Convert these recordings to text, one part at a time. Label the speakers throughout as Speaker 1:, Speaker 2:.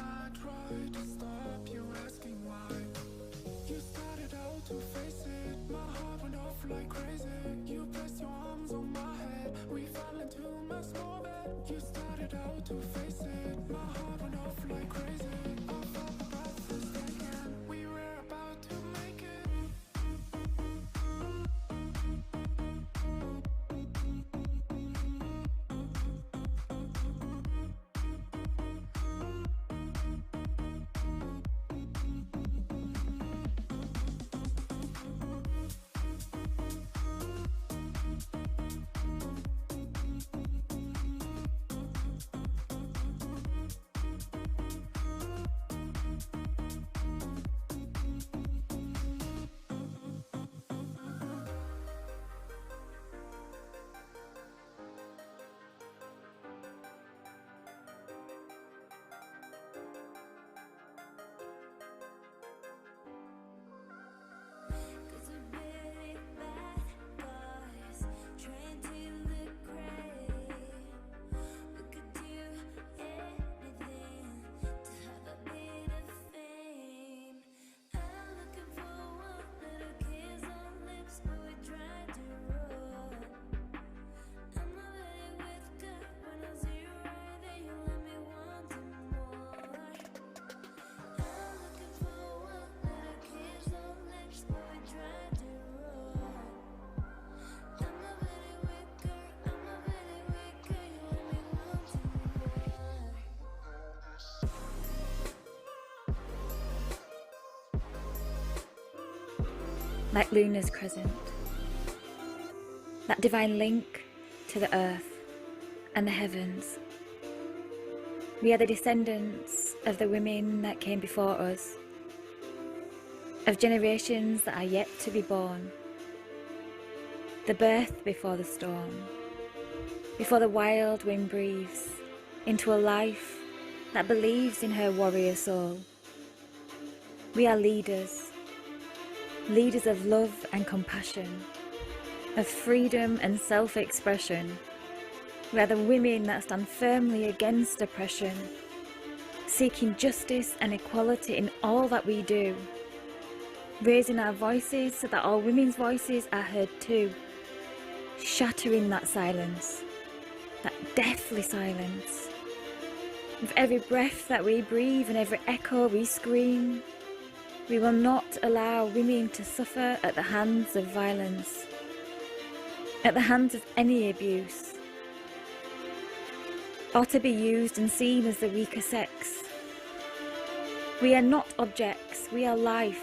Speaker 1: I tried to stop you asking why. You started out to face it, my heart went off like crazy. You placed your arms on my head, we fell into my small bed. You started out to face it, my heart went off like crazy. I felt my breath was taken, we were about to make it.
Speaker 2: Like Luna's crescent, that divine link to the earth and the heavens. We are the descendants of the women that came before us, of generations that are yet to be born, the birth before the storm, before the wild wind breathes into a life that believes in her warrior soul. We are leaders, leaders of love and compassion, of freedom and self-expression. We are the women that stand firmly against oppression, seeking justice and equality in all that we do, raising our voices so that all women's voices are heard too, shattering that silence, that deathly silence. With every breath that we breathe and every echo we scream, we will not allow women to suffer at the hands of violence, at the hands of any abuse, or to be used and seen as the weaker sex. We are not objects, we are life.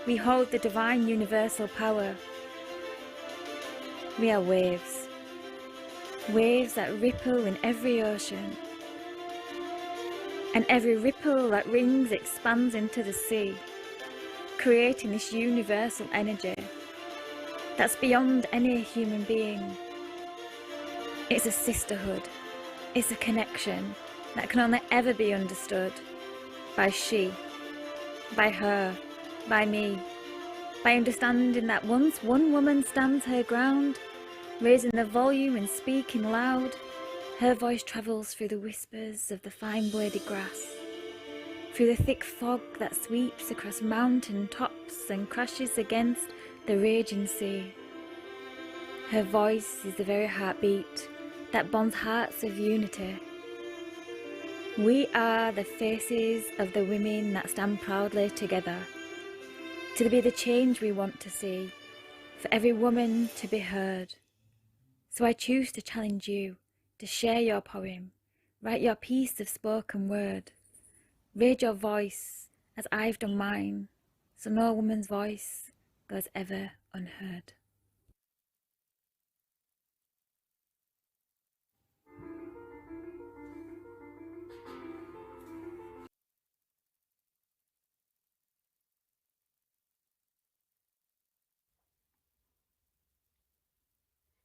Speaker 2: We hold the divine universal power. We are waves, waves that ripple in every ocean, and every ripple that rings expands into the sea, creating this universal energy that's beyond any human being. It's a sisterhood, it's a connection that can only ever be understood by she, by her, by me, by understanding that once one woman stands her ground, raising the volume and speaking loud, her voice travels through the whispers of the fine-bladed grass, through the thick fog that sweeps across mountain tops and crashes against the raging sea. Her voice is the very heartbeat that bonds hearts of unity. We are the faces of the women that stand proudly together, to be the change we want to see, for every woman to be heard. So I choose to challenge you to share your poem, write your piece of spoken word, raise your voice as I've done mine, so no woman's voice goes ever unheard.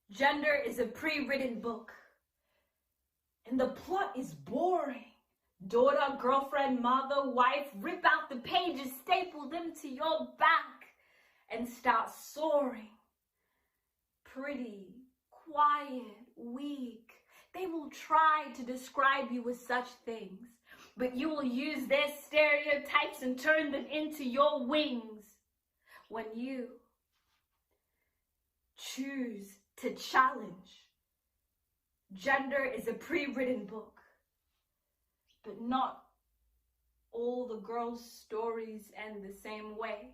Speaker 3: Gender is a pre-written book, and the plot is boring. Daughter, girlfriend, mother, wife, rip out the pages, staple them to your back, and start soaring. Pretty, quiet, weak. They will try to describe you with such things. but you will use their stereotypes and turn them into your wings when you choose to challenge. Gender is a pre-written book, but not all the girls' stories end the same way.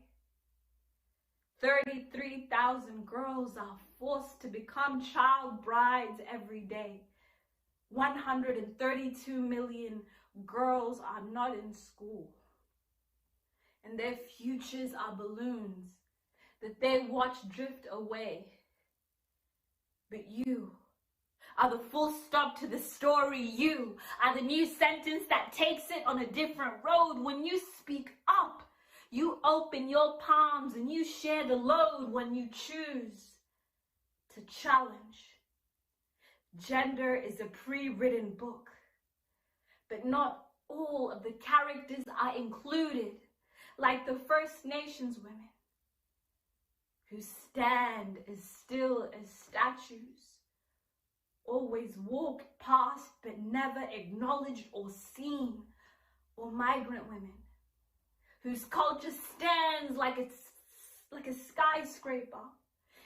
Speaker 3: 33,000 girls are forced to become child brides every day. 132 million girls are not in school, and their futures are balloons that they watch drift away. But you are the full stop to the story. You are the new sentence that takes it on a different road. When you speak up, you open your palms and you share the load when you choose to challenge. Gender is a pre-written book, but not all of the characters are included, like the First Nations women who stand as still as statues, always walked past but never acknowledged or seen, or migrant women whose culture stands like a skyscraper,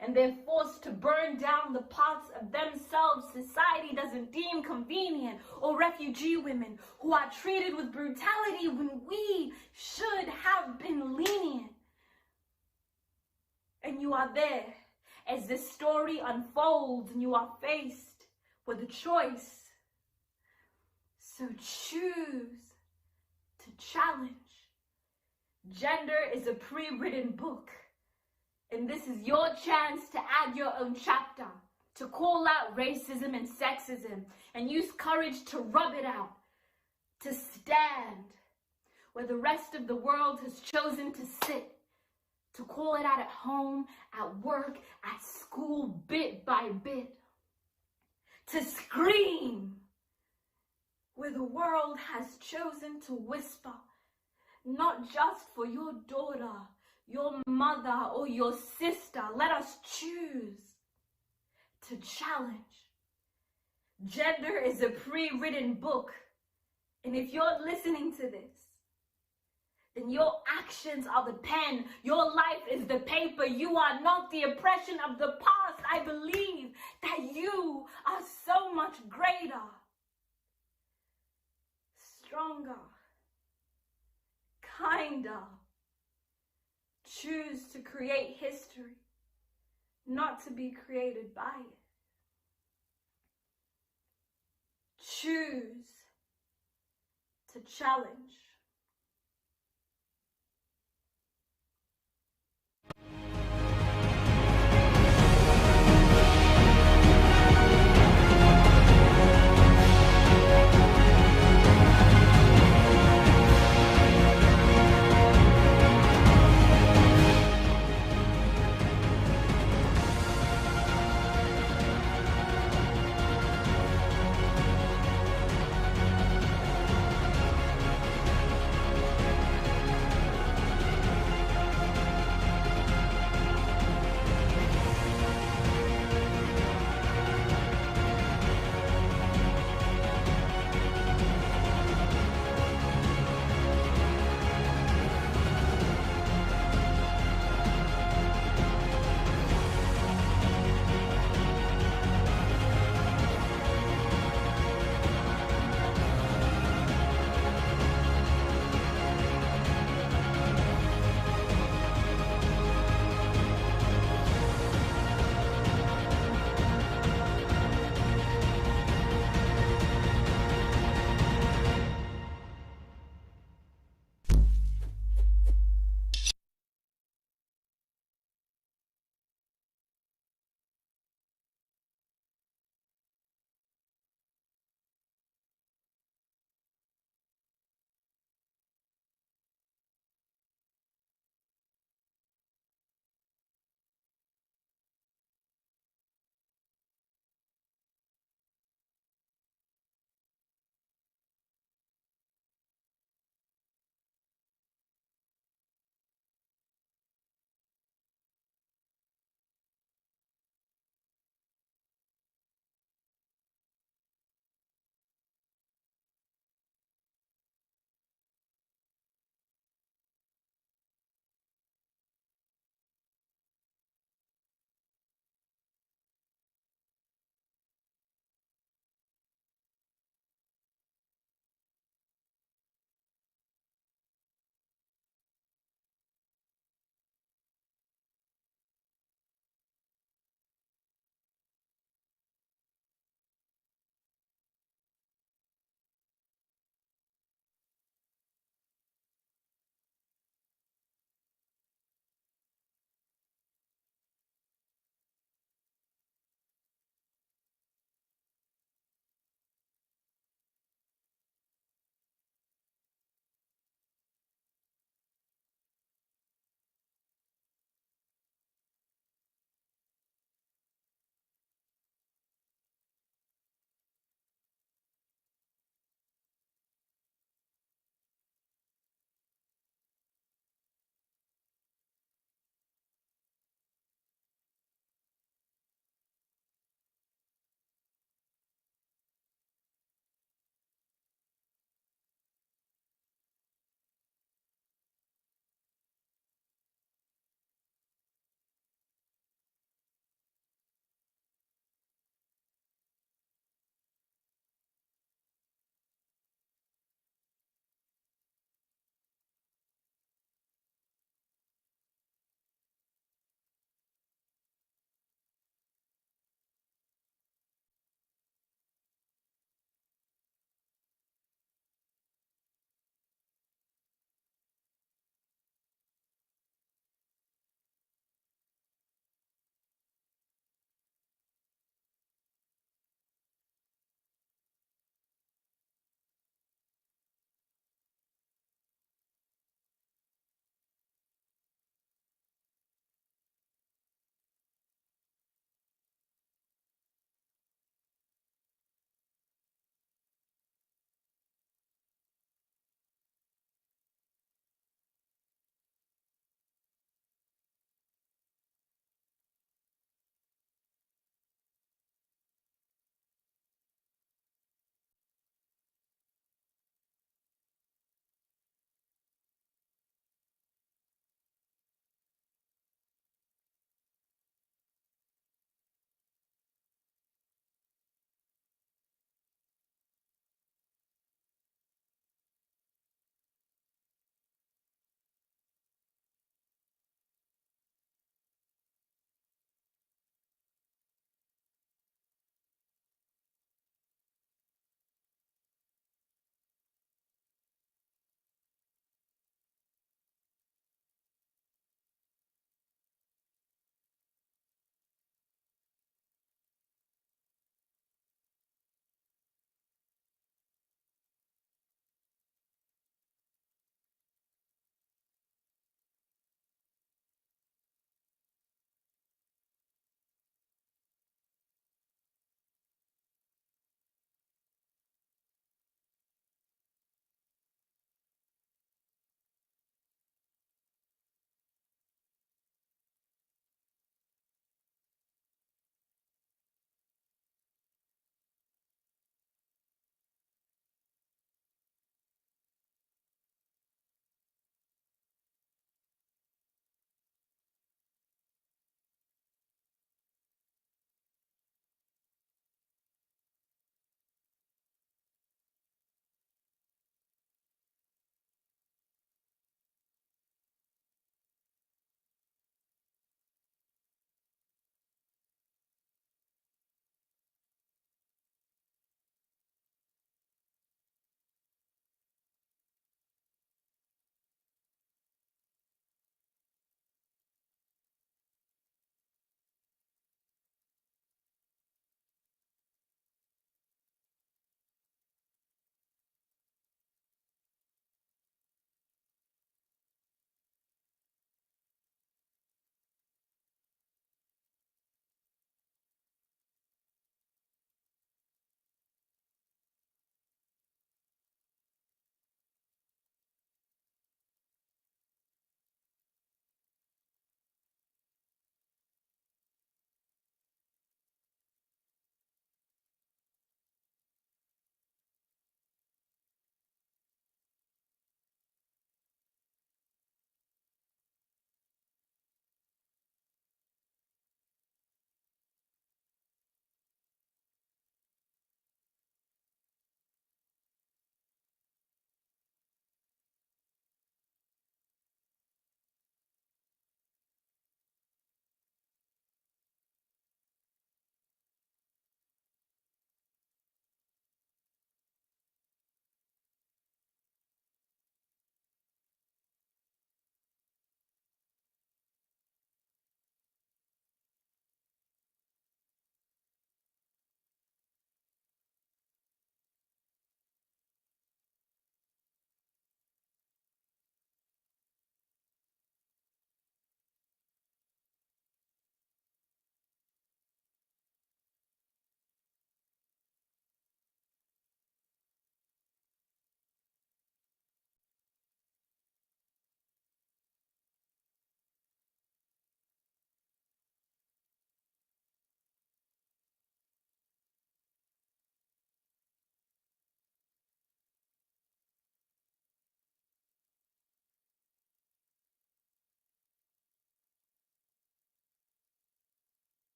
Speaker 3: and they're forced to burn down the parts of themselves society doesn't deem convenient, or refugee women who are treated with brutality when we should have been lenient. And you are there as this story unfolds, and you are faced with a choice. So choose to challenge. Gender is a pre-written book, and this is your chance to add your own chapter, to call out racism and sexism, and use courage to rub it out, to stand where the rest of the world has chosen to sit, to call it out at home, at work, at school, bit by bit, to scream where the world has chosen to whisper, not just for your daughter, your mother, or your sister. Let us choose to challenge. Gender is a pre-written book, and if you're listening to this, then your actions are the pen, your life is the paper. You are not the oppression of the past. I believe that you are so much greater, stronger, kinder. Choose to create history, not to be created by it. Choose to challenge.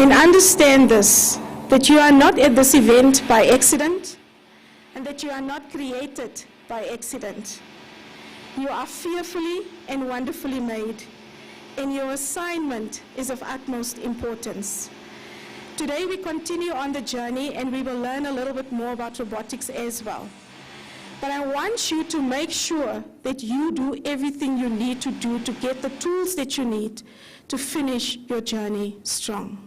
Speaker 4: And understand this, that you are not at this event by accident, and that you are not created by accident. You are fearfully and wonderfully made, and your assignment is of utmost importance. Today we continue on the journey, and we will learn a little bit more about robotics as well. But I want you to make sure that you do everything you need to do to get the tools that you need to finish your journey strong.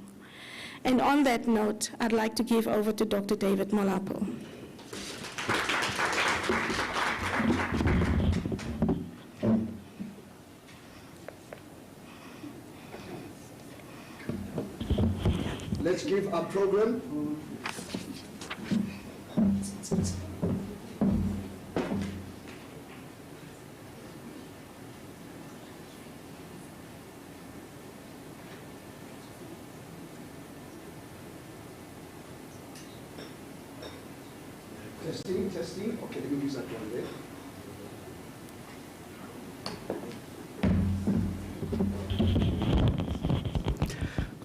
Speaker 4: And on that note, I'd like to give over to Dr. David Molapo.
Speaker 5: Let's give our program. Testing. Okay, let me use that one there.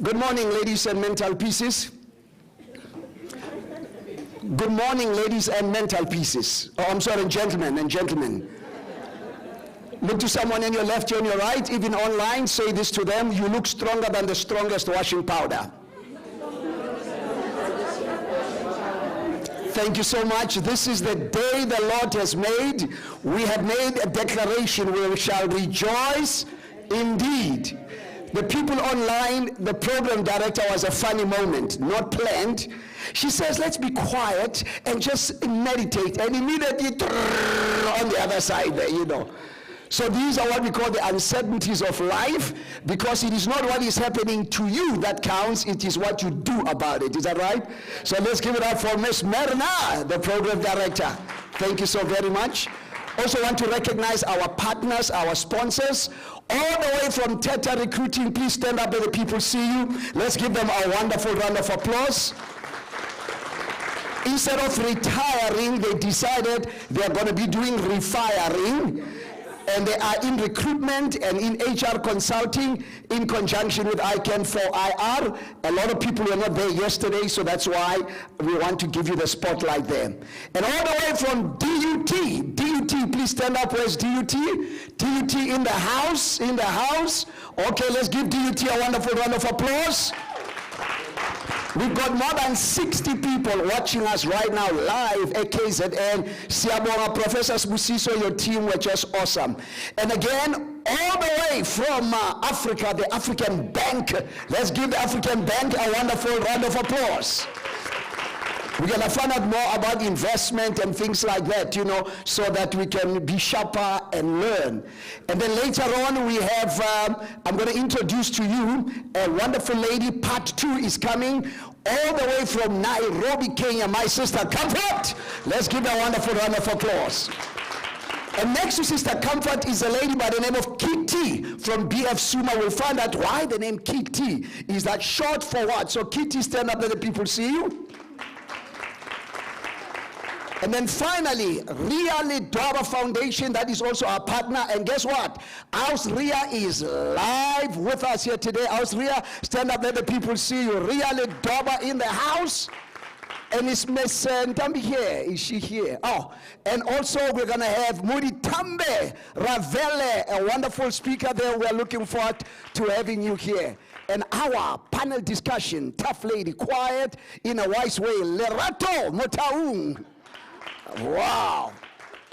Speaker 5: Good morning, ladies and mental pieces. Good morning, ladies and mental pieces. Oh, I'm sorry, gentlemen and gentlemen. Look to someone on your left, on your right, even online, say this to them: you look stronger than the strongest washing powder. Thank you so much. This is the day the Lord has made. We have made a declaration where we shall rejoice indeed. The people online, the program director was a funny moment, not planned. She says, let's be quiet and just meditate, and immediately on the other side there, you know. So these are what we call the uncertainties of life, because it is not what is happening to you that counts, it is what you do about it. Is that right? So let's give it up for Ms. Merna, the program director. Thank you so very much. Also want to recognize our partners, our sponsors, all the way from Teta Recruiting. Please stand up where the people see you. Let's give them a wonderful round of applause. Instead of retiring, they decided they're going to be doing refiring. And they are in recruitment and in HR consulting in conjunction with ICANN4IR. A lot of people were not there yesterday, so that's why we want to give you the spotlight there. And all the way from DUT, please stand up. Where's DUT? DUT in the house, Okay, let's give DUT a wonderful round of applause. We've got more than 60 people watching us right now live at KZN. Siyabonga, Professor Sbusiso, your team were just awesome. And again, all the way from Africa, the African Bank. Let's give the African Bank a wonderful round of applause. We're going to find out more about investment and things like that, you know, so that we can be sharper and learn. And then later on, we have, I'm going to introduce to you a wonderful lady. Part 2 is coming all the way from Nairobi, Kenya. My sister Comfort. Let's give her a wonderful round of applause. And next to Sister Comfort is a lady by the name of Kitty from BF Suma. We'll find out why the name Kitty is that short for what. So Kitty, stand up, let the people see you. And then finally, Ria Lidwaba Foundation, that is also our partner. And guess what? Aus Ria is live with us here today. Aus Ria, stand up, let the people see you. Ria Lidwaba in the house. And is Miss Ntambi here? Is she here? Oh, and also we're going to have Muritambe Ravele, a wonderful speaker there. We're looking forward to having you here. And our panel discussion, tough lady, quiet in a wise way, Lerato Motaung. Wow.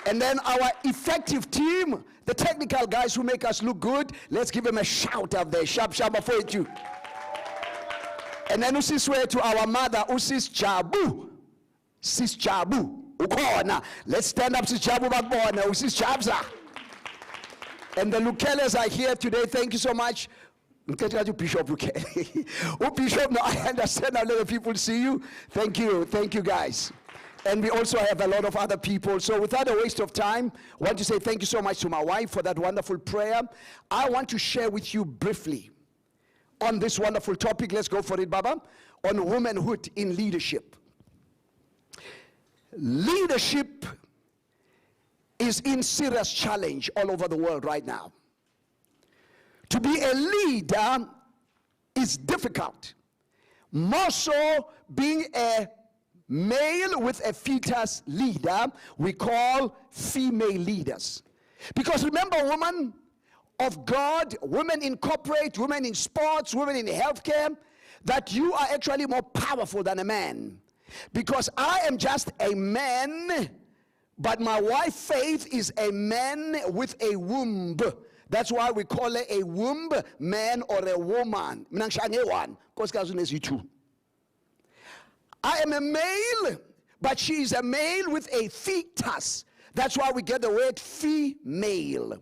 Speaker 5: And then our effective team, the technical guys who make us look good. Let's give them a shout out there. Sharp, sharp, for you. And then usi swear to our mother, Usis Jabu. Sis Jabu. Ukona. Let's stand up, Sis Jabu Bakbona, Usis Chabza. And the Lukeles are here today. Thank you so much. Bishop, Bishop, no, I understand. I'll let the people see you. Thank you guys. And we also have a lot of other people. So without a waste of time, I want to say thank you so much to my wife for that wonderful prayer. I want to share with you briefly on this wonderful topic. Let's go for it, Baba. On womanhood in leadership. Leadership is in serious challenge all over the world right now. To be a leader is difficult. More so, being a male with a fetus leader, we call female leaders. Because remember, women of God, women in corporate, women in sports, women in healthcare, that you are actually more powerful than a man. Because I am just a man, but my wife Faith is a man with a womb. That's why we call her a womb man or a woman. I am a male, but she is a male with a fetus. That's why we get the word female.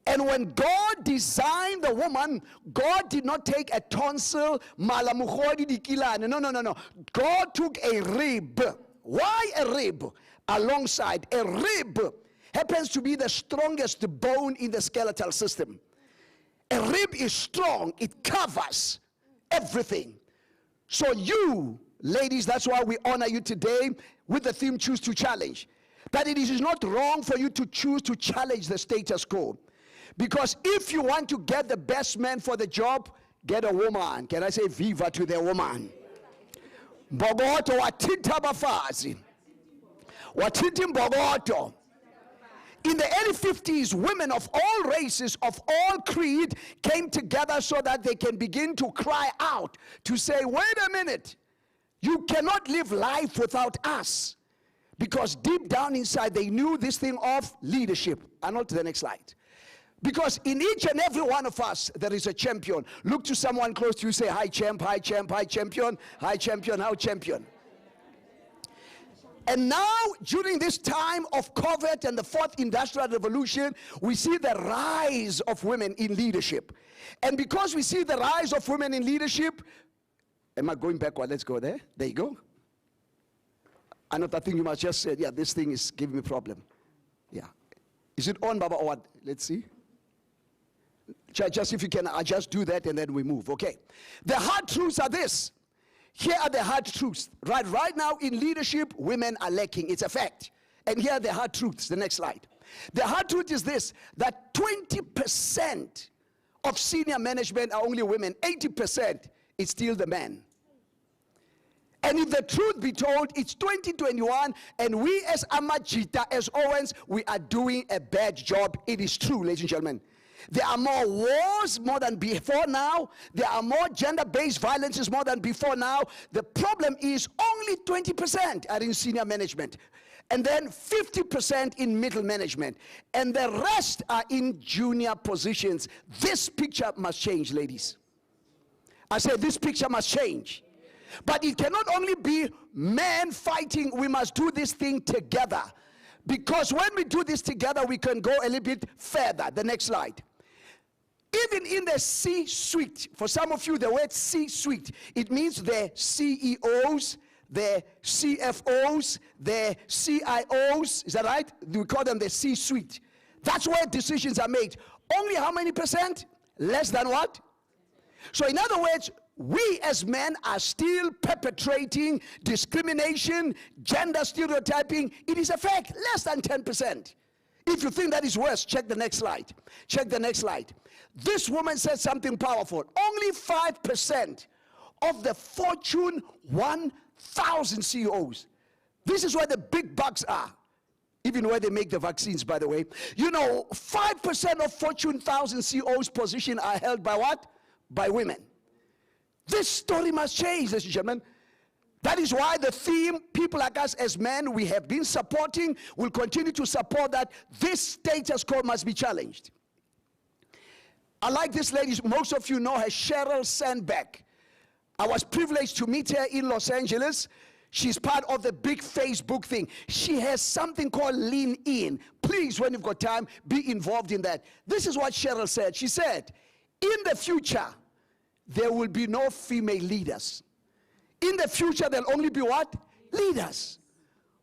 Speaker 5: And when God designed the woman, God did not take a tonsil, no. God took a rib. Why a rib? Alongside. A rib happens to be the strongest bone in the skeletal system. A rib is strong. It covers everything. So you, ladies, that's why we honor you today with the theme Choose to Challenge. That it is not wrong for you to choose to challenge the status quo. Because if you want to get the best man for the job, get a woman. Can I say viva to the woman? Bogoto wathinta bafazi. Wathinta Bogoto. In the early 50s, women of all races, of all creed, came together so that they can begin to cry out, to say, wait a minute, you cannot live life without us. Because deep down inside, they knew this thing of leadership. And on to the next slide. Because in each and every one of us, there is a champion. Look to someone close to you, say, hi champ, hi champ, hi champion, hi champion, hi champion. And now, during this time of COVID and the fourth industrial revolution, we see the rise of women in leadership. And because we see the rise of women in leadership, am I going backward? Let's go there. There you go. Another thing you must just say, yeah, this thing is giving me a problem. Yeah. Is it on, Baba, or what? Let's see. Just if you can, I just do that and then we move. Okay. The hard truths are this. Here are the hard truths. Right now in leadership, women are lacking. It's a fact. And here are the hard truths. The next slide. The hard truth is this, that 20% of senior management are only women. 80% is still the men. And if the truth be told, it's 2021, and we as Amajita, as Owens, we are doing a bad job. It is true, ladies and gentlemen. There are more wars more than before now. There are more gender-based violences more than before now. The problem is only 20% are in senior management. And then 50% in middle management. And the rest are in junior positions. This picture must change, ladies. I said this picture must change. But it cannot only be men fighting. We must do this thing together. Because when we do this together, we can go a little bit further. The next slide. Even in the C-suite, for some of you, the word C-suite, it means the CEOs, the CFOs, the CIOs. Is that right? We call them the C-suite. That's where decisions are made. Only how many percent? Less than what? So in other words, we as men are still perpetrating discrimination, gender stereotyping. It is a fact, less than 10%. If you think that is worse, check the next slide. Check the next slide. This woman said something powerful. Only 5% of the Fortune 1000 CEOs. This is where the big bucks are. Even where they make the vaccines, by the way. You know, 5% of Fortune 1000 CEOs' positions are held by what? By women. This story must change, ladies and gentlemen. That is why the theme, people like us as men, we have been supporting, will continue to support that this status quo must be challenged. I like this lady, most of you know her, Sheryl Sandberg. I was privileged to meet her in Los Angeles. She's part of the big Facebook thing. She has something called Lean In. Please, when you've got time, be involved in that. This is what Sheryl said. She said, in the future, there will be no female leaders. In the future, there'll only be what? Leaders.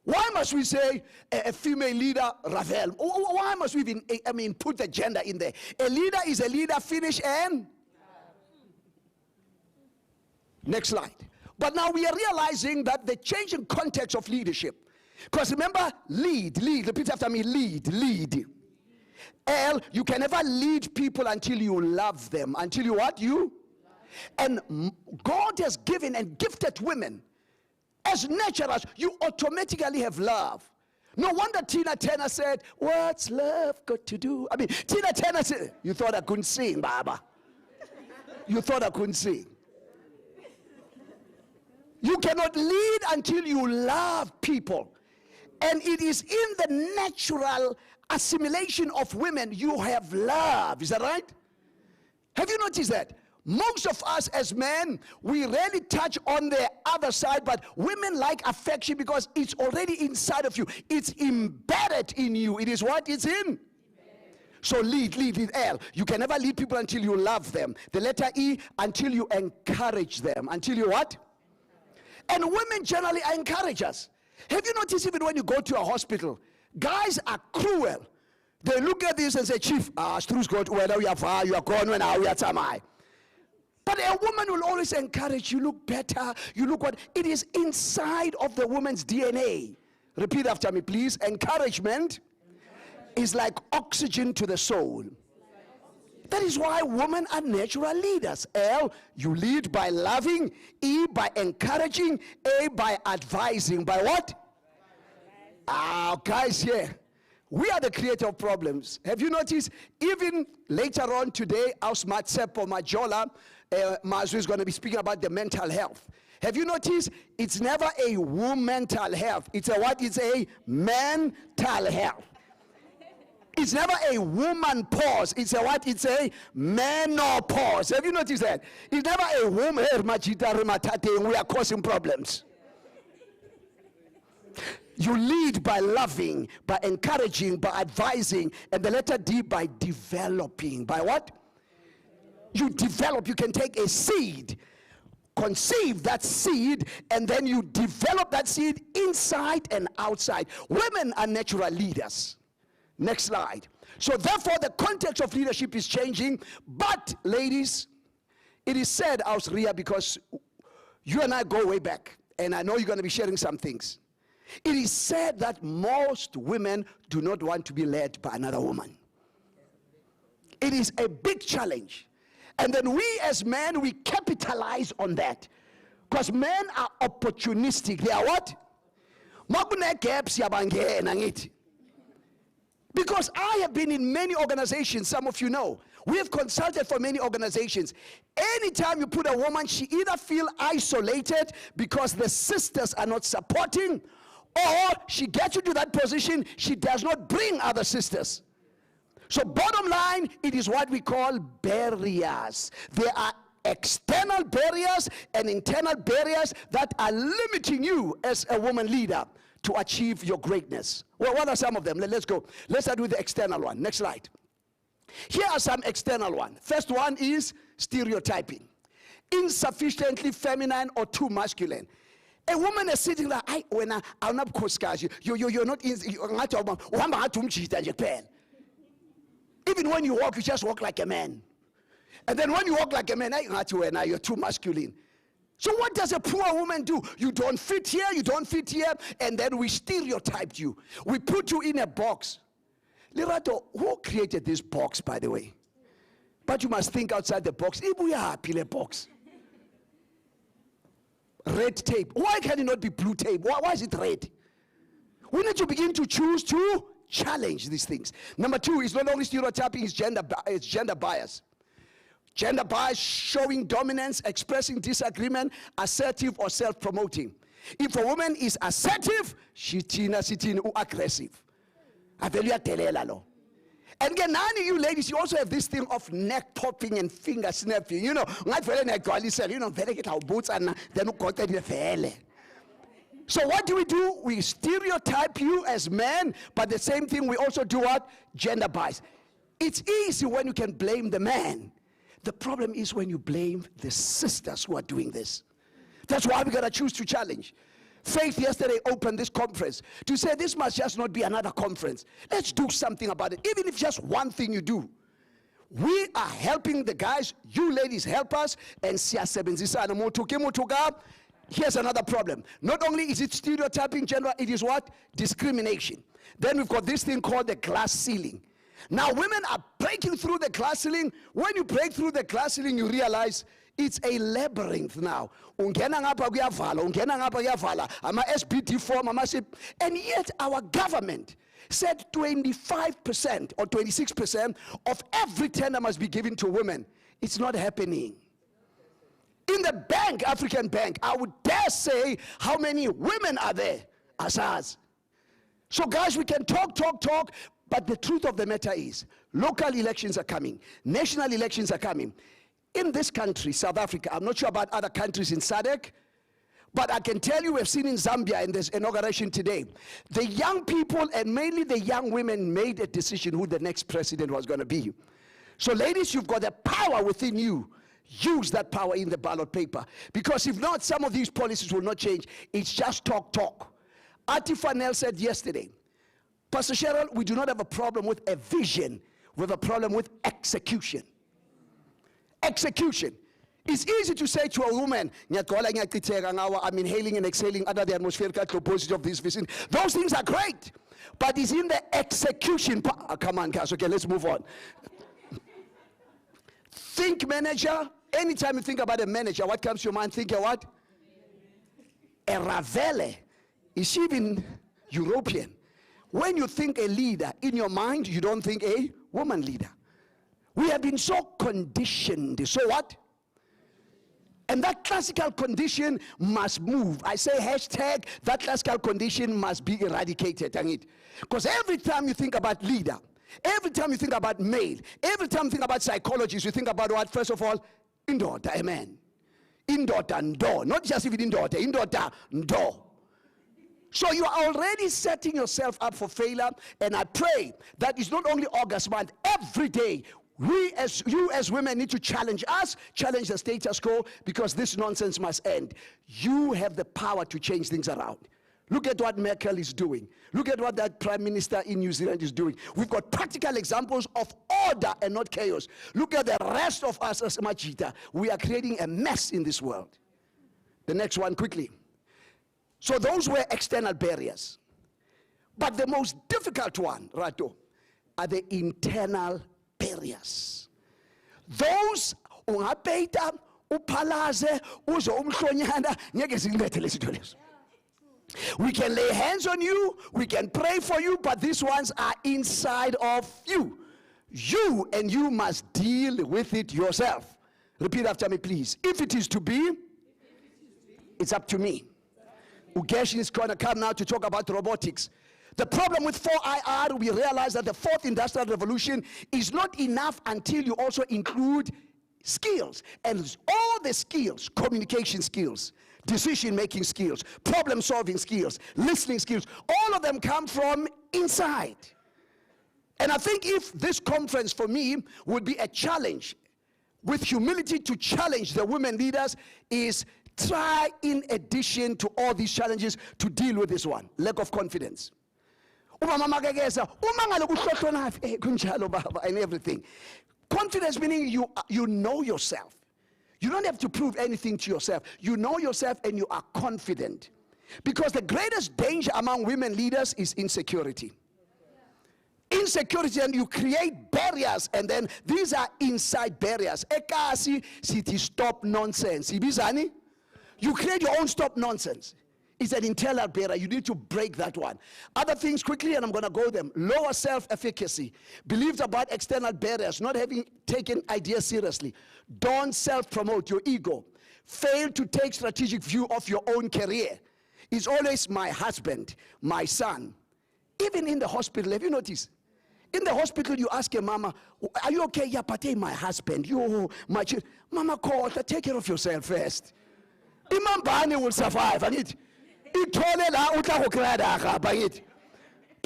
Speaker 5: Why must we say a female leader, Ravel? Why must we even, put the gender in there? A leader is a leader, finish and? Next slide. But now we are realizing that the changing context of leadership. Because remember, lead, repeat after me, lead. L, you can never lead people until you love them. Until you what? You? And God has given and gifted women as naturals. You automatically have love. No wonder Tina Turner said, what's love got to do? I mean, Tina Turner said, you thought I couldn't sing, Baba. You thought I couldn't sing. You cannot lead until you love people. And it is in the natural assimilation of women you have love. Is that right? Have you noticed that? Most of us as men, we rarely touch on the other side, but women like affection because it's already inside of you. It's embedded in you. It is what? It's in. So lead L. You can never lead people until you love them. The letter E, until you encourage them. Until you what? And women generally encourage us. Have you noticed even when you go to a hospital, guys are cruel. They look at this and say, Chief, Stru's got whether you are gone when we are Tamai. But a woman will always encourage you, look better, you look what, it is inside of the woman's DNA. Repeat after me, please. Encouragement is like oxygen to the soul. That is why women are natural leaders. L, you lead by loving. E, by encouraging. A, by advising. By what? Guys here, we are the creator of problems. Have you noticed, even later on today, our smart Seppo Majola, Mazu is going to be speaking about the mental health. Have you noticed, it's never a womental health. It's a what? It's a mental health. It's never a woman pause. It's a what? It's a menopause. Have you noticed that? It's never a woman. We are causing problems. You lead by loving, by encouraging, by advising, and the letter D by developing. By what? You develop. You can take a seed, conceive that seed, and then you develop that seed inside and outside. Women are natural leaders. Next slide. So therefore the context of leadership is changing. But ladies, it is said, Ausria, because you and I go way back, and I know you're going to be sharing some things. It is said that most women do not want to be led by another woman. It is a big challenge. And then we as men, we capitalize on that. Because men are opportunistic. They are what? Because I have been in many organizations, some of you know. We have consulted for many organizations. Anytime you put a woman, she either feels isolated because the sisters are not supporting, or she gets into that position, she does not bring other sisters. So bottom line, it is what we call barriers. There are external barriers and internal barriers that are limiting you as a woman leader to achieve your greatness. Well, what are some of them? Let's go. Let's start with the external one. Next slide. Here are some external ones. First one is stereotyping. Insufficiently feminine or too masculine. A woman is sitting like, you're not even when you walk, you just walk like a man. And then when you walk like a man, you're too masculine. So what does a poor woman do? You don't fit here, you don't fit here, and then we stereotyped you. We put you in a box. Lerato, who created this box, by the way? But you must think outside the box. If we are a box. Red tape. Why can it not be blue tape? Why is it red? We need to begin to choose to challenge these things. Number two is not only stereotyping, it's gender bias. Gender bias, showing dominance, expressing disagreement, assertive or self-promoting. If a woman is assertive, she's aggressive. And again, none of you ladies, you also have this thing of neck popping and finger snapping. You know, very get our boots and then got the. So what do? We stereotype you as men, but the same thing we also do what? Gender bias. It's easy when you can blame the man. The problem is when you blame the sisters who are doing this. That's why we got to choose to challenge. Faith yesterday opened this conference to say this must just not be another conference. Let's do something about it. Even if just one thing you do. We are helping the guys. You ladies help us. And here's another problem. Not only is it stereotyping gender, it is what? Discrimination. Then we've got this thing called the glass ceiling. Now women are breaking through the glass ceiling. When you break through the glass ceiling, you realize It's a labyrinth now. Ungena ngapha kuyavala, ungena ngapha kuyavala, ama-SBD form, and yet our government said 25% or 26% of every tender must be given to women. It's not happening. In the bank, African Bank, I would dare say how many women are there as us. So guys, we can talk, but the truth of the matter is, local elections are coming, national elections are coming. In this country, South Africa, I'm not sure about other countries in SADC, but I can tell you we've seen in Zambia in this inauguration today, the young people and mainly the young women made a decision who the next president was going to be. So ladies, you've got the power within you. Use that power in the ballot paper. Because if not, some of these policies will not change. It's just talk. Atifa Nel said yesterday, Pastor Cheryl, we do not have a problem with a vision. We have a problem with execution. Execution. It's easy to say to a woman, I'm inhaling and exhaling under the atmospheric composition of this vision. Those things are great. But it's in the execution part. Come on, guys. Okay, let's move on. Think manager. Anytime you think about a manager, what comes to your mind? Think of what? A Ravele. Is she even European? When you think a leader, in your mind, you don't think a woman leader. We have been so conditioned. So what? And that classical condition must move. I say hashtag, that classical condition must be eradicated. Because every time you think about leader, every time you think about male, every time you think about psychologists, you think about what? First of all, indota, amen. Indota, ndo. Not just even indota, indota, ndo. So you are already setting yourself up for failure, and I pray that it's not only August month, every day, you as women need to challenge us, challenge the status quo, because this nonsense must end. You have the power to change things around. Look at what Merkel is doing. Look at what that Prime Minister in New Zealand is doing. We've got practical examples of order and not chaos. Look at the rest of us as Majita. We are creating a mess in this world. The next one, quickly. So those were external barriers. But the most difficult one, Rato, are the internal barriers. Those ungapeta uphalaze uzo umhlonyana ngeke silethe lesitho leso. We can lay hands on you, we can pray for you, but these ones are inside of you. You and you must deal with it yourself. Repeat after me, please. If it is to be, it's up to me. Ugeshin is going to come now to talk about robotics. The problem with 4IR, we realize that the fourth industrial revolution is not enough until you also include skills. And all the skills, communication skills, decision-making skills, problem-solving skills, listening skills, all of them come from inside. And I think if this conference for me would be a challenge, with humility to challenge the women leaders, is try in addition to all these challenges to deal with this one, lack of confidence. And everything. Confidence meaning you know yourself. You don't have to prove anything to yourself. You know yourself and you are confident. Because the greatest danger among women leaders is insecurity. Insecurity, and you create barriers, and then these are inside barriers. Ekasi city stop nonsense. Ibizani? You create your own stop nonsense. It's an internal barrier. You need to break that one. Other things quickly, and I'm going to go them. Lower self-efficacy. Beliefs about external barriers. Not having taken ideas seriously. Don't self-promote your ego. Fail to take strategic view of your own career. It's always my husband, my son. Even in the hospital, have you noticed? In the hospital, you ask your mama, are you okay? Yeah, but hey, my husband, you, my children. Mama, call, take care of yourself first. Imam will survive. And but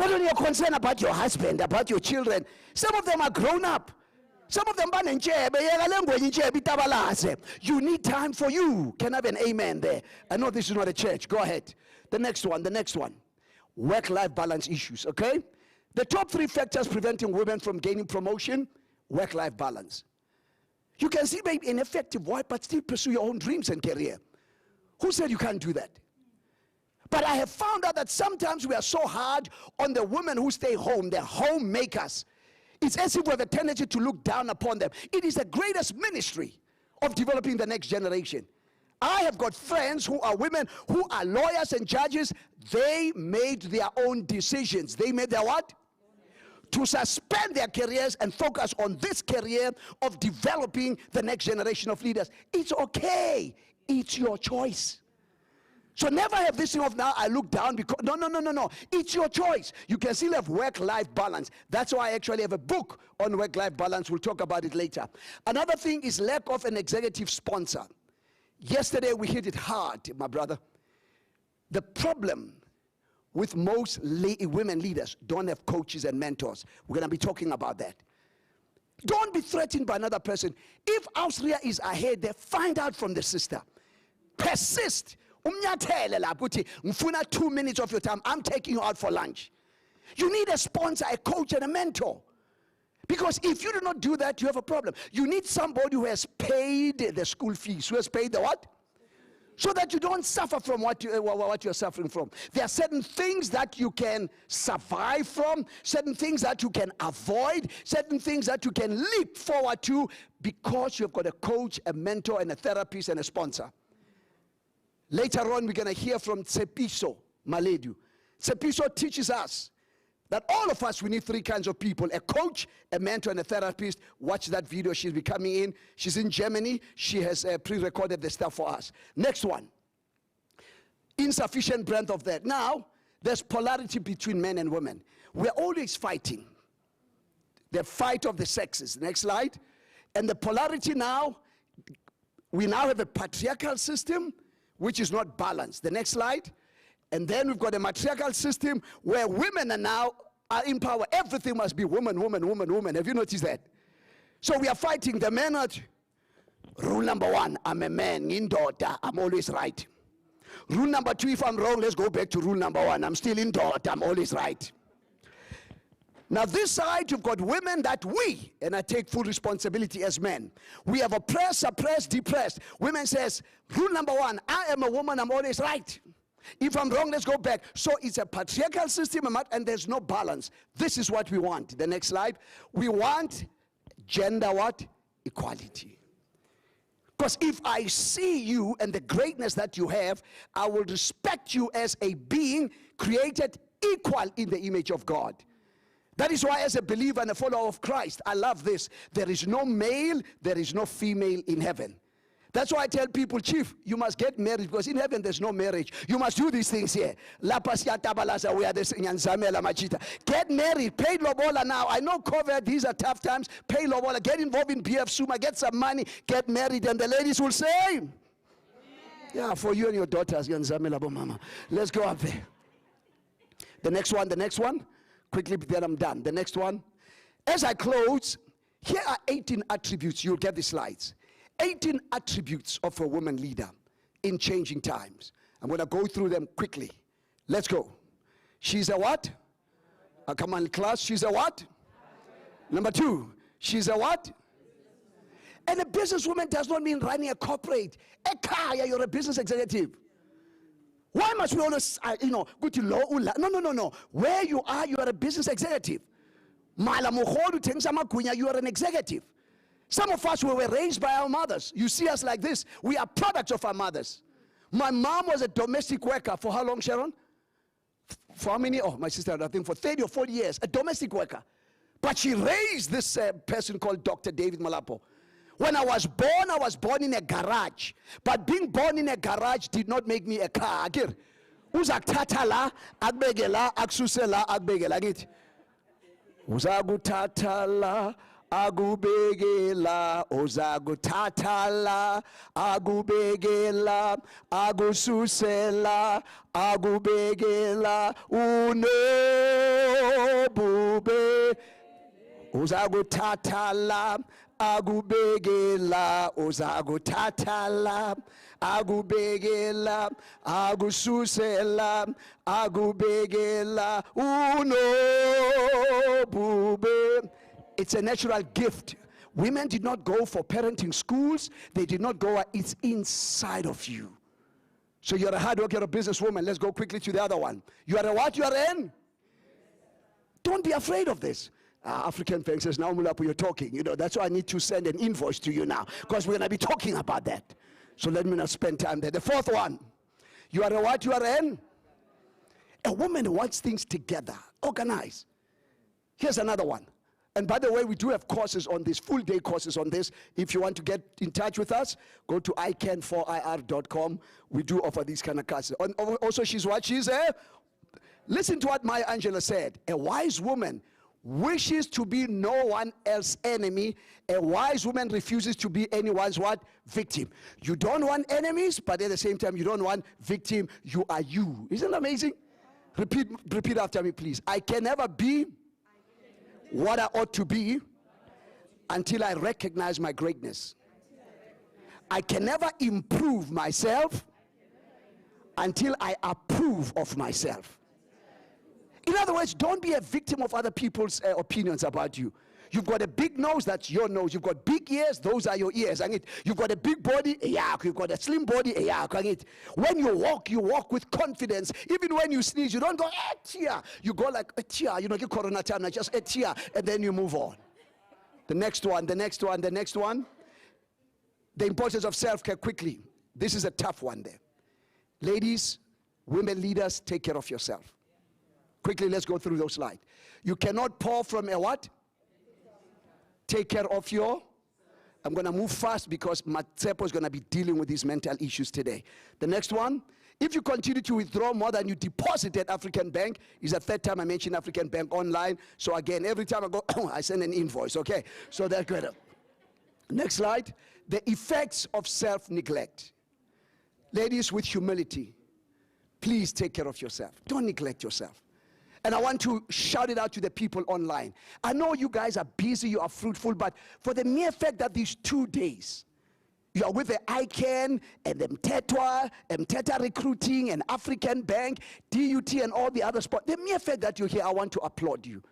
Speaker 5: when you're concerned about your husband, about your children, some of them are grown up. Some of them you need time for you. Can I have an amen there? I know this is not a church. Go ahead. The next one. Work-life balance issues, okay? The top 3 factors preventing women from gaining promotion, work-life balance. You can see maybe an effective wife, but still pursue your own dreams and career. Who said you can't do that? But I have found out that sometimes we are so hard on the women who stay home, the homemakers. It's as if we have a tendency to look down upon them. It is the greatest ministry of developing the next generation. I have got friends who are women, who are lawyers and judges. They made their own decisions. They made their what? To suspend their careers and focus on this career of developing the next generation of leaders. It's okay. It's your choice. So never have this thing of now I look down because, no. It's your choice. You can still have work-life balance. That's why I actually have a book on work-life balance. We'll talk about it later. Another thing is lack of an executive sponsor. Yesterday we hit it hard, my brother. The problem with most women leaders don't have coaches and mentors. We're going to be talking about that. Don't be threatened by another person. If Austria is ahead there, find out from the sister. Persist. Ngifuna 2 minutes of your time. I'm taking you out for lunch. You need a sponsor, a coach, and a mentor. Because if you do not do that, you have a problem. You need somebody who has paid the school fees, who has paid the what? So that you don't suffer from what you're suffering from. There are certain things that you can survive from, certain things that you can avoid, certain things that you can leap forward to because you've got a coach, a mentor, and a therapist, and a sponsor. Later on, we're going to hear from Tshepiso Maledu. Tshepiso teaches us that all of us, we need 3 kinds of people: a coach, a mentor, and a therapist. Watch that video. She'll be coming in. She's in Germany. She has pre-recorded the stuff for us. Next one. Insufficient breadth of that. Now, there's polarity between men and women. We're always fighting. The fight of the sexes. Next slide. And the polarity now, we now have a patriarchal system, which is not balanced. The next slide. And then we've got a matriarchal system where women are in power. Everything must be woman. Have you noticed that? So we are fighting the men at rule number 1, I'm a man, in daughter, I'm always right. Rule number 2, if I'm wrong, let's go back to rule number 1. I'm still in daughter, I'm always right. Now this side, you've got women that and I take full responsibility as men, we have oppressed, suppressed, depressed. Women says, rule number 1, I am a woman, I'm always right. If I'm wrong, let's go back. So it's a patriarchal system and there's no balance. This is what we want. The next slide. We want gender what? Equality. Because if I see you and the greatness that you have, I will respect you as a being created equal in the image of God. That is why as a believer and a follower of Christ, I love this. There is no male, there is no female in heaven. That's why I tell people, Chief, you must get married because in heaven there's no marriage. You must do these things here. Get married, pay lobola now. I know COVID, these are tough times. Pay lobola, get involved in BF Suma, get some money, get married, and the ladies will say, yeah, for you and your daughters, mama. Let's go up there. The next one. Quickly, then I'm done. The next one. As I close, here are 18 attributes. You'll get the slides. 18 attributes of a woman leader in changing times. I'm going to go through them quickly. Let's go. She's a what? Come on, class. She's a what? Number 2. She's a what? And a businesswoman does not mean running a corporate. You're a business executive. Why must we always, go to law? No. Where you are a business executive. You are an executive. Some of us were raised by our mothers. You see us like this. We are products of our mothers. My mom was a domestic worker for how long, Sharon? For how many? Oh, my sister, I think for 30 or 40 years. A domestic worker. But she raised this person called Dr. David Malapo. When I was born in a garage. But being born in a garage did not make me a car. Uzakuthatha la, akubeke la, akususe la, akubeke la ngithi. Uzakuthatha la, akubeke la, uzakuthatha la, akubeke la, akususe la, akubeke la, unobube. Uzakuthatha la, agubegela, uzakuthatha, agubegela, agususela, agubegela, unobube. It's a natural gift. Women did not go for parenting schools. They did not go. It's inside of you. So you're a hard worker, you're a businesswoman. Let's go quickly to the other one. You are a what? You are an? Don't be afraid of this. African Bank says, now Mulapo, you're talking. You know, that's why I need to send an invoice to you now, because we're going to be talking about that. So let me not spend time there. The fourth one, you are a what? You are a woman who wants things together, organized. Here's another one. And by the way, we do have courses on this, full day courses on this. If you want to get in touch with us, go to ican4ir.com. We do offer these kind of classes. Also, she's what? She's listen to what Maya Angelou said. A wise woman wishes to be no one else's enemy. A wise woman refuses to be anyone's what? Victim. You don't want enemies, but at the same time, you don't want victim. You are you. Isn't that amazing? Repeat after me, please. I can never be what I ought to be until I recognize my greatness. I can never improve myself until I approve of myself. In other words, don't be a victim of other people's opinions about you. You've got a big nose, that's your nose. You've got big ears, those are your ears. You've got a big body, you've got a slim body. When you walk with confidence. Even when you sneeze, you don't go, tia. You go like, tia. You know, get corona time, just tia, and then you move on. The next one. The importance of self-care, quickly. This is a tough one there. Ladies, women leaders, take care of yourself. Quickly, let's go through those slides. You cannot pour from a what? Take care of your. I'm going to move fast because Matsepo is going to be dealing with these mental issues today. The next one, if you continue to withdraw more than you deposit at African Bank, is the third time I mentioned African Bank online. So again, every time I go, I send an invoice, okay? So that's good. Next slide, the effects of self-neglect. Ladies, with humility, please take care of yourself. Don't neglect yourself. And I want to shout it out to the people online. I know you guys are busy, you are fruitful, but for the mere fact that these 2 days, you are with the ICANN and the Mteta Recruiting and African Bank, DUT and all the other spots, the mere fact that you're here, I want to applaud you.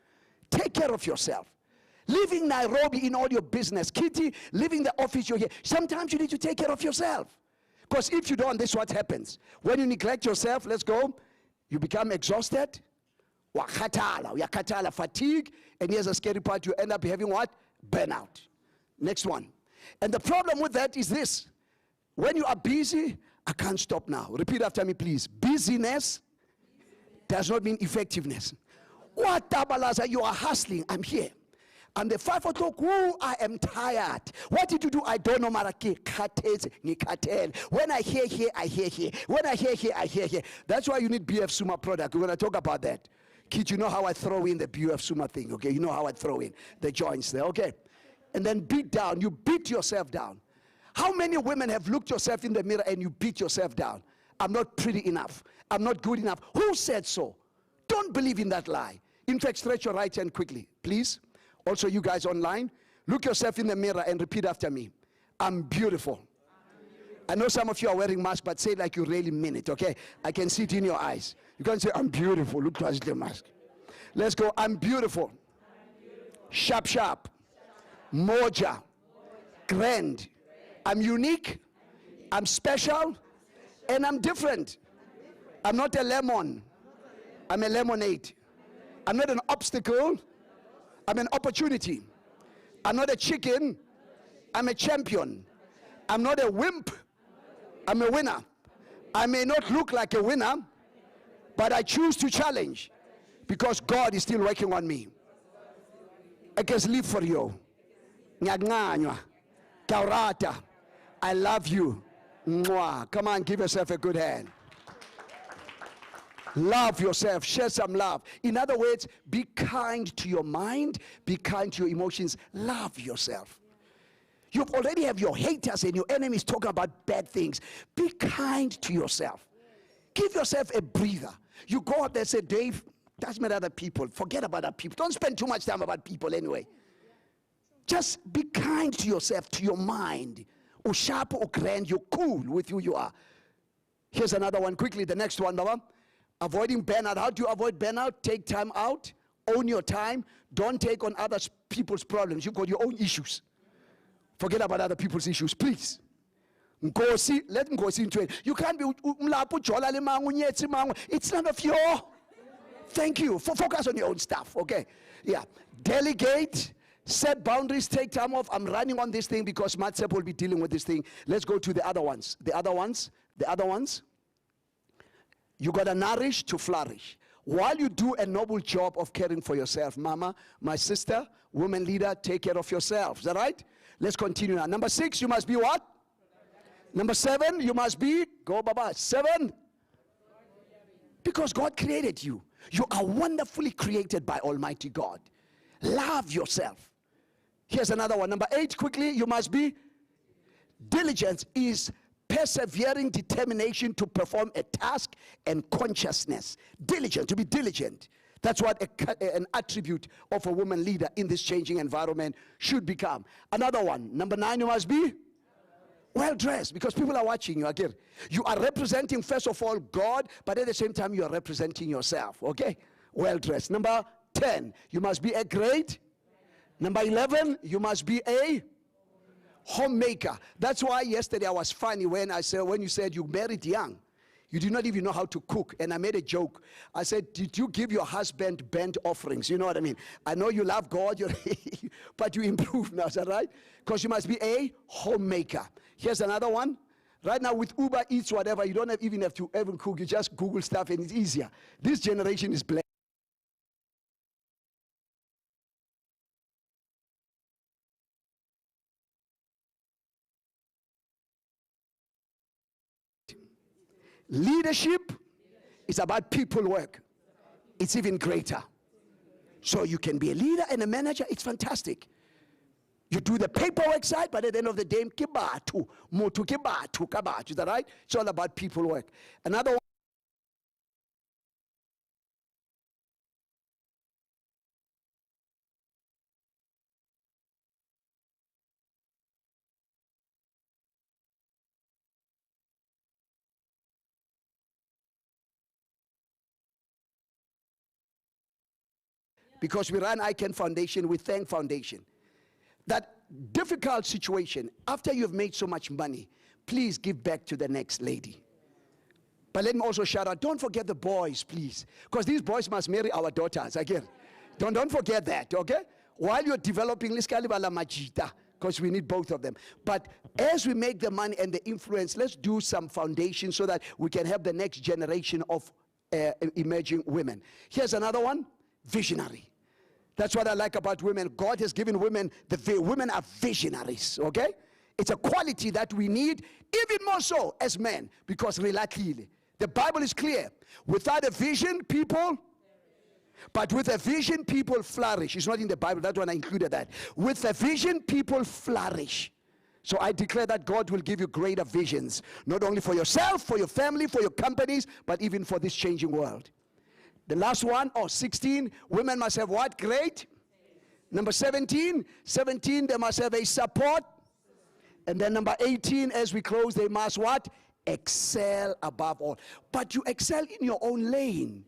Speaker 5: Take care of yourself. Leaving Nairobi in all your business, Kitty, leaving the office, you're here. Sometimes you need to take care of yourself. Because if you don't, this is what happens. When you neglect yourself, let's go, you become exhausted. Wakatala, fatigue, and here's a scary part, you end up having what? Burnout. Next one. And the problem with that is this. When you are busy, I can't stop now. Repeat after me, please. Busyness does not mean effectiveness. What tabalaza, you are hustling, I'm here. I'm the 5 o'clock, I am tired. What did you do? I don't know, Maraki. When I hear here, I hear here. When I hear here, I hear here. That's why you need BF Suma product. We're going to talk about that. Kid, you know how I throw in the BF Suma thing, okay? You know how I throw in the joints there, okay? And then beat down. You beat yourself down. How many women have looked yourself in the mirror and you beat yourself down? I'm not pretty enough. I'm not good enough. Who said so? Don't believe in that lie. In fact, stretch your right hand quickly, please. Also, you guys online, look yourself in the mirror and repeat after me. I'm beautiful. I know some of you are wearing masks, but say it like you really mean it, okay? I can see it in your eyes. You can't say, I'm beautiful. Look towards the mask. Let's go. I'm beautiful. Sharp, sharp. Moja. Grand. I'm unique. I'm special. And I'm different. I'm not a lemon. I'm a lemonade. I'm not an obstacle. I'm an opportunity. I'm not a chicken. I'm a champion. I'm not a wimp. I'm a winner. I may not look like a winner, but I choose to challenge because God is still working on me. I can live for you. I love you. Come on, give yourself a good hand. Love yourself. Share some love. In other words, be kind to your mind. Be kind to your emotions. Love yourself. You already have your haters and your enemies talking about bad things. Be kind to yourself. Give yourself a breather. You go out there and say, Dave, doesn't matter other people. Forget about other people. Don't spend too much time about people anyway. Just be kind to yourself, to your mind. Or sharp or grand, you're cool with who you are. Here's another one quickly. The next one, Baba. Avoiding burnout. How do you avoid burnout? Take time out. Own your time. Don't take on other people's problems. You've got your own issues. Forget about other people's issues, please. Nkosi, let Nkosi into it. You can't be it's none of your Thank you. Focus on your own stuff, okay? Yeah. Delegate, set boundaries, take time off. I'm running on this thing because Matsep will be dealing with this thing. Let's go to the other ones. The other ones. You got to nourish to flourish. While you do a noble job of caring for yourself, mama, my sister, woman leader, take care of yourself. Is that right? Let's continue now. Number 6, you must be what? Number 7, you must be, go baba, 7. Because God created you. You are wonderfully created by Almighty God. Love yourself. Here's another one. Number 8, quickly, you must be. Diligence is persevering determination to perform a task and consciousness. Diligent, to be diligent. That's what an attribute of a woman leader in this changing environment should become. Another one. Number 9, you must be well dressed, because people are watching you again. You are representing, first of all, God, but at the same time, you are representing yourself. Okay? Well dressed. Number 10, you must be a great. Number 11, you must be a homemaker. That's why yesterday I was funny when you said you married young. You do not even know how to cook. And I made a joke. I said, did you give your husband burnt offerings? You know what I mean? I know you love God, but you improve now, is that right? Because you must be a homemaker. Here's another one. Right now with Uber Eats, whatever, you don't even have to even cook. You just Google stuff and it's easier. This generation is blessed. Leadership is about people work. It's even greater. So you can be a leader and a manager. It's fantastic. You do the paperwork side, but at the end of the day, is that right? It's all about people work. Another one. Because we run ICANN Foundation, we thank Foundation. That difficult situation, after you've made so much money, please give back to the next lady. But let me also shout out, don't forget the boys, please. Because these boys must marry our daughters, again. Don't forget that, okay? While you're developing, because we need both of them. But as we make the money and the influence, let's do some foundation so that we can have the next generation of emerging women. Here's another one, visionary. That's what I like about women. God has given women, women are visionaries, okay? It's a quality that we need, even more so as men, because relately, the Bible is clear. Without a vision, people, but with a vision, people flourish. It's not in the Bible, that's why I included that. With a vision, people flourish. So I declare that God will give you greater visions, not only for yourself, for your family, for your companies, but even for this changing world. The last one, 16, women must have what? Great. Number 17, they must have a support. And then number 18, as we close, they must what? Excel above all. But you excel in your own lane.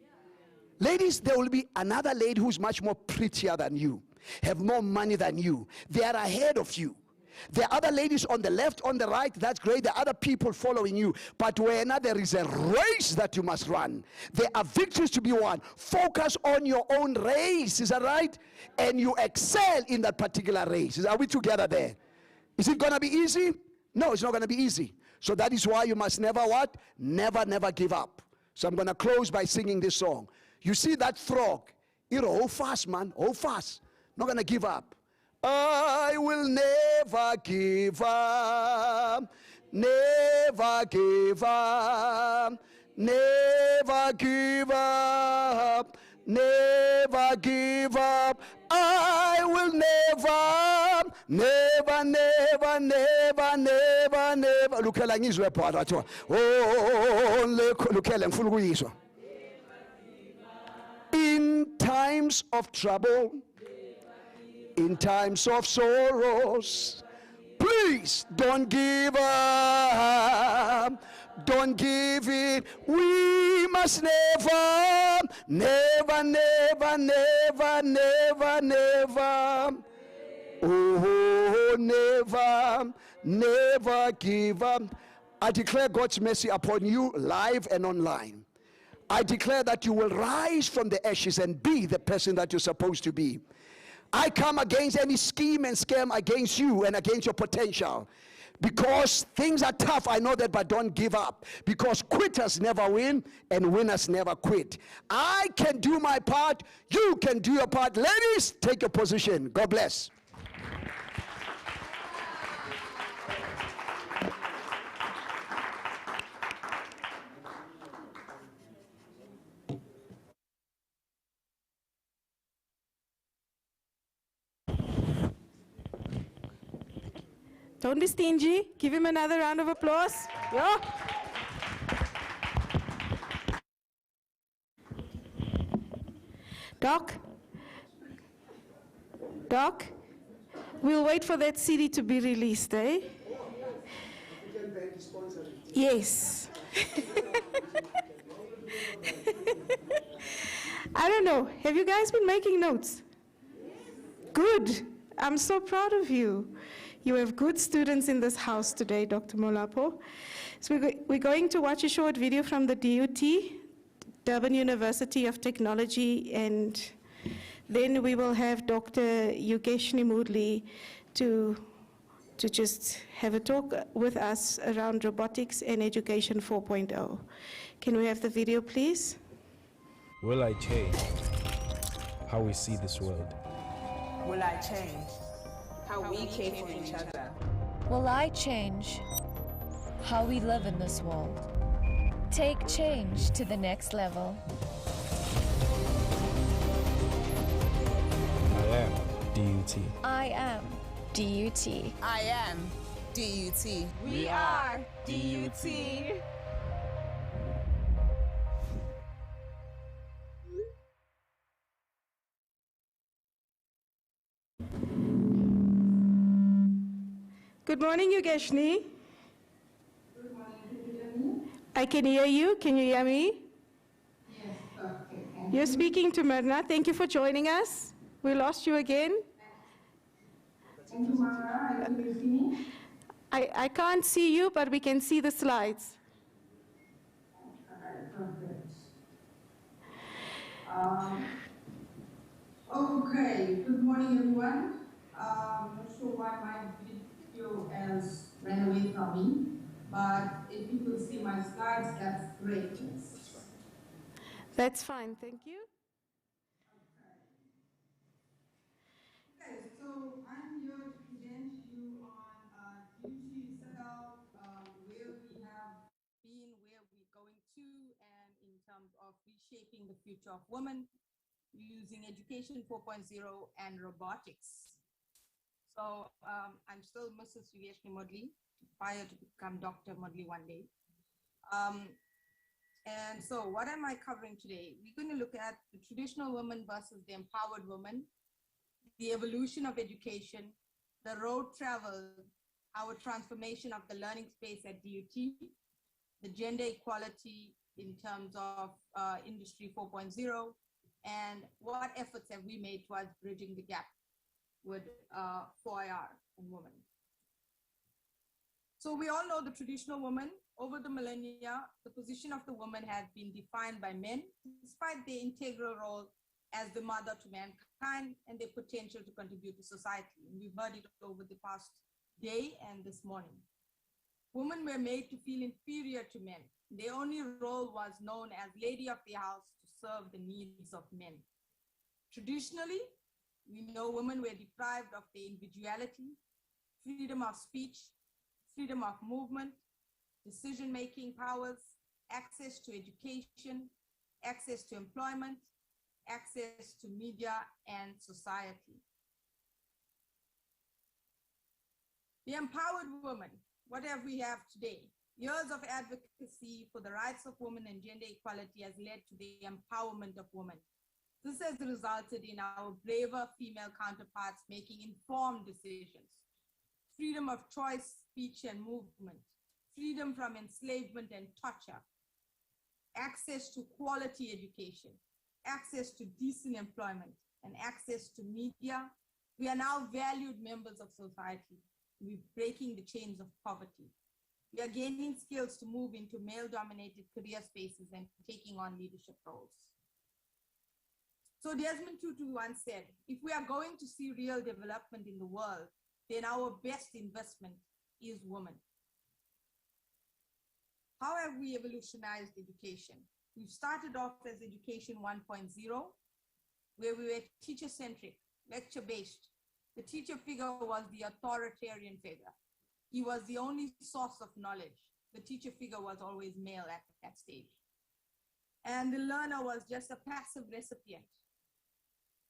Speaker 5: Ladies, there will be another lady who's much more prettier than you, have more money than you. They are ahead of you. There are other ladies on the left, on the right, that's great. There are other people following you. But when there is a race that you must run, there are victories to be won. Focus on your own race, is that right? And you excel in that particular race. Are we together there? Is it going to be easy? No, it's not going to be easy. So that is why you must never what? Never give up. So I'm going to close by singing this song. You see that frog? Hold fast, man. Hold fast. Not going to give up. I will never give up, never give up, never give up, never give up. I will never. Lukela ngizwe phakathi athiwa. Oh, lukela ngifuna ukuyizwa. In times of trouble, in times of sorrows, please don't give up, don't give it. We must never oh, never give up. I declare God's mercy upon you, live and online. I declare that you will rise from the ashes and be the person that you're supposed to be. I come against any scheme and scam against you and against your potential. Because things are tough, I know that, but don't give up. Because quitters never win and winners never quit. I can do my part, you can do your part. Ladies, take your position. God bless.
Speaker 4: Don't be stingy. Give him another round of applause. Yeah. Doc, we'll wait for that CD to be released, eh? Yes. I don't know. Have you guys been making notes? Good. I'm so proud of you. You have good students in this house today, Dr. Molapo. So we're going to watch a short video from the DUT, Durban University of Technology, and then we will have Dr. Yogeshni Moodley to just have a talk with us around robotics and education 4.0. Can we have the video, please?
Speaker 6: Will I change how we see this world?
Speaker 7: Will I change how we care for each other?
Speaker 8: Will I change how we live in this world? Take change to the next level.
Speaker 6: I am DUT.
Speaker 8: I am DUT.
Speaker 7: I am DUT.
Speaker 3: We are DUT.
Speaker 4: Good morning, Yogeshni. Good morning. Can you hear me? I can hear you. Can you hear me?
Speaker 9: Yes, okay.
Speaker 4: You're speaking to Myrna. Thank you for joining us. We lost you again.
Speaker 9: Thank you, Mara. Can you see me?
Speaker 4: I can't see you, but we can see the slides.
Speaker 9: Perfect. Okay, good morning, everyone. Not sure why my video has ran away from me, but if you could see my slides, that's great.
Speaker 4: That's fine. Thank you.
Speaker 9: Okay, so I'm here to present you on duty itself, where we have been, where we're going to, and in terms of reshaping the future of women using Education 4.0 and robotics. So I'm still Mrs. Yogeshni Moodley, aspire to become Dr. Moodley one day. And so what am I covering today? We're going to look at the traditional woman versus the empowered woman, the evolution of education, the road traveled, our transformation of the learning space at DUT, the gender equality in terms of Industry 4.0, and what efforts have we made towards bridging the gap with 4IR and women. So we all know the traditional woman. Over the millennia, the position of the woman has been defined by men, despite their integral role as the mother to mankind and their potential to contribute to society. And we've heard it over the past day and this morning. Women were made to feel inferior to men. Their only role was known as lady of the house to serve the needs of men. Traditionally, we know women were deprived of their individuality, freedom of speech, freedom of movement, decision-making powers, access to education, access to employment, access to media and society. The empowered woman, what have we have today? Years of advocacy for the rights of women and gender equality has led to the empowerment of women. This has resulted in our braver female counterparts making informed decisions. Freedom of choice, speech, and movement. Freedom from enslavement and torture. Access to quality education. Access to decent employment. And access to media. We are now valued members of society. We're breaking the chains of poverty. We are gaining skills to move into male-dominated career spaces and taking on leadership roles. So Desmond Tutu once said, if we are going to see real development in the world, then our best investment is women. How have we evolutionized education? We've started off as Education 1.0, where we were teacher-centric, lecture-based. The teacher figure was the authoritarian figure. He was the only source of knowledge. The teacher figure was always male at that stage. And the learner was just a passive recipient.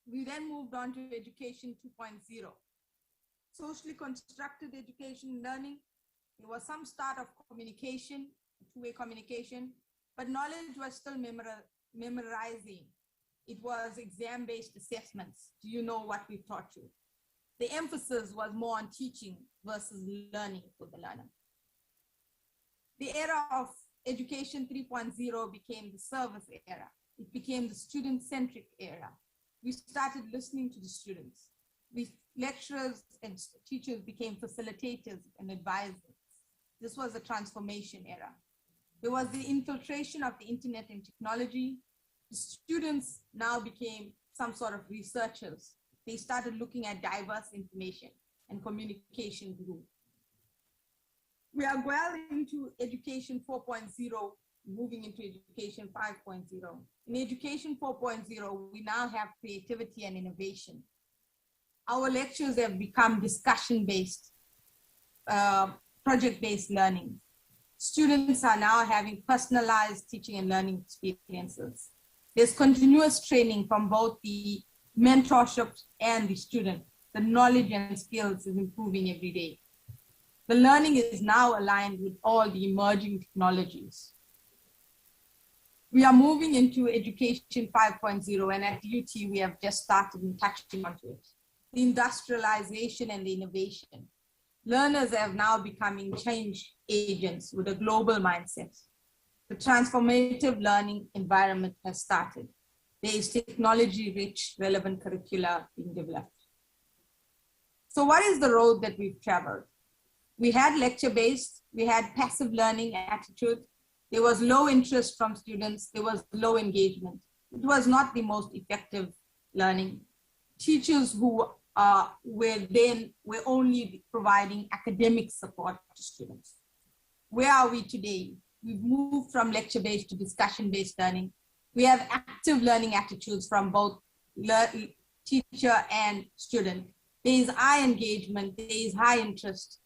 Speaker 9: We then moved on to Education 2.0. Socially constructed education learning. There was some start of communication, two-way communication, but knowledge was still memorizing. It was exam-based assessments. Do you know what we taught you? The emphasis was more on teaching versus learning for the learner. The era of Education 3.0 became the service era. It became the student-centric era. We started listening to the students. Lecturers and teachers became facilitators and advisors. This was a transformation era. There was the infiltration of the internet and technology. The students now became some sort of researchers. They started looking at diverse information and communication grew. We are well into Education 4.0, moving into Education 5.0. In Education 4.0, we now have creativity and innovation. Our lectures have become discussion-based, project-based learning. Students are now having personalized teaching and learning experiences. There's continuous training from both the mentorship and the student. The knowledge and skills is improving every day. The learning is now aligned with all the emerging technologies. We are moving into Education 5.0, and at UT, we have just started and touching onto it. The industrialization and the innovation. Learners have now becoming change agents with a global mindset. The transformative learning environment has started. There is technology-rich, relevant curricula being developed. So what is the road that we've traveled? We had lecture-based, we had passive learning attitude. There was low interest from students. There was low engagement. It was not the most effective learning. Teachers who were only providing academic support to students. Where are we today? We've moved from lecture-based to discussion-based learning. We have active learning attitudes from both teacher and student. There is high engagement, there is high interest.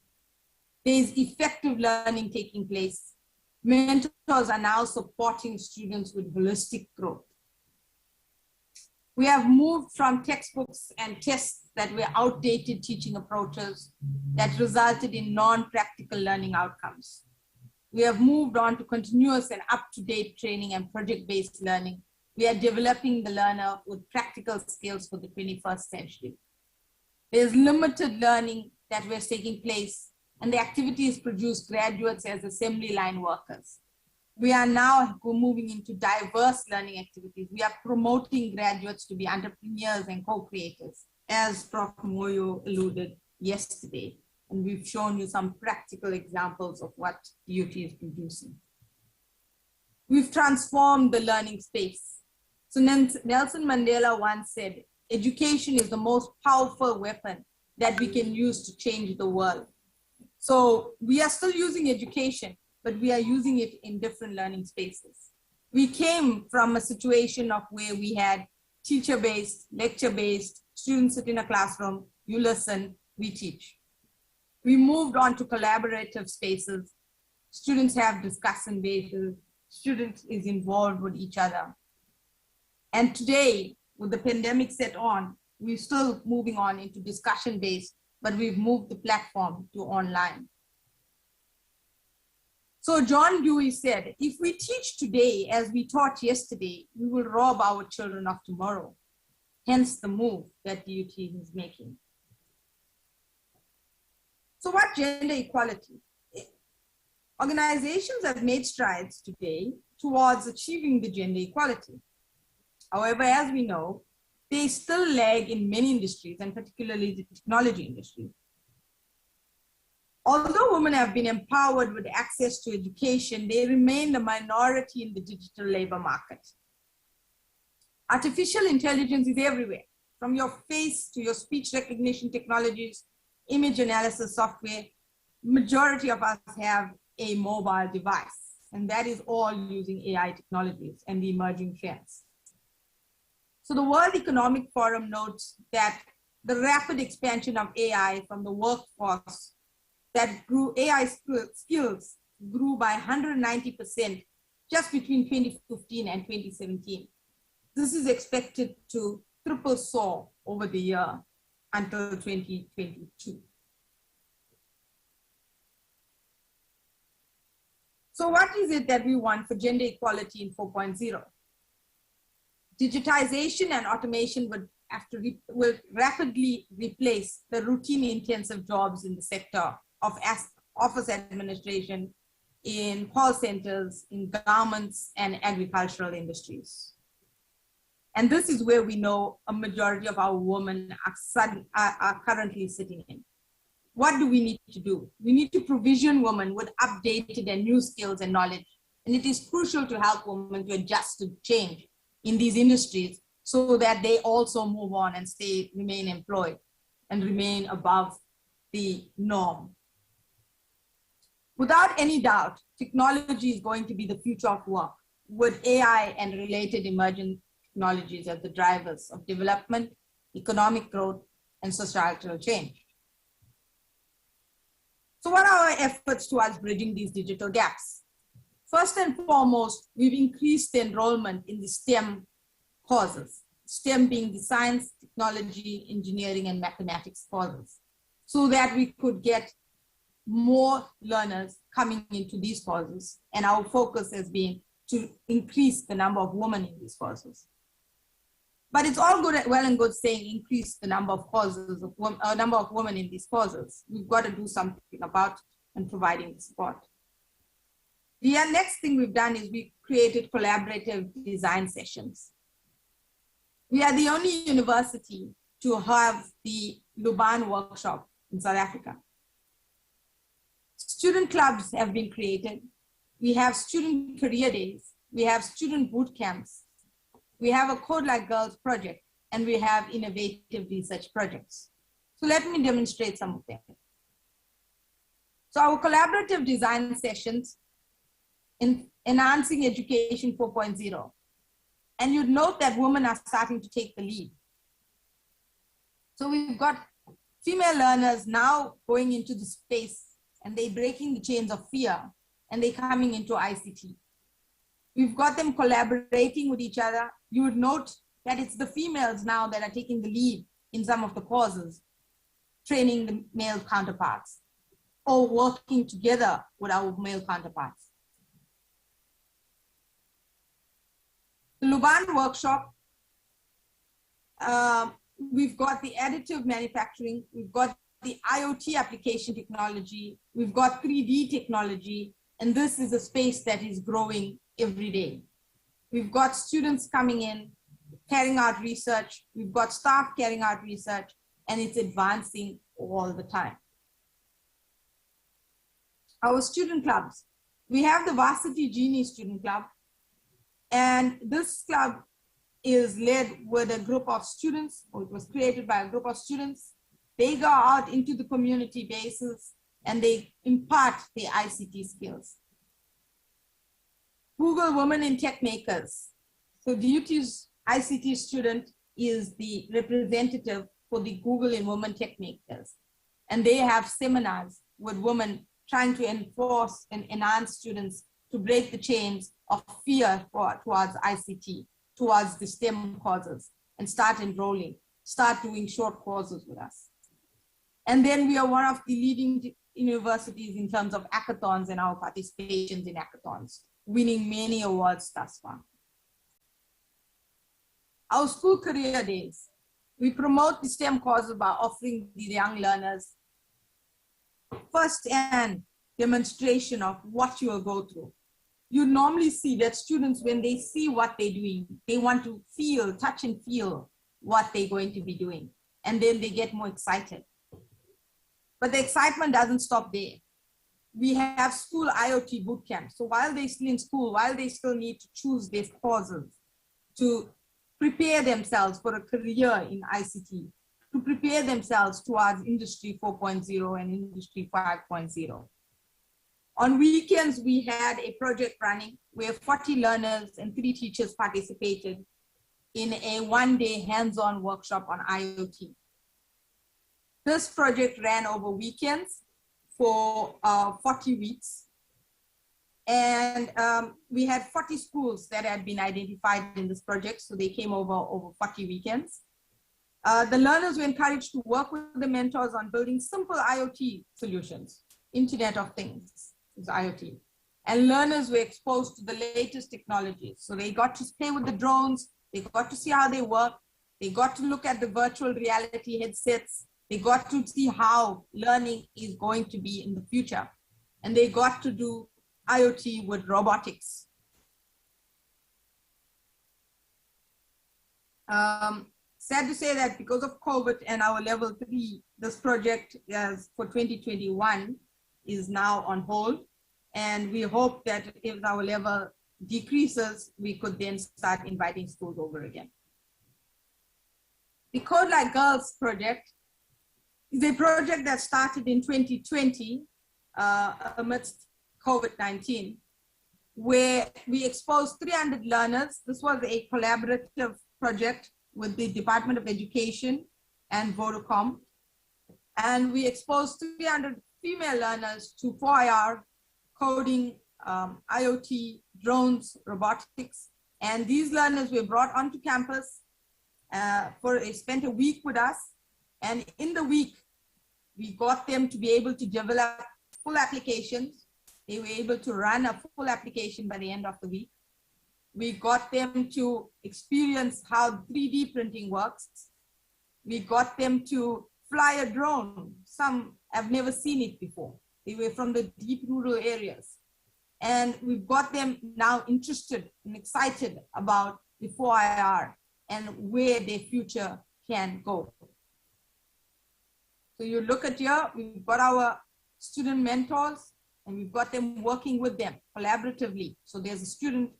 Speaker 9: There is effective learning taking place. Mentors are now supporting students with holistic growth. We have moved from textbooks and tests that were outdated teaching approaches that resulted in non-practical learning outcomes. We have moved on to continuous and up-to-date training and project-based learning. We are developing the learner with practical skills for the 21st century. There's limited learning that was taking place, and the activities produce graduates as assembly line workers. We are now moving into diverse learning activities. We are promoting graduates to be entrepreneurs and co-creators, as Prof. Moyo alluded yesterday. And we've shown you some practical examples of what UT is producing. We've transformed the learning space. So Nelson Mandela once said, education is the most powerful weapon that we can use to change the world. So we are still using education, but we are using it in different learning spaces. We came from a situation of where we had teacher-based, lecture-based, students sit in a classroom, you listen, we teach. We moved on to collaborative spaces. Students have discussion bases. Students is involved with each other. And today, with the pandemic set on, we're still moving on into discussion-based, but we've moved the platform to online. So John Dewey said, if we teach today as we taught yesterday, we will rob our children of tomorrow. Hence the move that the UT is making. So what gender equality? Organizations have made strides today towards achieving the gender equality. However, as we know, they still lag in many industries, and particularly the technology industry. Although women have been empowered with access to education, they remain a minority in the digital labor market. Artificial intelligence is everywhere, from your face to your speech recognition technologies, image analysis software. Majority of us have a mobile device, and that is all using AI technologies and the emerging trends. So the World Economic Forum notes that the rapid expansion of AI from the workforce that grew, AI skills grew by 190% just between 2015 and 2017. This is expected to triple soar over the year until 2022. So what is it that we want for gender equality in 4.0? Digitization and automation will rapidly replace the routine intensive jobs in the sector of office administration, in call centers, in garments and agricultural industries. And this is where we know a majority of our women are currently sitting in. What do we need to do? We need to provision women with updated and new skills and knowledge. And it is crucial to help women to adjust to change in these industries so that they also move on and remain employed and remain above the norm. Without any doubt, technology is going to be the future of work, with AI and related emerging technologies as the drivers of development, economic growth, and societal change. So what are our efforts towards bridging these digital gaps? First and foremost, we've increased the enrollment in the STEM courses, STEM being the science, technology, engineering, and mathematics courses, so that we could get more learners coming into these courses. And our focus has been to increase the number of women in these courses. But it's all well and good saying increase the number of courses, number of women in these courses. We've got to do something about it and providing the support. The next thing we've done is we created collaborative design sessions. We are the only university to have the Luban workshop in South Africa. Student clubs have been created. We have student career days. We have student boot camps. We have a Code Like Girls project, and we have innovative research projects. So let me demonstrate some of them. So our collaborative design sessions in enhancing education 4.0. And you'd note that women are starting to take the lead. So we've got female learners now going into the space, and they're breaking the chains of fear, and they're coming into ICT. We've got them collaborating with each other. You would note that it's the females now that are taking the lead in some of the courses, training the male counterparts, or working together with our male counterparts. The Luban workshop, we've got the additive manufacturing, we've got the IoT application technology, we've got 3D technology, and this is a space that is growing every day. We've got students coming in, carrying out research, we've got staff carrying out research, and it's advancing all the time. Our student clubs, we have the Varsity Genie Student Club, and this club is led with a group of students, or it was created by a group of students. They go out into the community bases and they impart their ICT skills. Google Women in Tech Makers. So DUT's ICT student is the representative for the Google in Women Tech Makers. And they have seminars with women trying to enforce and enhance students to break the chains of fear towards ICT, towards the STEM courses, and start enrolling, start doing short courses with us. And then we are one of the leading universities in terms of hackathons and our participations in hackathons, winning many awards thus far. Our school career days, we promote the STEM courses by offering the young learners first-hand demonstration of what you will go through. You normally see that students, when they see what they're doing, they want to feel, touch and feel what they're going to be doing. And then they get more excited. But the excitement doesn't stop there. We have school IoT boot camps. So while they're still in school, while they still need to choose their courses to prepare themselves for a career in ICT, to prepare themselves towards Industry 4.0 and Industry 5.0. On weekends, we had a project running where 40 learners and 3 teachers participated in a one-day hands-on workshop on IoT. This project ran over weekends for 40 weeks. And we had 40 schools that had been identified in this project, so they came over 40 weekends. The learners were encouraged to work with the mentors on building simple IoT solutions. Internet of Things is IoT. And learners were exposed to the latest technologies. So they got to play with the drones, they got to see how they work, they got to look at the virtual reality headsets, they got to see how learning is going to be in the future. And they got to do IoT with robotics. Sad to say that because of COVID and our level 3, this project for 2021 is now on hold. And we hope that if our level decreases, we could then start inviting schools over again. The Code Like Girls project is a project that started in 2020 amidst COVID-19, where we exposed 300 learners. This was a collaborative project with the Department of Education and Vodacom. And we exposed 300 female learners to 4IR, coding, IoT, drones, robotics. And these learners were brought onto campus spent a week with us. And in the week, we got them to be able to develop full applications. They were able to run a full application by the end of the week. We got them to experience how 3D printing works. We got them to fly a drone. Some have never seen it before. They were from the deep rural areas. And we've got them now interested and excited about the 4IR and where their future can go. So you look at here, we've got our student mentors and we've got them working with them collaboratively. So there's a student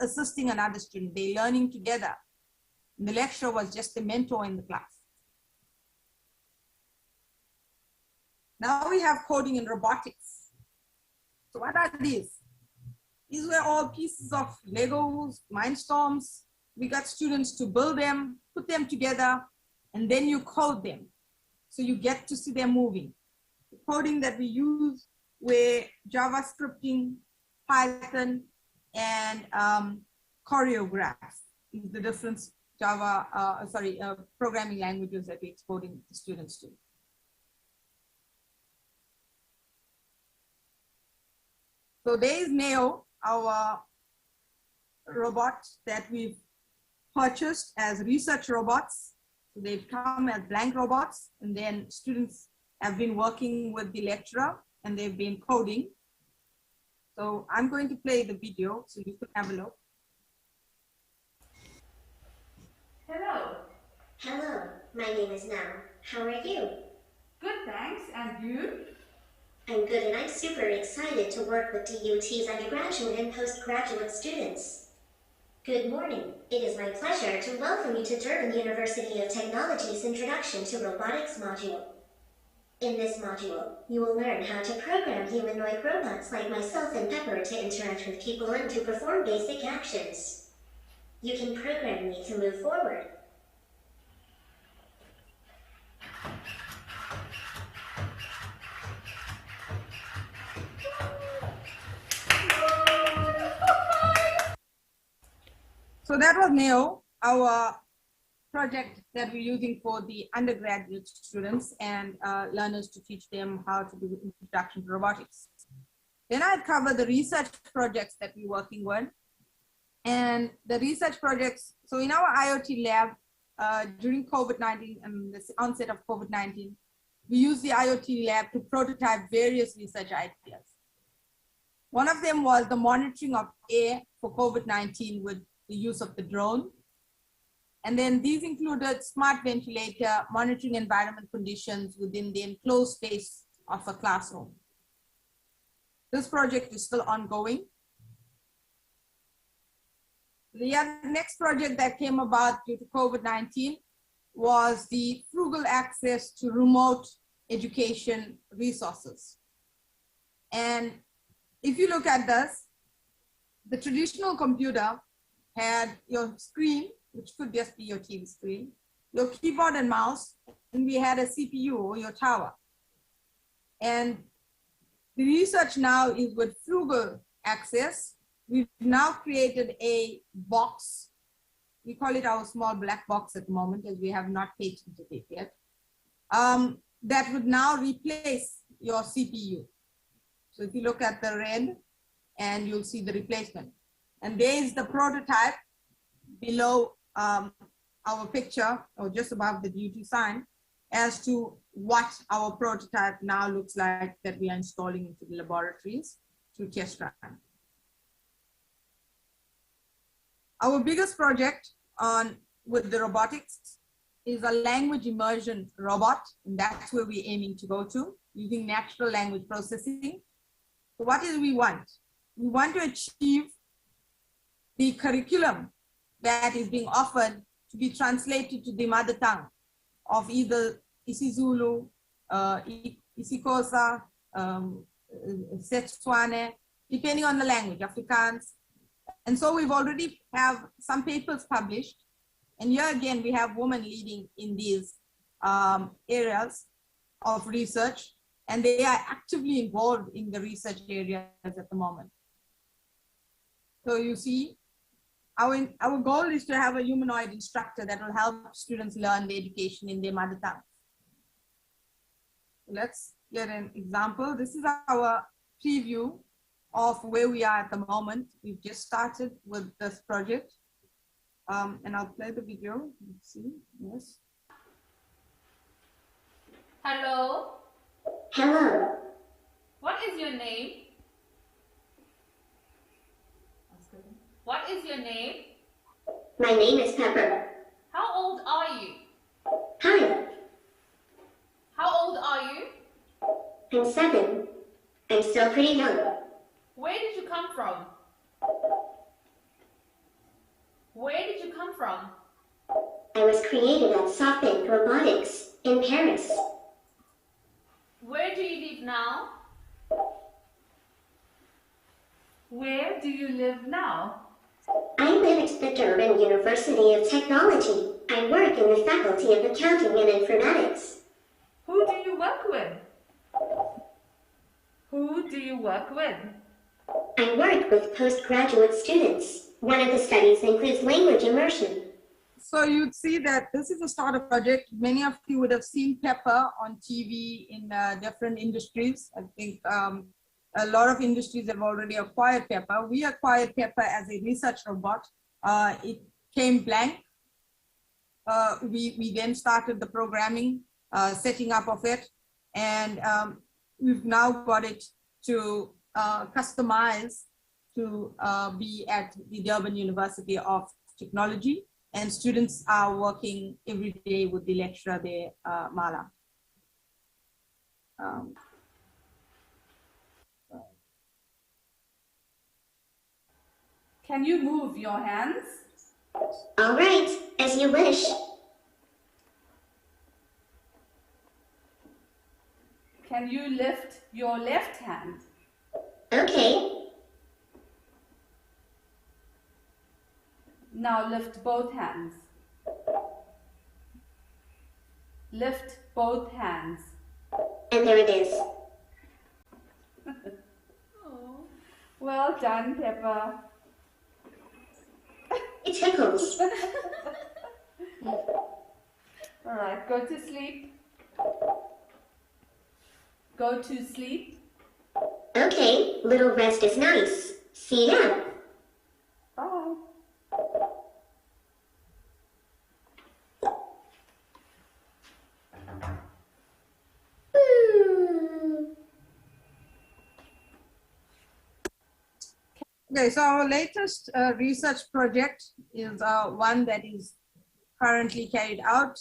Speaker 9: assisting another student. They're learning together. And the lecturer was just a mentor in the class. Now we have coding and robotics. So what are these? These were all pieces of Legos, Mindstorms. We got students to build them, put them together, and then you code them. So you get to see them moving. The coding that we use were Java scripting, Python, and choreograph. The different programming languages that we're exporting the students to. So there is Neo, our robot that we've purchased as research robots. So they've come as blank robots, and then students have been working with the lecturer and they've been coding. So I'm going to play the video so you can have a look.
Speaker 10: Hello. Hello, my name is Nam. How are you?
Speaker 11: Good, thanks. And you?
Speaker 10: I'm good, and I'm super excited to work with DUT's undergraduate and postgraduate students. Good morning. It is my pleasure to welcome you to Durban University of Technology's Introduction to Robotics module. In this module, you will learn how to program humanoid robots like myself and Pepper to interact with people and to perform basic actions. You can program me to move forward.
Speaker 9: So that was Neo, our project that we're using for the undergraduate students and learners to teach them how to do introduction to robotics. Then I'll cover the research projects that we're working with. And the research projects, so in our IoT lab, during COVID-19 and the onset of COVID-19, we used the IoT lab to prototype various research ideas. One of them was the monitoring of air for COVID-19 with the use of the drone. And then these included smart ventilator, monitoring environment conditions within the enclosed space of a classroom. This project is still ongoing. The next project that came about due to COVID-19 was the frugal access to remote education resources. And if you look at this, the traditional computer had your screen, which could just be your TV screen, your keyboard and mouse, and we had a CPU or your tower. And the research now is with frugal access. We've now created a box. We call it our small black box at the moment, as we have not patented it yet. That would now replace your CPU. So if you look at the red, and you'll see the replacement. And there is the prototype below our picture, or just above the duty sign, as to what our prototype now looks like that we are installing into the laboratories to test run. Our biggest project with the robotics is a language immersion robot, and that's where we're aiming to go to, using natural language processing. So what do we want? We want to achieve the curriculum that is being offered to be translated to the mother tongue of either isiZulu, isiXhosa, Setswana, depending on the language, Afrikaans. And so we've already have some papers published. And here again, we have women leading in these areas of research, and they are actively involved in the research areas at the moment. So you see, our goal is to have a humanoid instructor that will help students learn the education in their mother tongue. Let's get an example. This is our preview of where we are at the moment. We've just started with this project. And I'll play the video. Let's see. Yes.
Speaker 3: Hello.
Speaker 10: Hello.
Speaker 3: What is your name? What is your name?
Speaker 10: My name is Pepper.
Speaker 3: How old are you?
Speaker 10: Hi.
Speaker 3: How old are you?
Speaker 10: I'm 7. I'm still pretty young.
Speaker 3: Where did you come from? Where did you come from?
Speaker 10: I was created at SoftBank Robotics in Paris.
Speaker 3: Where do you live now? Where do you live now?
Speaker 10: I live at the Durban University of Technology. I work in the Faculty of Accounting and Informatics.
Speaker 3: Who do you work with? Who do you work with?
Speaker 10: I work with postgraduate students. One of the studies includes language immersion.
Speaker 9: So you'd see that this is a startup project. Many of you would have seen Pepper on TV in different industries. I think a lot of industries have already acquired Pepper. We acquired Pepper as a research robot. It came blank. We then started the programming, setting up of it, and we've now got it to customize to be at the Durban University of Technology, and students are working every day with the lecturer there, Mala.
Speaker 11: Can you move your hands?
Speaker 10: All right, as you wish.
Speaker 11: Can you lift your left hand?
Speaker 10: Okay.
Speaker 11: Now lift both hands. Lift both hands.
Speaker 10: And there it is.
Speaker 11: Oh, well done, Pepper.
Speaker 10: It tickles.
Speaker 11: All right, go to sleep. Go to sleep.
Speaker 10: Okay, little rest is nice. See ya.
Speaker 11: Bye.
Speaker 9: Okay, so our latest research project is one that is currently carried out.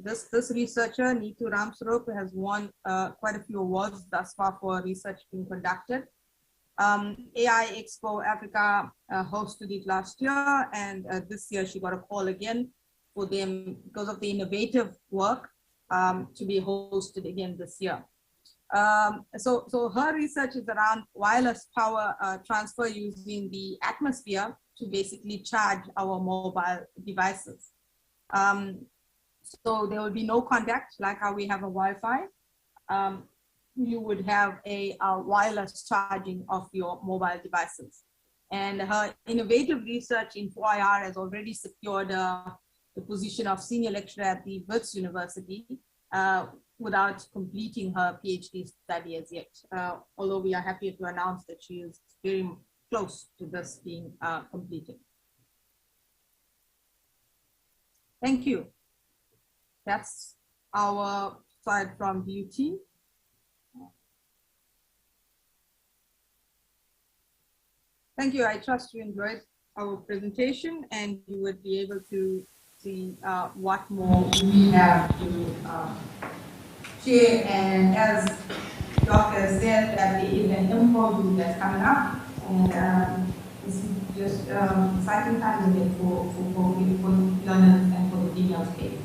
Speaker 9: This researcher, Neetu Ramswarup, has won quite a few awards thus far for research being conducted. AI Expo Africa hosted it last year, and this year she got a call again for them because of the innovative work to be hosted again this year. So her research is around wireless power transfer using the atmosphere to basically charge our mobile devices. So there will be no contact, like how we have a Wi-Fi. You would have a wireless charging of your mobile devices. And her innovative research in 4IR has already secured the position of senior lecturer at the Wits University without completing her PhD study as yet. Although we are happy to announce that she is very close to this being completed. Thank you. That's our side from DUT. Thank you. I trust you enjoyed our presentation and you would be able to see what more we have to share. And as Dr. said, that there is an info group that's coming up, and this is just exciting time for learners and for the female space.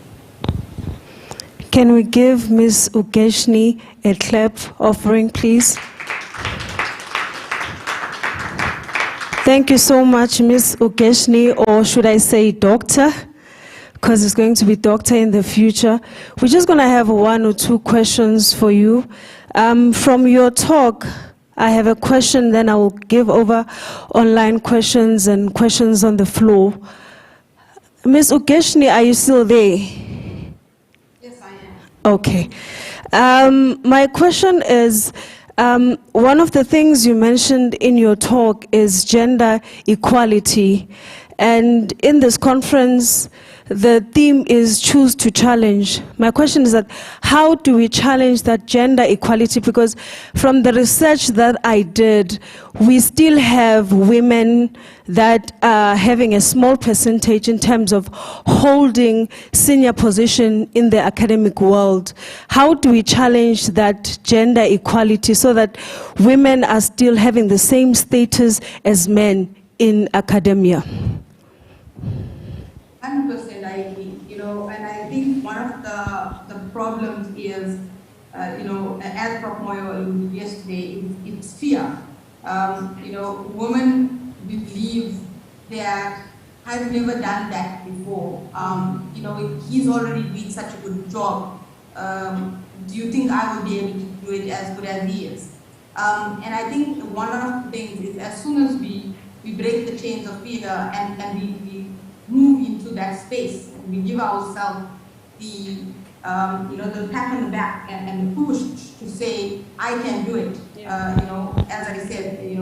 Speaker 12: Can we give Ms. Ugeshni a clap offering, please? Thank you so much, Ms. Ugeshni, or should I say doctor, because it's going to be doctor in the future. We're just going to have 1 or 2 questions for you. From your talk, I have a question, then I will give over online questions and questions on the floor. Ms. Ugeshni, are you still there?
Speaker 9: Yes, I am.
Speaker 12: Okay. My question is, one of the things you mentioned in your talk is gender equality. And in this conference, the theme is choose to challenge. My question is that how do we challenge that gender equality? Because from the research that I did, we still have women that are having a small percentage in terms of holding senior position in the academic world. How do we challenge that gender equality so that women are still having the same status as men in academia?
Speaker 9: 100%, I agree. And I think one of the problems is, as Prof. Moyo alluded yesterday, it's fear. Women believe that I've never done that before. He's already doing such a good job. Do you think I will be able to do it as good as he is? And I think one of the things is as soon as we break the chains of fear and we move into that space, and we give ourselves the pat on the back and the push to say, I can do it. As I said,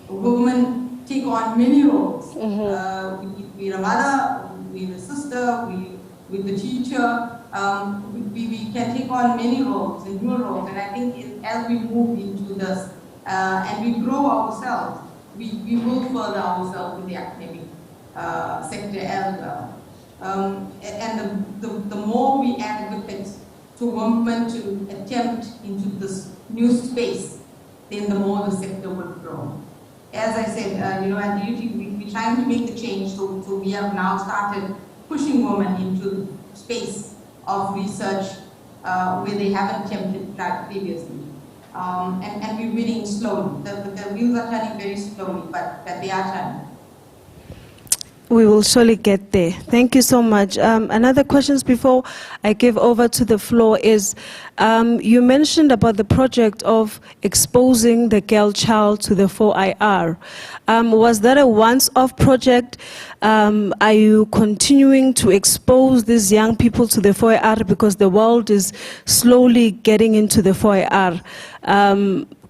Speaker 9: women take on many roles. We're a mother, we're a sister, we're the teacher. We can take on many roles and new roles. And I think as we move into this and we grow ourselves, we will further ourselves in the academic sector as well. And the more we advocate to women to attempt into this new space, then the more the sector will grow. As I said, at DUT, we're trying to make the change, so we have now started pushing women into space of research where they haven't attempted that previously. And we're winning slowly. The wheels are turning very slowly, but they are turning.
Speaker 12: We will surely get there. Thank you so much. Another question before I give over to the floor is, you mentioned about the project of exposing the girl child to the 4IR. Was that a once-off project? Are you continuing to expose these young people to the 4IR because the world is slowly getting into the 4IR?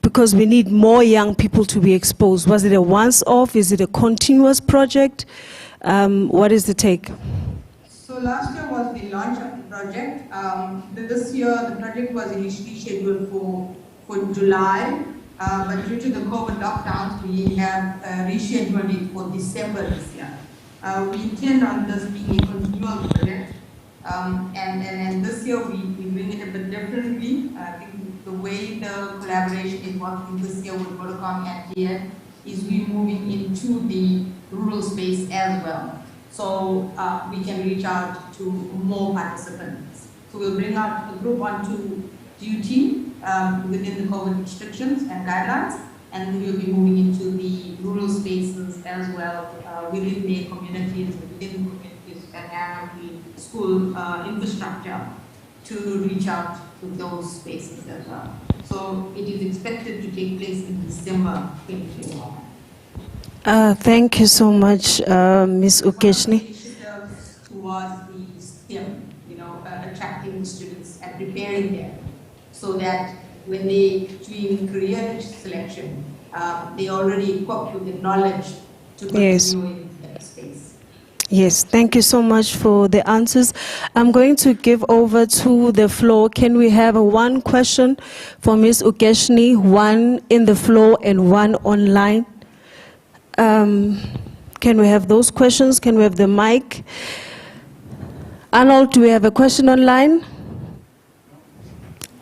Speaker 12: Because we need more young people to be exposed. Was it a once-off? Is it a continuous project? What is the take?
Speaker 9: So last year was the launch of the project. This year the project was initially scheduled for July, but due to the COVID lockdowns, we have rescheduled it for December this year. We intend on this being a continual project. And this year we're doing it a bit differently. I think the way the collaboration is working this year with Vodacom and DN is we're moving into the rural space as well. So we can reach out to more participants. So we'll bring out the group onto duty within the COVID restrictions and guidelines, and we'll be moving into the rural spaces as well within their communities, within the communities that have the school infrastructure to reach out to those spaces as well. So it is expected to take place in December 2021.
Speaker 12: Thank you so much, Ms. Ukeshini.
Speaker 9: Towards the STEM, attracting students and preparing them so that when they doing career selection, they already equipped with the knowledge to continue in that space.
Speaker 12: Yes, thank you so much for the answers. I'm going to give over to the floor. Can we have one question for Ms. Ukeshini, one in the floor and one online? Can we have those questions? Can we have the mic? Arnold, do we have a question online?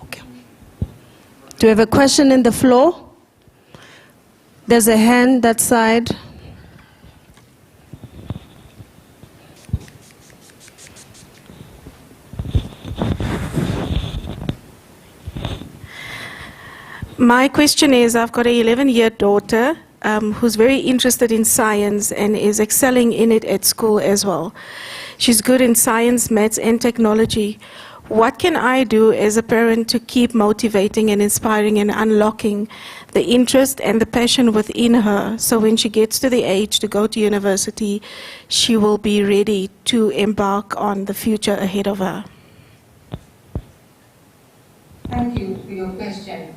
Speaker 12: Okay. Do we have a question in the floor? There's a hand that side.
Speaker 4: My question is, I've got an 11-year daughter who's very interested in science and is excelling in it at school as well. She's good in science, maths, and technology. What can I do as a parent to keep motivating and inspiring and unlocking the interest and the passion within her, so when she gets to the age to go to university, she will be ready to embark on the future ahead of her?
Speaker 9: Thank you for your question.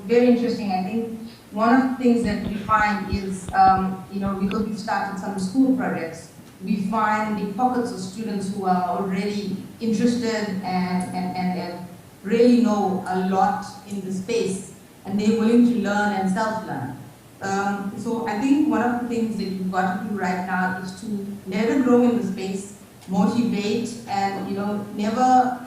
Speaker 9: Very interesting. I think one of the things that we find is, because we've started some school projects, we find the pockets of students who are already interested and really know a lot in the space, and they're willing to learn and self-learn. So I think one of the things that you've got to do right now is to let her grow in the space, motivate, and never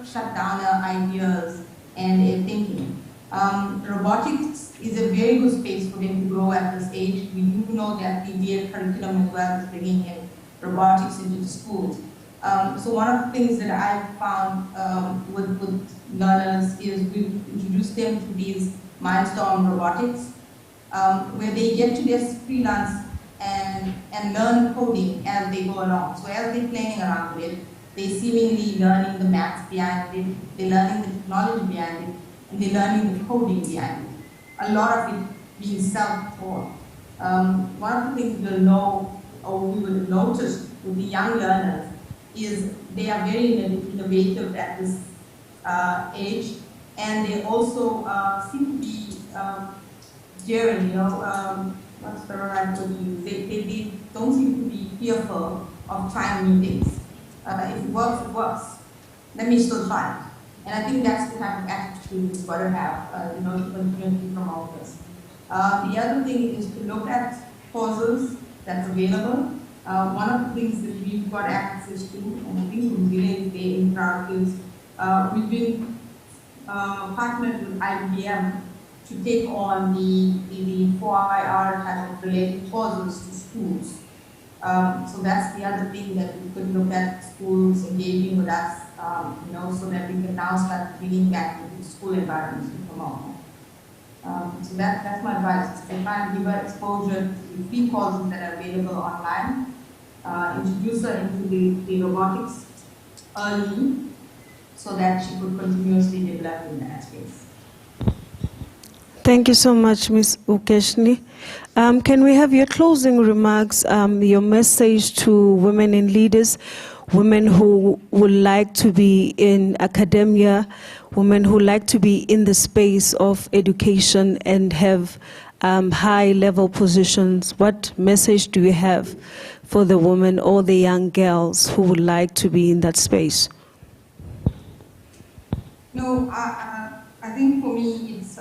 Speaker 9: shut down her ideas and their thinking. Robotics is a very good space for them to grow at this age. We do know that the DL curriculum as well is bringing in robotics into the schools. So one of the things that I've found with learners is we introduce them to these Mindstorm robotics, where they get to just freelance and learn coding as they go along. So as they're playing around with it, they're seemingly learning the maths behind it, they're learning the technology behind it, and they're learning the coding behind it. A lot of it being self-taught. One of the things we'll know, or we will notice with the young learners, is they are very innovative at this age, and they also seem to be daring, what's the right word to use? They don't seem to be fearful of trying new things. If it works, it works. Let me still try it. And I think that's the type of attitude we've got to have, to continue to promote this. The other thing is to look at courses that's available. One of the things that we've got access to, and I think we're really in proud, is we've been partnered with IBM to take on the 4IR type of related courses to schools. So that's the other thing that we could look at schools engaging with us, so that we can now start bringing back into school environments to promote. So that's my advice. To try and give her exposure to the free courses that are available online, introduce her into the robotics early, so that she could continuously develop in that space.
Speaker 12: Thank you so much, Ms. Ukeshini. Can we have your closing remarks, your message to women in leaders, women who would like to be in academia, women who like to be in the space of education and have high-level positions? What message do you have for the women or the young girls who would like to be in that space?
Speaker 9: No, I think for me, it's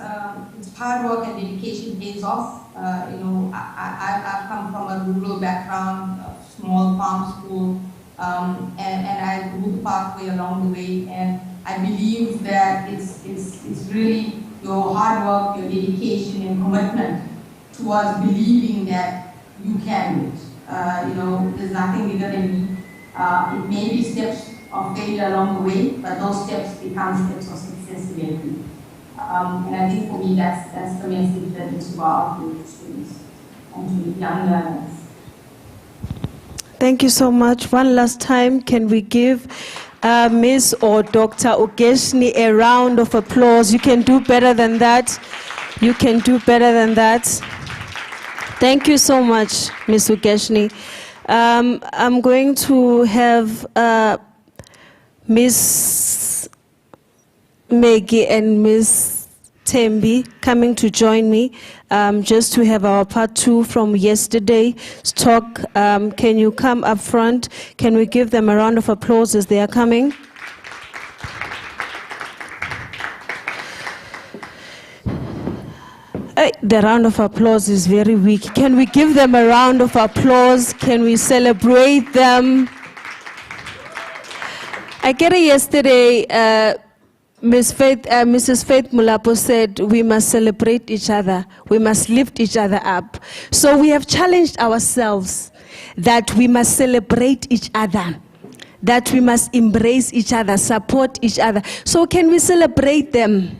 Speaker 9: hard work and dedication pays off. I've come from a rural background, a small farm school, and I grew the pathway along the way. And I believe that it's really your hard work, your dedication, and commitment towards believing that you can do it. There's nothing bigger than me. It may be steps of failure along the way, but those steps become steps of success eventually. And I think for me, that's the message that needs to go out to the students and to the young learners.
Speaker 12: Thank you so much. One last time, can we give Ms. or Dr. Ugeshni a round of applause? You can do better than that. You can do better than that. Thank you so much, Ms. Ugeshni. I'm going to have Ms. Maggie and Ms. Tembi coming to join me just to have our part 2 from yesterday's talk. Can you come up front? Can we give them a round of applause as they are coming? The round of applause is very weak. Can we give them a round of applause? Can we celebrate them? I get it yesterday, Mrs. Faith Mulapo said we must celebrate each other. We must lift each other up. So we have challenged ourselves that we must celebrate each other, that we must embrace each other, support each other. So can we celebrate them?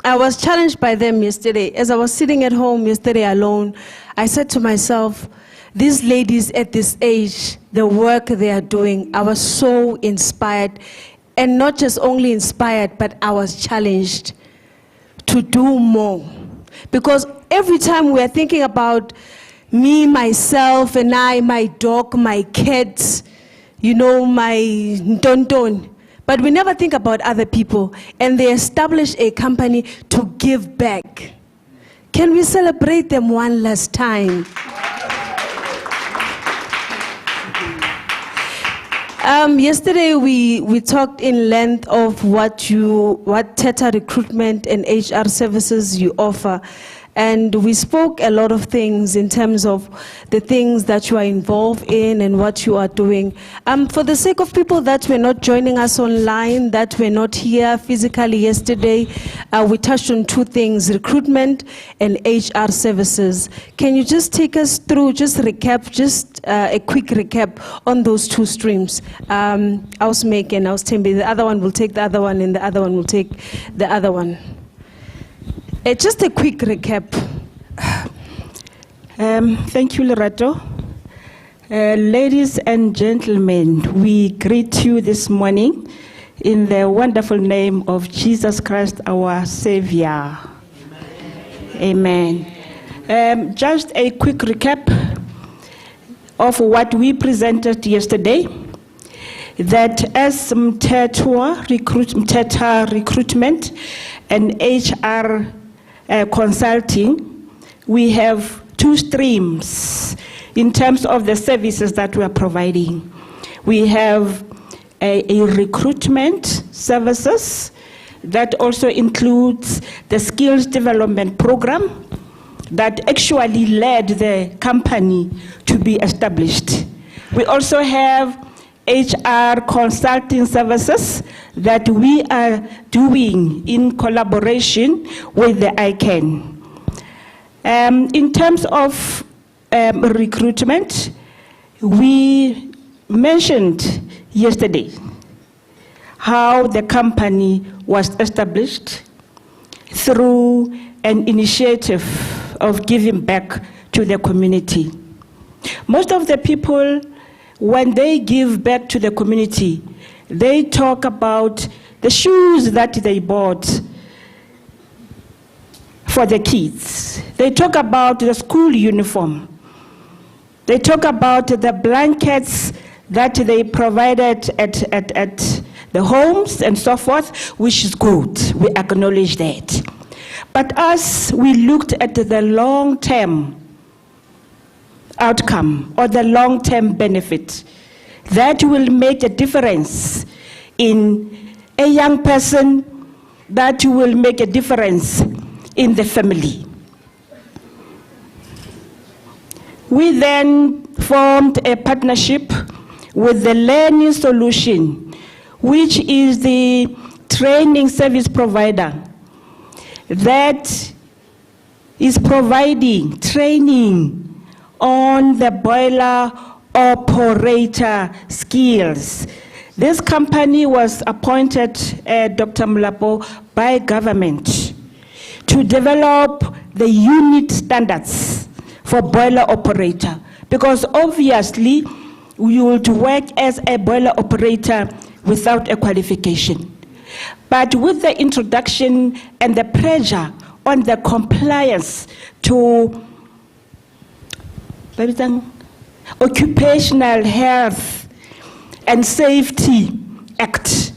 Speaker 12: I was challenged by them yesterday. As I was sitting at home yesterday alone, I said to myself, these ladies at this age, the work they are doing, I was so inspired. And not just only inspired, but I was challenged to do more. Because every time we are thinking about me, myself, and I, my dog, my cat, my ntonton, but we never think about other people. And they established a company to give back. Can we celebrate them one last time? Yesterday we talked in length of what Teta Recruitment and HR services you offer. And we spoke a lot of things in terms of the things that you are involved in and what you are doing. For the sake of people that were not joining us online, that were not here physically yesterday, we touched on 2 things, recruitment and HR services. Can you just take us through, just a quick recap on those 2 streams? I was Megan, I was Tembi, the other one will take the other one, and the other one will take the other one. Just a quick recap.
Speaker 13: Thank you, Lerato. Ladies and gentlemen, we greet you this morning in the wonderful name of Jesus Christ, our Savior. Amen. Just a quick recap of what we presented yesterday, that as Teta Recruitment and HR consulting, we have 2 streams in terms of the services that we are providing. We have a recruitment services that also includes the skills development program that actually led the company to be established. We also have HR consulting services that we are doing in collaboration with the ICANN. In terms of recruitment, we mentioned yesterday how the company was established through an initiative of giving back to the community. Most of the people, when they give back to the community, they talk about the shoes that they bought for the kids. They talk about the school uniform. They talk about the blankets that they provided at the homes and so forth, which is good. We acknowledge that. But as we looked at the long term, outcome or the long-term benefit that will make a difference in a young person, that will make a difference in the family. We then formed a partnership with the Learning Solution, which is the training service provider that is providing training on the boiler operator skills. This company was appointed, Dr. Mulapo, by government to develop the unit standards for boiler operator, because obviously you would work as a boiler operator without a qualification. But with the introduction and the pressure on the compliance to Occupational Health and Safety Act,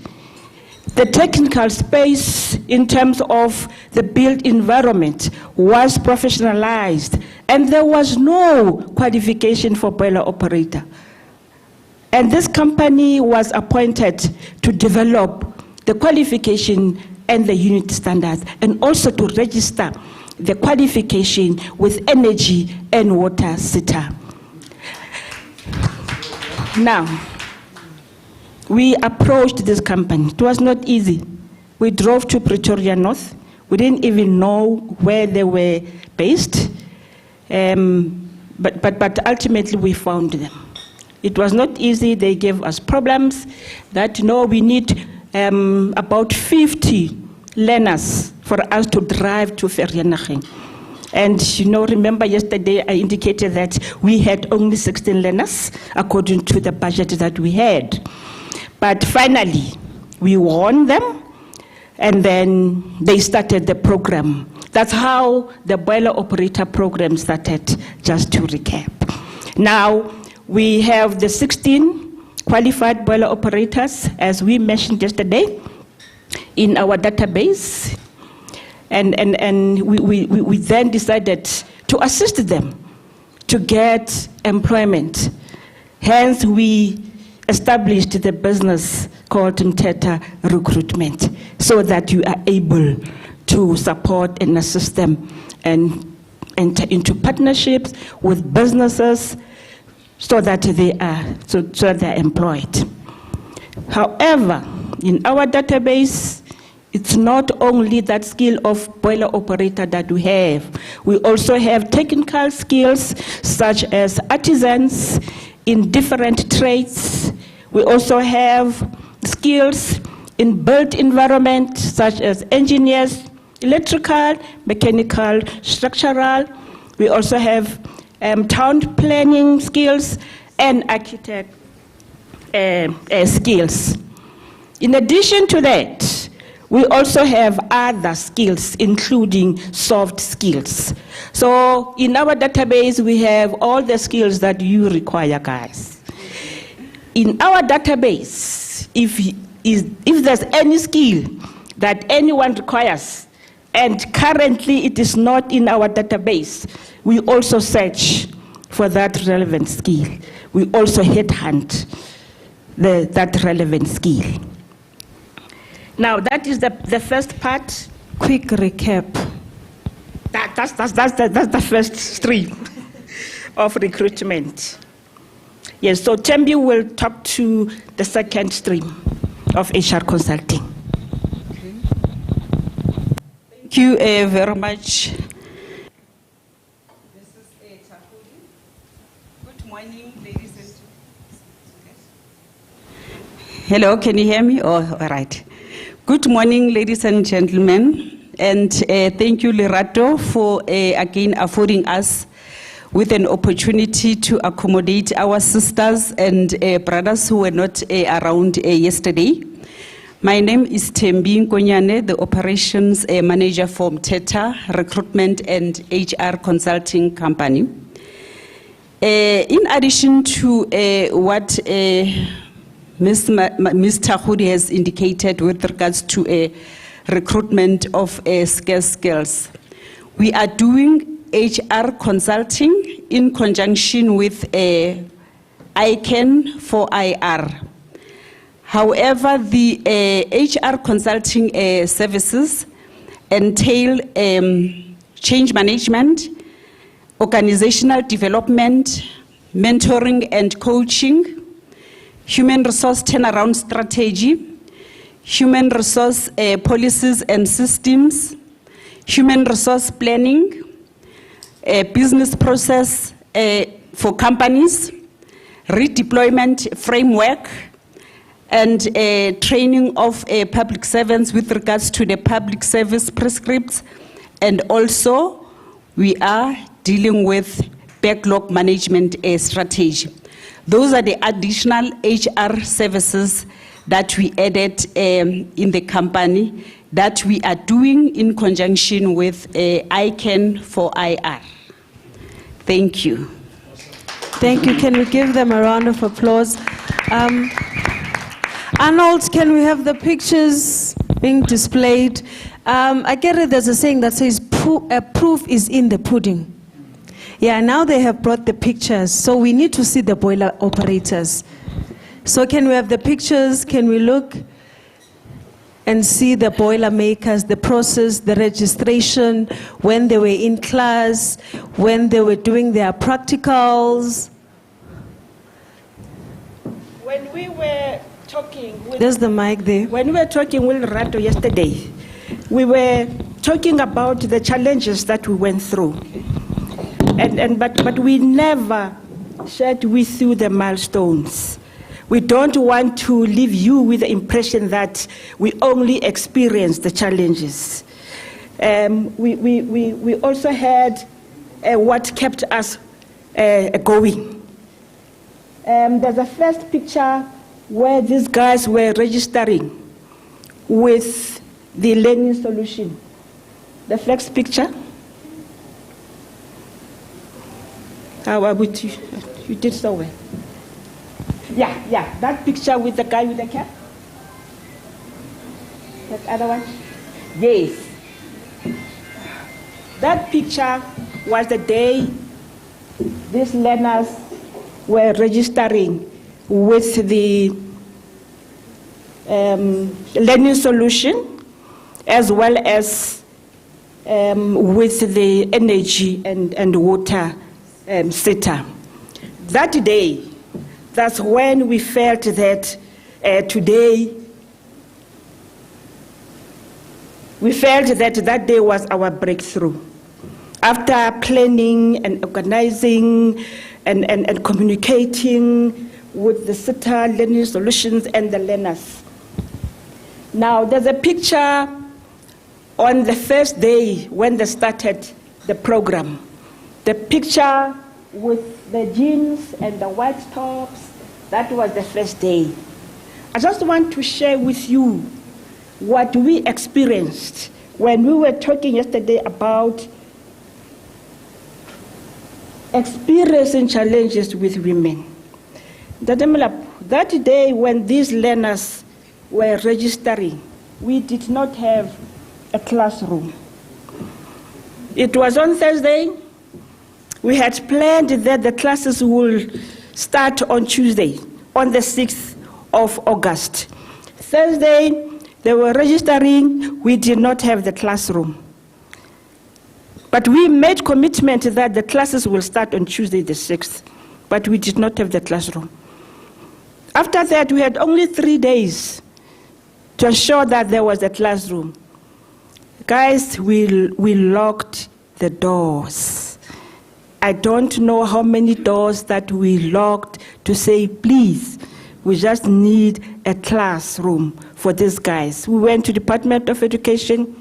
Speaker 13: the technical space in terms of the built environment was professionalized, and there was no qualification for boiler operator. And this company was appointed to develop the qualification and the unit standards, and also to register the qualification with Energy and Water SETA. Now, we approached this company. It was not easy. We drove to Pretoria North. We didn't even know where they were based, but ultimately we found them. It was not easy. They gave us problems that, we need about 50 learners for us to drive to Vereeniging. And remember yesterday I indicated that we had only 16 learners according to the budget that we had. But finally, we won them, and then they started the program. That's how the boiler operator program started, just to recap. Now, we have the 16 qualified boiler operators, as we mentioned yesterday, in our database. And we then decided to assist them to get employment. Hence, we established the business called Mteta Recruitment, so that you are able to support and assist them and enter into partnerships with businesses so that they are employed. However, in our database, it's not only that skill of boiler operator that we have. We also have technical skills such as artisans in different trades. We also have skills in built environment such as engineers, electrical, mechanical, structural. We also have town planning skills and architect skills. In addition to that, we also have other skills, including soft skills. So in our database, we have all the skills that you require, guys. In our database, if there's any skill that anyone requires, and currently it is not in our database, we also search for that relevant skill. We also headhunt that relevant skill. Now, that is the first part. Quick recap. That's the first stream of recruitment. Yes, so Tembi will talk to the second stream of HR consulting.
Speaker 14: Okay. Thank you very much. This is Takudi. Good morning, ladies and gentlemen. Hello, can you hear me? Oh, all right. Good morning, ladies and gentlemen, and thank you, Lerato, for again affording us with an opportunity to accommodate our sisters and brothers who were not around yesterday. My name is Tembi Nkonyane, the Operations Manager for Mteta Recruitment and HR Consulting Company. In addition to what Ms. Takudi has indicated with regards to recruitment of scarce skills, we are doing HR Consulting in conjunction with ICANN for IR. However, the HR consulting services entail change management, organizational development, mentoring and coaching, human resource turnaround strategy, human resource policies and systems, human resource planning, business process for companies, redeployment framework, and training of public servants with regards to the public service prescripts. And also, we are dealing with backlog management strategy. Those are the additional HR services that we added in the company that we are doing in conjunction with ICANN for IR. Thank you.
Speaker 12: Thank you. Can we give them a round of applause? Arnold, can we have the pictures being displayed? I get it, there's a saying that says proof is in the pudding. Yeah, now they have brought the pictures, so we need to see the boiler operators. So can we have the pictures? Can we look and see the boiler makers, the process, the registration, when they were in class, when they were doing their practicals?
Speaker 13: When we were talking with...
Speaker 12: There's the mic there.
Speaker 13: When we were talking with Rato yesterday, we were talking about the challenges that we went through. But we never shared with you the milestones. We don't want to leave you with the impression that we only experienced the challenges. We also had what kept us going. There's a first picture where these guys were registering with the learning solution. The next picture. How about you? You did so well. Yeah, that picture with the guy with the cap. That other one? Yes. That picture was the day these learners were registering with the learning solution, as well as with the energy and water sector. That day, that's when we felt that today, we felt that that day was our breakthrough. After planning and organizing and communicating with the SETA learning solutions and the learners. Now, there's a picture on the first day when they started the program. The picture with the jeans and the white tops, that was the first day. I just want to share with you what we experienced when we were talking yesterday about experiencing challenges with women. That day when these learners were registering, we did not have a classroom. It was on Thursday. We had planned that the classes will start on Tuesday, on the 6th of August. Thursday, they were registering. We did not have the classroom. But we made commitment that the classes will start on Tuesday the 6th, but we did not have the classroom. After that, we had only 3 days to ensure that there was a classroom. Guys, we locked the doors. I don't know how many doors that we locked to say, please, we just need a classroom for these guys. We went to the Department of Education.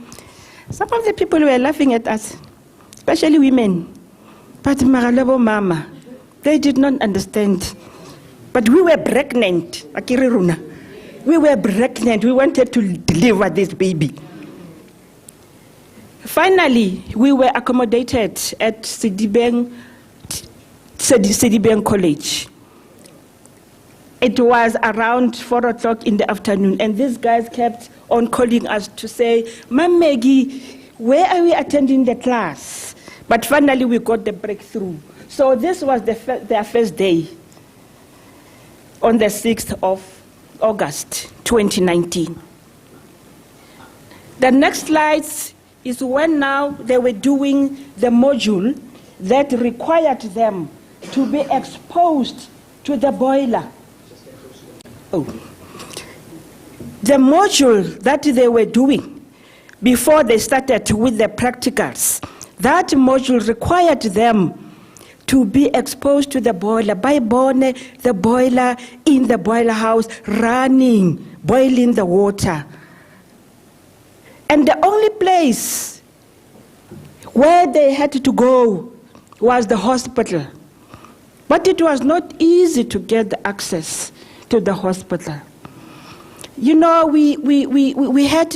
Speaker 13: Some of the people were laughing at us, especially women. But Magalebo Mama, they did not understand. But we were pregnant, Akiri Runa. We were pregnant. We wanted to deliver this baby. Finally, we were accommodated at Sedibeng College. It was around 4 o'clock in the afternoon, and these guys kept on calling us to say, Ma'am Maggie, where are we attending the class? But finally, we got the breakthrough. So this was their first day, on the 6th of August, 2019. The next slide is when now they were doing the module that required them to be exposed to the boiler. Oh. The module that they were doing before they started with the practicals, that module required them to be exposed to the boiler, by the boiler in the boiler house, running, boiling the water. And the only place where they had to go was the hospital. But it was not easy to get the access to the hospital. You know, we were referred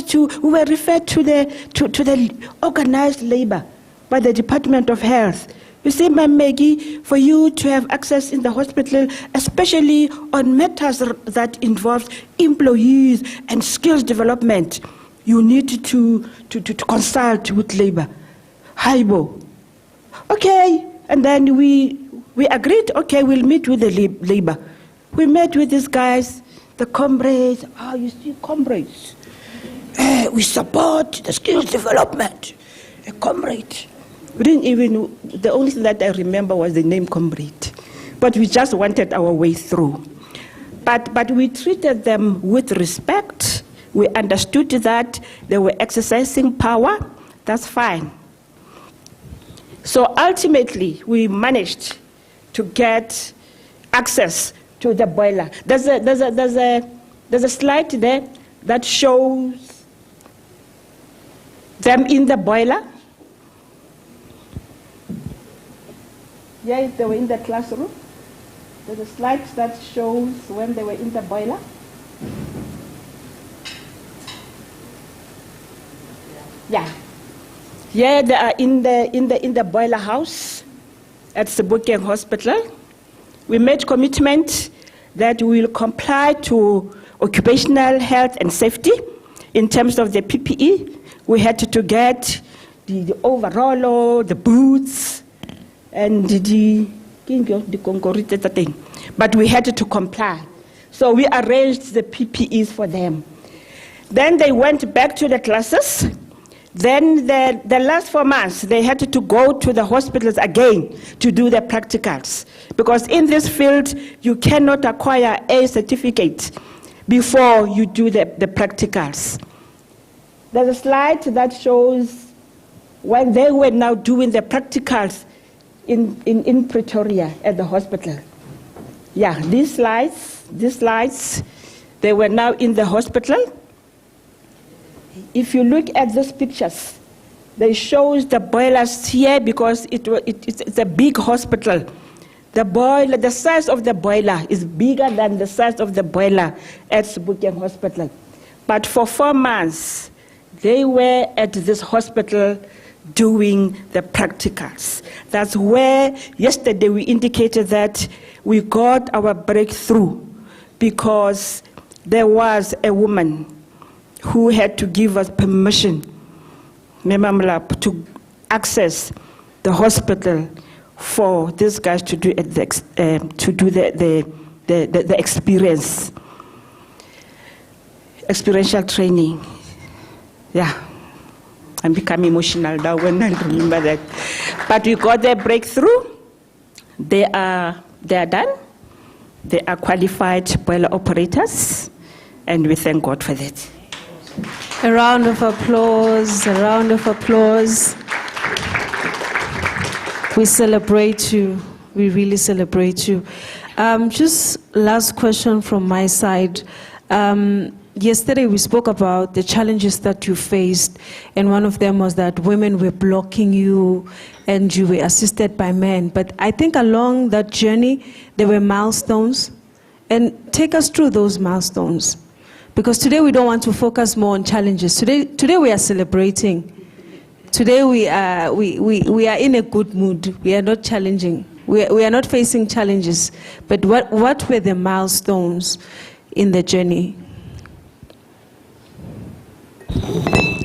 Speaker 13: to the organized labor by the Department of Health. You see, Ma'am Maggie, for you to have access in the hospital, especially on matters that involve employees and skills development, you need to consult with labor. HIBO. Okay, and then we agreed, okay, we'll meet with the labor. We met with these guys, the comrades. Oh, you see, comrades. We support the skills development. A comrade. We didn't even, the only thing that I remember was the name comrade. But we just wanted our way through. But we treated them with respect. We understood that they were exercising power. That's fine. So ultimately, we managed to get access to the boiler. There's a slide there that shows them in the boiler. Yes, they were in the classroom. There's a slide that shows when they were in the boiler. Yeah. Yeah, they are in the boiler house at Sebokeng Hospital. We made commitment that we will comply to occupational health and safety in terms of the PPE. We had to get the overall, the boots, and the thing. But we had to comply. So we arranged the PPEs for them. Then they went back to the classes. Then the last 4 months, they had to go to the hospitals again to do the practicals. Because in this field, you cannot acquire a certificate before you do the practicals. There's a slide that shows when they were now doing the practicals in Pretoria at the hospital. Yeah, these slides, they were now in the hospital. If you look at these pictures, they show the boilers here because it's a big hospital. The size of the boiler is bigger than the size of the boiler at Sebokeng Hospital. But for 4 months, they were at this hospital doing the practicals. That's where yesterday we indicated that we got our breakthrough because there was a woman who had to give us permission to access the hospital for these guys to do the experiential training. Yeah. I'm becoming emotional now when I remember that. But we got their breakthrough. They are done. They are qualified boiler operators, and we thank God for that.
Speaker 12: A round of applause, a round of applause. We celebrate you. We really celebrate you. Just last question from my side. Yesterday we spoke about the challenges that you faced, and one of them was that women were blocking you and you were assisted by men. But I think along that journey there were milestones, and take us through those milestones. Because today we don't want to focus more on challenges. Today we are celebrating. Today we are in a good mood. We are not challenging. We are not facing challenges. But what were the milestones in the journey?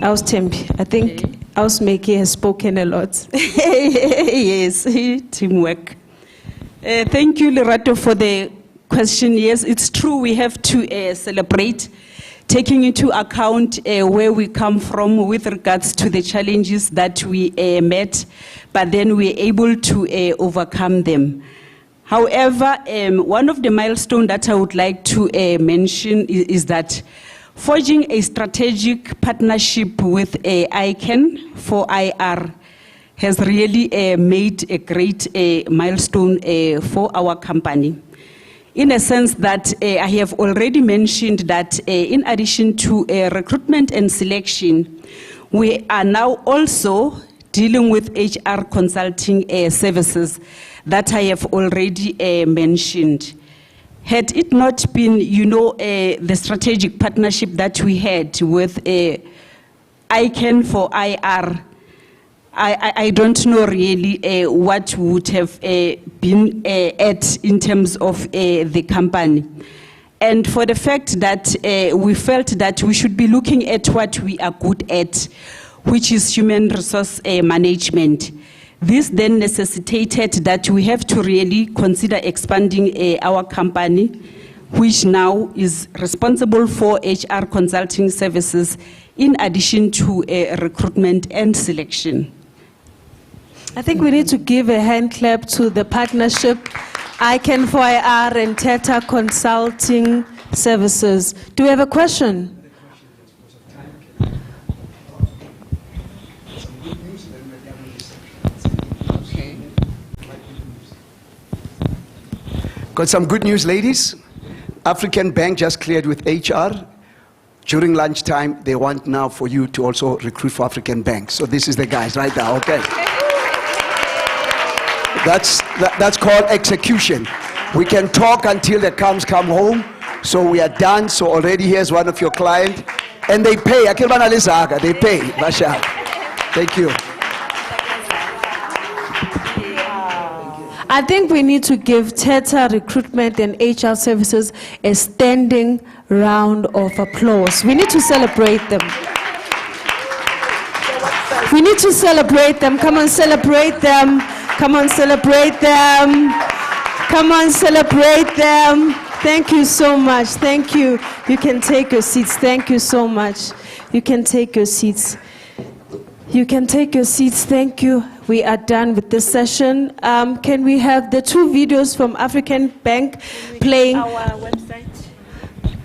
Speaker 12: I was Tembi. I think Ausmeki has spoken a lot.
Speaker 14: Yes, teamwork. Thank you, Lerato, for the question. Yes, it's true, we have to celebrate, taking into account where we come from with regards to the challenges that we met, but then we're able to overcome them. However, one of the milestones that I would like to mention is that forging a strategic partnership with ICANN for IR has really made a great milestone for our company. In a sense that I have already mentioned that in addition to recruitment and selection, we are now also dealing with HR consulting services that I have already mentioned. Had it not been, the strategic partnership that we had with ICANN for IR, I don't know really what would have been at in terms of the company. And for the fact that we felt that we should be looking at what we are good at, which is human resource management. This then necessitated that we have to really consider expanding our company, which now is responsible for HR consulting services in addition to recruitment and selection.
Speaker 12: I think we need to give a hand clap to the partnership, ICANN for IR and Theta Consulting Services. Do we have a question?
Speaker 5: Got some good news, ladies. African Bank just cleared with HR. During lunchtime, they want now for you to also recruit for African Bank. So this is the guys right now, okay? That's called execution. We can talk until the cows come home. So we are done. So already here's one of your clients. And they pay. They pay. Basha. Thank you.
Speaker 12: I think we need to give Theta Recruitment and HR Services a standing round of applause. We need to celebrate them. We need to celebrate them. Come on, celebrate them. Come on, celebrate them. Come on, celebrate them. Thank you so much. Thank you. You can take your seats. Thank you so much. You can take your seats. You can take your seats. Thank you. We are done with this session. Can we have the 2 videos from African Bank playing?
Speaker 14: Our website.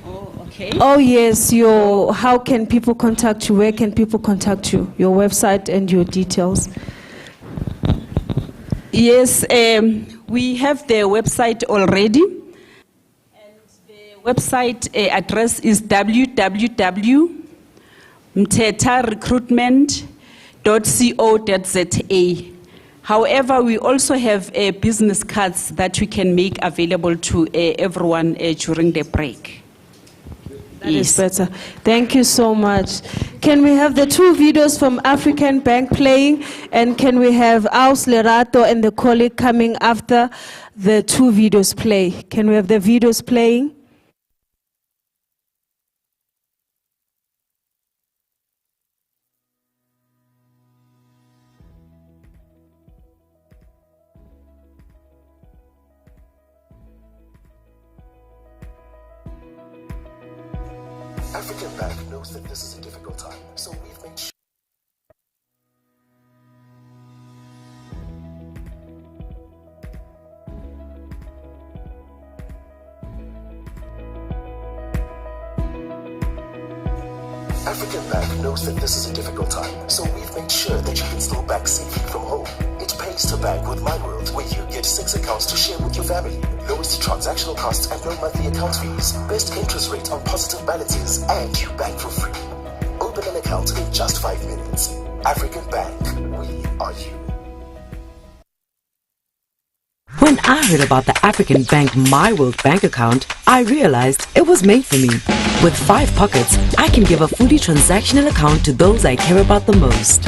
Speaker 14: Oh, okay.
Speaker 12: Oh yes, how can people contact you? Where can people contact you? Your website and your details.
Speaker 14: Yes, we have the website already. And the website address is www.mthetarecruitment.co.za. However, we also have business cards that we can make available to everyone during the break.
Speaker 12: That is better. Thank you so much. Can we have the 2 videos from African Bank playing? And can we have Aus Lerato and the colleague coming after the 2 videos play? Can we have the videos playing?
Speaker 15: African Bank knows that this is a difficult time, so we've made sure. African Bank knows that this is a difficult time, so we've made sure that you can still bank safely from home. It pays to bank with MyWorld, where you get 6 accounts to share with your family. Lowest transactional costs and no monthly account fees. Best interest rate on positive balances, and you bank for free. Open an account in just 5 minutes. African Bank, we are you.
Speaker 16: When I heard about the African Bank MyWorld bank account, I realized it was made for me. With 5 pockets, I can give a fully transactional account to those I care about the most.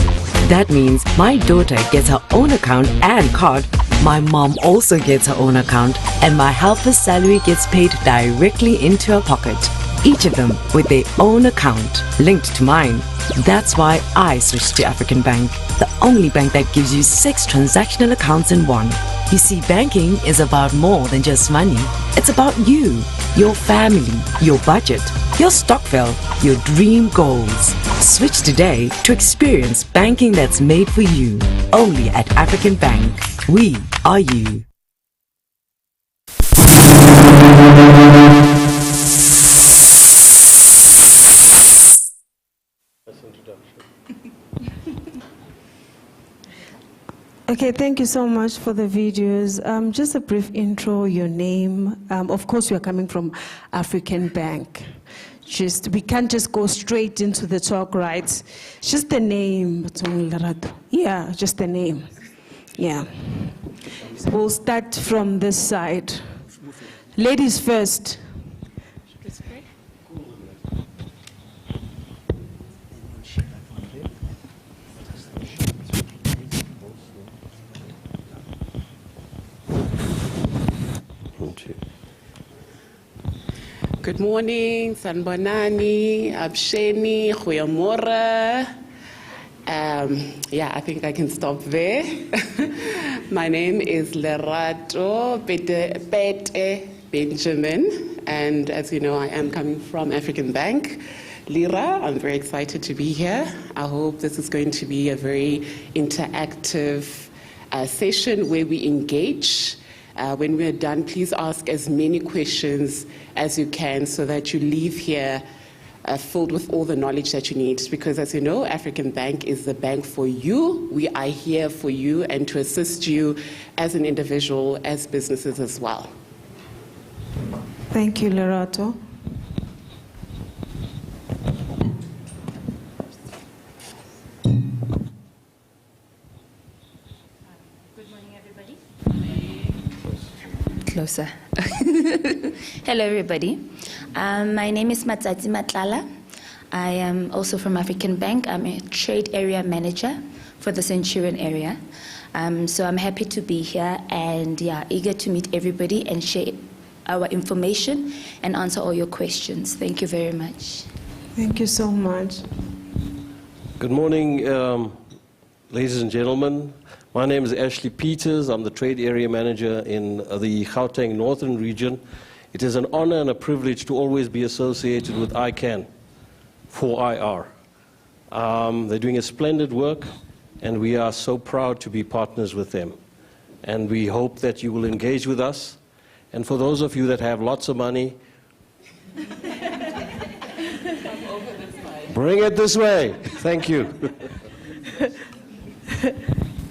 Speaker 16: That means my daughter gets her own account and card, my mom also gets her own account, and my helper's salary gets paid directly into her pocket. each of them with their own account linked to mine. That's why I switched to African Bank, the only bank that gives you 6 transactional accounts in one. You see, banking is about more than just money. It's about you, your family, your budget, your stokvel, your dream goals. Switch today to experience banking that's made for you. Only at African Bank. We are you.
Speaker 12: Okay, thank you so much for the videos. Just a brief intro, your name. Of course, you are coming from African Bank. We can't just go straight into the talk, right? Just the name. Yeah, just the name. Yeah. We'll start from this side. Ladies first.
Speaker 17: Good morning, Sanbonani, Absheni, Goeiemorgen. Yeah, I think I can stop there. My name is Lerato Pete Benjamin, and as you know, I am coming from African Bank. Lira, I'm very excited to be here. I hope this is going to be a very interactive session where we engage. When we're done, please ask as many questions as you can so that you leave here filled with all the knowledge that you need. Because as you know, African Bank is the bank for you. We are here for you and to assist you as an individual, as businesses as well.
Speaker 12: Thank you, Lerato.
Speaker 18: Closer. Hello, everybody. My name is Matsatsi Matlala. I am also from African Bank. I'm a trade area manager for the Centurion area. So I'm happy to be here and eager to meet everybody and share our information and answer all your questions. Thank you very much.
Speaker 12: Thank you so much.
Speaker 19: Good morning, ladies and gentlemen. My name is Ashley Peters. I'm the Trade Area Manager in the Gauteng Northern Region. It is an honor and a privilege to always be associated with ICANN for IR. They're doing a splendid work, and we are so proud to be partners with them. And we hope that you will engage with us. And for those of you that have lots of money, bring it this way. Thank you.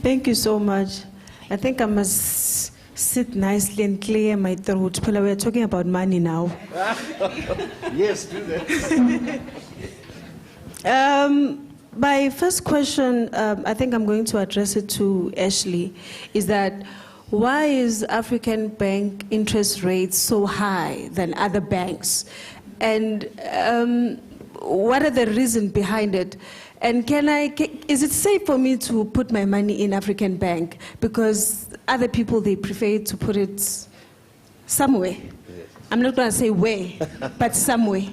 Speaker 12: Thank you so much. I think I must sit nicely and clear my throat. We're talking about money now.
Speaker 19: Yes, do that.
Speaker 12: My first question, I think I'm going to address it to Ashley, is that why is African Bank interest rates so high than other banks? And what are the reasons behind it? And is it safe for me to put my money in African Bank? Because other people, they prefer to put it somewhere. Yes. I'm not going to say where, but somewhere.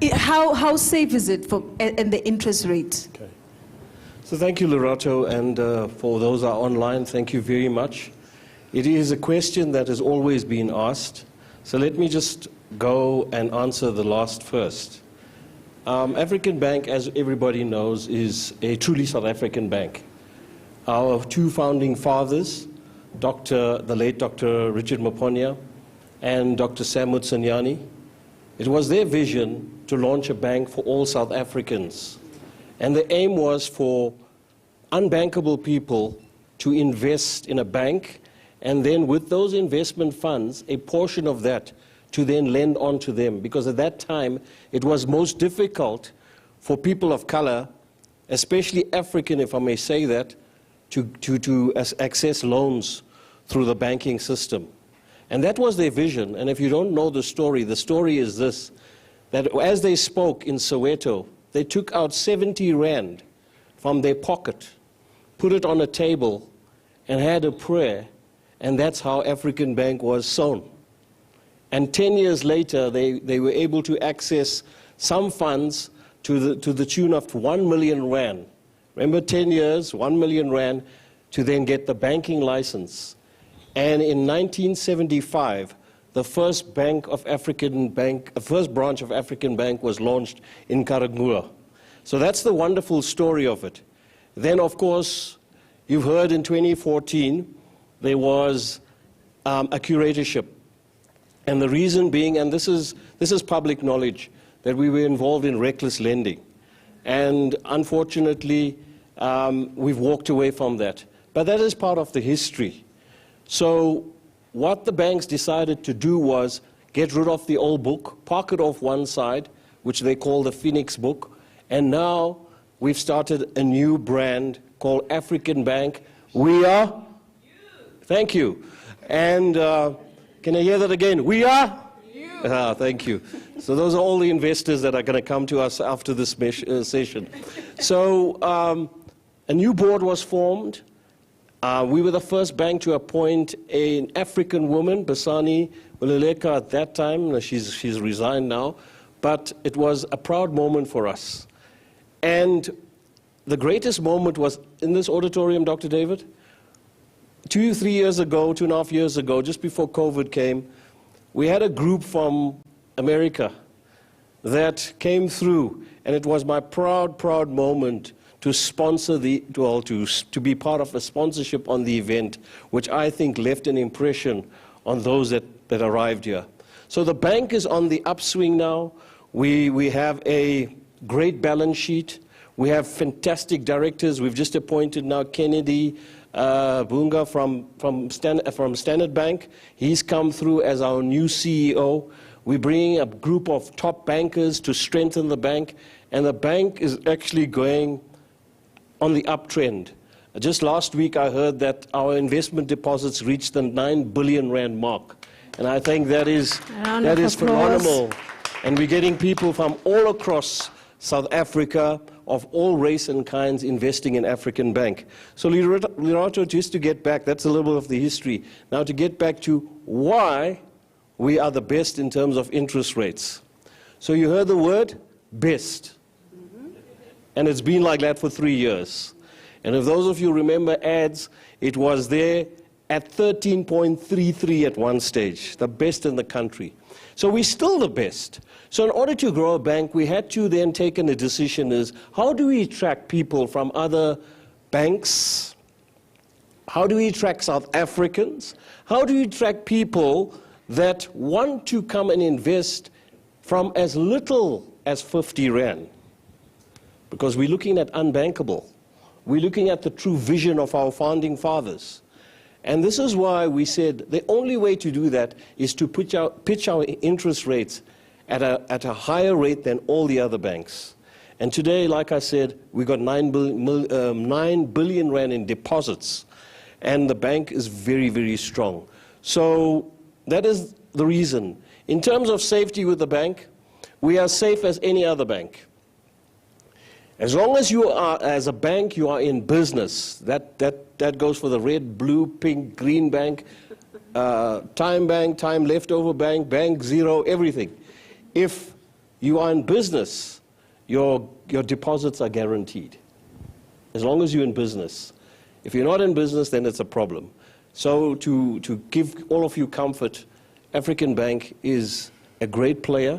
Speaker 12: Yeah. How safe is it and the interest rate?
Speaker 19: Okay. So thank you, Lerato, and for those who are online, thank you very much. It is a question that has always been asked. So let me just go and answer the last first. African Bank, as everybody knows, is a truly South African bank. Our two founding fathers, the late Dr. Richard Maponya and Dr. Sam Mutsunyane, it was their vision to launch a bank for all South Africans. And the aim was for unbankable people to invest in a bank, and then with those investment funds, a portion of that to then lend on to them, because at that time it was most difficult for people of color, especially African, if I may say that, to access loans through the banking system. And that was their vision. And if you don't know the story is this, that as they spoke in Soweto, they took out 70 rand from their pocket, put it on a table, and had a prayer, and that's how African Bank was sown. And 10 years later, they were able to access some funds to the tune of 1 million rand. Remember, 10 years, 1 million rand, to then get the banking license. And in 1975, the first branch of African Bank was launched in Karagua. So that's the wonderful story of it. Then, of course, you've heard in 2014, there was a curatorship. And the reason being, and this is public knowledge, that we were involved in reckless lending. And unfortunately, we've walked away from that. But that is part of the history. So what the banks decided to do was get rid of the old book, park it off one side, which they call the Phoenix book, and now we've started a new brand called African Bank. We are? Thank you. And can I hear that again? We are? Thank you. So those are all the investors that are going to come to us after this session. So a new board was formed. We were the first bank to appoint an African woman, Basani Maluleka, at that time. She's resigned now. But it was a proud moment for us. And the greatest moment was in this auditorium, Dr. David. 2.5 years ago, just before COVID came, we had a group from America that came through, and it was my proud moment to sponsor to be part of a sponsorship on the event, which I think left an impression on those that arrived here. So the bank is on the upswing now. We have a great balance sheet. We have fantastic directors. We've just appointed now Kennedy Bunga from Standard Bank. He's come through as our new CEO. We're bringing a group of top bankers to strengthen the bank, and the bank is actually going on the uptrend. Just last week I heard that our investment deposits reached the 9 billion rand mark, and I think that is phenomenal. And we're getting people from all across South Africa of all race and kinds investing in African Bank. So Lerato, just to get back, that's a little bit of the history. Now to get back to why we are the best in terms of interest rates. So you heard the word best. And it's been like that for 3 years. And if those of you remember ads, it was there at 13.33 at one stage, the best in the country. So we're still the best. So in order to grow a bank, we had to then take a decision is, how do we attract people from other banks? How do we attract South Africans? How do we attract people that want to come and invest from as little as 50 rand? Because we're looking at unbankable. We're looking at the true vision of our founding fathers. And this is why we said the only way to do that is to pitch our interest rates at a higher rate than all the other banks. And today, like I said, we got 9 billion rand in deposits. And the bank is very, very strong. So that is the reason. In terms of safety with the bank, we are safe as any other bank. As long as you are, as a bank, you are in business. That goes for the red, blue, pink, green bank, time bank, time leftover bank, bank zero, everything. If you are in business, your deposits are guaranteed. As long as you're in business. If you're not in business, then it's a problem. So to give all of you comfort, African Bank is a great player.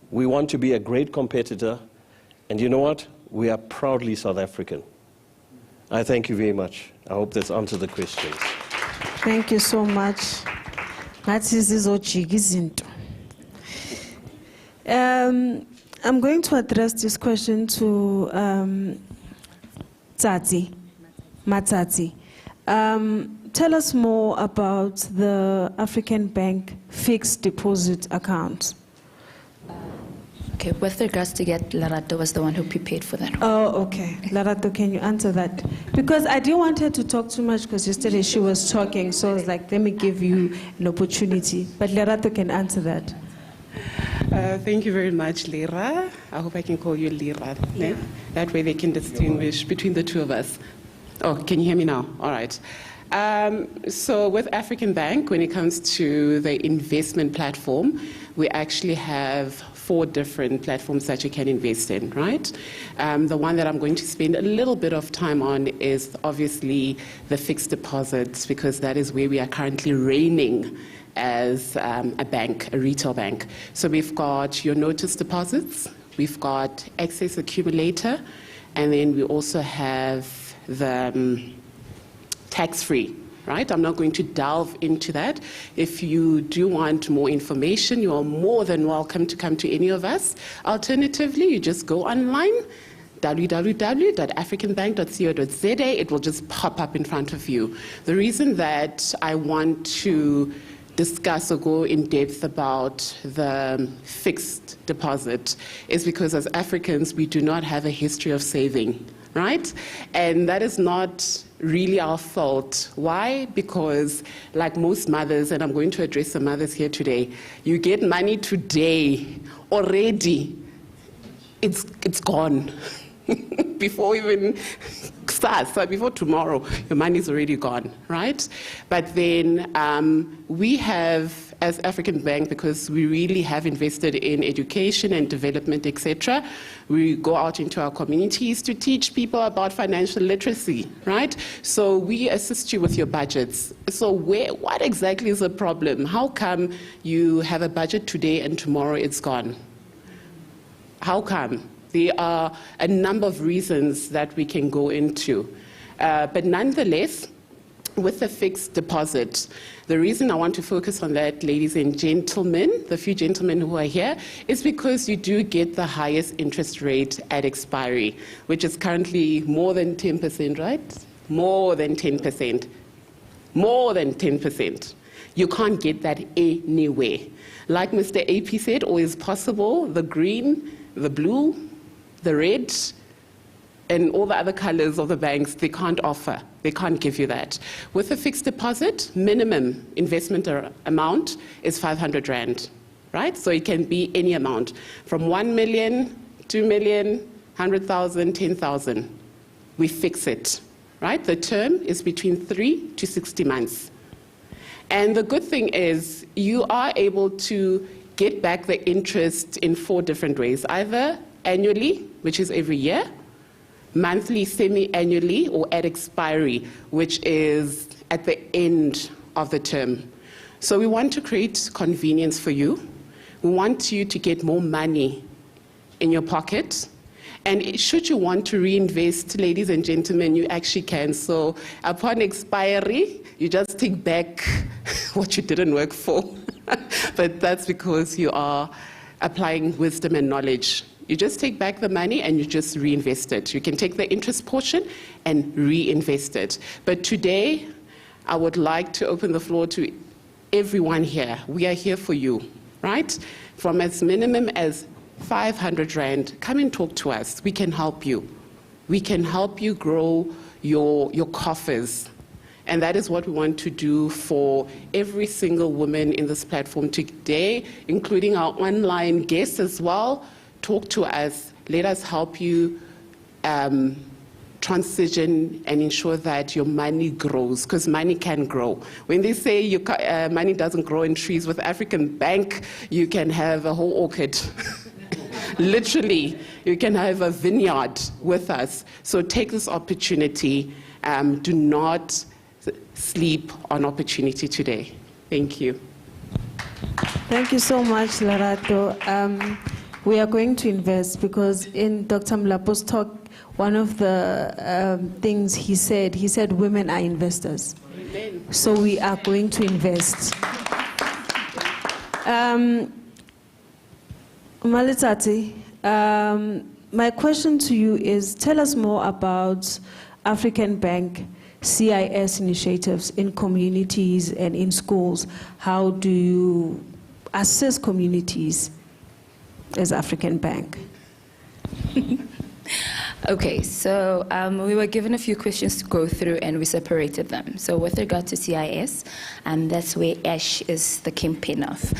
Speaker 19: We want to be a great competitor. And you know what? We are proudly South African. I thank you very much. I hope that's answered the questions.
Speaker 12: Thank you so much. I'm going to address this question to Matsatsi. Tell us more about the African Bank fixed deposit account.
Speaker 18: Okay, with regards to that, Lerato was the one who prepared for that.
Speaker 12: Oh, okay. Lerato, can you answer that? Because I didn't want her to talk too much because yesterday she was talking, so I was like, let me give you an opportunity. But Lerato can answer that.
Speaker 17: Thank you very much, Lera. I hope I can call you Lera. That way they can distinguish between the two of us. Oh, can you hear me now? All right. So with African Bank, when it comes to the investment platform, we actually have 4 different platforms that you can invest in, right? The one that I'm going to spend a little bit of time on is obviously the fixed deposits, because that is where we are currently reigning as a bank, a retail bank. So we've got your notice deposits, we've got excess accumulator, and then we also have the tax-free, right? I'm not going to delve into that. If you do want more information, you are more than welcome to come to any of us. Alternatively, you just go online, www.africanbank.co.za. It will just pop up in front of you. The reason that I want to discuss or go in depth about the fixed deposit is because as Africans, we do not have a history of saving, right? And that is not really our fault. Why? Because like most mothers, and I'm going to address the mothers here today, you get money today, already, it's gone. Before even starts, so before tomorrow, your money is already gone, right? But then we have, as African Bank, because we really have invested in education and development, etc., we go out into our communities to teach people about financial literacy, right? So we assist you with your budgets. So what exactly is the problem? How come you have a budget today and tomorrow it's gone? How come? There are a number of reasons that we can go into. But nonetheless, with the fixed deposit, the reason I want to focus on that, ladies and gentlemen, the few gentlemen who are here, is because you do get the highest interest rate at expiry, which is currently more than 10%, right? More than 10%. More than 10%. You can't get that anywhere. Like Mr. AP said, always possible, the green, the blue, the red, and all the other colors of the banks, they can't offer. They can't give you that. With a fixed deposit, minimum investment amount is 500 Rand, right? So it can be any amount, from 1 million, 2 million, 100,000, 10,000. We fix it, right? The term is between 3 to 60 months. And the good thing is you are able to get back the interest in 4 different ways, either annually, which is every year, monthly, semi-annually, or at expiry, which is at the end of the term. So we want to create convenience for you. We want you to get more money in your pocket. And should you want to reinvest, ladies and gentlemen, you actually can. So upon expiry, you just take back what you didn't work for. But that's because you are applying wisdom and knowledge. You just take back the money and you just reinvest it. You can take the interest portion and reinvest it. But today, I would like to open the floor to everyone here. We are here for you, right? From as minimum as 500 Rand, come and talk to us. We can help you. We can help you grow your coffers. And that is what we want to do for every single woman in this platform today, including our online guests as well. Talk to us. Let us help you transition and ensure that your money grows, because money can grow. When they say money doesn't grow in trees, with African Bank, you can have a whole orchard. Literally, you can have a vineyard with us. So take this opportunity. Do not sleep on opportunity today. Thank you.
Speaker 12: Thank you so much, Lerato. We are going to invest because in Dr. Mlapo's talk, one of the things he said women are investors. Amen. So we are going to invest. Malitati, my question to you is, tell us more about African Bank CIS initiatives in communities and in schools. How do you assist communities as African Bank?
Speaker 18: Okay, so we were given a few questions to go through and we separated them. So with regard to CIS, that's where Ash is the kingpin of.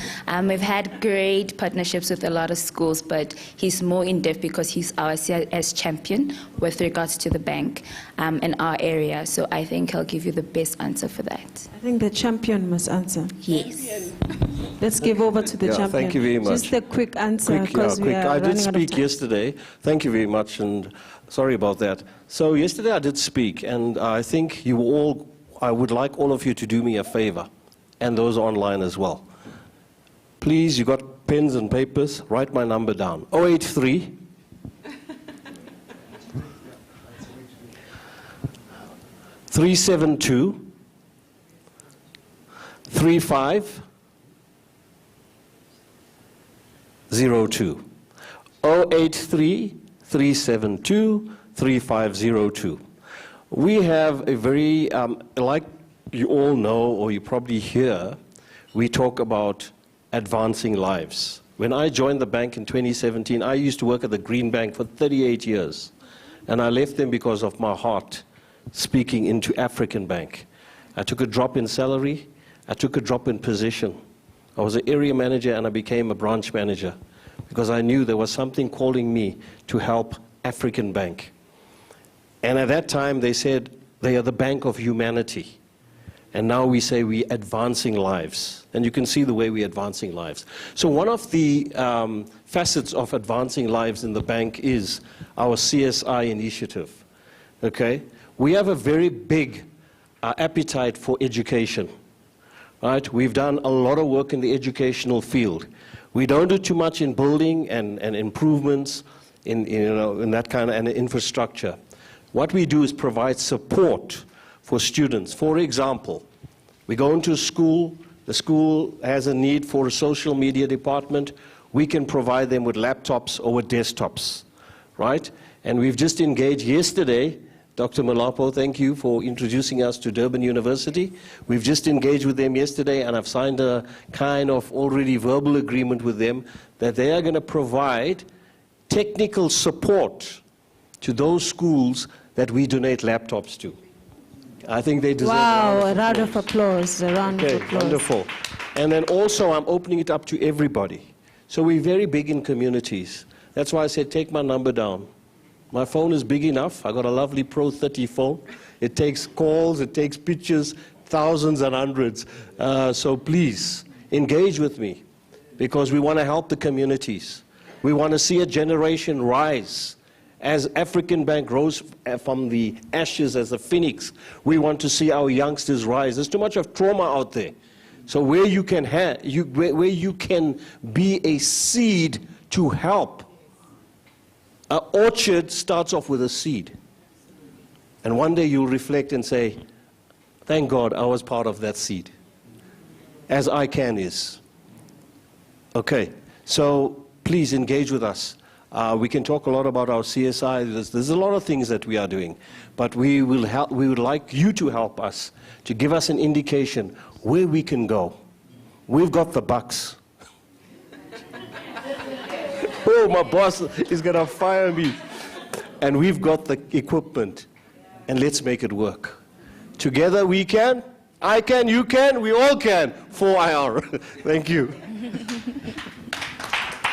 Speaker 18: We've had great partnerships with a lot of schools, but he's more in-depth because he's our CIS champion with regards to the bank in our area. So I think he'll give you the best answer for that.
Speaker 12: I think the champion must answer.
Speaker 18: Yes.
Speaker 12: Let's give over to the champion.
Speaker 19: Thank you very much.
Speaker 12: Just a quick answer, because we are
Speaker 19: I did
Speaker 12: running out of
Speaker 19: speak
Speaker 12: time.
Speaker 19: yesterday. Thank you very much, and sorry about that. So yesterday I did speak, and I think I would like all of you to do me a favor, and those online as well. Please, you got pens and papers, write my number down. 083 372 3502. 083 372 3502. We have a very, like you all know, or you probably hear, we talk about advancing lives. When I joined the bank in 2017, I used to work at the Green Bank for 38 years. And I left them because of my heart speaking into African Bank. I took a drop in salary. I took a drop in position. I was an area manager and I became a branch manager because I knew there was something calling me to help African Bank. And at that time they said they are the bank of humanity. And now we say we're advancing lives. And you can see the way we're advancing lives. So one of the facets of advancing lives in the bank is our CSI initiative. Okay? We have a very big appetite for education. Right? We've done a lot of work in the educational field. We don't do too much in building and improvements in that kind of infrastructure. What we do is provide support for students. For example, we go into a school, the school has a need for a social media department, we can provide them with laptops or with desktops, right? And we've just engaged yesterday, Dr. Malapo, thank you for introducing us to Durban University. We've just engaged with them yesterday and I've signed a kind of already verbal agreement with them that they are going to provide technical support to those schools that we donate laptops to. I think they deserve
Speaker 12: a round of applause. A round of applause.
Speaker 19: Wonderful. And then also I'm opening it up to everybody. So we're very big in communities. That's why I said take my number down. My phone is big enough. I got a lovely Pro 30 phone. It takes calls, it takes pictures, thousands and hundreds. So please, engage with me because we want to help the communities. We want to see a generation rise. As African Bank rose from the ashes as a phoenix, we want to see our youngsters rise. There's too much of trauma out there. So where you can where you can be a seed to help. An orchard starts off with a seed. And one day you'll reflect and say, thank God I was part of that seed. As ICANN is. Okay, so please engage with us. We can talk a lot about our CSI. There's a lot of things that we are doing. But we would like you to help us, to give us an indication where we can go. We've got the bucks. Oh, my boss is going to fire me. And we've got the equipment. And let's make it work. Together we can. I can, you can, we all can. 4IR. Thank you.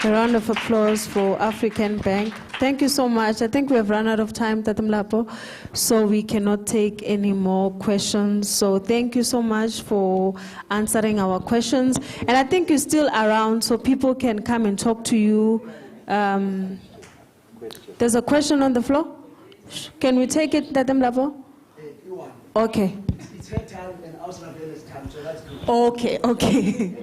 Speaker 12: A round of applause for African Bank. Thank you so much. I think we have run out of time, Tata Mlapo, so we cannot take any more questions. So thank you so much for answering our questions. And I think you're still around so people can come and talk to you. There's a question on the floor. Can we take it, Tata Mlapo? Okay.
Speaker 20: It's her time and Ausnabella's time, so that's good.
Speaker 12: Okay.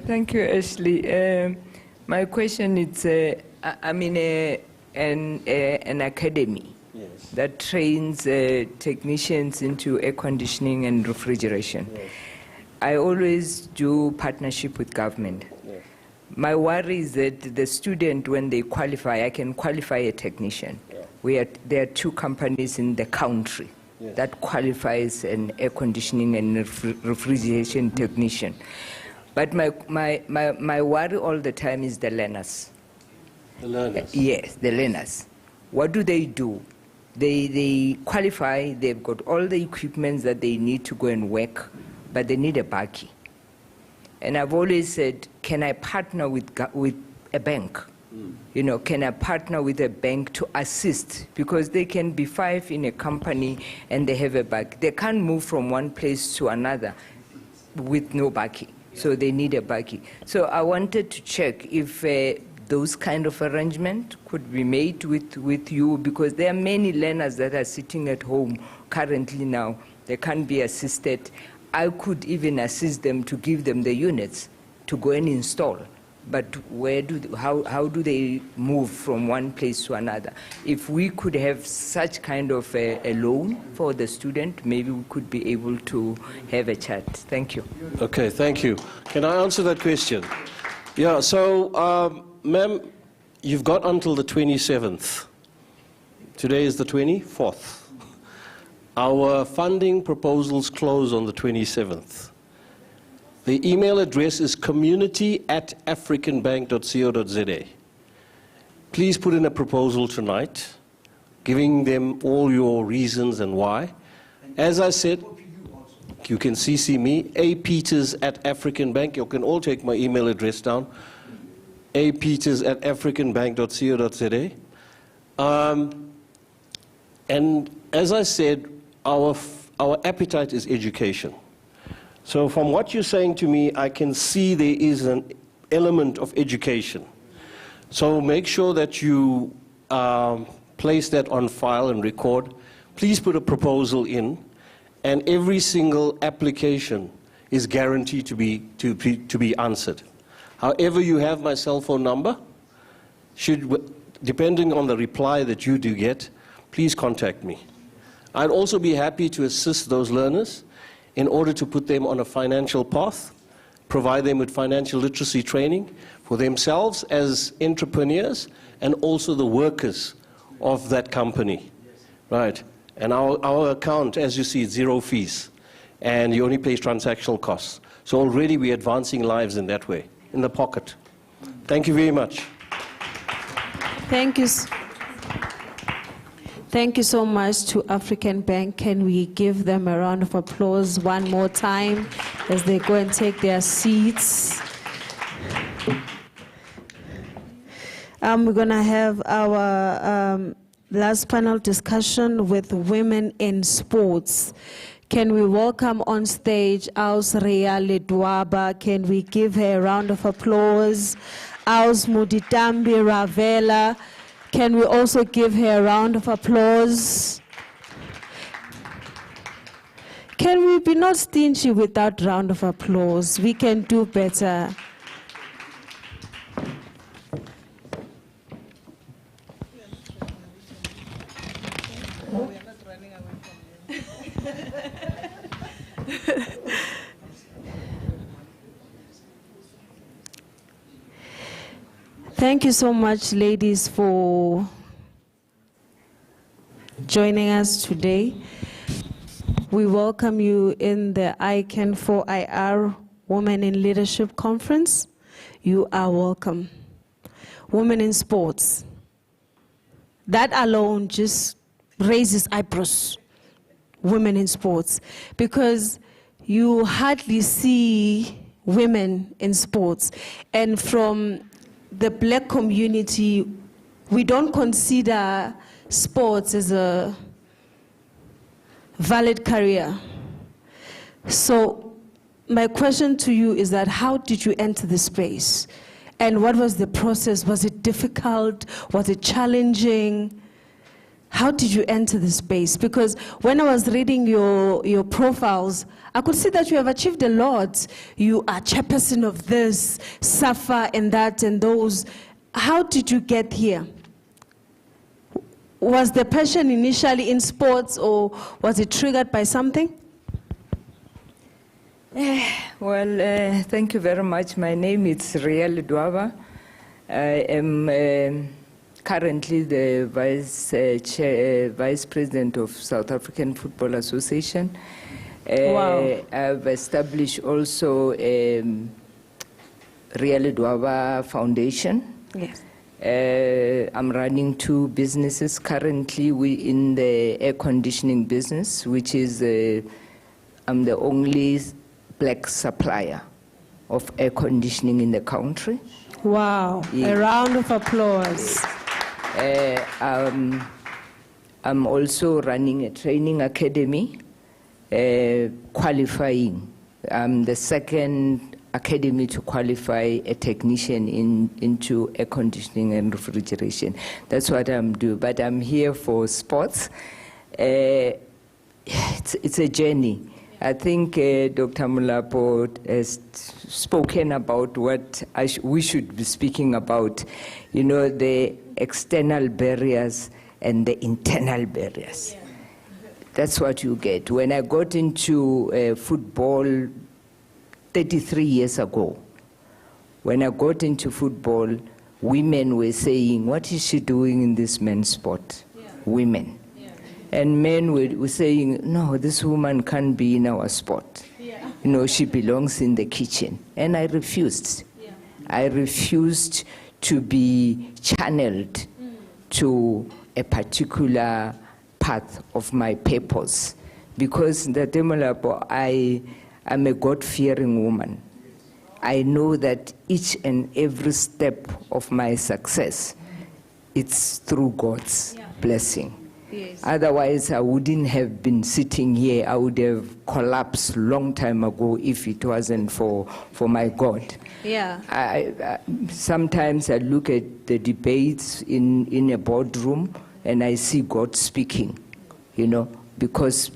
Speaker 21: Thank you, Ashley. My question is, I'm in an academy that trains technicians into air conditioning and refrigeration. Yes. I always do partnership with government. Yes. My worry is that the student, when they qualify, I can qualify a technician. Yeah. There are 2 companies in the country that qualifies an air conditioning and refrigeration technician. But my worry all the time is the learners.
Speaker 19: The learners?
Speaker 21: Yes, the learners. what do? They qualify, they've got all the equipment that they need to go and work, but they need a bakkie. And I've always said, can I partner with a bank? You know, can I partner with a bank to assist? Because they can be 5 in a company and they have a bakkie. They can't move from one place to another with no bakkie. So they need a bakkie. So I wanted to check if those kind of arrangement could be made with you, because there are many learners that are sitting at home currently now. They can't be assisted. I could even assist them to give them the units to go and install. But how do they move from one place to another? If we could have such kind of a loan for the student, maybe we could be able to have a chat. Thank you.
Speaker 19: Okay, thank you. Can I answer that question? Yeah, so, ma'am, you've got until the 27th. Today is the 24th. Our funding proposals close on the 27th. The email address is community@africanbank.co.za. Please put in a proposal tonight, giving them all your reasons and why. As I said, you can CC me, apeters@africanbank. You can all take my email address down, apeters@africanbank.co.za. And as I said, our appetite is education. So from what you're saying to me, I can see there is an element of education. So make sure that you place that on file and record. Please put a proposal in, and every single application is guaranteed to be answered. However, you have my cell phone number. Depending on the reply that you do get, please contact me. I'd also be happy to assist those learners in order to put them on a financial path, provide them with financial literacy training for themselves as entrepreneurs and also the workers of that company. Right. And our account, as you see, is 0 fees, and you only pay transactional costs. So already we're advancing lives in that way, in the pocket. Thank you very much.
Speaker 12: Thank you. Thank you so much to African Bank. Can we give them a round of applause one more time as they go and take their seats? We're going to have our last panel discussion with women in sports. Can we welcome on stage Ausrea Ledwaba? Can we give her a round of applause? Aus Muditambi Ravela. Can we also give her a round of applause? Can we be not stingy with that round of applause? We can do better. Thank you so much, ladies, for joining us today. We welcome you in the ICAN4IR Women in Leadership Conference. You are welcome. Women in sports. That alone just raises eyebrows. Women in sports. Because you hardly see women in sports. And from the black community, we don't consider sports as a valid career. So my question to you is that how did you enter the space? And what was the process? Was it difficult? Was it challenging? How did you enter the space? Because when I was reading your profiles, I could see that you have achieved a lot. You are chairperson of this, SAFA and that and those. How did you get here? Was the passion initially in sports, or was it triggered by something?
Speaker 21: Well, thank you very much. My name is Ria Ledwaba. I am currently the Vice President of South African Football Association.
Speaker 12: Wow.
Speaker 21: I've established also Ria Ledwaba Foundation.
Speaker 12: Yes.
Speaker 21: I'm running 2 businesses currently. We in the air conditioning business, which is I'm the only black supplier of air conditioning in the country.
Speaker 12: Wow, a round of applause.
Speaker 21: I'm also running a training academy, qualifying. I'm the second academy to qualify a technician into air conditioning and refrigeration. That's what I'm doing, but I'm here for sports. It's a journey. I think Dr. Mulapo has spoken about what we should be speaking about, you know, the external barriers and the internal barriers. That's what you get. When I got into football 33 years ago, when I got into football, women were saying, what is she doing in this men's sport? Women. And men were saying, no, this woman can't be in our sport. You know, she belongs in the kitchen. And I refused. I refused to be channeled to a particular path of my purpose. Because I am a God-fearing woman. I know that each and every step of my success, it's through God's blessing. Yes. Otherwise, I wouldn't have been sitting here. I would have collapsed long time ago if it wasn't for my God.
Speaker 12: Yeah.
Speaker 21: Sometimes I look at the debates in a boardroom and I see God speaking, you know, because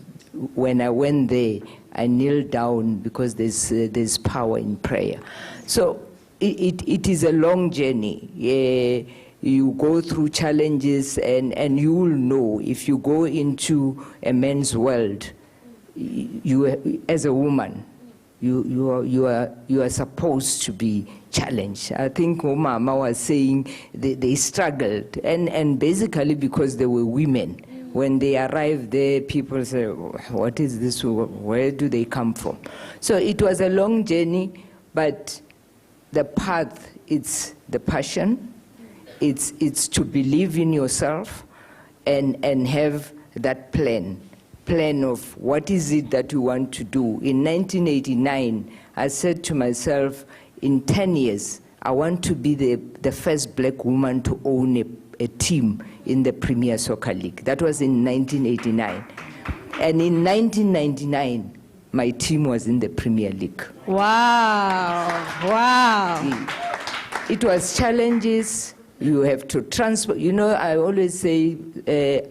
Speaker 21: when I went there, I kneeled down because there's power in prayer. So it is a long journey. You go through challenges, and you will know if you go into a man's world, you as a woman, you are supposed to be challenged. I think Mama was saying they struggled, and basically because they were women. When they arrived there, people say, what is this? Where do they come from? So it was a long journey, but the path, it's the passion. It's to believe in yourself and have that plan of what is it that you want to do. In 1989, I said to myself, in 10 years, I want to be the first black woman to own a team in the Premier Soccer League. That was in 1989. And in 1999, my team was in the Premier League.
Speaker 12: Wow, wow.
Speaker 21: It was challenges. You have to transport. You know, I always say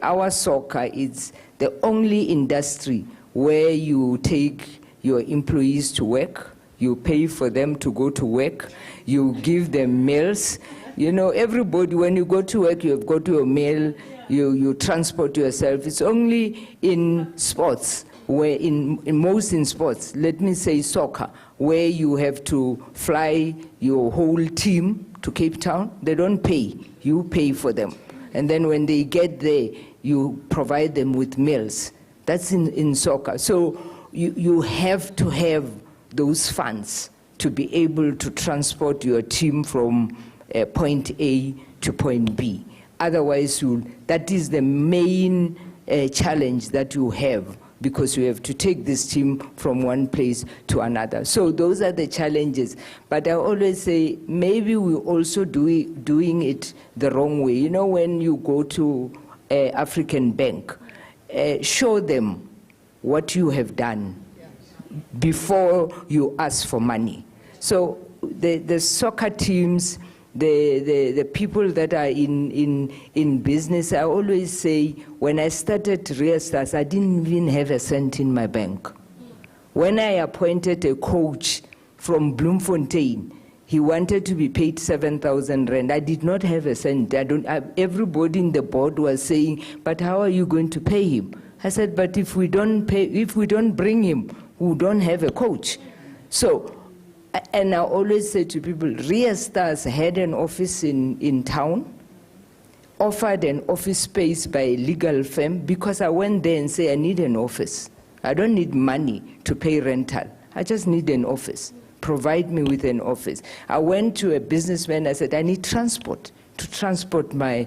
Speaker 21: our soccer is the only industry where you take your employees to work, you pay for them to go to work, you give them meals. You know, everybody, when you go to work, you have got your meal, you transport yourself. It's only in sports, where in sports, let me say soccer, where you have to fly your whole team to Cape Town. They don't pay, you pay for them. And then when they get there, you provide them with meals. That's in soccer. So you have to have those funds to be able to transport your team from point A to point B. Otherwise, that is the main challenge that you have, because you have to take this team from one place to another. So those are the challenges. But I always say, maybe we're also doing it the wrong way. You know, when you go to African Bank, show them what you have done before you ask for money. So the soccer teams, the people that are in business, I always say, when I started Real Stars, I didn't even have a cent in my bank. When I appointed a coach from Bloemfontein, he wanted to be paid 7,000 rand. I did not have a cent. Everybody in the board was saying, but how are you going to pay him? I said, but if we don't bring him, we don't have a coach. So, and I always say to people, Real Stars had an office in town, offered an office space by a legal firm, because I went there and said, I need an office. I don't need money to pay rental. I just need an office. Provide me with an office. I went to a businessman, I said, I need transport to transport my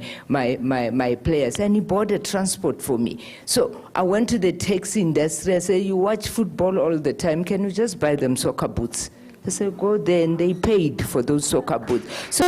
Speaker 21: players, and he bought a transport for me. So I went to the taxi industry. I said, you watch football all the time, can you just buy them soccer boots? They said, go there, and they paid for those soccer boots. So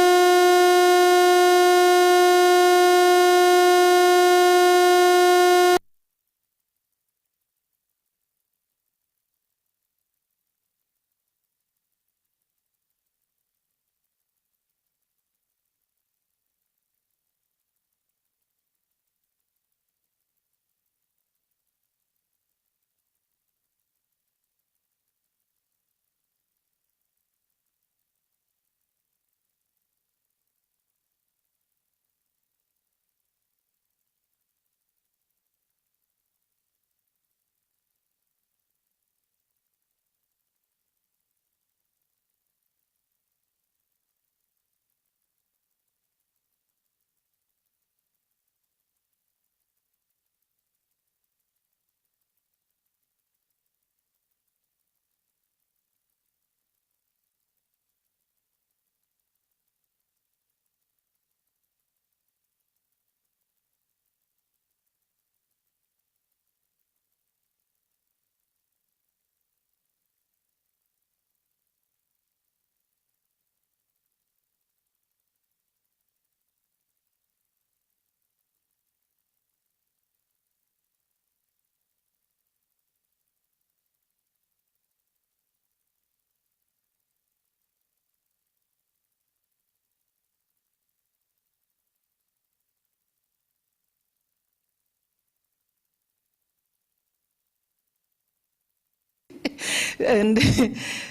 Speaker 1: And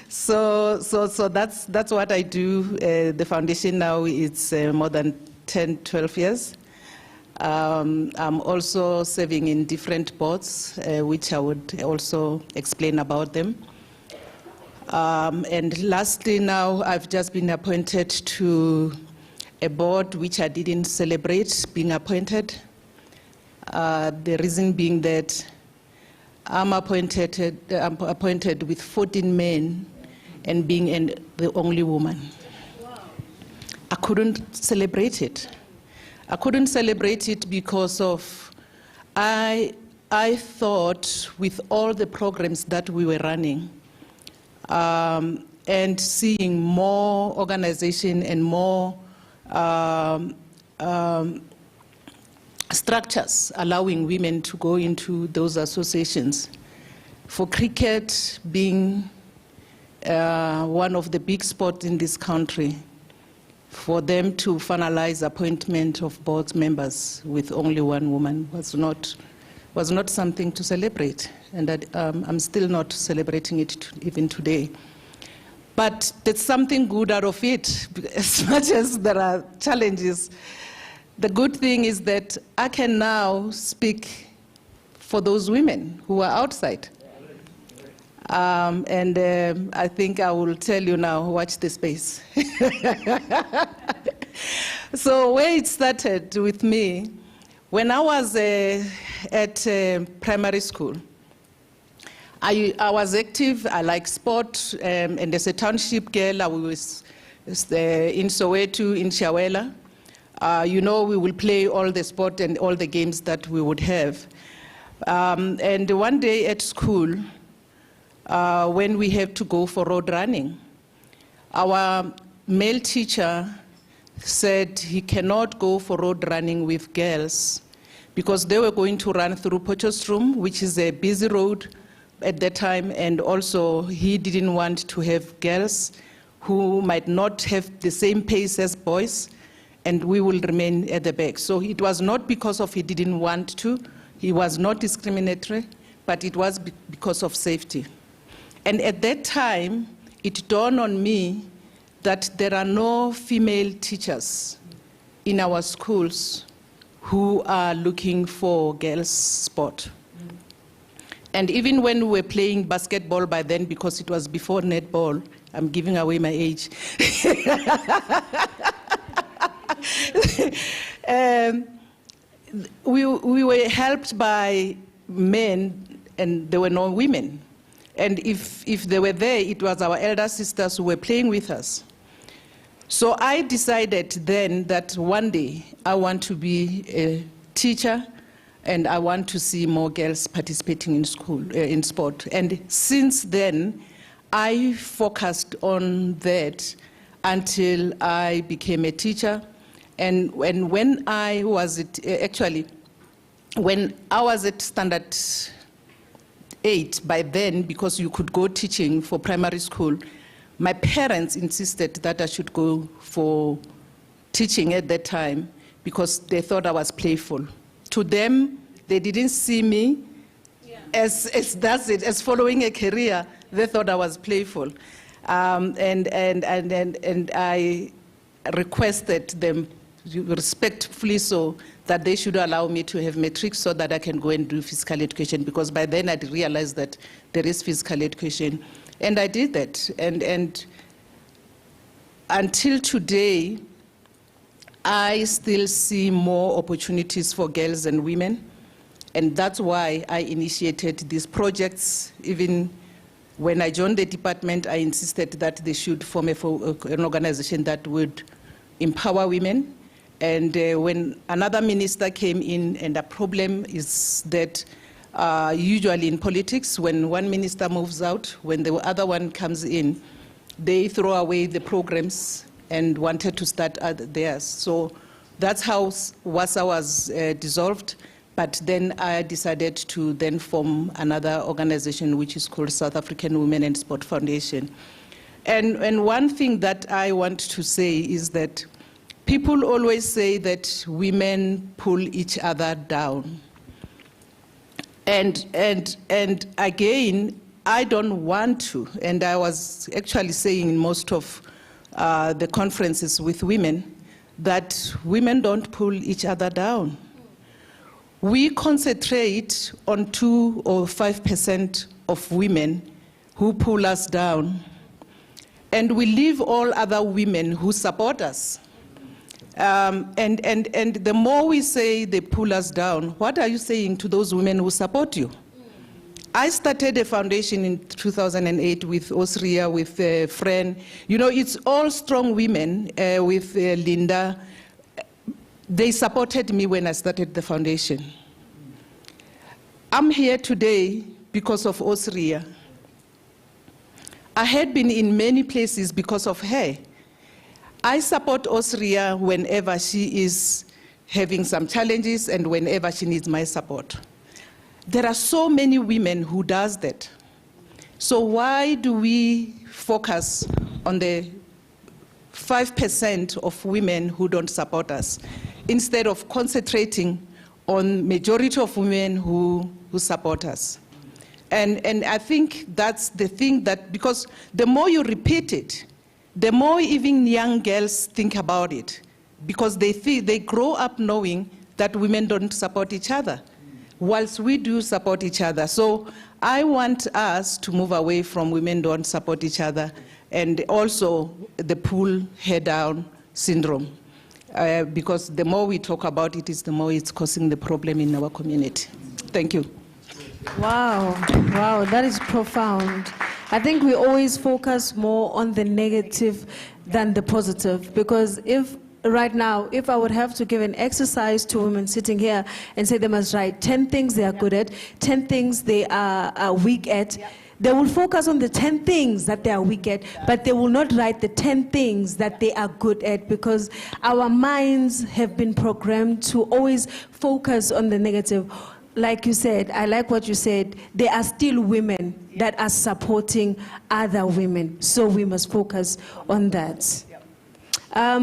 Speaker 1: so that's what I do. The foundation now is more than 10, 12 years. I'm also serving in different boards, which I would also explain about them. And lastly now, I've just been appointed to a board which I didn't celebrate being appointed. The reason being that I'm appointed with 14 men and being the only woman. I couldn't celebrate it. I couldn't celebrate it because of I thought with all the programs that we were running and seeing more organization and more structures allowing women to go into those associations. For cricket being one of the big sports in this country, for them to finalize appointment of board members with only one woman was not something to celebrate, and that, I'm still not celebrating it even today. But there's something good out of it, as much as there are challenges. The good thing is that I can now speak for those women who are outside. I think I will tell you now, watch the space. So where it started with me, when I was at primary school, I was active, I like sport, and as a township girl, I was in Soweto, in Shawela. You know, we will play all the sport and all the games that we would have. And one day at school, when we have to go for road running, our male teacher said he cannot go for road running with girls because they were going to run through Potchefstroom, which is a busy road at that time, and also he didn't want to have girls who might not have the same pace as boys, and we will remain at the back. So it was not because of he didn't want to, he was not discriminatory, but it was because of safety. And at that time, it dawned on me that there are no female teachers in our schools who are looking for girls' sport. And even when we were playing basketball by then, because it was before netball, I'm giving away my age. We were helped by men, and there were no women. And if they were there, it was our elder sisters who were playing with us. So I decided then that one day I want to be a teacher and I want to see more girls participating in school, in sport. And since then, I focused on that until I became a teacher. And when I was when I was at standard 8 by then, because you could go teaching for primary school, my parents insisted that I should go for teaching at that time because they thought I was playful. To them, they didn't see me as following a career. They thought I was playful. And I requested them, respectfully so, that they should allow me to have matric so that I can go and do physical education, because by then I'd realized that there is physical education. And I did that. And until today, I still see more opportunities for girls and women. And that's why I initiated these projects. Even when I joined the department, I insisted that they should form an organization that would empower women. And when another minister came in, and the problem is that usually in politics, when one minister moves out, when the other one comes in, they throw away the programs and wanted to start theirs. So that's how WASA was dissolved. But then I decided to then form another organization, which is called South African Women and Sport Foundation. And one thing that I want to say is that people always say that women pull each other down. And again, I don't want to. And I was actually saying in most of the conferences with women that women don't pull each other down. We concentrate on 2 or 5% of women who pull us down, and we leave all other women who support us. And the more we say they pull us down, what are you saying to those women who support you? I started a foundation in 2008 with Osria, with Fran. You know, it's all strong women with Linda. They supported me when I started the foundation. I'm here today because of Osria. I had been in many places because of her. I support Osria whenever she is having some challenges and whenever she needs my support. There are so many women who does that. So why do we focus on the 5% of women who don't support us, instead of concentrating on majority of women who support us? And I think that's the thing that, because the more you repeat it, the more even young girls think about it, because they grow up knowing that women don't support each other, whilst we do support each other. So I want us to move away from women don't support each other, and also the pull head down syndrome, because the more we talk about it, is the more it's causing the problem in our community. Thank you.
Speaker 12: Wow, wow, that is profound. I think we always focus more on the negative than the positive, because right now, if I would have to give an exercise to women sitting here and say they must write 10 things they are good at, 10 things they are weak at, they will focus on the 10 things that they are weak at, but they will not write the 10 things that they are good at, because our minds have been programmed to always focus on the negative. Like you said, I like what you said, there are still women that are supporting other women, so we must focus on that. I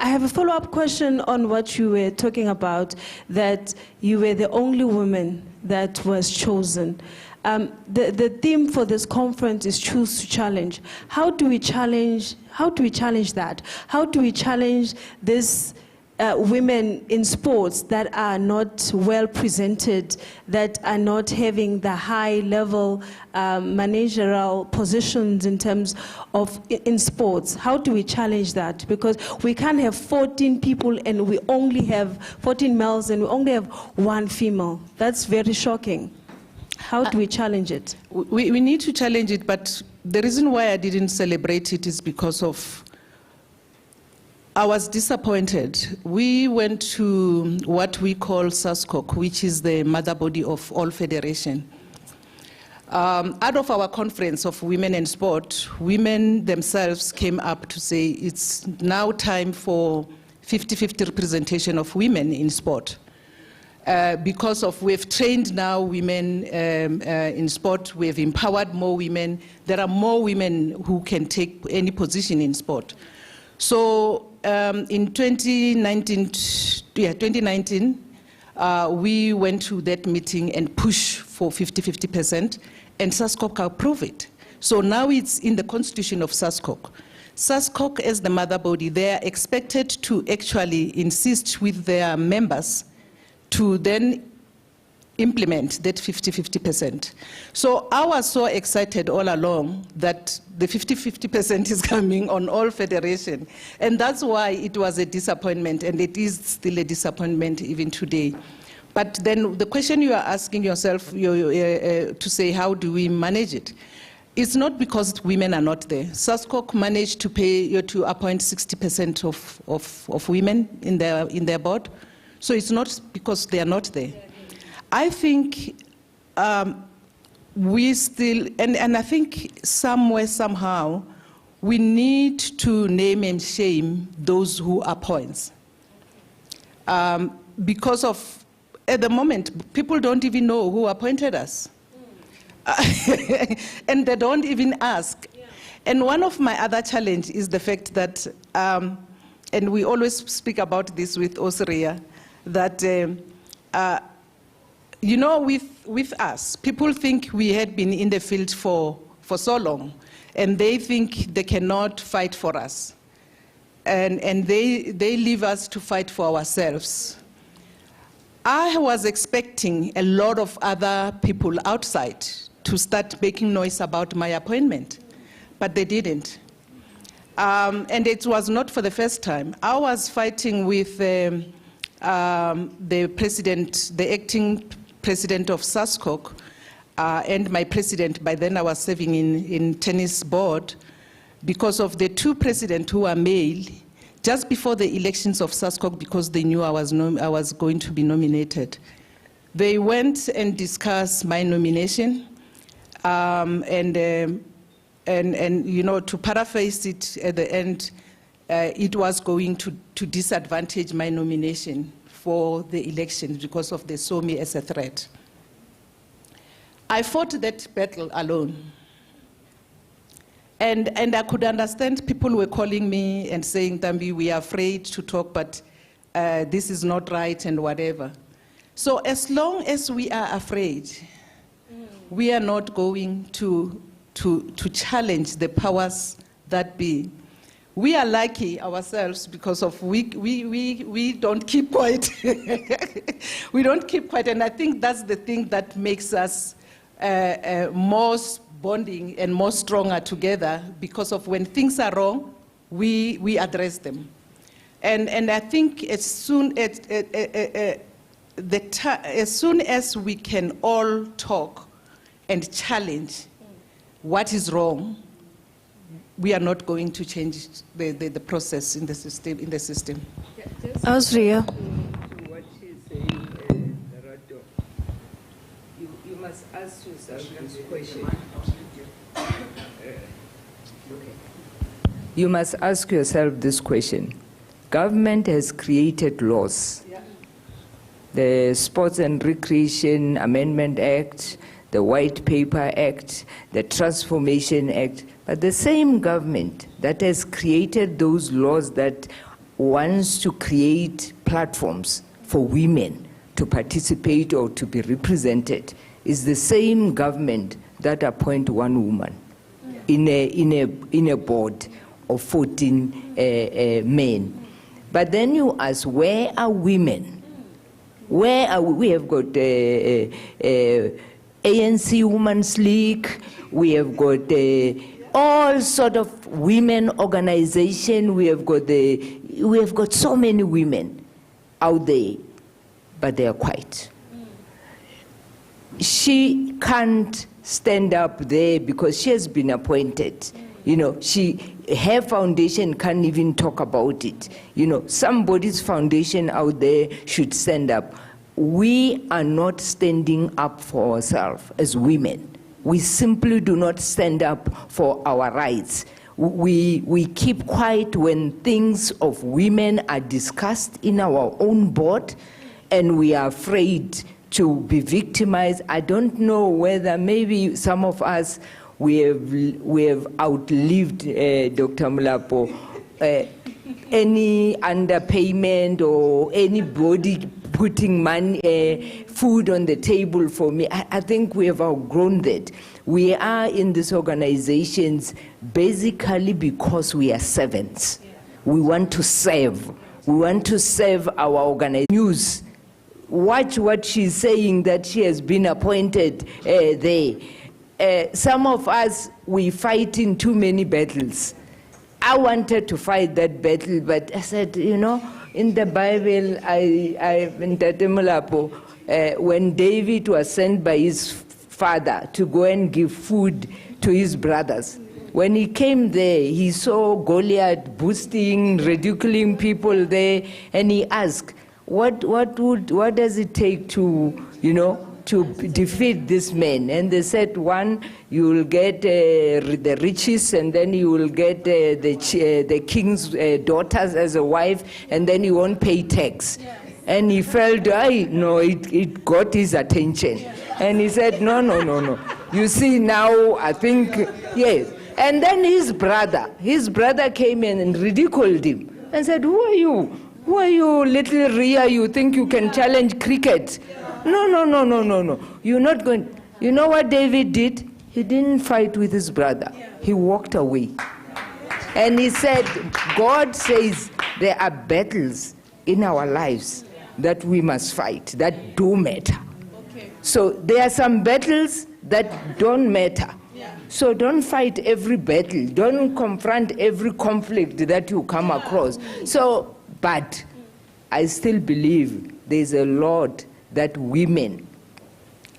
Speaker 12: have a follow-up question on what you were talking about, that you were the only woman that was chosen. The theme for this conference is Choose to Challenge. How do we challenge that? How do we challenge this women in sports that are not well presented, that are not having the high level managerial positions in terms of in sports? How do we challenge that? Because we can't have 14 people and we only have 14 males and we only have 1 female. That's very shocking. How do we challenge it?
Speaker 1: We need to challenge it, but the reason why I didn't celebrate it is because of I was disappointed. We went to what we call SASCOC, which is the mother body of all federation. Out of our conference of women in sport, women themselves came up to say it's now time for 50-50 representation of women in sport. Because we've trained now women in sport, we've empowered more women. There are more women who can take any position in sport. So in 2019, we went to that meeting and pushed for 50-50%, and SASCOC approved it. So now it's in the constitution of SASCOC. SASCOC, as the mother body, they are expected to actually insist with their members to then implement that 50-50%. So I was so excited all along that the 50-50% is coming on all federation. And that's why it was a disappointment, and it is still a disappointment even today. But then the question you are asking yourself to say, how do we manage it? It's not because women are not there. SASCOC managed to appoint 60% of women in their board. So it's not because they are not there. I think we still, and I think somewhere, somehow, we need to name and shame those who appoint. Because at the moment, people don't even know who appointed us. And they don't even ask. And one of my other challenges is the fact that, and we always speak about this with Osria, that you know, with us, people think we had been in the field for so long, and they think they cannot fight for us. And they leave us to fight for ourselves. I was expecting a lot of other people outside to start making noise about my appointment, but they didn't. And it was not for the first time. I was fighting with the president, the acting president of SASCOC, and my president. By then I was serving in tennis board because of the two presidents who are male, just before the elections of SASCOC, because they knew I was going to be nominated. They went and discussed my nomination, and you know, to paraphrase it at the end, it was going to disadvantage my nomination for the elections because of they saw me as a threat. I fought that battle alone. And I could understand people were calling me and saying, Tambi, we are afraid to talk, but this is not right and whatever. So as long as we are afraid, we are not going to challenge the powers that be. We are lucky ourselves because of we don't keep quiet. We don't keep quiet, and I think that's the thing that makes us more bonding and more stronger together, because of when things are wrong, we address them. And I think as soon as we can all talk and challenge what is wrong, we are not going to change the process in the system.
Speaker 12: Osria.
Speaker 21: What she's saying, Lerato, you must ask yourself this question. You must ask yourself this question. Government has created laws. The Sports and Recreation Amendment Act, the White Paper Act, the Transformation Act, but the same government that has created those laws that wants to create platforms for women to participate or to be represented is the same government that appoint one woman in a board of 14 men. But then you ask, where are women? Where are we have got ANC Women's League, we have got all sort of women organization, we have got so many women out there, but they are quiet. She can't stand up there because she has been appointed. You know, her foundation can't even talk about it. You know, somebody's foundation out there should stand up. We are not standing up for ourselves as women. We simply do not stand up for our rights. We keep quiet when things of women are discussed in our own board, and we are afraid to be victimized. I don't know whether maybe some of us, we have outlived Dr. Mulapo, any underpayment or anybody putting money, food on the table for me. I think we have outgrown that. We are in these organizations basically because we are servants. We want to serve. We want to serve our organization. News. Watch what she's saying, that she has been appointed there. Some of us, we fight in too many battles. I wanted to fight that battle, but I said, you know, in the Bible, when David was sent by his father to go and give food to his brothers, when he came there, he saw Goliath boosting, ridiculing people there, and he asked, what does it take to, you know, to defeat this man? And they said, one, you will get the riches, and then you will get the king's daughters as a wife, and then you won't pay tax. Yeah. And he felt, it got his attention. Yeah. And he said, no. You see now, I think, yes. And then his brother came in and ridiculed him and said, who are you? Who are you, little Ria? You think you can challenge cricket? No. You're not going. You know what David did? He didn't fight with his brother. He walked away. And he said, God says there are battles in our lives that we must fight, that do matter. So there are some battles that don't matter. So don't fight every battle. Don't confront every conflict that you come across. But I still believe there's a lot that women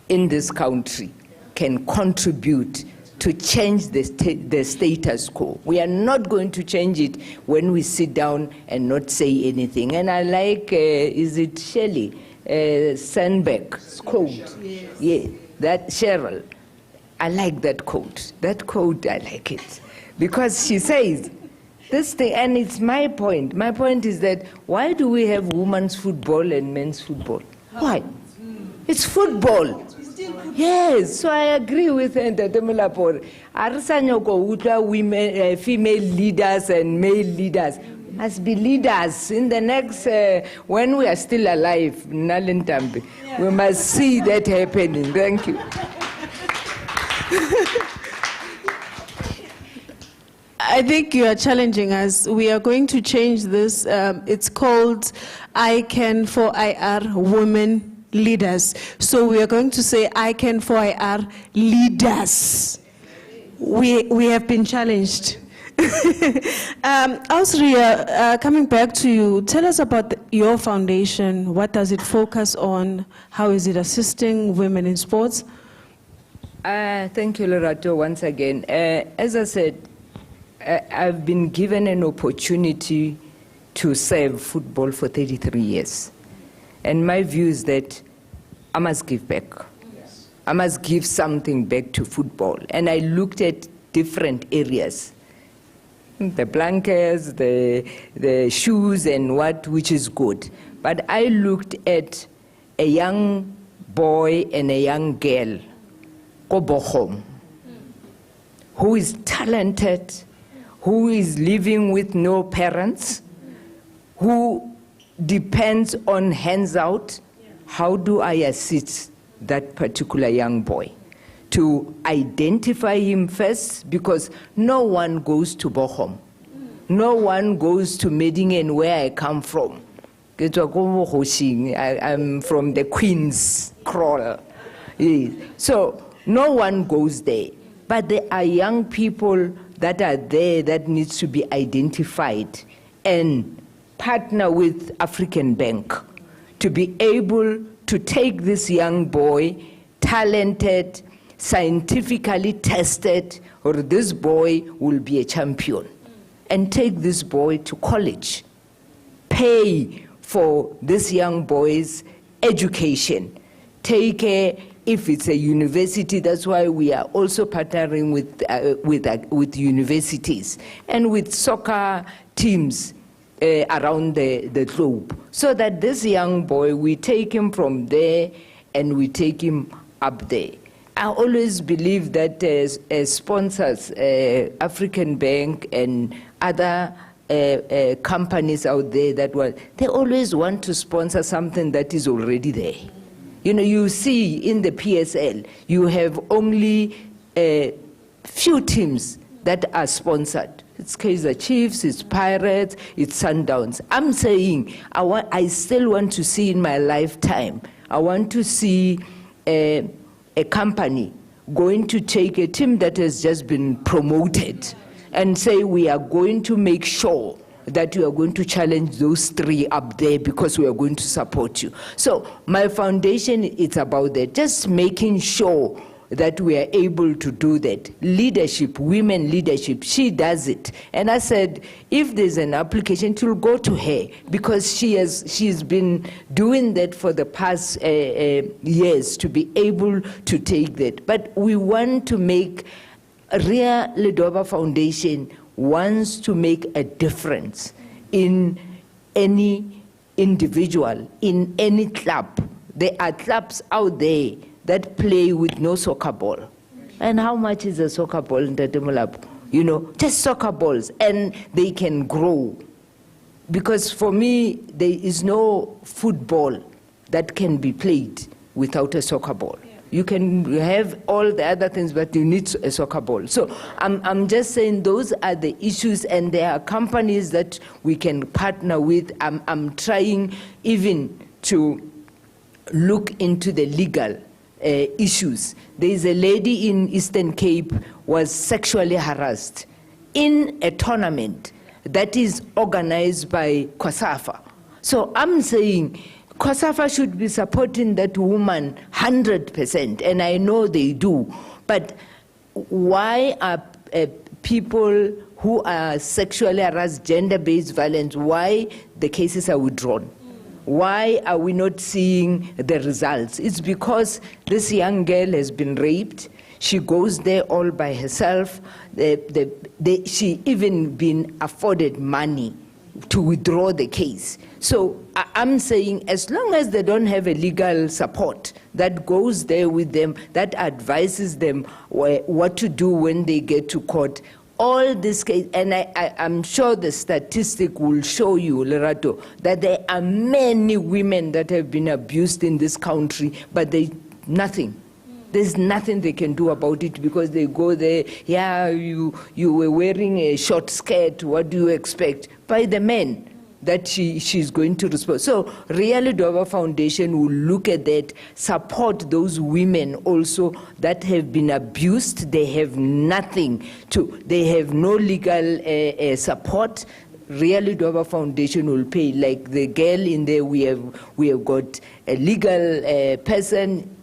Speaker 21: in this country can contribute to change the status quo. We are not going to change it when we sit down and not say anything. And I like, is it Shelley Sandbeck's quote? Yeah, that Cheryl. I like that quote. That quote, I like it. Because she says, this thing, and it's my point. My point is that why do we have women's football and men's football? Why? It's football. Yes, so I agree with Ntatemulapore. Women, female leaders and male leaders must be leaders in the next, when we are still alive, Nalintambi. We must see that happening. Thank you.
Speaker 12: I think you are challenging us. We are going to change this. It's called ICAN for IR Women Leaders. So we are going to say ICAN for IR Leaders. We have been challenged. Ausria, coming back to you, tell us about your foundation. What does it focus on? How is it assisting women in sports?
Speaker 21: Thank you, Lerato, once again. As I said, I've been given an opportunity to serve football for 33 years. And my view is that I must give back. Yes. I must give something back to football. And I looked at different areas. The blankets, the shoes and which is good. But I looked at a young boy and a young girl, Kobohom, who is talented, who is living with no parents, who depends on hands out. How do I assist that particular young boy? To identify him first, because no one goes to Bochum. No one goes to Medingen, where I come from. I'm from the Queen's Crawl. So no one goes there. But there are young people that are there that needs to be identified and partner with African Bank to be able to take this young boy, talented, scientifically tested, or this boy will be a champion. and take this boy to college. Pay for this young boy's education. Take if it's a university, that's why we are also partnering with universities and with soccer teams around the globe, so that this young boy, we take him from there and we take him up there. I always believe that sponsors, African Bank and other companies out there, they always want to sponsor something that is already there. You know, you see in the PSL, you have only few teams that are sponsored. It's Kaizer Chiefs, it's Pirates, it's Sundowns. I'm saying I still want to see in my lifetime, I want to see a company going to take a team that has just been promoted and say we are going to make sure that you are going to challenge those three up there because we are going to support you. So my foundation, it's about that, just making sure that we are able to do that. Leadership, women leadership, she does it. And I said, if there's an application, it will go to her because she's been doing that for the past years to be able to take that. But we want to make Ria Ledoba Foundation wants to make a difference in any individual, in any club. There are clubs out there that play with no soccer ball. And how much is a soccer ball in the Demolab? You know, just soccer balls, and they can grow. Because for me, there is no football that can be played without a soccer ball. You can have all the other things, but you need a soccer ball. So I'm just saying those are the issues, and there are companies that we can partner with. I'm trying even to look into the legal issues. There is a lady in Eastern Cape was sexually harassed in a tournament that is organized by COSAFA. So I'm saying COSAFA should be supporting that woman 100%, and I know they do. But why are people who are sexually harassed, gender-based violence, why the cases are withdrawn? Why are we not seeing the results? It's because this young girl has been raped. She goes there all by herself. She even been afforded money to withdraw the case. So I'm saying as long as they don't have a legal support that goes there with them, that advises them what to do when they get to court, all this case, and I'm sure the statistic will show you, Lerato, that there are many women that have been abused in this country, but nothing. There's nothing they can do about it because they go there, yeah, you were wearing a short skirt, what do you expect? By the men that she's going to respond. So Ria Ledoba Foundation will look at that, support those women also that have been abused. They have nothing they have no legal support. Ria Ledoba Foundation will pay. Like the girl in there, we have got a legal person.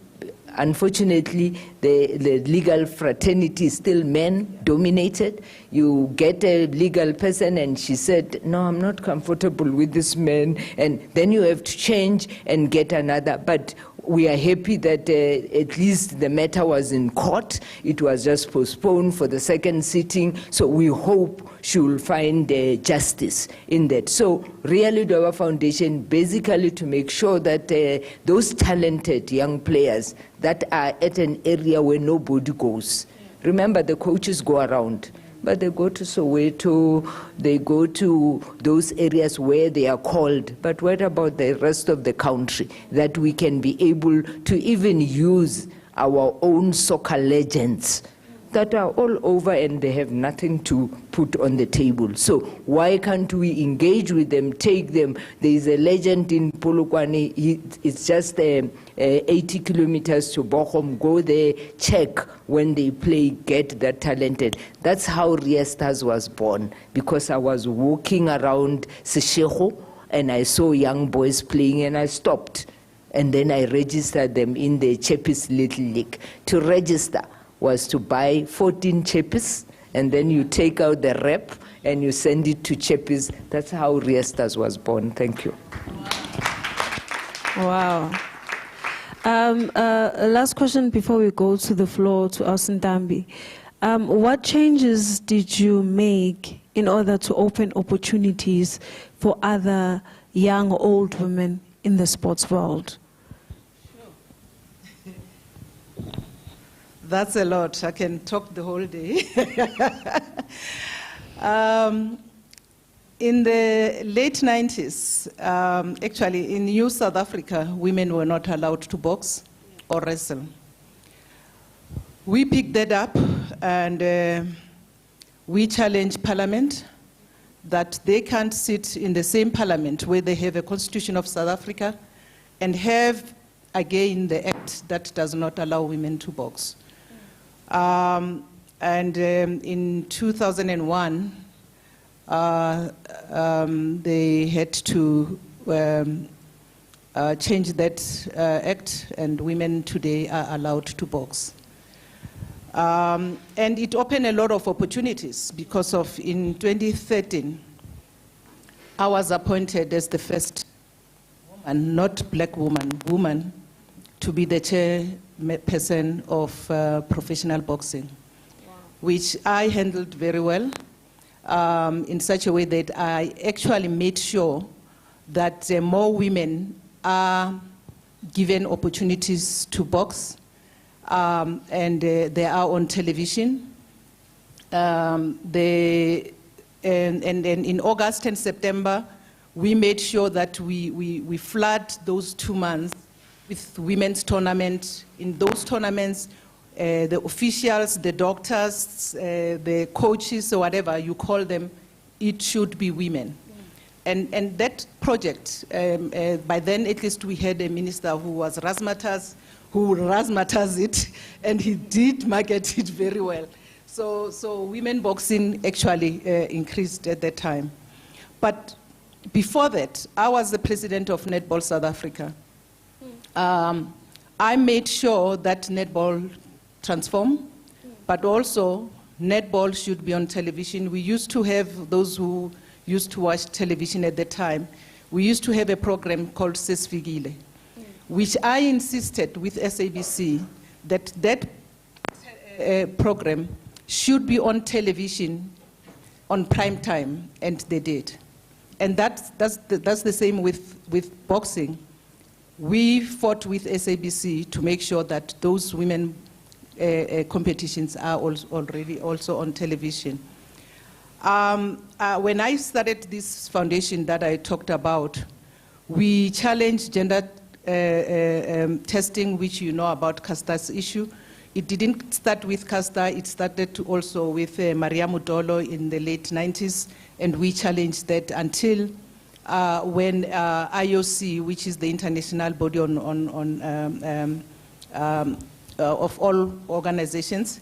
Speaker 21: Unfortunately, the legal fraternity is still men-dominated. You get a legal person and she said, no, I'm not comfortable with this man, and then you have to change and get another. But we are happy that at least the matter was in court. It was just postponed for the second sitting, so we hope she will find justice in that. So Ria Ledoba Foundation, basically to make sure that those talented young players that are at an area where nobody goes. Remember, the coaches go around, but they go to Soweto, they go to those areas where they are called. But what about the rest of the country, that we can be able to even use our own soccer legends that are all over and they have nothing to put on the table? So why can't we engage with them, take them? There is a legend in Polokwane, it's just 80 kilometers to Bochum. Go there, check when they play, get that talented. That's how Ria Stars was born, because I was walking around Seshego and I saw young boys playing and I stopped. And then I registered them in the Chepis Little League. To register was to buy 14 chepis, and then you take out the rep and you send it to Chappies. That's how Riestas was born. Thank you.
Speaker 12: Wow. Last question before we go to the floor to Austin. What changes did you make in order to open opportunities for other young or old women in the sports world?
Speaker 1: That's a lot. I can talk the whole day. In the late 90s, actually in New South Africa, women were not allowed to box or wrestle. We picked that up and we challenged Parliament that they can't sit in the same Parliament where they have a Constitution of South Africa and have, again, the act that does not allow women to box. In 2001, they had to change that act, and women today are allowed to box. And it opened a lot of opportunities because of, in 2013, I was appointed as the first woman, not black woman, to be the chairperson of professional boxing, which I handled very well in such a way that I actually made sure that more women are given opportunities to box, and they are on television. And in August and September, we made sure that we flood those 2 months with women's tournament. In those tournaments, the officials, the doctors, the coaches, or whatever you call them, it should be women. And that project, by then at least we had a minister who was razzmatazz, who razzmatazz it, and he did market it very well. So women boxing actually increased at that time. But before that, I was the president of Netball South Africa. I made sure that netball transform, but also netball should be on television. We used to have, those who used to watch television at the time, we used to have a program called Sesfigile, which I insisted with SABC that that program should be on television on prime time, and they did. And that's the same with boxing. We fought with SABC to make sure that those women competitions are already also on television. When I started this foundation that I talked about, we challenged gender testing, which you know about Casta's issue. It didn't start with Casta, it started also with Maria Mudolo in the late 90s, and we challenged that until when IOC, which is the international body of all organizations,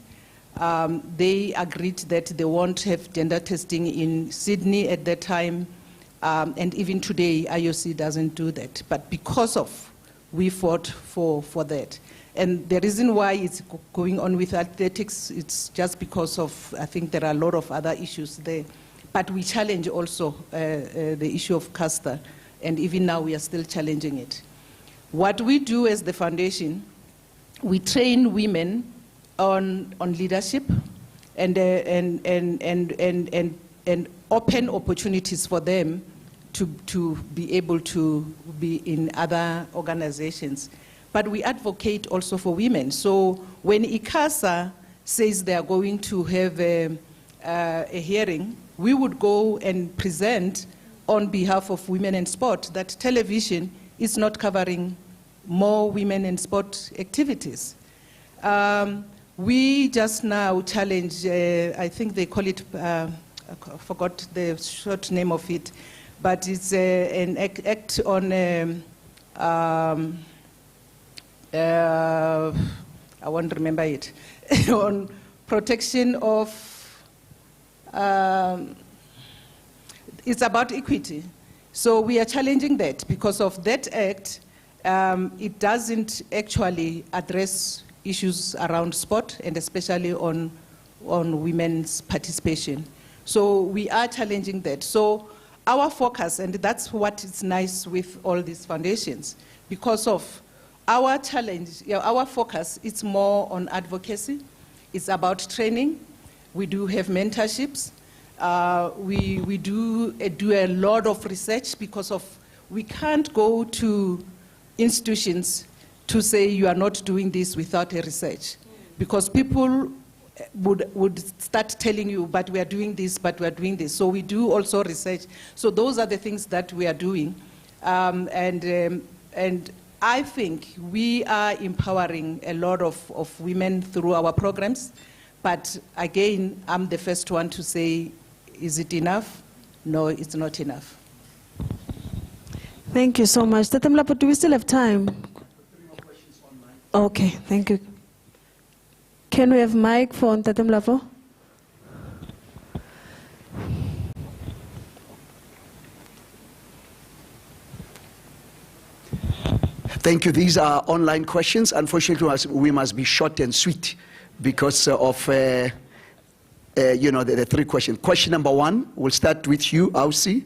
Speaker 1: they agreed that they won't have gender testing in Sydney at that time, and even today IOC doesn't do that. But because of, we fought for that. And the reason why it's going on with athletics, it's just because of, I think there are a lot of other issues there. But we challenge also the issue of Casta, and even now we are still challenging it. What we do as the foundation, we train women on leadership and open opportunities for them to be able to be in other organizations. But we advocate also for women. So when ICASA says they are going to have a hearing, we would go and present on behalf of women in sport that television is not covering more women in sport activities. We just now challenge, I think they call it, I forgot the short name of it, but it's an act on, I won't remember it, on protection of, it's about equity. So we are challenging that because of that act, it doesn't actually address issues around sport and especially on women's participation. So we are challenging that. So our focus, and that's what is nice with all these foundations, because of our challenge, our focus, it's more on advocacy. It's about training. We do have mentorships. We do a lot of research because of we can't go to institutions to say you are not doing this without a research, because people would start telling you, but we are doing this, but we are doing this. So we do also research. So those are the things that we are doing. And I think we are empowering a lot of women through our programs. But again, I'm the first one to say, is it enough? No, it's not enough.
Speaker 12: Thank you so much. Tatem Lapo, do we still have time? Okay, thank you. Can we have mic for Tatem Lapo?
Speaker 5: Thank you. These are online questions. Unfortunately, we must be short and sweet because of the 3 questions. Question number 1, we'll start with you, Ausi,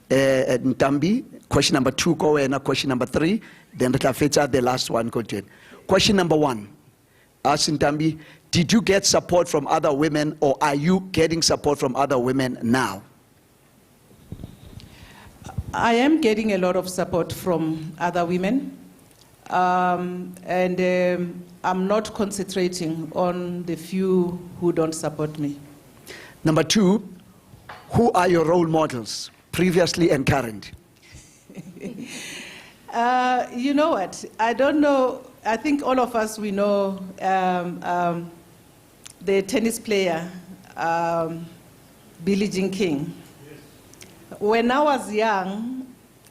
Speaker 5: Ntambi. Question number 2, Kowena. Question number 3, then Ritafeta, the last one, Kojen. Question number 1, Ausi Ntambi, did you get support from other women, or are you getting support from other women now?
Speaker 1: I am getting a lot of support from other women. I'm not concentrating on the few who don't support me.
Speaker 5: Number 2, who are your role models, previously and current?
Speaker 1: You know what? I don't know. I think all of us, we know the tennis player, Billie Jean King. Yes. When I was young,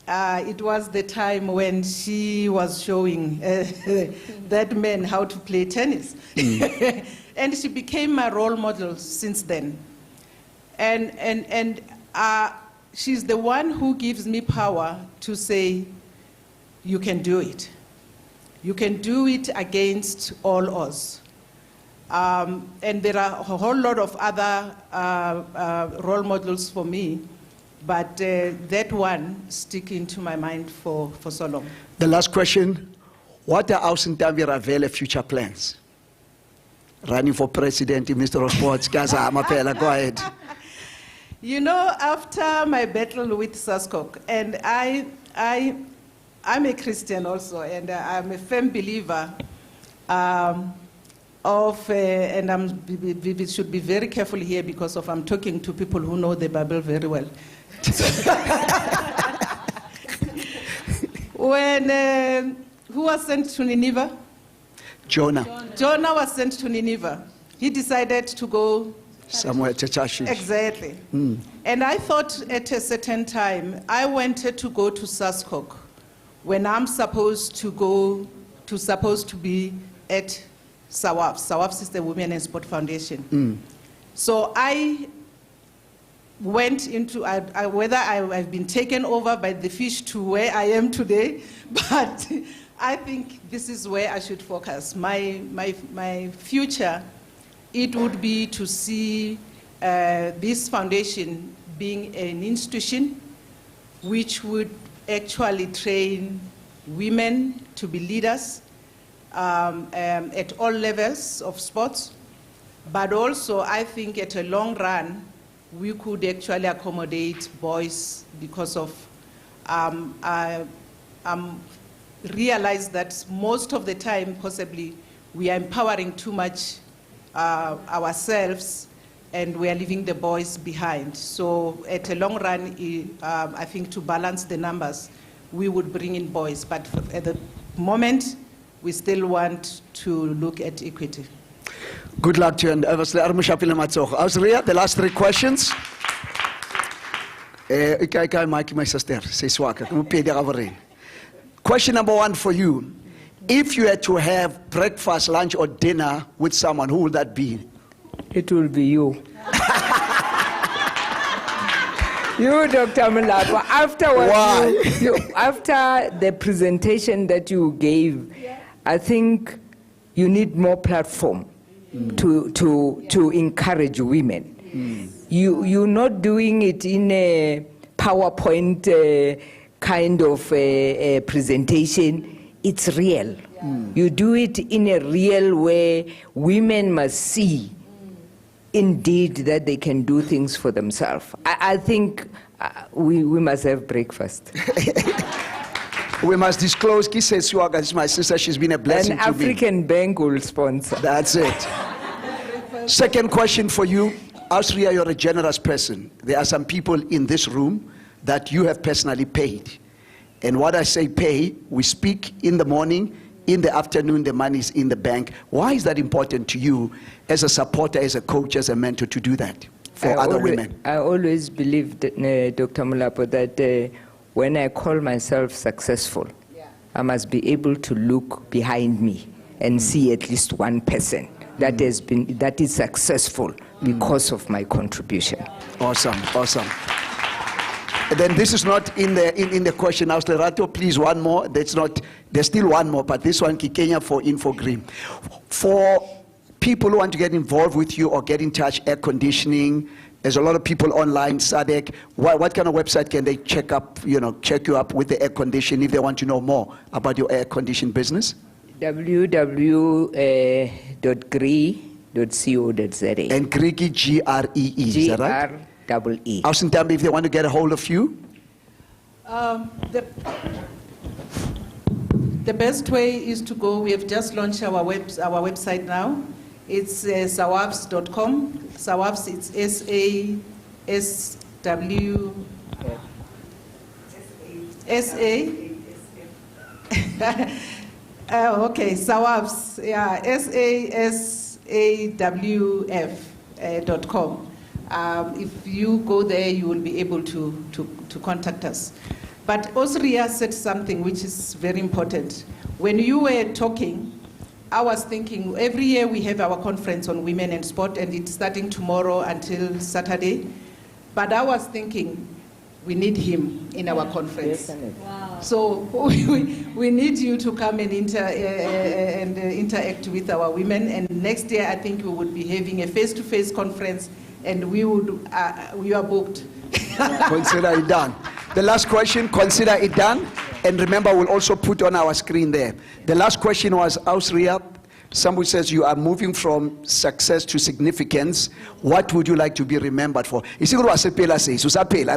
Speaker 1: it was the time when she was showing that man how to play tennis. And she became my role model since then. And she's the one who gives me power to say, you can do it. You can do it against all odds. And there are a whole lot of other role models for me, but that one sticking to my mind for so long.
Speaker 5: The last question, what are Ausi Ntambi Ravele future plans? Running for president, Minister of Sports, Gaza Amapela, go ahead.
Speaker 1: You know, after my battle with SASCOC, and I'm a Christian also, and I'm a firm believer and we should be very careful here because I'm talking to people who know the Bible very well. When, who was sent to Nineveh?
Speaker 5: Jonah.
Speaker 1: Jonah was sent to Nineveh. He decided to go
Speaker 5: somewhere to Tarshish.
Speaker 1: Exactly. And I thought at a certain time, I wanted to go to SASCOC when I'm supposed to be at SAWAF. SAWAF is the Women and Sport Foundation. So I went into, whether I've been taken over by the fish to where I am today, but I think this is where I should focus. My future, it would be to see this foundation being an institution which would actually train women to be leaders at all levels of sports. But also, I think at a long run, we could actually accommodate boys because of, realize that most of the time, possibly, we are empowering too much ourselves and we are leaving the boys behind. So at a long run, I think to balance the numbers, we would bring in boys. But at the moment, we still want to look at equity.
Speaker 5: Good luck to you. And obviously, Ausria, the last 3 questions. Question number 1 for you. If you had to have breakfast, lunch, or dinner with someone, who would that be?
Speaker 21: It will be you. You, Dr. Malapo, after the presentation that you gave, I think you need more platform to encourage women. You're not doing it in a PowerPoint kind of presentation. It's real. You do it in a real way. Women must see, indeed, that they can do things for themselves. I think we must have breakfast.
Speaker 5: We must disclose, Kise Swaga is my sister, she's been a blessing
Speaker 21: An
Speaker 5: to me.
Speaker 21: African bank will sponsor.
Speaker 5: That's it. Second question for you. Austria, you're a generous person. There are some people in this room that you have personally paid. And what I say pay, we speak in the morning, in the afternoon, the money is in the bank. Why is that important to you as a supporter, as a coach, as a mentor to do that for other women?
Speaker 21: I always believed, Dr. Mulapo, that when I call myself successful, I must be able to look behind me and see at least one person that is successful because of my contribution.
Speaker 5: Awesome, awesome. And then this is not in the question. Now, Lerato, please, one more. There's still one more, but this one, Kikenya for InfoGreen. For people who want to get involved with you or get in touch, air conditioning, there's a lot of people online, SADC. What kind of website can they check you up with the air conditioning if they want to know more about your air conditioning business?
Speaker 21: www.gree.co.za.
Speaker 5: And Gree, G-R-E-E, is that right?
Speaker 21: G-R-E-E.
Speaker 5: Ausintambi, if they want to get a hold of you?
Speaker 1: The best way is to go, we have just launched our website now. It's sawavs.com. Sawavs, it's S-A-S-W... S-A... okay, Sawavs, yeah, SASAWF.com. If you go there, you will be able to contact us. But Osria said something which is very important. When you were talking, I was thinking, every year we have our conference on women and sport, and it's starting tomorrow until Saturday. But I was thinking, we need him in our conference.
Speaker 21: Wow.
Speaker 1: So we need you to come and interact with our women. And next year, I think we would be having a face-to-face conference, and we are booked.
Speaker 5: Consider it done. The last question, consider it done. And remember, we'll also put on our screen there. The last question was, Austria, somebody says you are moving from success to significance. What would you like to be remembered for? I'm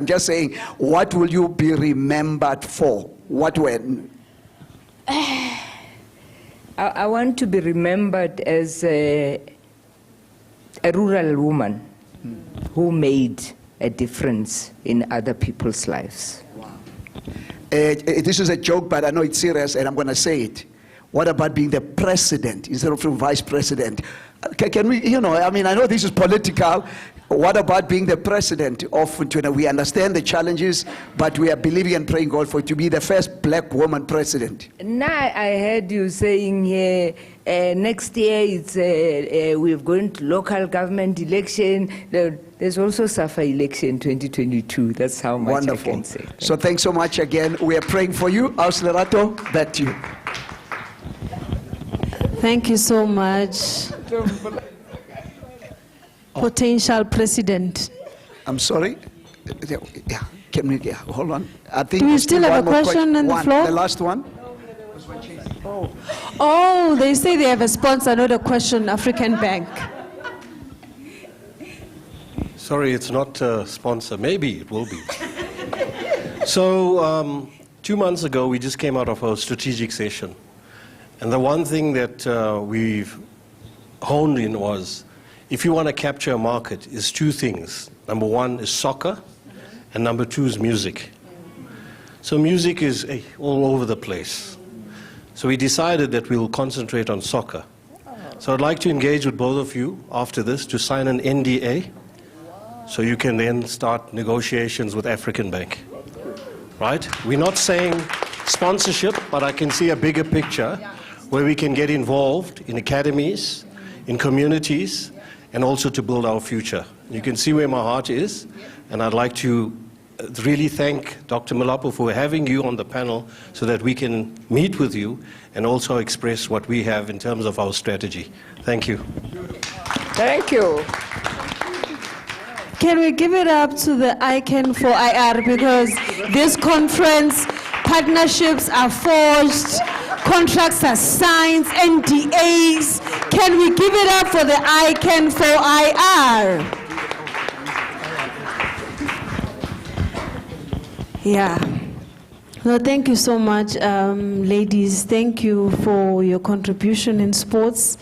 Speaker 5: just saying, what will you be remembered for? What when?
Speaker 21: I want to be remembered as a rural woman who made a difference in other people's lives.
Speaker 5: This is a joke, but I know it's serious, and I'm going to say it. What about being the president instead of vice president? Can we, I know this is political. What about being the president of Twitter? We understand the challenges, but we are believing and praying God for it to be the first black woman president.
Speaker 21: Now I heard you saying here, next year it's we're going to local government election. There's also SAFA election 2022. That's how much
Speaker 5: Wonderful.
Speaker 21: I can say.
Speaker 5: So thanks so much again. We are praying for you. Lerato, back to you.
Speaker 12: Thank you so much. Potential president.
Speaker 5: I'm sorry. Yeah, can we? Yeah, hold on. I think.
Speaker 12: Do we still have a question on the floor?
Speaker 5: The last one.
Speaker 12: Oh, they say they have a sponsor, not a question. African Bank.
Speaker 19: Sorry, it's not a sponsor. Maybe it will be. So 2 months ago, we just came out of a strategic session. And the one thing that we've honed in was, if you want to capture a market, is two things. Number one is soccer, and number two is music. So music is all over the place. So we decided that we'll concentrate on soccer. So I'd like to engage with both of you after this to sign an NDA, so you can then start negotiations with African Bank. Right? We're not saying sponsorship, but I can see a bigger picture where we can get involved in academies, in communities, and also to build our future. You can see where my heart is, and I'd like to really thank Dr. Mulapo for having you on the panel so that we can meet with you and also express what we have in terms of our strategy. Thank you.
Speaker 21: Thank you.
Speaker 12: Can we give it up to the ICANN for IR, because this conference, partnerships are forged, contracts are signed, NDAs. Can we give it up for the ICANN for IR? Yeah. No, thank you so much, ladies. Thank you for your contribution in sports.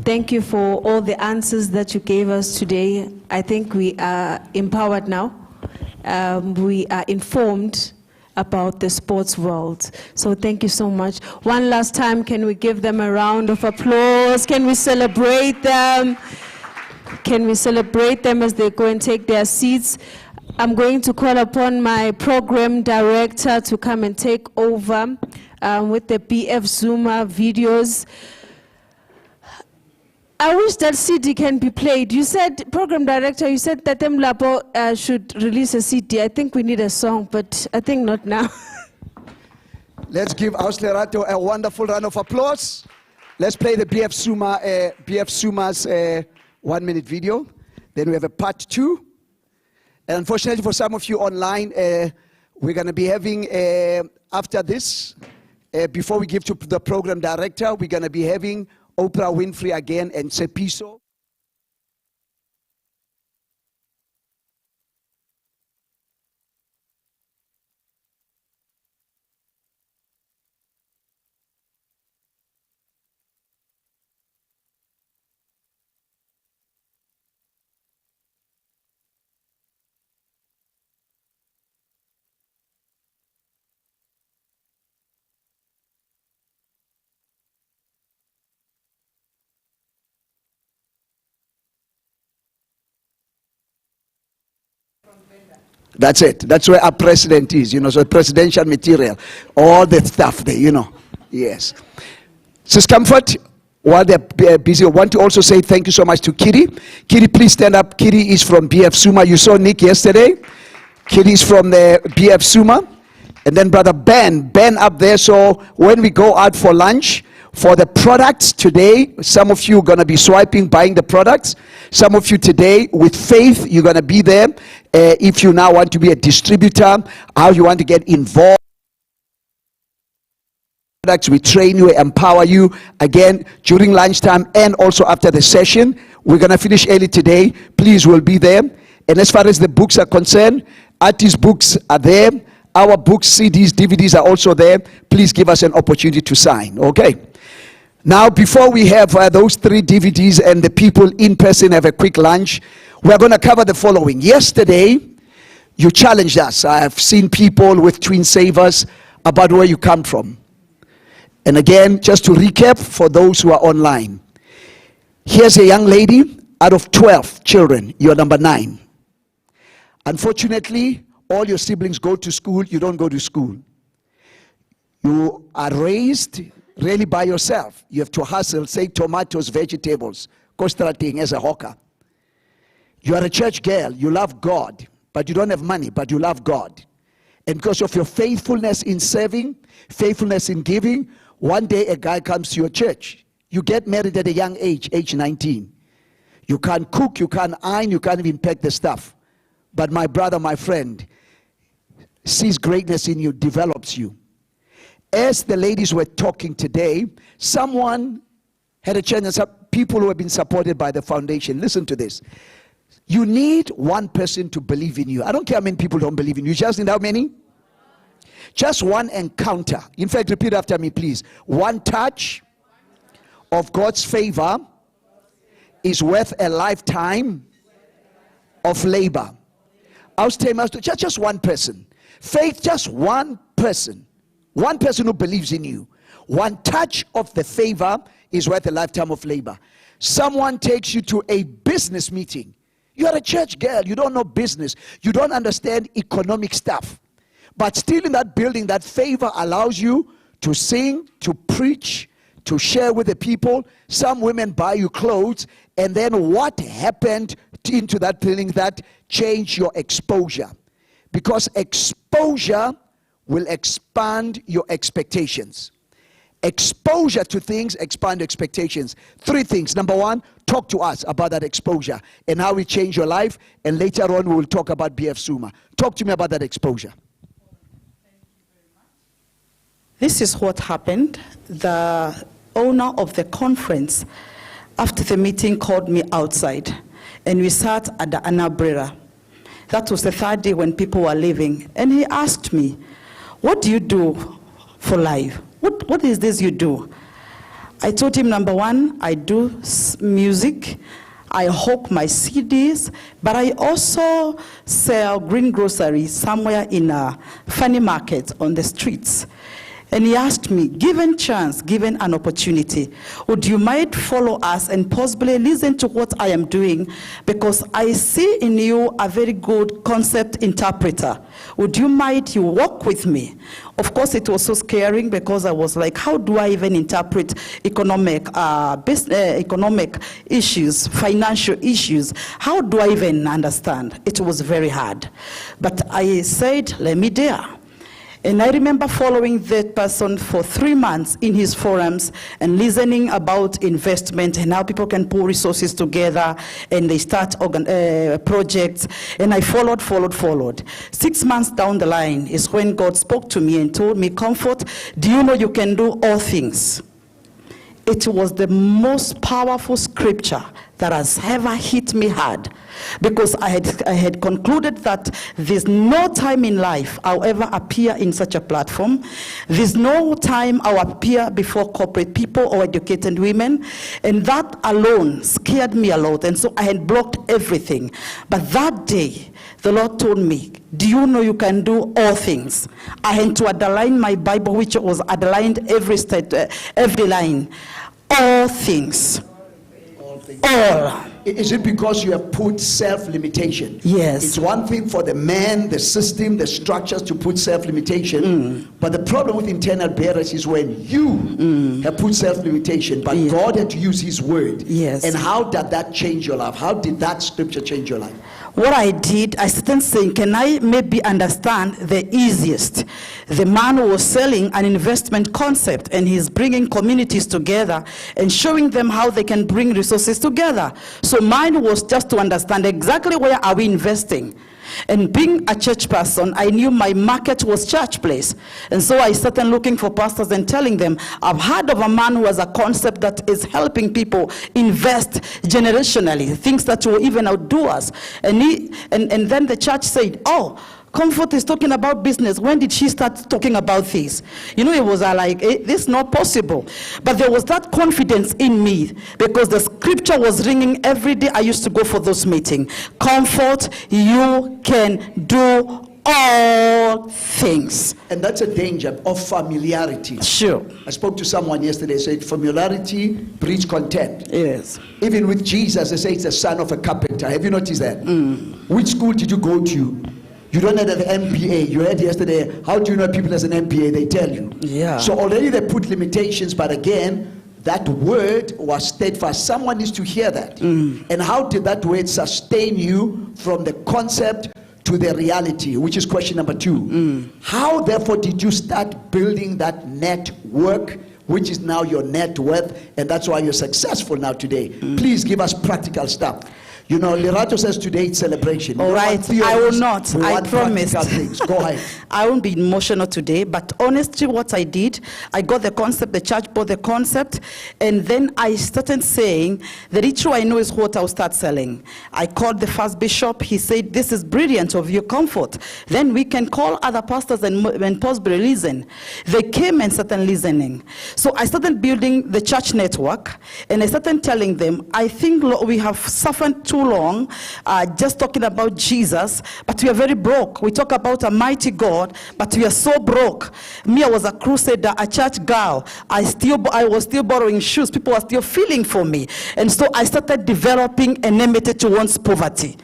Speaker 12: Thank you for all the answers that you gave us today. I think we are empowered now. We are informed about the sports world. So thank you so much. One last time, can we give them a round of applause? Can we celebrate them? Can we celebrate them as they go and take their seats? I'm going to call upon my program director to come and take over with the BF Zuma videos. I wish that CD can be played. You said, program director, you said that Mlapo should release a CD. I think we need a song, but I think not now.
Speaker 5: Let's give Lerato a wonderful round of applause. Let's play the BF Zuma's 1 minute video. Then we have a part 2. And unfortunately for some of you online, we're going to be having, after this, before we give to the program director, we're going to be having Oprah Winfrey again and Sepiso. That's it. That's where our president is, you know, so presidential material. All the stuff there, you know. Yes. Sis Comfort, while they're busy, I want to also say thank you so much to Kitty. Kitty, please stand up. Kitty is from BF Zuma. You saw Nick yesterday. Kitty is from the BF Zuma. And then Brother Ben up there. So when we go out for lunch, for the products today, some of you are going to be swiping, buying the products. Some of you today, with faith, you're going to be there. If you now want to be a distributor, how you want to get involved. We train you, empower you. Again, during lunchtime and also after the session. We're going to finish early today. Please, we'll be there. And as far as the books are concerned, artist books are there. Our books, CDs, DVDs are also there. Please give us an opportunity to sign. Okay. Now, before we have those 3 DVDs and the people in person have a quick lunch, we're going to cover the following. Yesterday, you challenged us. I have seen people with Twin Savers about where you come from. And again, just to recap for those who are online. Here's a young lady, out of 12 children, you're number 9. Unfortunately, all your siblings go to school, you don't go to school. You are raised really by yourself. You have to hustle, say tomatoes, vegetables, costrating as a hawker. You are a church girl, you love God, but you don't have money, but you love God. And because of your faithfulness in serving, faithfulness in giving, one day a guy comes to your church. You get married at a young age 19. You can't cook, you can't iron, you can't even pack the stuff. But my brother, my friend, sees greatness in you, develops you. As the ladies were talking today, someone had a chance, people who have been supported by the foundation. Listen to this. You need one person to believe in you. I don't care how many people don't believe in you. You just need how many? Just one encounter. In fact, repeat after me, please. One touch of God's favor is worth a lifetime of labor. Just one person. Faith, just one person. One person who believes in you. One touch of the favor is worth a lifetime of labor. Someone takes you to a business meeting. You are a church girl. You don't know business. You don't understand economic stuff. But still in that building, that favor allows you to sing, to preach, to share with the people. Some women buy you clothes. And then what happened into that building that changed your exposure? Because exposure will expand your expectations. Exposure to things expand expectations. 3 things. Number 1, talk to us about that exposure and how it changed your life. And later on, we will talk about BF Suma. Talk to me about that exposure.
Speaker 2: This is what happened. The owner of the conference, after the meeting, called me outside, and we sat at the umbrella. That was the 3rd day when people were leaving. And he asked me, what do you do for life? What is this you do? I told him, number 1, I do music. I hawk my CDs, but I also sell green groceries somewhere in a funny market on the streets. And he asked me, given chance, given an opportunity, would you mind follow us and possibly listen to what I am doing? Because I see in you a very good concept interpreter. Would you mind you walk with me? Of course, it was so scaring because I was like, how do I even interpret economic issues, financial issues? How do I even understand? It was very hard. But I said, let me dare. And I remember following that person for 3 months in his forums and listening about investment and how people can pull resources together and they start projects. And I followed. 6 months down the line is when God spoke to me and told me, Comfort, do you know you can do all things? It was the most powerful scripture that has ever hit me hard, because I had concluded that there's no time in life I'll ever appear in such a platform. There's no time I'll appear before corporate people or educated women, and that alone scared me a lot, and so I had blocked everything. But that day, the Lord told me, do you know you can do all things? I had to underline my Bible, which was underlined every line. All things. All.
Speaker 5: Is it because you have put self-limitation?
Speaker 2: Yes.
Speaker 5: It's one thing for the man, the system, the structures to put self-limitation. But the problem with internal barriers is when you have put self-limitation, but God had to use his word.
Speaker 2: Yes.
Speaker 5: And how did that change your life? How did that scripture change your life?
Speaker 2: What I did, I started saying, can I maybe understand the easiest? The man was selling an investment concept, and he's bringing communities together and showing them how they can bring resources together. So mine was just to understand exactly where are we investing. And being a church person, I knew my market was church place. And so I started looking for pastors and telling them, I've heard of a man who has a concept that is helping people invest generationally, things that will even outdo us. And then the church said, oh, Comfort is talking about business. When did she start talking about this? You know, it was like, this is not possible. But there was that confidence in me because the scripture was ringing every day I used to go for those meetings. Comfort, you can do all things.
Speaker 5: And that's a danger of familiarity.
Speaker 2: Sure.
Speaker 5: I spoke to someone yesterday, said familiarity breeds contempt.
Speaker 2: Yes.
Speaker 5: Even with Jesus, they say it's the son of a carpenter. Have you noticed that? Which school did you go to? You don't have an MBA. You heard yesterday, how do you know people as an MBA? They tell you.
Speaker 2: Yeah.
Speaker 5: So already they put limitations, but again, that word was steadfast. Someone needs to hear that. And how did that word sustain you from the concept to the reality, which is question number 2. How therefore did you start building that network, which is now your net worth, and that's why you're successful now today? Please give us practical stuff. You know, Lerato says today it's celebration.
Speaker 2: All right, I will not. I promise.
Speaker 5: Go ahead.
Speaker 2: I won't be emotional today, but honestly, what I did, I got the concept, the church bought the concept, and then I started saying, the ritual I know is what I'll start selling. I called the first bishop. He said, this is brilliant of your Comfort. Then we can call other pastors and possibly listen. They came and started listening. So I started building the church network, and I started telling them, I think we have suffered too long just talking about Jesus, but we are very broke. We talk about a mighty God, but we are so broke. Me, I was a crusader, a church girl. I was still borrowing shoes. People were still feeling for me. And so I started developing enmity towards poverty.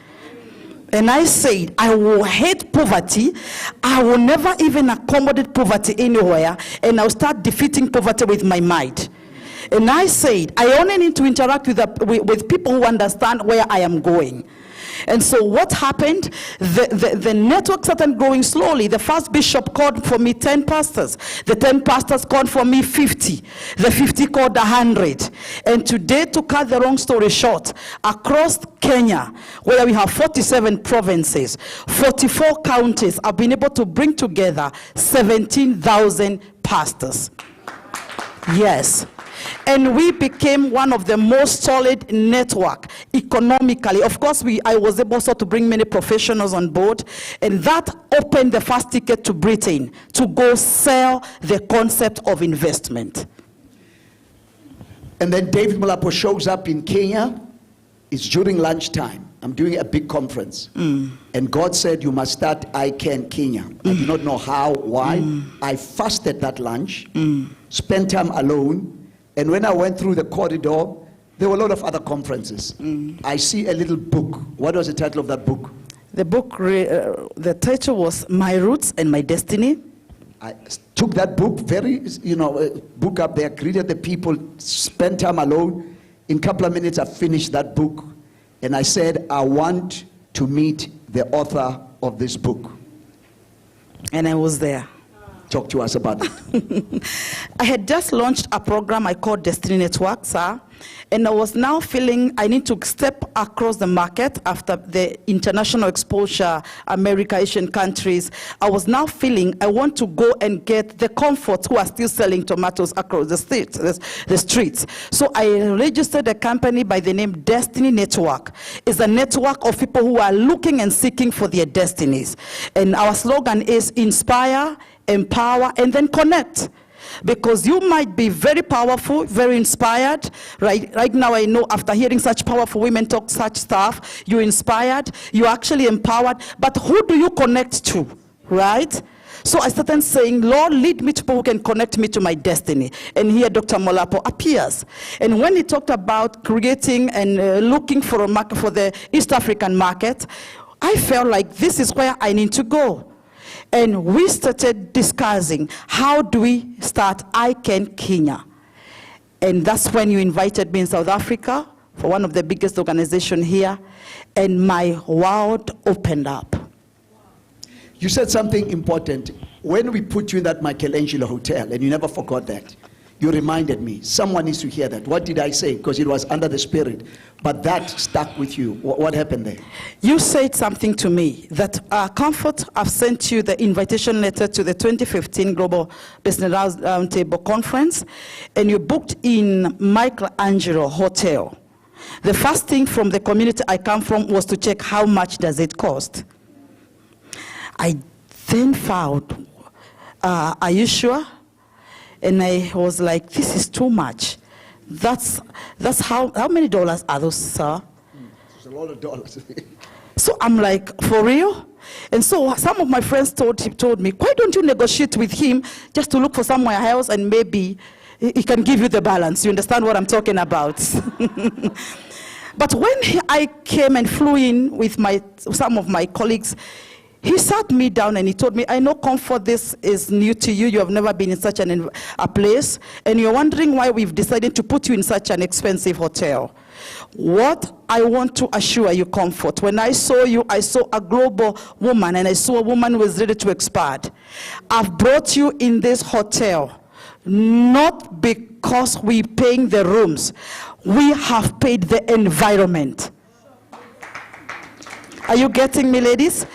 Speaker 2: And I said, I will hate poverty. I will never even accommodate poverty anywhere. And I'll start defeating poverty with my might. And I said, I only need to interact with people who understand where I am going. And so what happened? The network started growing slowly. The first bishop called for me 10 pastors. The 10 pastors called for me 50. The 50 called 100. And today, to cut the long story short, across Kenya, where we have 47 provinces, 44 counties, have been able to bring together 17,000 pastors. Yes. And we became one of the most solid network economically. Of course, I was able also to bring many professionals on board, and that opened the first ticket to Britain to go sell the concept of investment.
Speaker 5: And then David Molapo shows up in Kenya. It's during lunchtime. I'm doing a big conference. And God said, you must start ICANN Kenya. I do not know how, why. I fasted that lunch, spent time alone. And when I went through the corridor, there were a lot of other conferences. I see a little book. What was the title of that book?
Speaker 2: The book, the title was My Roots and My Destiny.
Speaker 5: I took that book, book up there, greeted the people, spent time alone. In a couple of minutes, I finished that book. And I said, I want to meet the author of this book.
Speaker 2: And I was there.
Speaker 5: Talk to us about it.
Speaker 2: I had just launched a program I called Destiny Network, sir, and I was now feeling I need to step across the market after the international exposure, America, Asian countries. I was now feeling I want to go and get the Comforts who are still selling tomatoes across the streets. So I registered a company by the name Destiny Network. It's a network of people who are looking and seeking for their destinies. And our slogan is inspire, empower, and then connect. Because you might be very powerful, very inspired. Right now I know after hearing such powerful women talk such stuff, you're inspired, you're actually empowered, but who do you connect to, right? So I started saying, Lord, lead me to people who can connect me to my destiny. And here Dr. Molapo appears. And when he talked about creating and looking for a market for the East African market, I felt like this is where I need to go. And we started discussing, how do we start ICANN Kenya? And that's when you invited me in South Africa for one of the biggest organizations here, and my world opened up.
Speaker 5: You said something important. When we put you in that Michelangelo hotel, and you never forgot that, you reminded me. Someone needs to hear that. What did I say? Because it was under the Spirit. But that stuck with you. What happened there?
Speaker 2: You said something to me that Comfort, I've sent you the invitation letter to the 2015 Global Business Roundtable Conference, and you booked in Michelangelo Hotel. The first thing from the community I come from was to check how much does it cost. I then found, are you sure? And I was like, this is too much. That's how many dollars are those, sir?
Speaker 5: It's a lot of dollars.
Speaker 2: So I'm like, for real? And so some of my friends told me, why don't you negotiate with him just to look for somewhere else and maybe he can give you the balance. You understand what I'm talking about? But when I came and flew in with some of my colleagues, he sat me down and he told me, I know Comfort, this is new to you. You have never been in such a place. And you're wondering why we've decided to put you in such an expensive hotel. What I want to assure you, Comfort, when I saw you, I saw a global woman, and I saw a woman who was ready to expand. I've brought you in this hotel, not because we're paying the rooms. We have paid the environment. Are you getting me, ladies?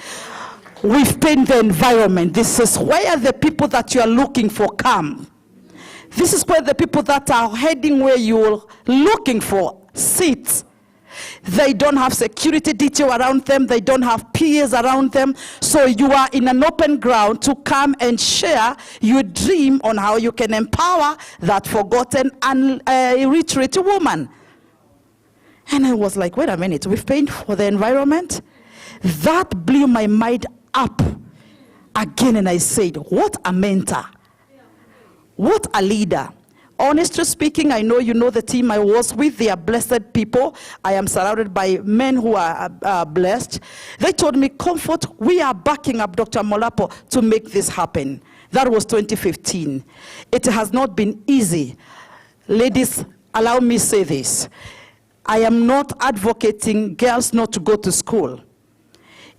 Speaker 2: We've paid the environment. This is where the people that you are looking for come. This is where the people that are heading where you're looking for sit. They don't have security detail around them. They don't have peers around them. So you are in an open ground to come and share your dream on how you can empower that forgotten and illiterate woman. And I was like, wait a minute, we've paid for the environment? That blew my mind up again, and I said, what a mentor, what a leader. Honestly speaking, I know you know the team I was with. They are blessed people. I am surrounded by men who are blessed. They told me, Comfort, we are backing up Dr. Molapo to make this happen. That was 2015. It has not been easy. Ladies, allow me to say this. I am not advocating girls not to go to school.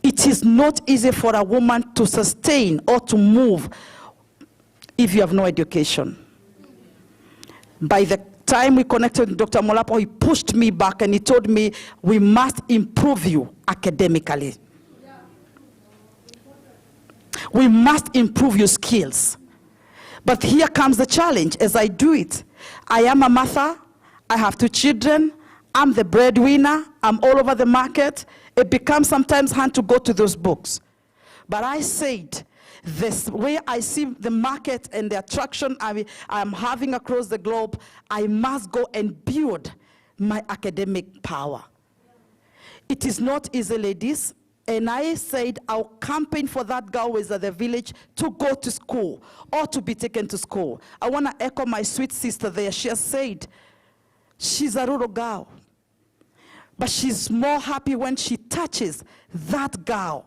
Speaker 2: It is not easy for a woman to sustain or to move if you have no education. By the time we connected with Dr. Molapo, he pushed me back and he told me, we must improve you academically. We must improve your skills. But here comes the challenge as I do it. I am a mother, I have 2 children, I'm the breadwinner, I'm all over the market. It becomes sometimes hard to go to those books. But I said, this way I see the market and the attraction I'm having across the globe, I must go and build my academic power. It is not easy, ladies. And I said, I'll campaign for that girl who is at the village to go to school or to be taken to school. I want to echo my sweet sister there. She has said, she's a rural girl. But she's more happy when she touches that girl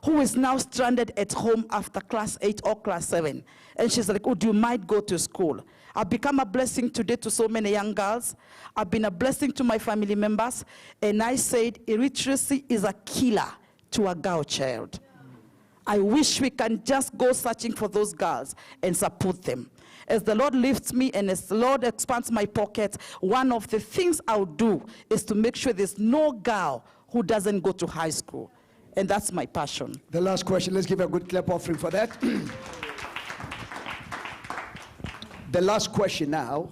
Speaker 2: who is now stranded at home after class 8 or class 7. And she's like, oh, do you mind go to school? I've become a blessing today to so many young girls. I've been a blessing to my family members. And I said, illiteracy is a killer to a girl child. I wish we can just go searching for those girls and support them. As the Lord lifts me and as the Lord expands my pocket, one of the things I'll do is to make sure there's no girl who doesn't go to high school. And that's my passion.
Speaker 5: The last question, let's give a good clap offering for that. The last question now.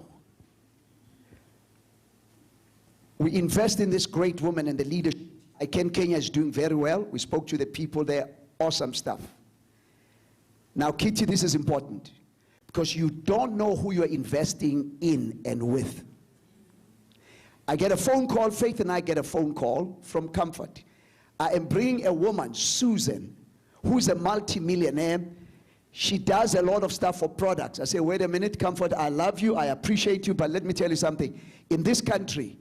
Speaker 5: We invest in this great woman and the leadership. ICANN Kenya is doing very well. We spoke to the people there, awesome stuff. Now, Kitty, this is important because you don't know who you're investing in and with. I get a phone call, Faith and I get a phone call from Comfort. I am bringing a woman, Susan, who's a multi-millionaire. She does a lot of stuff for products. I say, wait a minute, Comfort, I love you, I appreciate you, but let me tell you something. In this country,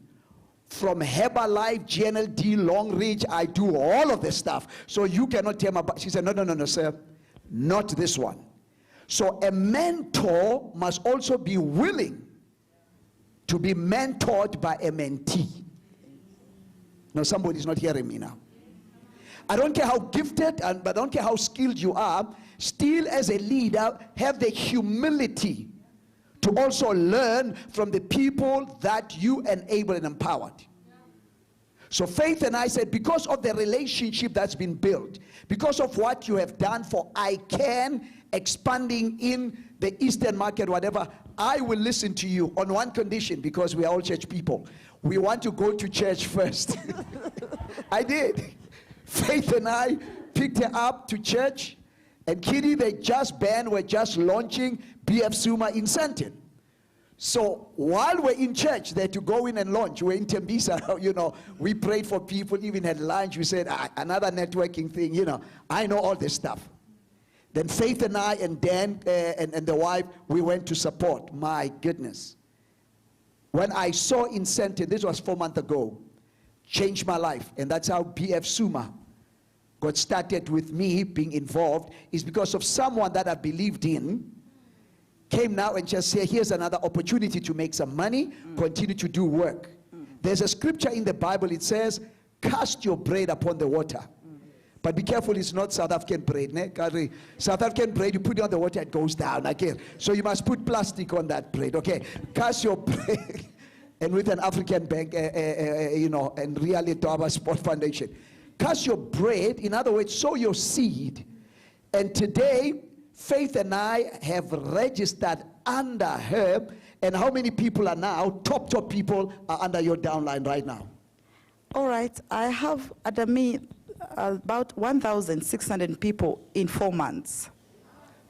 Speaker 5: from Herbalife, GNLD, Long Ridge, I do all of this stuff. So you cannot tell me about. She said, no, sir, not this one. So a mentor must also be willing to be mentored by a mentee. Now somebody's not hearing me now. I don't care how gifted, but I don't care how skilled you are, still as a leader, have the humility to also learn from the people that you enable and empowered. So Faith and I said, because of the relationship that's been built, because of what you have done for ICANN, expanding in the Eastern market, whatever, I will listen to you on one condition, because we are all church people. We want to go to church first. I did. Faith and I picked her up to church, and Kitty, they just banned, we're just launching BF Suma incentive. So while we're in church, they had to go in and launch. We're in Tembisa, you know, we prayed for people, even had lunch. We said, another networking thing, you know, I know all this stuff. Then Faith and I and Dan and the wife, we went to support. My goodness. When I saw incentive, this was 4 months ago, changed my life. And that's how BF Suma got started with me being involved, is because of someone that I believed in, came now and just said, here's another opportunity to make some money, continue to do work. There's a scripture in the Bible, it says, cast your bread upon the water. But be careful, it's not South African bread. Ne? South African bread, you put it on the water, it goes down again. So you must put plastic on that bread, okay? Cast your bread, and with an African bank, you know, and really Toaba Sport Foundation. Cast your bread, in other words, sow your seed. And today, Faith and I have registered under her. And how many people are now, top people are under your downline right now?
Speaker 2: All right, I have under me about 1,600 people in 4 months.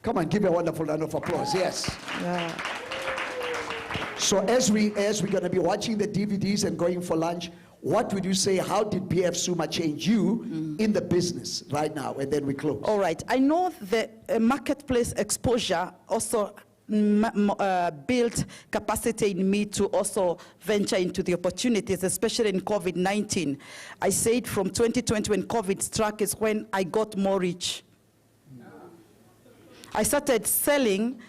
Speaker 5: Come on, give a wonderful round of applause, yes.
Speaker 2: Yeah.
Speaker 5: So as we're going to be watching the DVDs and going for lunch, what would you say, how did BF Suma change you in the business right now? And then we close.
Speaker 2: All right, I know the marketplace exposure also built capacity in me to also venture into the opportunities, especially in COVID-19. I said from 2020 when COVID struck is when I got more rich. I started selling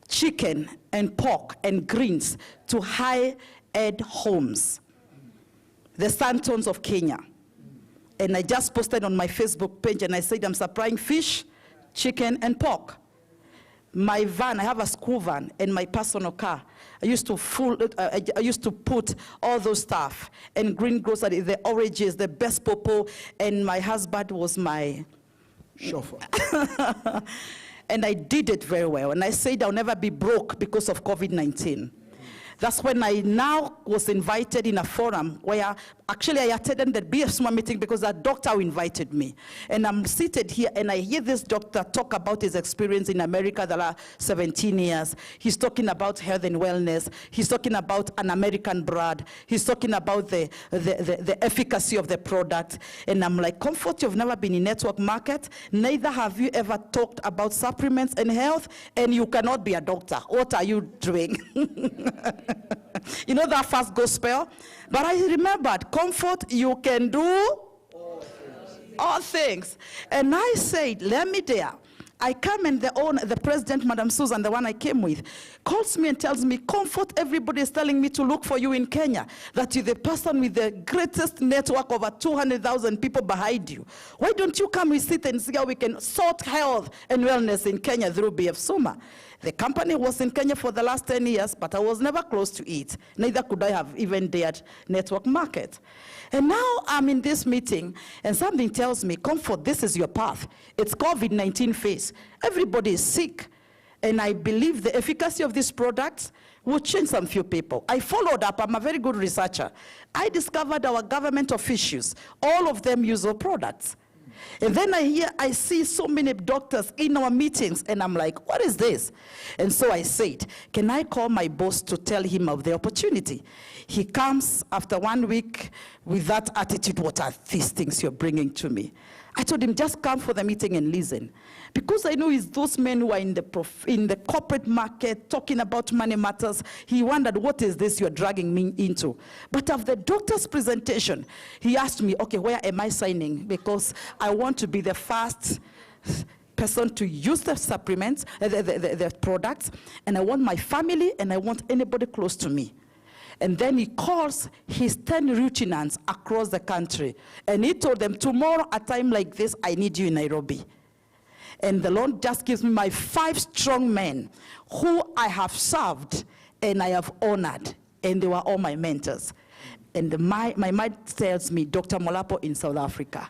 Speaker 2: chicken and pork and greens to high-end homes. the Santones of Kenya. And I just posted on my Facebook page and I said I'm supplying fish, chicken, and pork. My van, I have a school van and my personal car. I used to put all those stuff and green grocery, the oranges, the best purple, and my husband was my chauffeur. And I did it very well. And I said I'll never be broke because of COVID-19. That's when I now was invited in a forum where actually I attended the BF Suma meeting because a doctor who invited me. And I'm seated here and I hear this doctor talk about his experience in America the last 17 years. He's talking about health and wellness. He's talking about an American brand. He's talking about the efficacy of the product. And I'm like, Comfort, you've never been in network market. Neither have you ever talked about supplements and health. And you cannot be a doctor. What are you doing? You know that first gospel? But I remembered, Comfort, you can do all things. And I said, let me there. I come and the president, Madam Susan, the one I came with, calls me and tells me, Comfort, everybody is telling me to look for you in Kenya, that you're the person with the greatest network, over 200,000 people behind you. Why don't you come and sit and see how we can sort health and wellness in Kenya through BF Suma? The company was in Kenya for the last 10 years, but I was never close to it. Neither could I have even dared network market. And now I'm in this meeting, and something tells me, Comfort, this is your path. It's COVID-19 phase. Everybody is sick. And I believe the efficacy of these products will change some few people. I followed up. I'm a very good researcher. I discovered our government officials, all of them use our products. And then I see so many doctors in our meetings, and I'm like, what is this? And so I said, can I call my boss to tell him of the opportunity? He comes after 1 week with that attitude, what are these things you're bringing to me? I told him, just come for the meeting and listen. Because I know it's those men who are in the corporate market talking about money matters. He wondered, what is this you're dragging me into? But after the doctor's presentation, he asked me, okay, where am I signing? Because I want to be the first person to use the supplements, the products, and I want my family and I want anybody close to me. And then he calls his 10 lieutenants across the country. And he told them, tomorrow at a time like this, I need you in Nairobi. And the Lord just gives me my 5 strong men who I have served and I have honored. And they were all my mentors. And my mind tells me, Dr. Molapo in South Africa.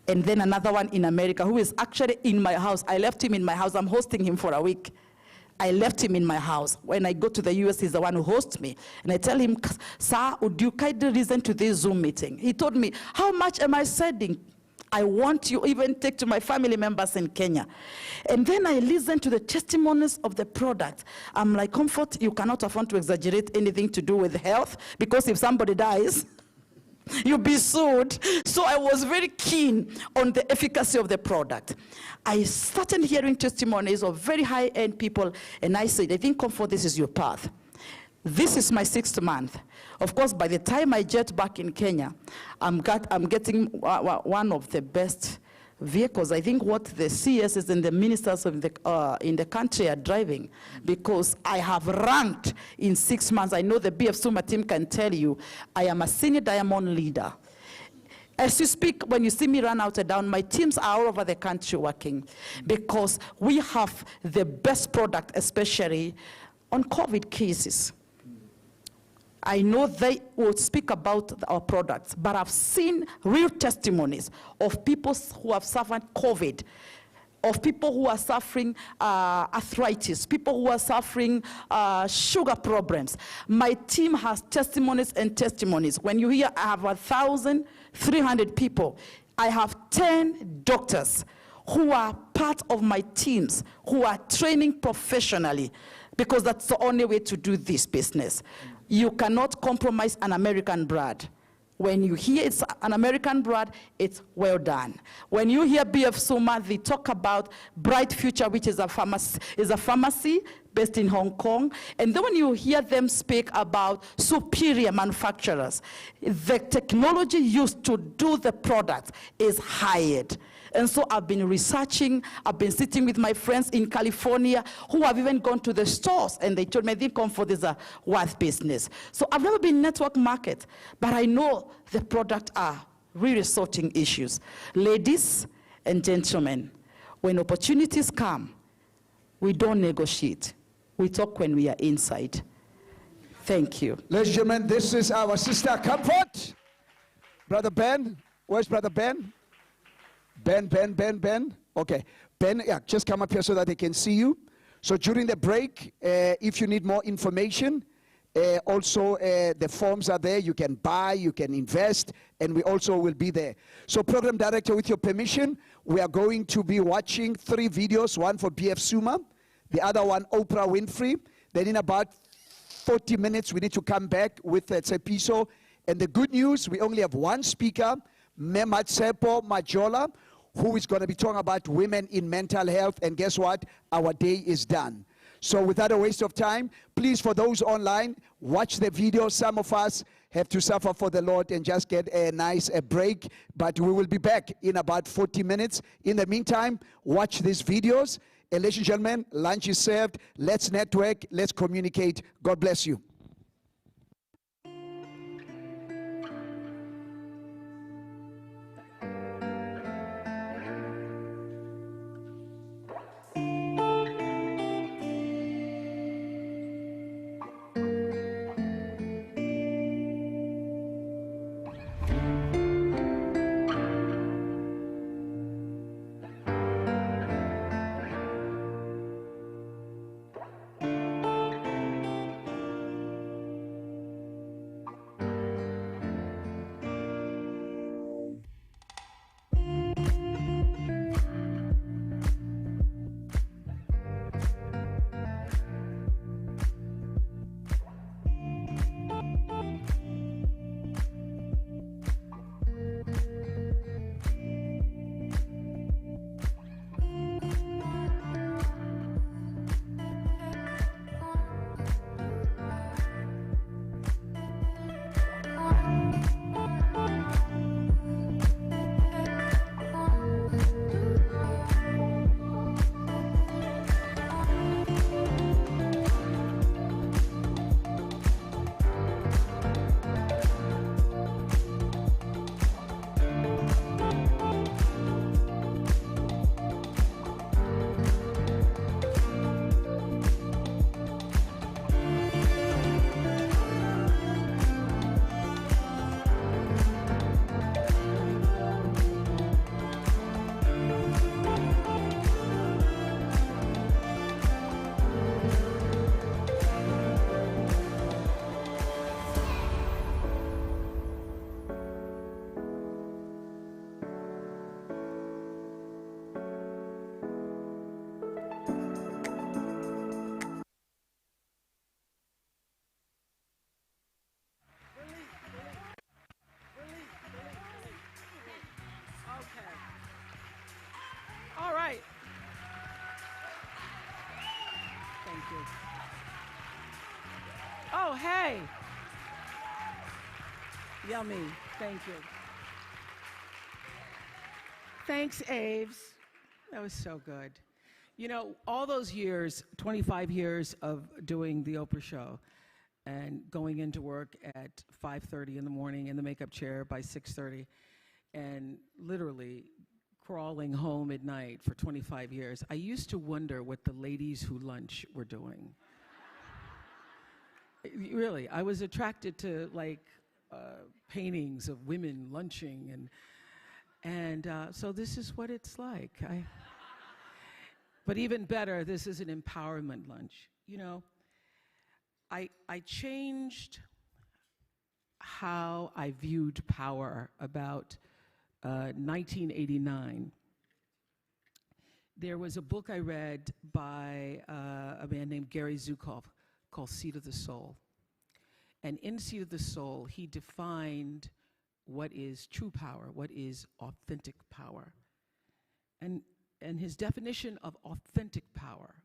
Speaker 2: And then another one in America who is actually in my house. I left him in my house. I'm hosting him for a week. I left him in my house. When I go to the US, he's the one who hosts me. And I tell him, sir, would you kindly listen to this Zoom meeting? He told me, how much am I sending? I want you even take to my family members in Kenya. And then I listen to the testimonies of the product. I'm like, Comfort, you cannot afford to exaggerate anything to do with health, because if somebody dies, you'll be sued. So I was very keen on the efficacy of the product. I started hearing testimonies of very high-end people, and I said, I think, Comfort, this is your path. This is my 6th month. Of course, by the time I jet back in Kenya, I'm getting one of the best vehicles. I think what the CSs and the ministers of in the country are driving, because I have ranked in 6 months. I know the BF Suma team can tell you, I am a senior diamond leader. As you speak, when you see me run out and down, my teams are all over the country working, because we have the best product, especially on COVID cases. I know they will speak about our products, but I've seen real testimonies of people who have suffered COVID, of people who are suffering arthritis, people who are suffering sugar problems. My team has testimonies and testimonies. When you hear I have 1,300 people, I have 10 doctors who are part of my teams, who are training professionally, because that's the only way to do this business. You cannot compromise an American brand. When you hear it's an American brand, it's well done. When you hear BF Suma, they talk about Bright Future, which is a pharmacy based in Hong Kong. And then when you hear them speak about superior manufacturers, the technology used to do the product is hired. And so I've been researching, I've been sitting with my friends in California who have even gone to the stores and they told me they come for this worth business. So I've never been network market, but I know the product are really sorting issues. Ladies and gentlemen, when opportunities come, we don't negotiate. We talk when we are inside. Thank you.
Speaker 5: Ladies and gentlemen, this is our sister Comfort. Brother Ben. Where's Brother Ben? Ben. Okay. Ben, yeah, just come up here so that they can see you. So during the break, if you need more information, also the forms are there. You can buy, you can invest, and we also will be there. So Program Director, with your permission, we are going to be watching 3 videos, one for BF Suma, the other one Oprah Winfrey. Then in about 40 minutes, we need to come back with Tsepiso. And the good news, we only have one speaker, Mematsepo Majola, who is going to be talking about women in mental health. And guess what? Our day is done. So without a waste of time, please, for those online, watch the video. Some of us have to suffer for the Lord and just get a nice break. But we will be back in about 40 minutes. In the meantime, watch these videos. And ladies and gentlemen, lunch is served. Let's network. Let's communicate. God bless you.
Speaker 1: All right. Thank you. Oh, hey. Yummy. Thank you. Thanks, Aves. That was so good. You know, all those years, 25 years of doing the Oprah show and going into work at 5:30 in the morning in the makeup chair by 6:30 and literally crawling home at night for 25 years, I used to wonder what the ladies who lunch were doing. Really, I was attracted to like paintings of women lunching and so this is what it's like. But even better, this is an empowerment lunch. You know, I changed how I viewed power about 1989. There was a book I read by a man named Gary Zukav called Seat of the Soul. And in Seat of the Soul, he defined what is true power, what is authentic power. And his definition of authentic power,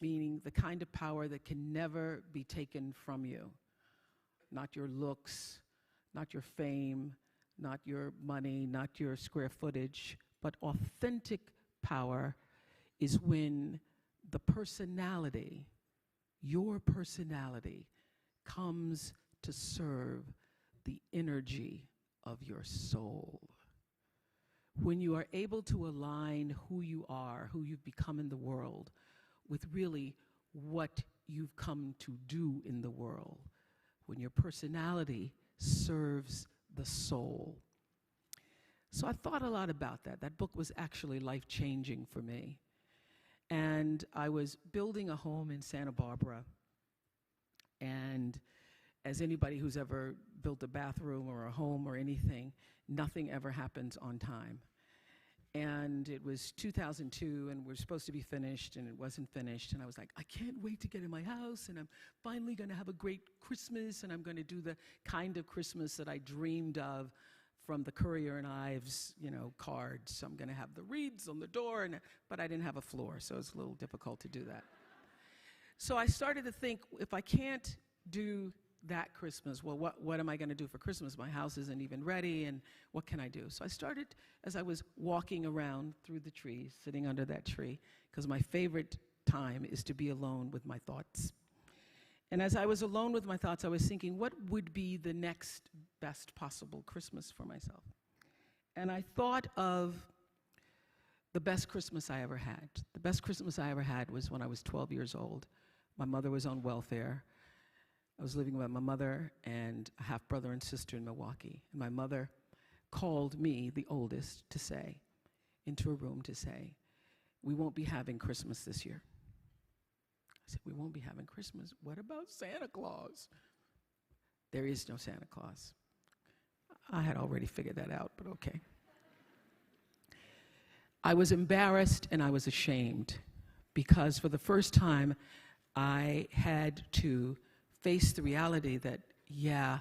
Speaker 1: meaning the kind of power that can never be taken from you, not your looks, not your fame, not your money, not your square footage,
Speaker 6: But authentic power is when the personality, your personality, comes to serve the energy of your soul. When you are able to align who you are, who you've become in the world, with really what you've come to do in the world, when your personality serves the soul. So I thought a lot about that. That book was actually life-changing for me. And I was building a home in Santa Barbara, and as anybody who's ever built a bathroom or a home or anything, nothing ever happens on time. And it was 2002, and we're supposed to be finished, and it wasn't finished. And I was like, I can't wait to get in my house, and I'm finally going to have a great Christmas, and I'm going to do the kind of Christmas that I dreamed of from the Currier and Ives, cards. So I'm going to have the wreaths on the door, but I didn't have a floor, so it's a little difficult to do that. So I started to think, if I can't do that Christmas, well, what am I going to do for Christmas? My house isn't even ready, and what can I do? So I started, as I was walking around through the trees, sitting under that tree, because my favorite time is to be alone with my thoughts. And as I was alone with my thoughts, I was thinking, what would be the next best possible Christmas for myself? And I thought of the best Christmas I ever had. The best Christmas I ever had was when I was 12 years old. My mother was on welfare. I was living with my mother and a half-brother and sister in Milwaukee. And my mother called me, the oldest, into a room to say, we won't be having Christmas this year. I said, we won't be having Christmas. What about Santa Claus? There is no Santa Claus. I had already figured that out, but okay. I was embarrassed and I was ashamed because for the first time I had to face the reality that, yeah,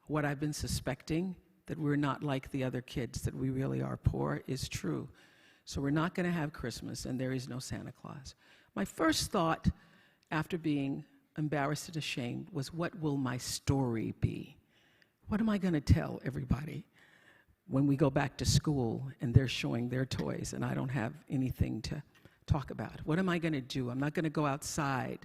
Speaker 6: what I've been suspecting, that we're not like the other kids, that we really are poor, is true. So we're not going to have Christmas, and there is no Santa Claus. My first thought, after being embarrassed and ashamed, was what will my story be? What am I going to tell everybody when we go back to school and they're showing their toys and I don't have anything to talk about? What am I going to do? I'm not going to go outside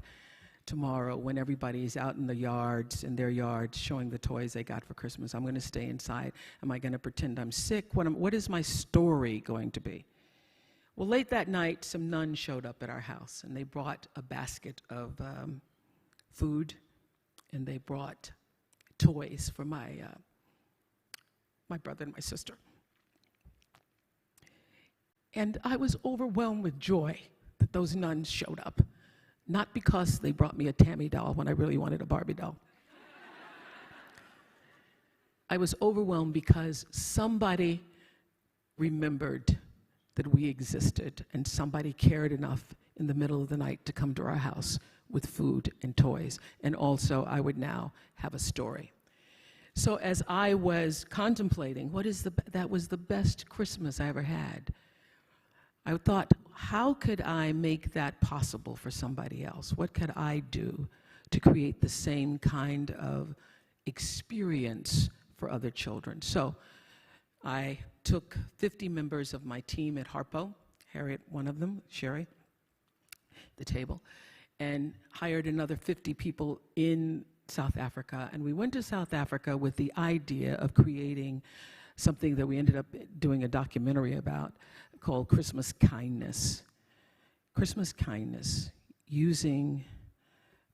Speaker 6: tomorrow when everybody's out in the yards, in their yards, showing the toys they got for Christmas. I'm going to stay inside. Am I going to pretend I'm sick? What is my story going to be? Well, late that night, some nuns showed up at our house, and they brought a basket of food, and they brought toys for my brother and my sister. And I was overwhelmed with joy that those nuns showed up. Not because they brought me a Tammy doll when I really wanted a Barbie doll. I was overwhelmed because somebody remembered that we existed and somebody cared enough in the middle of the night to come to our house with food and toys. And also, I would now have a story. So as I was contemplating, that was the best Christmas I ever had, I thought, how could I make that possible for somebody else? What could I do to create the same kind of experience for other children? So I took 50 members of my team at Harpo, Harriet, one of them, Sherry, the table, and hired another 50 people in South Africa. And we went to South Africa with the idea of creating something that we ended up doing a documentary about called Christmas Kindness. Christmas Kindness, using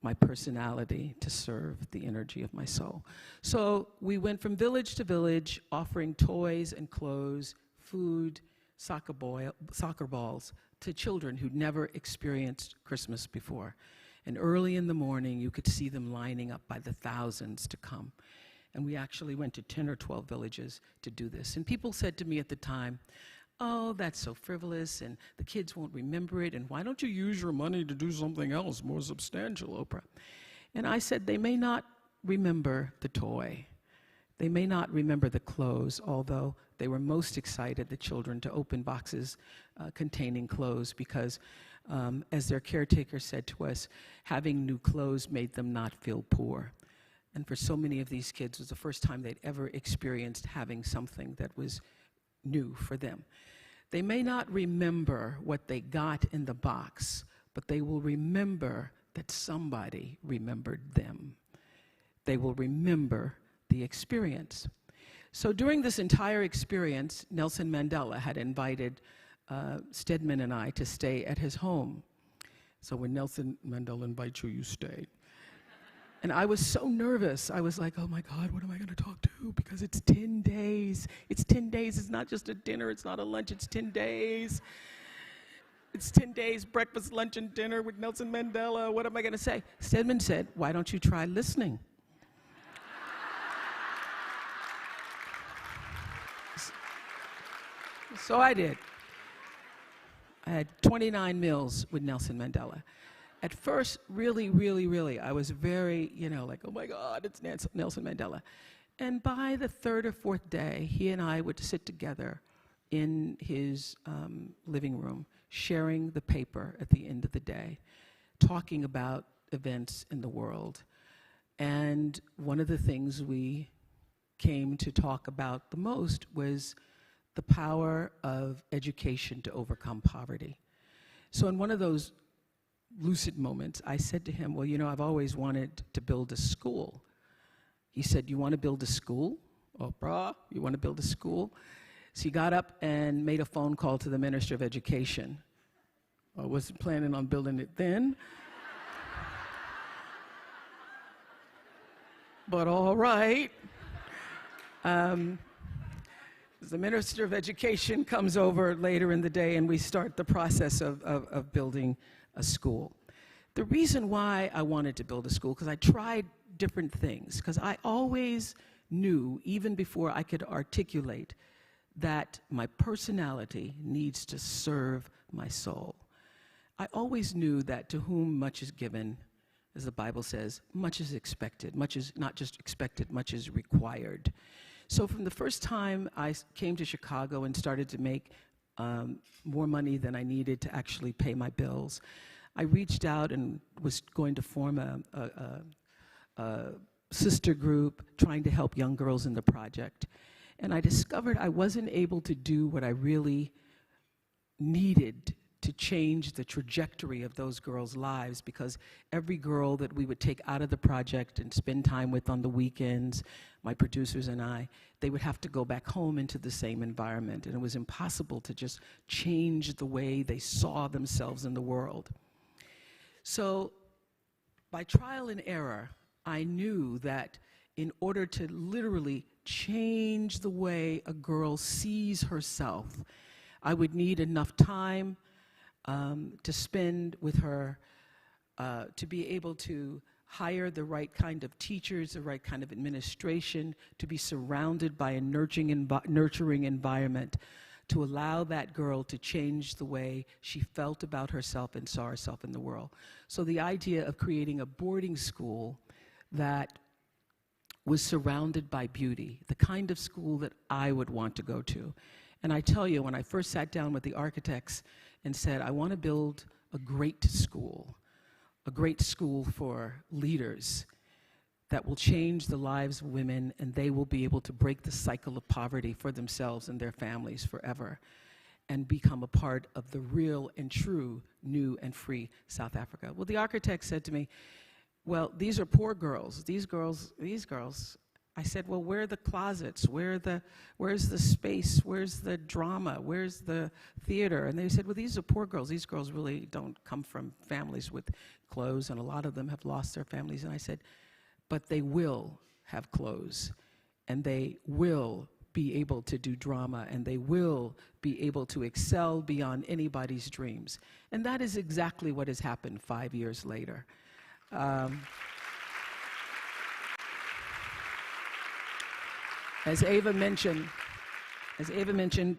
Speaker 6: my personality to serve the energy of my soul. So we went from village to village, offering toys and clothes, food, soccer balls to children who'd never experienced Christmas before. And early in the morning, you could see them lining up by the thousands to come. And we actually went to 10 or 12 villages to do this. And people said to me at the time, oh, that's so frivolous, and the kids won't remember it, and why don't you use your money to do something else more substantial, Oprah? And I said, they may not remember the toy. They may not remember the clothes, although they were most excited, the children, to open boxes containing clothes because, as their caretaker said to us, having new clothes made them not feel poor. And for so many of these kids, it was the first time they'd ever experienced having something that was new for them. They may not remember what they got in the box, but they will remember that somebody remembered them. They will remember the experience. So during this entire experience, Nelson Mandela had invited Stedman and I to stay at his home. So when Nelson Mandela invites you, you stay. And I was so nervous. I was like, oh my God, what am I going to talk to? Because it's 10 days. It's 10 days. It's not just a dinner. It's not a lunch. It's 10 days. It's 10 days, breakfast, lunch, and dinner with Nelson Mandela. What am I going to say? Stedman said, why don't you try listening? So I did. I had 29 meals with Nelson Mandela. At first, really, I was very, like, oh my God, it's Nelson Mandela. And by the third or fourth day, he and I would sit together in his living room, sharing the paper at the end of the day, talking about events in the world. And one of the things we came to talk about the most was the power of education to overcome poverty. So in one of those lucid moments, I said to him, well, I've always wanted to build a school. He said, you want to build a school? Oh, brah, you want to build a school? So he got up and made a phone call to the Minister of Education. I wasn't planning on building it then. But all right. The Minister of Education comes over later in the day and we start the process of building a school. The reason why I wanted to build a school, because I tried different things, because I always knew, even before I could articulate, that my personality needs to serve my soul. I always knew that to whom much is given, as the Bible says, much is expected. Much is not just expected, much is required. So from the first time I came to Chicago and started to make more money than I needed to actually pay my bills, I reached out and was going to form a sister group trying to help young girls in the project. And I discovered I wasn't able to do what I really needed to change the trajectory of those girls' lives, because every girl that we would take out of the project and spend time with on the weekends, my producers and I, they would have to go back home into the same environment, and it was impossible to just change the way they saw themselves in the world. So by trial and error, I knew that in order to literally change the way a girl sees herself, I would need enough time to spend with her, to be able to hire the right kind of teachers, the right kind of administration, to be surrounded by a nurturing environment, to allow that girl to change the way she felt about herself and saw herself in the world. So the idea of creating a boarding school that was surrounded by beauty, the kind of school that I would want to go to. And I tell you, when I first sat down with the architects and said, I want to build a great school for leaders that will change the lives of women, and they will be able to break the cycle of poverty for themselves and their families forever and become a part of the real and true new and free South Africa. Well, the architect said to me, well, these are poor girls. These girls. I said, well, where are the closets? Where's the space? Where's the drama? Where's the theater? And they said, well, these are poor girls. These girls really don't come from families with clothes, and a lot of them have lost their families. And I said, but they will have clothes, and they will be able to do drama, and they will be able to excel beyond anybody's dreams. And that is exactly what has happened 5 years later. As Ava mentioned,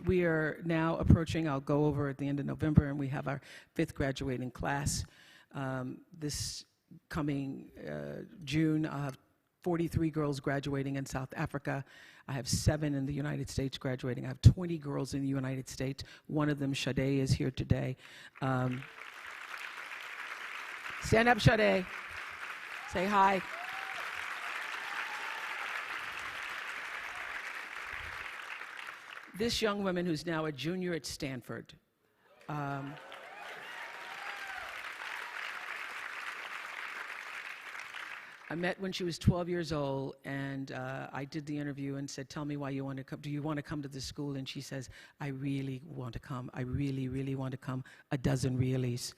Speaker 6: we are now approaching, I'll go over at the end of November, and we have our 5th graduating class. This coming June, I'll have 43 girls graduating in South Africa. I have 7 in the United States graduating. I have 20 girls in the United States. One of them, Sade, is here today. Stand up, Sade. Say hi. this young woman who's now a junior at Stanford. I met when she was 12 years old, and I did the interview and said, tell me why you want to come. Do you want to come to this school? And she says, I really want to come. I really, really want to come. A dozen reallys.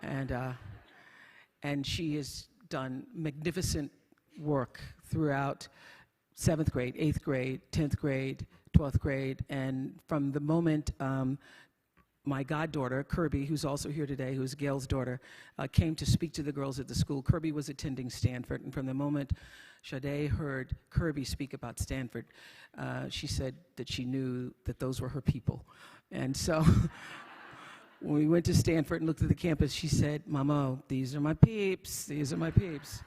Speaker 6: And she has done magnificent work throughout 7th grade, 8th grade, 10th grade, 12th grade, and from the moment my goddaughter, Kirby, who's also here today, who's Gail's daughter, came to speak to the girls at the school. Kirby was attending Stanford, and from the moment Sade heard Kirby speak about Stanford, she said that she knew that those were her people. And so when we went to Stanford and looked at the campus, she said, Mama, these are my peeps, these are my peeps.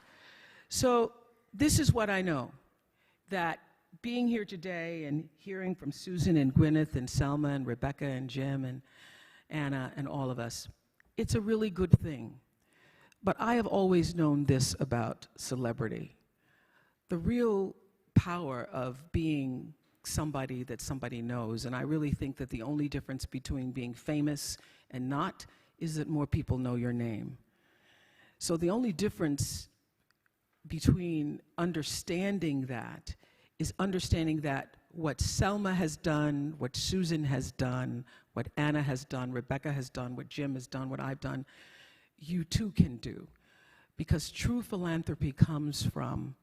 Speaker 6: So this is what I know, that being here today and hearing from Susan and Gwyneth and Selma and Rebecca and Jim and Anna and all of us, it's a really good thing. But I have always known this about celebrity. The real power of being somebody that somebody knows, and I really think that the only difference between being famous and not is that more people know your name. So the only difference between understanding that is understanding that what Selma has done, what Susan has done, what Anna has done, Rebecca has done, what Jim has done, what I've done, you too can do. Because true philanthropy comes from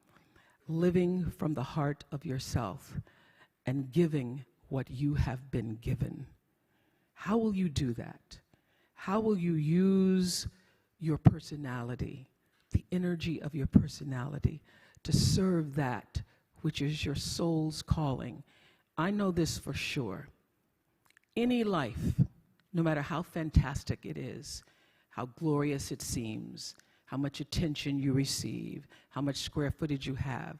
Speaker 6: living from the heart of yourself and giving what you have been given. How will you do that? How will you use your personality, the energy of your personality, to serve that which is your soul's calling? I know this for sure. Any life, no matter how fantastic it is, how glorious it seems, how much attention you receive, how much square footage you have,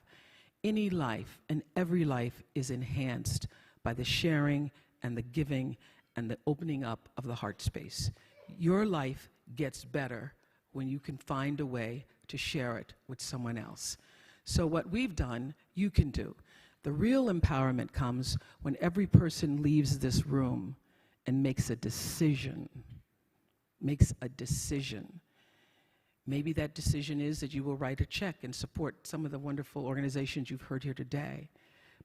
Speaker 6: any life and every life is enhanced by the sharing and the giving and the opening up of the heart space. Your life gets better when you can find a way to share it with someone else. So what we've done, you can do. The real empowerment comes when every person leaves this room and makes a decision. Maybe that decision is that you will write a check and support some of the wonderful organizations you've heard here today.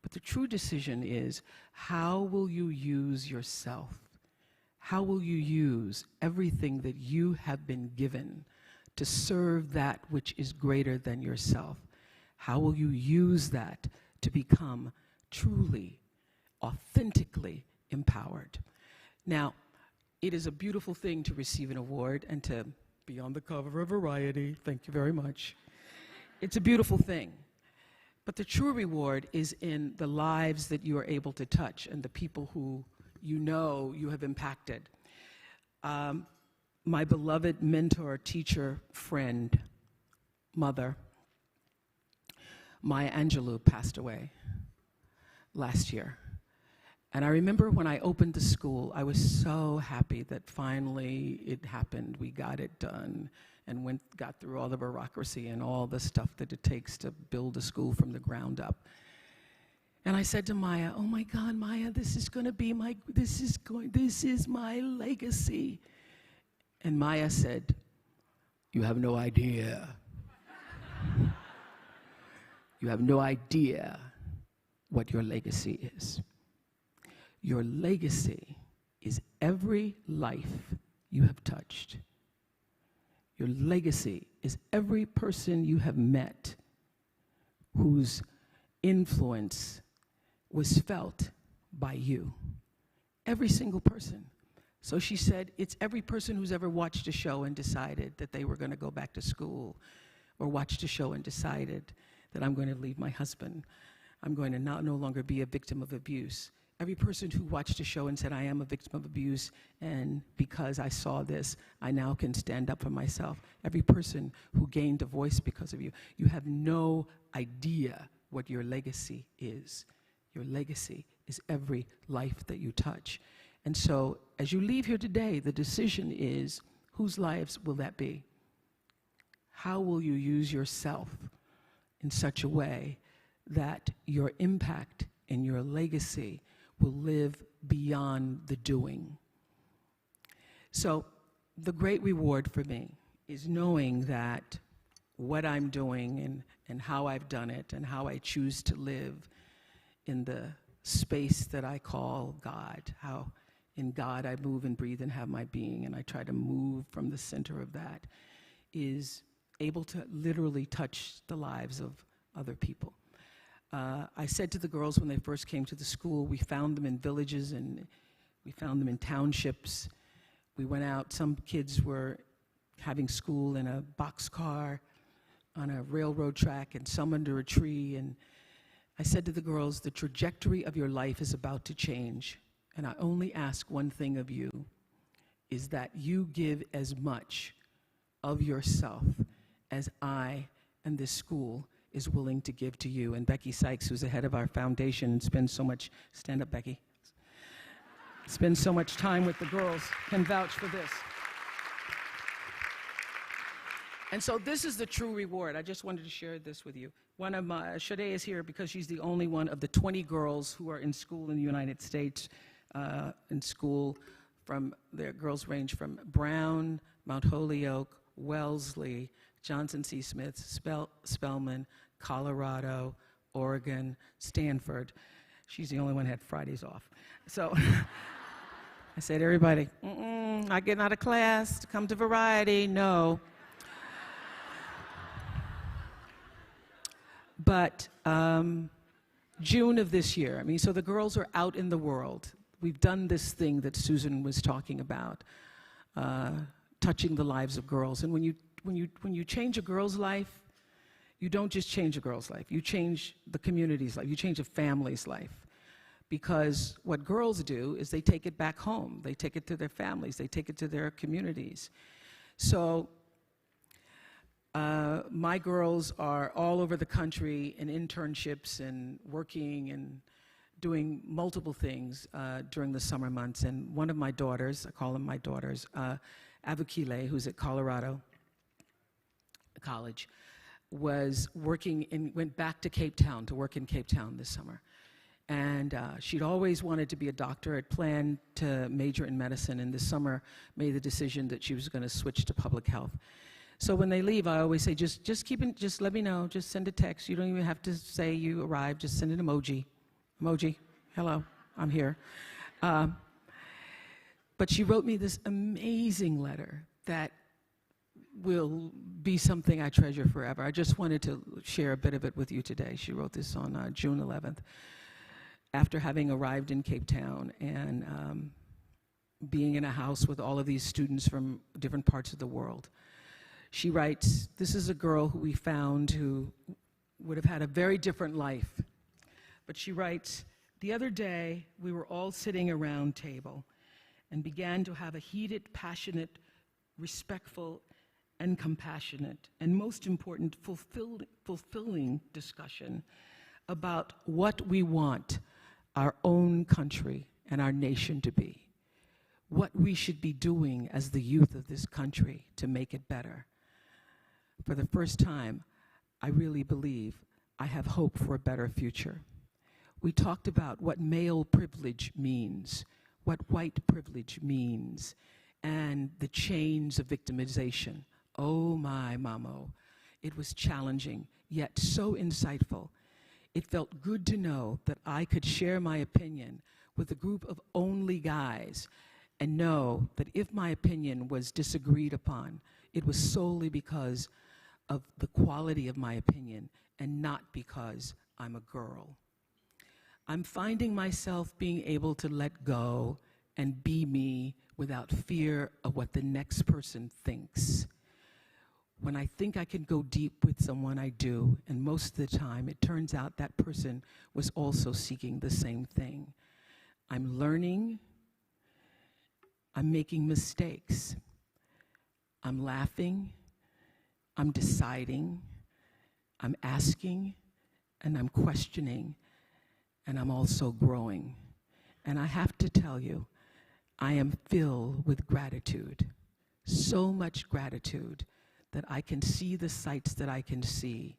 Speaker 6: But the true decision is, how will you use yourself? How will you use everything that you have been given to serve that which is greater than yourself? How will you use that to become truly, authentically empowered? Now, it is a beautiful thing to receive an award and to be on the cover of Variety. Thank you very much. It's a beautiful thing. But the true reward is in the lives that you are able to touch and the people who you know you have impacted. My beloved mentor, teacher, friend, mother, Maya Angelou, passed away last year. And I remember when I opened the school, I was so happy that finally it happened. We got it done and got through all the bureaucracy and all the stuff that it takes to build a school from the ground up. And I said to Maya, oh my God, Maya, this is my legacy. And Maya said, you have no idea. You have no idea what your legacy is. Your legacy is every life you have touched. Your legacy is every person you have met whose influence was felt by you. Every single person. So she said, it's every person who's ever watched a show and decided that they were going to go back to school, or watched a show and decided that I'm going to leave my husband. I'm going to no longer be a victim of abuse. Every person who watched a show and said, I am a victim of abuse, and because I saw this, I now can stand up for myself. Every person who gained a voice because of you. You have no idea what your legacy is. Your legacy is every life that you touch. And so, as you leave here today, the decision is, whose lives will that be? How will you use yourself in such a way that your impact and your legacy will live beyond the doing. So the great reward for me is knowing that what I'm doing and how I've done it and how I choose to live in the space that I call God, how in God I move and breathe and have my being, and I try to move from the center of that, is able to literally touch the lives of other people. I said to the girls when they first came to the school, we found them in villages and we found them in townships. We went out, some kids were having school in a boxcar on a railroad track and some under a tree, and I said to the girls, the trajectory of your life is about to change, and I only ask one thing of you, is that you give as much of yourself as I and this school is willing to give to you. And Becky Sykes, who's the head of our foundation and spends so much, stand up, Becky, spends so much time with the girls, can vouch for this. And so this is the true reward. I just wanted to share this with you. One of my, Sade is here because she's the only one of the 20 girls who are in school in the United States, in school from, their girls range from Brown, Mount Holyoke, Wellesley, Johnson C. Smith, Spelman, Colorado, Oregon, Stanford. She's the only one who had Fridays off. So I said, everybody, not getting out of class to come to Variety, no. But June of this year, I mean, so the girls are out in the world. We've done this thing that Susan was talking about, touching the lives of girls. And when you change a girl's life, you don't just change a girl's life. You change the community's life. You change a family's life. Because what girls do is they take it back home. They take it to their families. They take it to their communities. So my girls are all over the country in internships and working and doing multiple things during the summer months. And one of my daughters, I call them my daughters, Avukile, who's at Colorado College, was working and went back to Cape Town to work in Cape Town this summer. And she'd always wanted to be a doctor, had planned to major in medicine, and this summer made the decision that she was going to switch to public health. So when they leave, I always say, just let me know, just send a text. You don't even have to say you arrived, just send an emoji. Emoji, hello, I'm here. But she wrote me this amazing letter that will be something I treasure forever. I just wanted to share a bit of it with you today. She wrote this on June 11th, after having arrived in Cape Town and being in a house with all of these students from different parts of the world. She writes, this is a girl who we found who would have had a very different life. But she writes, the other day we were all sitting around table and began to have a heated, passionate, respectful, and compassionate, and most important, fulfilling discussion about what we want our own country and our nation to be, what we should be doing as the youth of this country to make it better. For the first time, I really believe I have hope for a better future. We talked about what male privilege means, what white privilege means, and the chains of victimization. Oh my mamo. It was challenging, yet so insightful. It felt good to know that I could share my opinion with a group of only guys and know that if my opinion was disagreed upon, it was solely because of the quality of my opinion and not because I'm a girl. I'm finding myself being able to let go and be me without fear of what the next person thinks. When I think I can go deep with someone, I do, and most of the time it turns out that person was also seeking the same thing. I'm learning, I'm making mistakes, I'm laughing, I'm deciding, I'm asking, and I'm questioning, and I'm also growing. And I have to tell you, I am filled with gratitude, so much gratitude that I can see the sights that I can see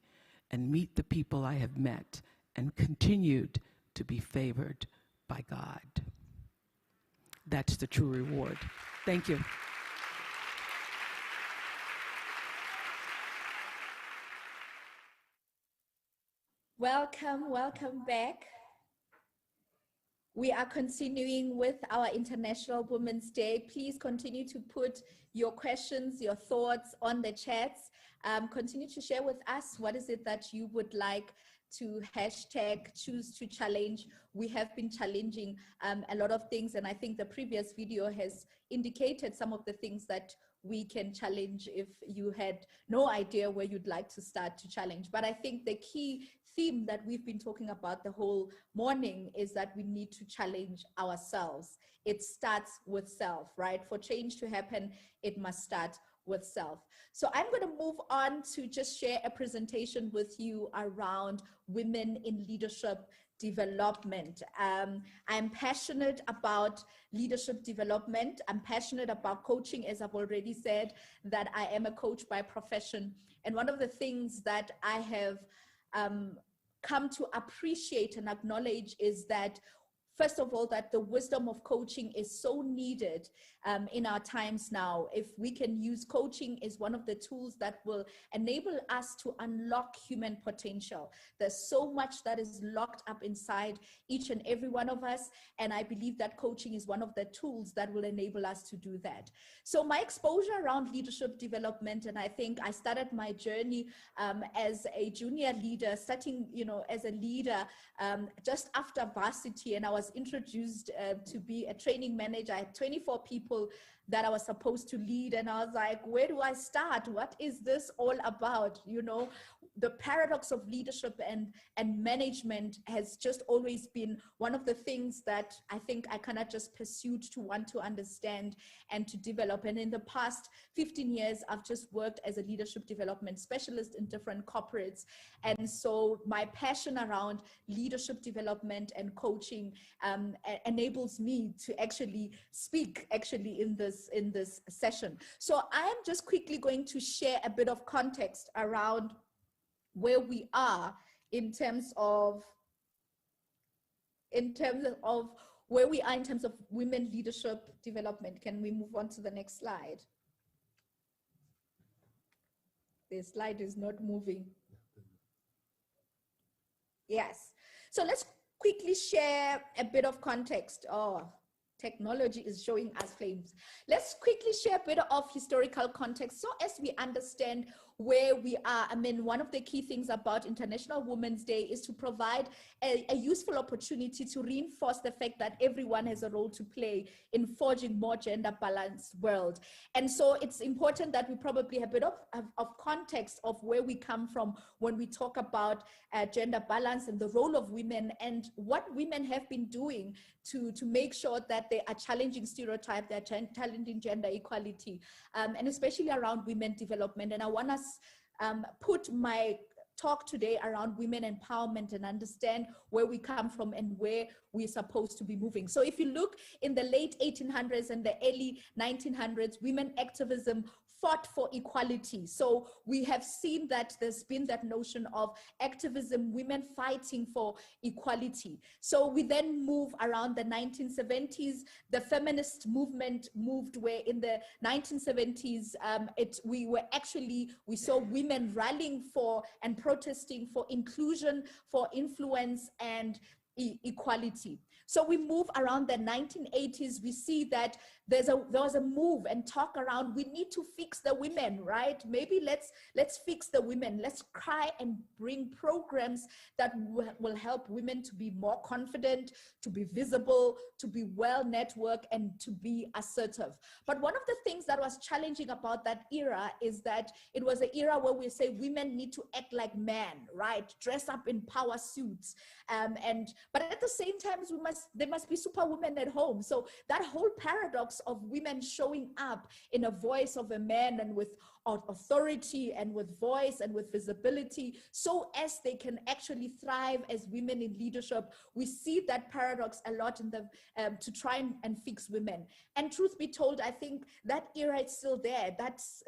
Speaker 6: and meet the people I have met and continued to be favored by God. That's the true reward. Thank you.
Speaker 8: Welcome, welcome back. We are continuing with our International Women's Day. Please continue to put your questions, your thoughts on the chats. Continue to share with us what is it that you would like to hashtag choose to challenge. We have been challenging a lot of things, and I think the previous video has indicated some of the things that we can challenge if you had no idea where you'd like to start to challenge. But I think the key theme that we've been talking about the whole morning is that we need to challenge ourselves. It starts with self, right? For change to happen, it must start with self. So I'm going to move on to just share a presentation with you around women in leadership development. I'm passionate about leadership development. I'm passionate about coaching, as I've already said, that I am a coach by profession. And one of the things that I have come to appreciate and acknowledge is that, first of all, that the wisdom of coaching is so needed in our times now. If we can use coaching as one of the tools that will enable us to unlock human potential. There's so much that is locked up inside each and every one of us, and I believe that coaching is one of the tools that will enable us to do that. So my exposure around leadership development, and I think I started my journey as a junior leader, starting, as a leader just after varsity, and I was introduced to be a training manager. I had 24 people that I was supposed to lead, and I was like, where do I start? What is this all about? The paradox of leadership and management has just always been one of the things that I think I kind of just pursued to want to understand and to develop. And in the past 15 years, I've just worked as a leadership development specialist in different corporates. And so my passion around leadership development and coaching enables me to actually speak in this session. So I'm just quickly going to share a bit of context around where we are in terms of where we are in terms of women leadership development. Can we move on to the next slide? The slide is not moving. Yes. So let's quickly share a bit of context. Oh, technology is showing us flames. Let's quickly share a bit of historical context so as we understand where we are. I mean, one of the key things about International Women's Day is to provide a useful opportunity to reinforce the fact that everyone has a role to play in forging more gender balanced world. And so it's important that we probably have a bit of context of where we come from when we talk about gender balance and the role of women and what women have been doing to make sure that they are challenging stereotypes, they're challenging gender equality, and especially around women development. And I want us put my talk today around women empowerment and understand where we come from and where we're supposed to be moving. So if you look in the late 1800s and the early 1900s, women activism fought for equality. So we have seen that there's been that notion of activism, women fighting for equality. So we then move around the 1970s, the feminist movement moved where in the 1970s, we saw women rallying for and protesting for inclusion, for influence and equality. So we move around the 1980s, we see that there was a move and talk around, we need to fix the women, right? Maybe let's fix the women. Let's try and bring programs that will help women to be more confident, to be visible, to be well networked, and to be assertive. But one of the things that was challenging about that era is that it was an era where we say women need to act like men, right? Dress up in power suits. But at the same time, there must be superwomen at home. So that whole paradox of women showing up in a voice of a man and with authority and with voice and with visibility, so as they can actually thrive as women in leadership. We see that paradox a lot in the to try and fix women. And truth be told, I think that era is still there. That's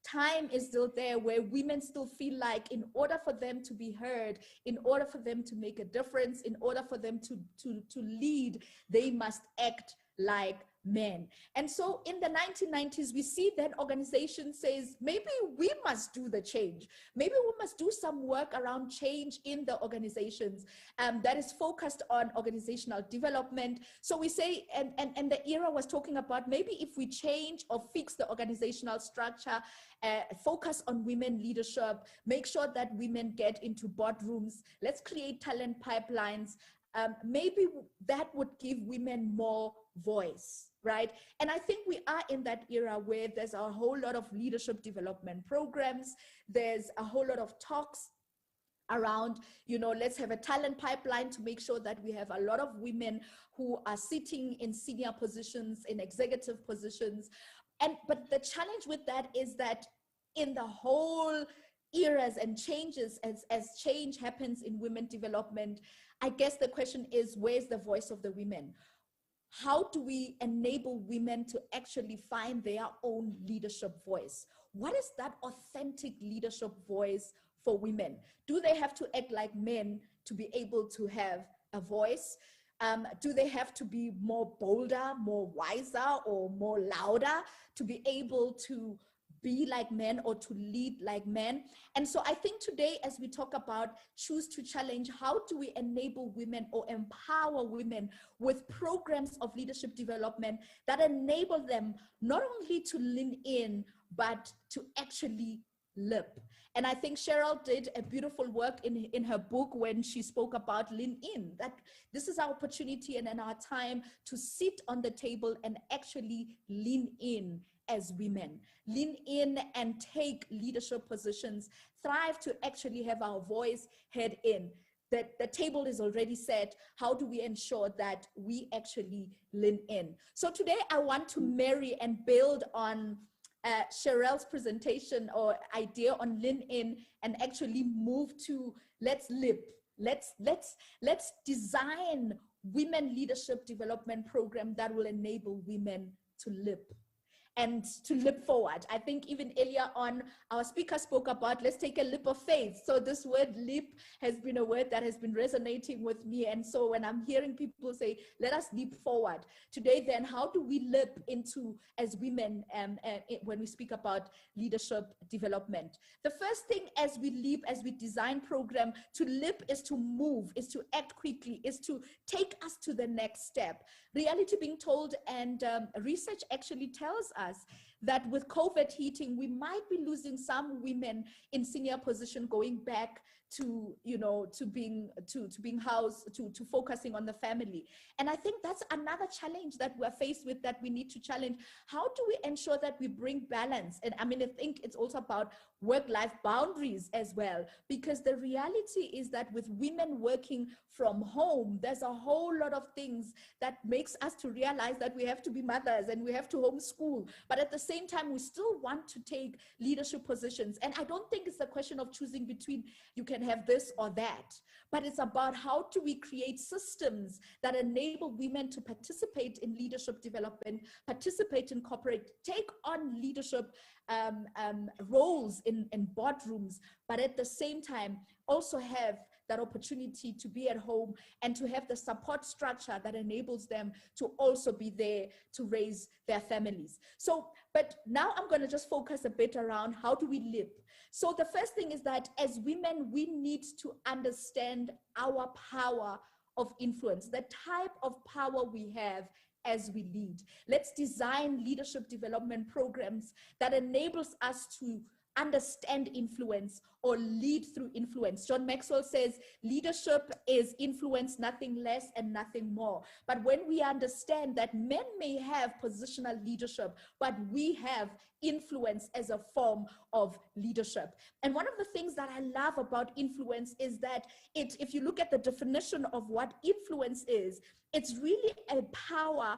Speaker 8: time is still there where women still feel like in order for them to be heard, in order for them to make a difference, in order for them to lead, they must act like men. And so in the 1990s, we see that organization says, maybe we must do the change. Maybe we must do some work around change in the organizations that is focused on organizational development. So we say, and the era was talking about maybe if we change or fix the organizational structure, focus on women leadership, make sure that women get into boardrooms, let's create talent pipelines. Maybe that would give women more voice, right? And I think we are in that era where there's a whole lot of leadership development programs. There's a whole lot of talks around, you know, let's have a talent pipeline to make sure that we have a lot of women who are sitting in senior positions, in executive positions. But the challenge with that is that in the whole eras and changes, as change happens in women development, I guess the question is, where's the voice of the women? How do we enable women to actually find their own leadership voice? What is that authentic leadership voice for women? Do they have to act like men to be able to have a voice? Do they have to be more bolder, more wiser, or more louder to be able to be like men or to lead like men? And so I think today, as we talk about Choose to Challenge, how do we enable women or empower women with programs of leadership development that enable them not only to lean in, but to actually lip? And I think Cheryl did a beautiful work in her book when she spoke about lean in, that this is our opportunity and our time to sit on the table and actually lean in as women, lean in and take leadership positions, thrive to actually have our voice head in. That the table is already set. How do we ensure that we actually lean in? So today I want to marry and build on Cheryl's presentation or idea on lean in and actually move to let's lip. Let's design women leadership development program that will enable women to lip and to leap forward. I think even earlier on, our speaker spoke about, let's take a leap of faith. So this word leap has been a word that has been resonating with me. And so when I'm hearing people say, let us leap forward today, then how do we leap into as women when we speak about leadership development? The first thing as we leap, as we design program, to leap is to move, is to act quickly, is to take us to the next step. Reality being told, and research actually tells us that with COVID hitting, we might be losing some women in senior position going back to, you know, to being housed, to focusing on the family. And I think that's another challenge that we're faced with, that we need to challenge. How do we ensure that we bring balance? And I mean, I think it's also about work-life boundaries as well, because the reality is that with women working from home, there's a whole lot of things that makes us to realize that we have to be mothers and we have to homeschool, but at the same time we still want to take leadership positions. And I don't think it's a question of choosing between you can have this or that, but it's about how do we create systems that enable women to participate in leadership development, participate in corporate, take on leadership roles in boardrooms, but at the same time also have that opportunity to be at home and to have the support structure that enables them to also be there to raise their families. So, but now I'm going to just focus a bit around how do we live. So the first thing is that as women, we need to understand our power of influence, the type of power we have as we lead. Let's design leadership development programs that enables us to understand influence or lead through influence. John Maxwell says leadership is influence, nothing less and nothing more. But when we understand that men may have positional leadership, but we have influence as a form of leadership. And one of the things that I love about influence is that if you look at the definition of what influence is, it's really a power,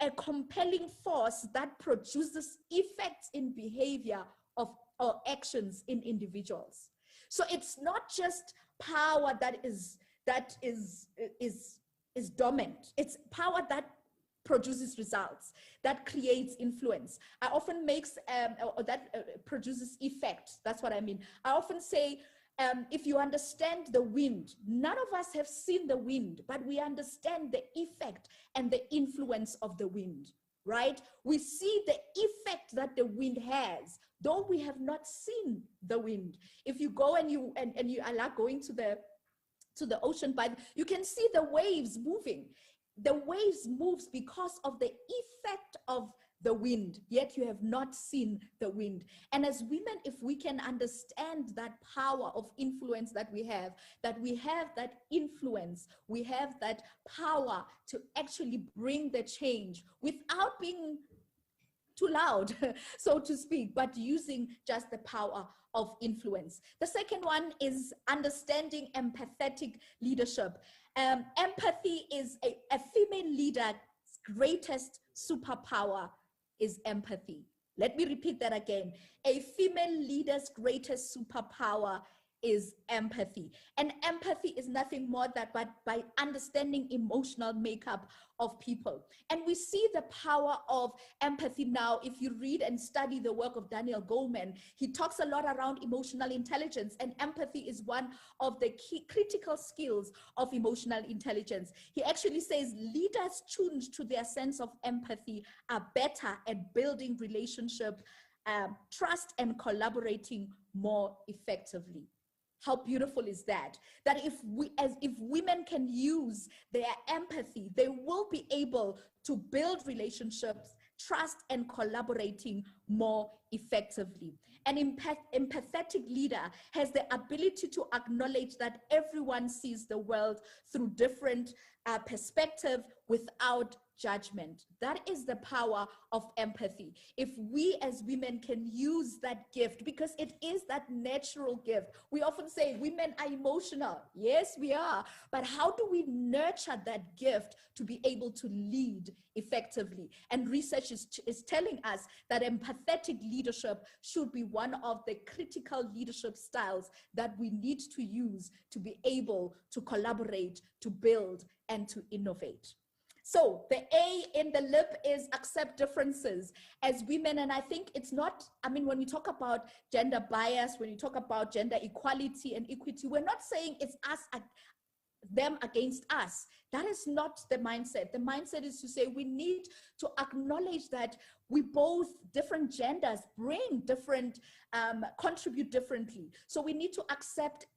Speaker 8: a compelling force that produces effects in behavior of or actions in individuals. So it's not just power that is dominant. It's power that produces results, that creates influence. I often makes, produces effect. That's what I mean. I often say, if you understand the wind, none of us have seen the wind, but we understand the effect and the influence of the wind, right? We see the effect that the wind has, though we have not seen the wind. If you go and you are like going to the ocean, but you can see the waves moving. The waves moves because of the effect of the wind, yet you have not seen the wind. And as women, if we can understand that power of influence that we have that influence, we have that power to actually bring the change without being too loud, so to speak, but using just the power of influence. The second one is understanding empathetic leadership. Empathy is a female leader's greatest superpower is empathy. Let me repeat that again. A female leader's greatest superpower is empathy. And empathy is nothing more than but by understanding emotional makeup of people. And we see the power of empathy now. If you read and study the work of Daniel Goleman, he talks a lot around emotional intelligence, and empathy is one of the key critical skills of emotional intelligence. He actually says leaders tuned to their sense of empathy are better at building relationship, trust, and collaborating more effectively. How beautiful is that? That if women can use their empathy, they will be able to build relationships, trust, and collaborating more effectively. An empathetic leader has the ability to acknowledge that everyone sees the world through different perspectives without judgment. That is the power of empathy. If we as women can use that gift, because it is that natural gift. We often say women are emotional. Yes, we are. But how do we nurture that gift to be able to lead effectively? And research is telling us that empathetic leadership should be one of the critical leadership styles that we need to use to be able to collaborate, to build, and to innovate. So the A in the LIP is accept differences as women. And I think it's not, I mean, when we talk about gender bias, when you talk about gender equality and equity, we're not saying it's us, them against us. That is not the mindset. The mindset is to say we need to acknowledge that we both, different genders, bring different, contribute differently. So we need to accept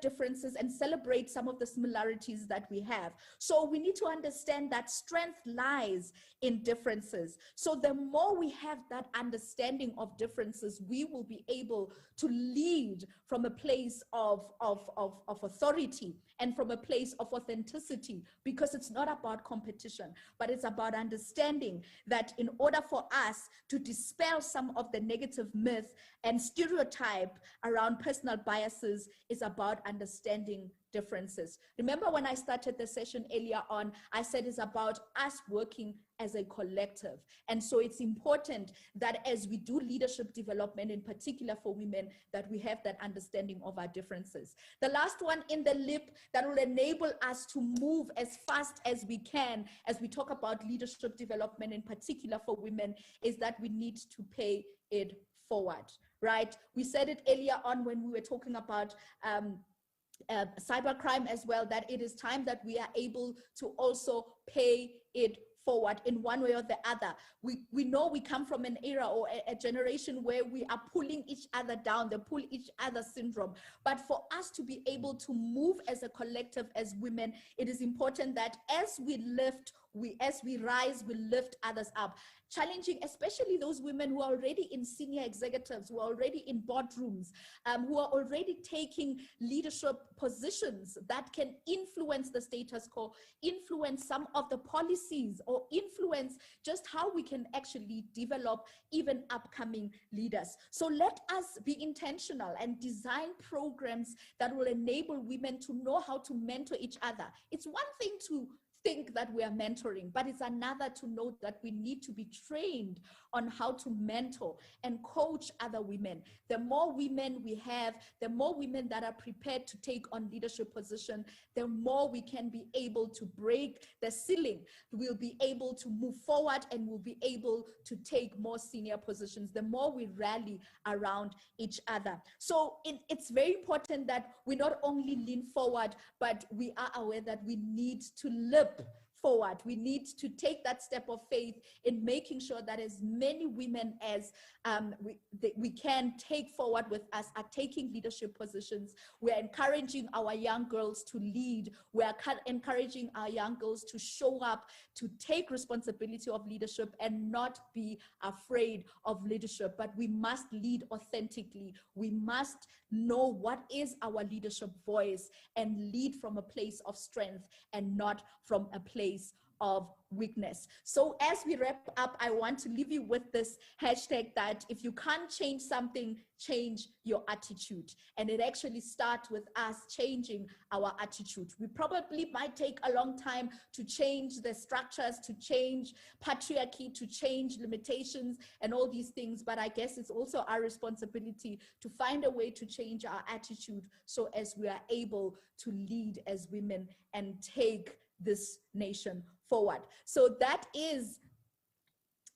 Speaker 8: differences and celebrate some of the similarities that we have. So we need to understand that strength lies in differences. So the more we have that understanding of differences, we will be able to lead from a place of authority and from a place of authenticity, because it's not about competition, but it's about understanding that in order for us to dispel some of the negative myth and stereotype around personal biases is about understanding differences. Remember when I started the session earlier on, I said it's about us working as a collective. And so it's important that as we do leadership development, in particular for women, that we have that understanding of our differences. The last one in the LIP that will enable us to move as fast as we can as we talk about leadership development, in particular for women, is that we need to pay it forward, right? We said it earlier on when we were talking about cybercrime as well, that it is time that we are able to also pay it forward in one way or the other. We know we come from an era or a generation where we are pulling each other down, the pull each other syndrome. But for us to be able to move as a collective, as women, it is important that as we lift, as we rise, we lift others up. Challenging, especially those women who are already in senior executives, who are already in boardrooms, who are already taking leadership positions that can influence the status quo, influence some of the policies, or influence just how we can actually develop even upcoming leaders. So let us be intentional and design programs that will enable women to know how to mentor each other. It's one thing to think that we are mentoring, but it's another to know that we need to be trained on how to mentor and coach other women. The more women we have, the more women that are prepared to take on leadership position, the more we can be able to break the ceiling. We'll be able to move forward and we'll be able to take more senior positions, the more we rally around each other. So it's very important that we not only lean forward, but we are aware that we need to leap forward. We need to take that step of faith in making sure that as many women as we can take forward with us are taking leadership positions. We're encouraging our young girls to lead. We're encouraging our young girls to show up, to take responsibility of leadership and not be afraid of leadership. But we must lead authentically. We must know what is our leadership voice and lead from a place of strength and not from a place of weakness. So as we wrap up, I want to leave you with this hashtag that if you can't change something, change your attitude. And it actually starts with us changing our attitude. We probably might take a long time to change the structures, to change patriarchy, to change limitations and all these things. But I guess it's also our responsibility to find a way to change our attitude so as we are able to lead as women and take this nation forward. So that is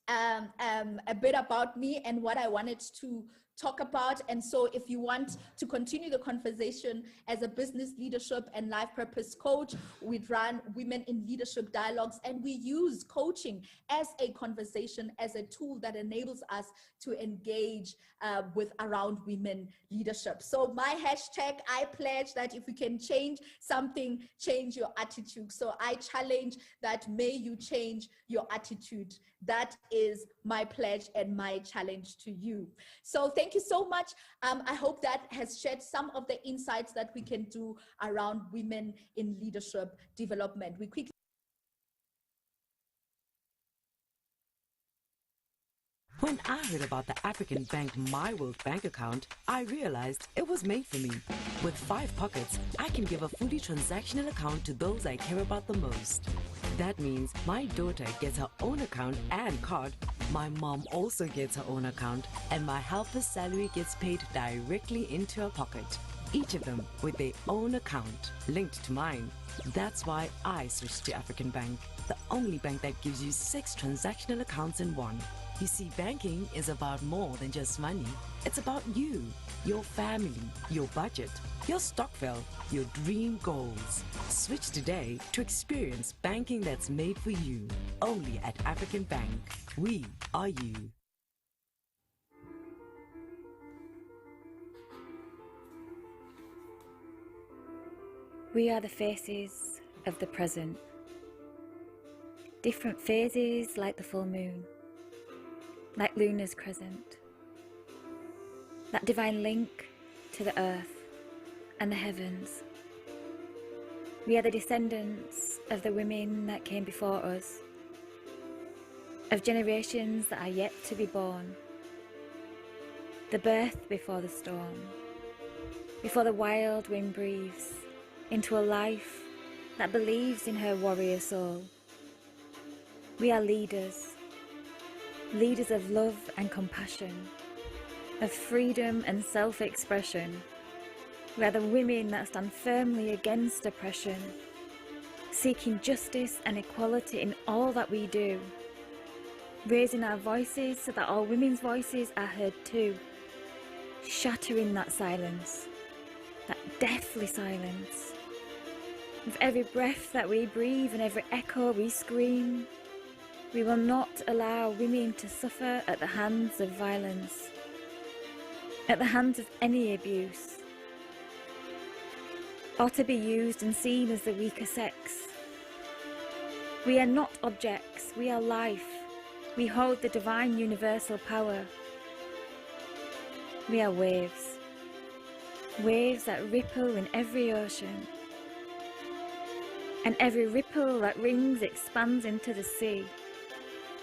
Speaker 8: a bit about me and what I wanted to talk about. And so if you want to continue the conversation as a business leadership and life purpose coach, we run Women in Leadership Dialogues, and we use coaching as a conversation, as a tool that enables us to engage with around women leadership. So my hashtag, I pledge that if you can change something, change your attitude. So I challenge that may you change your attitude. That is my pledge and my challenge to you. So thank you so much. I hope that has shed some of the insights that we can do around women in leadership development. We quickly
Speaker 16: When I heard about the African Bank My World bank account, I realized it was made for me. With 5 pockets, I can give a fully transactional account to those I care about the most. That means my daughter gets her own account and card, my mom also gets her own account, and my helper's salary gets paid directly into her pocket. Each of them with their own account linked to mine. That's why I switched to African Bank, the only bank that gives you 6 transactional accounts in one. You see, banking is about more than just money. It's about you, your family, your budget, your stockpile, your dream goals. Switch today to experience banking that's made for you. Only at African Bank. We are you.
Speaker 7: We are the faces of the present. Different phases like the full moon, like Luna's crescent. That divine link to the earth and the heavens. We are the descendants of the women that came before us, of generations that are yet to be born. The birth before the storm, before the wild wind breathes into a life that believes in her warrior soul. We are leaders, leaders of love and compassion, of freedom and self-expression. We are the women that stand firmly against oppression, seeking justice and equality in all that we do, raising our voices so that all women's voices are heard too, shattering that silence, that deathly silence. With every breath that we breathe and every echo we scream, we will not allow women to suffer at the hands of violence, at the hands of any abuse, or to be used and seen as the weaker sex. We are not objects, we are life. We hold the divine universal power. We are waves, waves that ripple in every ocean. And every ripple that rings expands into the sea,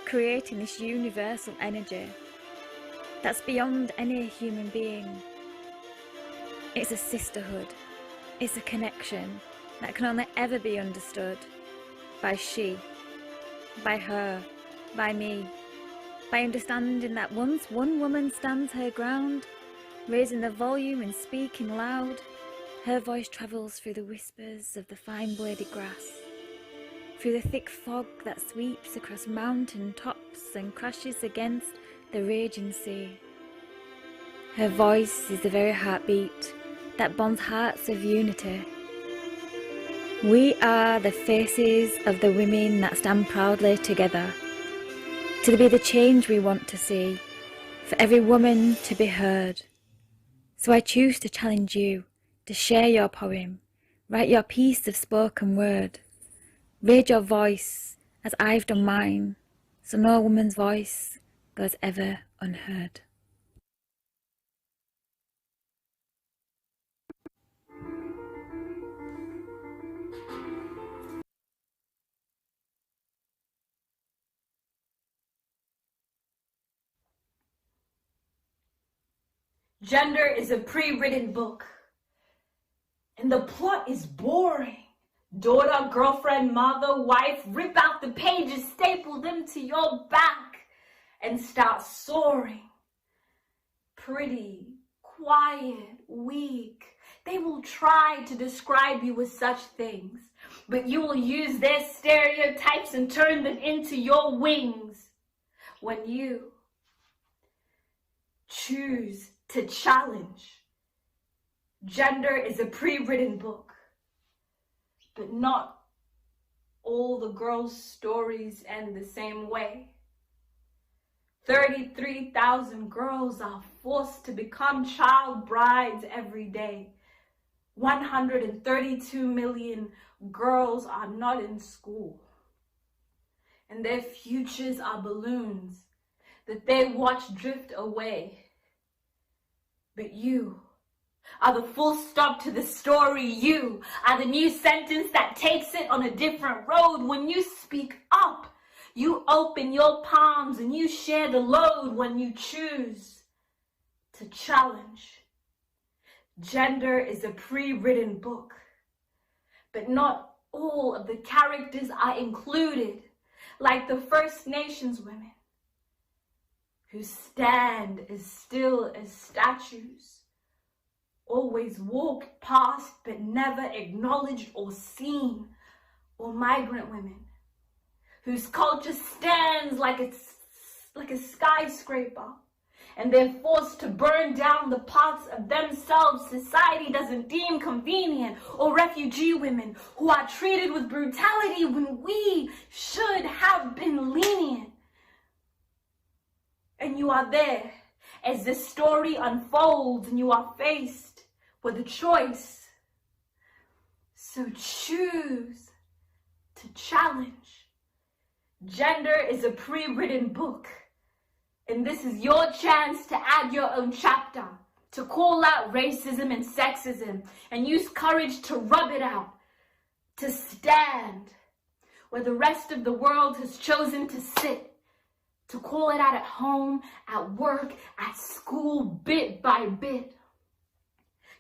Speaker 7: creating this universal energy that's beyond any human being. It's a sisterhood, it's a connection that can only ever be understood by she, by her, by me, by understanding that once one woman stands her ground, raising the volume and speaking loud, her voice travels through the whispers of the fine-bladed grass, through the thick fog that sweeps across mountain tops and crashes against the raging sea. Her voice is the very heartbeat that bonds hearts of unity. We are the faces of the women that stand proudly together, to be the change we want to see, for every woman to be heard. So I choose to challenge you to share your poem, write your piece of spoken word, raise your voice as I've done mine, so no woman's voice goes ever unheard.
Speaker 3: Gender is a pre-written book, and the plot is boring. Daughter, girlfriend, mother, wife, rip out the pages, staple them to your back, and start soaring. Pretty, quiet, weak. They will try to describe you with such things, but you will use their stereotypes and turn them into your wings. When you choose to challenge, gender is a pre-written book, but not all the girls' stories end the same way. 33,000 girls are forced to become child brides every day. 132 million girls are not in school, and their futures are balloons that they watch drift away. But you are the full stop to the story. You are the new sentence that takes it on a different road. When you speak up, you open your palms and you share the load. When you choose to challenge, gender is a pre-written book, but not all of the characters are included, like the First Nations women who stand as still as statues, always walked past but never acknowledged or seen, or migrant women whose culture stands like a skyscraper, and they're forced to burn down the parts of themselves society doesn't deem convenient, or refugee women who are treated with brutality when we should have been lenient. And you are there as the story unfolds and you are faced with a choice. So choose to challenge. Gender is a pre-written book, and this is your chance to add your own chapter, to call out racism and sexism and use courage to rub it out, to stand where the rest of the world has chosen to sit, to call it out at home, at work, at school, bit by bit.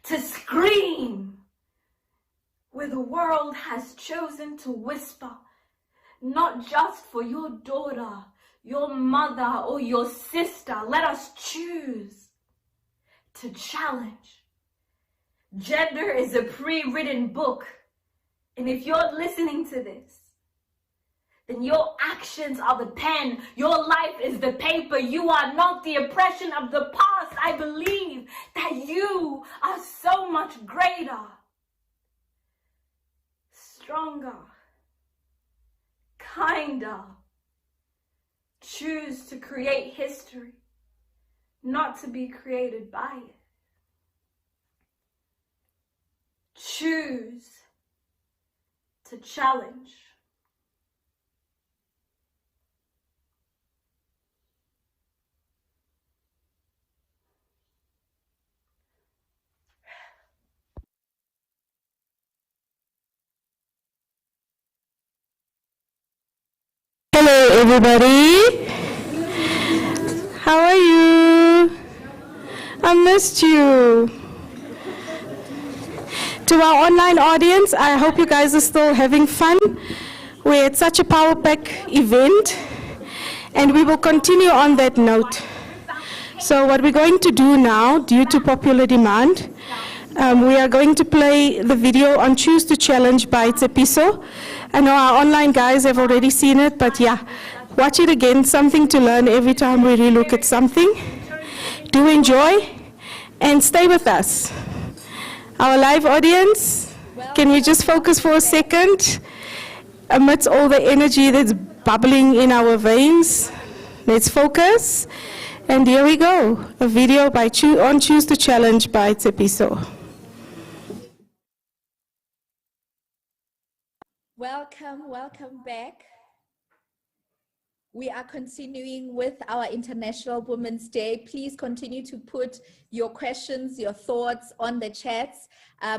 Speaker 3: To scream where the world has chosen to whisper, not just for your daughter, your mother, or your sister. Let us choose to challenge. Gender is a pre-written book, and if you're listening to this, then your actions are the pen, your life is the paper. You are not the oppression of the past. I believe that you are so much greater, stronger, kinder. Choose to create history, not to be created by it. Choose to challenge.
Speaker 12: Hello, everybody. How are you? I missed you. To our online audience, I hope you guys are still having fun.
Speaker 4: We had such a power pack event, and we will continue on that note. So what we're going to do now, due to popular demand, we are going to play the video on Choose to Challenge by Tsepiso. I know our online guys have already seen it, but yeah, watch it again, something to learn every time we relook at something. Do enjoy, and stay with us. Our live audience, can we just focus for a second? Amidst all the energy that's bubbling in our veins, let's focus. And here we go, a video by on Choose to Challenge by Tsepiso.
Speaker 8: Welcome back. We are continuing with our International Women's Day. Please continue to put your questions, your thoughts on the chats.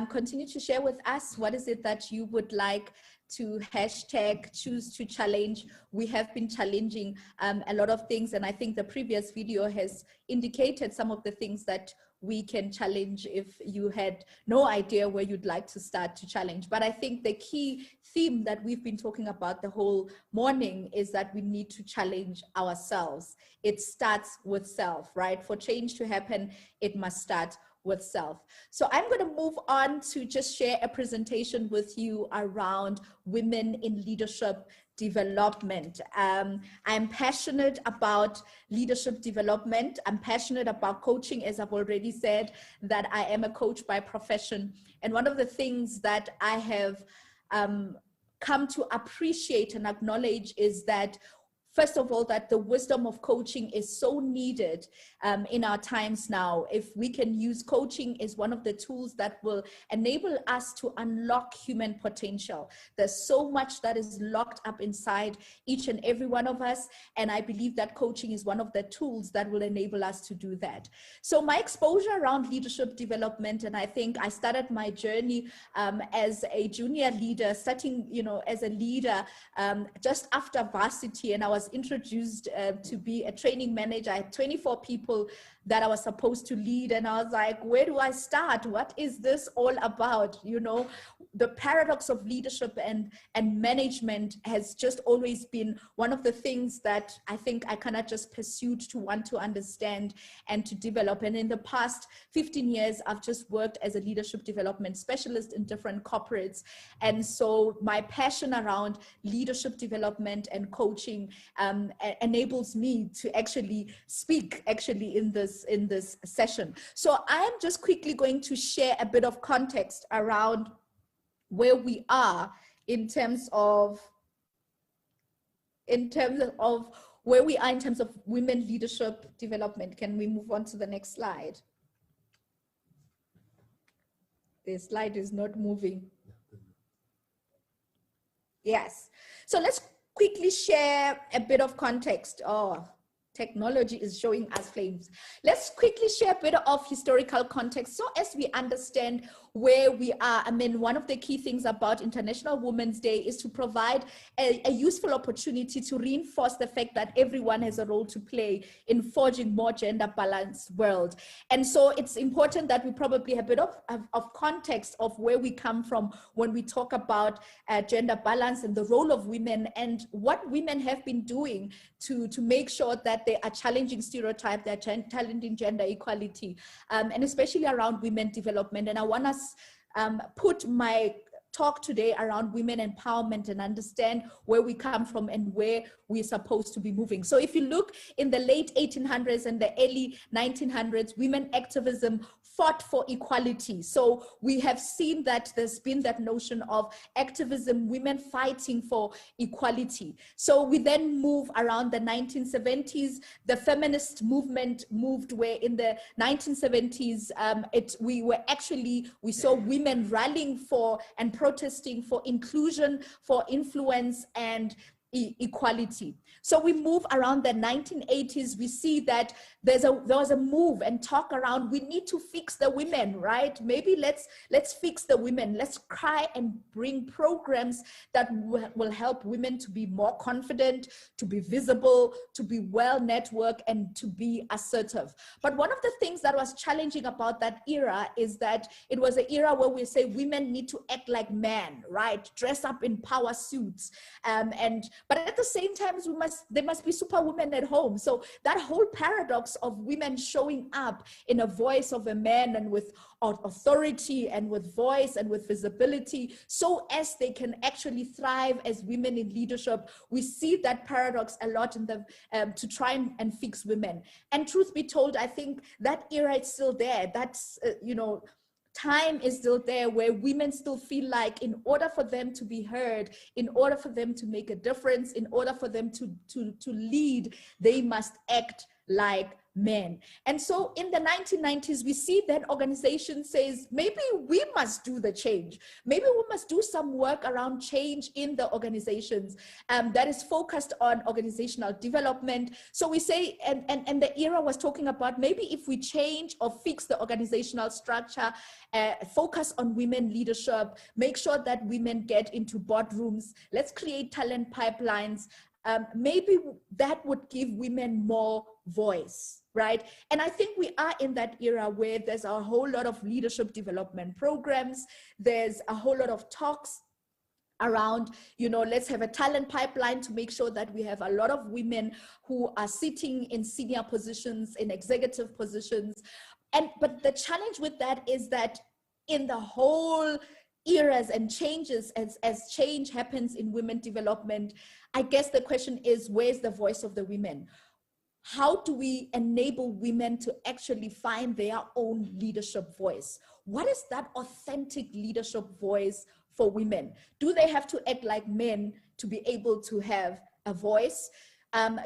Speaker 8: Continue to share with us what is it that you would like to hashtag choose to challenge. We have been challenging a lot of things, and I think the previous video has indicated some of the things that we can challenge if you had no idea where you'd like to start to challenge. But I think the key theme that we've been talking about the whole morning is that we need to challenge ourselves. It starts with self, right? For change to happen, it must start with self. So I'm going to move on to just share a presentation with you around women in leadership development. I'm passionate about leadership development. I'm passionate about coaching, as I've already said, that I am a coach by profession. And one of the things that I have come to appreciate and acknowledge is that, first of all, that the wisdom of coaching is so needed in our times now. If we can use coaching as one of the tools that will enable us to unlock human potential. There's so much that is locked up inside each and every one of us, and I believe that coaching is one of the tools that will enable us to do that. So my exposure around leadership development, and I think I started my journey as a junior leader, starting, as a leader just after varsity, and I was introduced to be a training manager. I had 24 people that I was supposed to lead, and I was like, where do I start? What is this all about? The paradox of leadership and management has just always been one of the things that I think I kind of just pursued to want to understand and to develop. And in the past 15 years, I've just worked as a leadership development specialist in different corporates. And so my passion around leadership development and coaching enables me to actually speak in this session. So I'm just quickly going to share a bit of context around where we are in terms of where we are in terms of women leadership development. Can we move on to the next slide? The slide is not moving. Yes. So let's quickly share a bit of context. Technology is showing us flames. Let's quickly share a bit of historical context so as we understand where we are. I mean, one of the key things about International Women's Day is to provide a useful opportunity to reinforce the fact that everyone has a role to play in forging more gender balanced world. And so it's important that we probably have a bit of context of where we come from when we talk about gender balance and the role of women and what women have been doing to make sure that they are challenging stereotypes, they're challenging gender equality, and especially around women development. And I want us put my talk today around women empowerment and understand where we come from and where we're supposed to be moving. So if you look in the late 1800s and the early 1900s, women activism fought for equality. So we have seen that there's been that notion of activism, women fighting for equality. So we then move around the 1970s, the feminist movement moved where in the 1970s, we saw women rallying for and protesting for inclusion, for influence, and equality. So we move around the 1980s, we see that there was a move and talk around, we need to fix the women, right? Maybe let's fix the women. Let's try and bring programs that will help women to be more confident, to be visible, to be well networked, and to be assertive. But one of the things that was challenging about that era is that it was an era where we say women need to act like men, right? Dress up in power suits, but at the same time, there must be superwomen at home. So that whole paradox of women showing up in a voice of a man and with authority and with voice and with visibility, so as they can actually thrive as women in leadership. We see that paradox a lot in the to try and fix women. And truth be told, I think that era is still there. That's time is still there where women still feel like in order for them to be heard, in order for them to make a difference, in order for them to lead, they must act like men. And so in the 1990s, we see that organization says, maybe we must do the change. Maybe we must do some work around change in the organizations that is focused on organizational development. So we say, and the era was talking about maybe if we change or fix the organizational structure, focus on women leadership, make sure that women get into boardrooms, let's create talent pipelines. Maybe that would give women more voice, right? And I think we are in that era where there's a whole lot of leadership development programs. There's a whole lot of talks around, let's have a talent pipeline to make sure that we have a lot of women who are sitting in senior positions, in executive positions. But the challenge with that is that in the whole eras and changes, as change happens in women development, I guess the question is, where's the voice of the women? How do we enable women to actually find their own leadership voice? What is that authentic leadership voice for women? Do they have to act like men to be able to have a voice?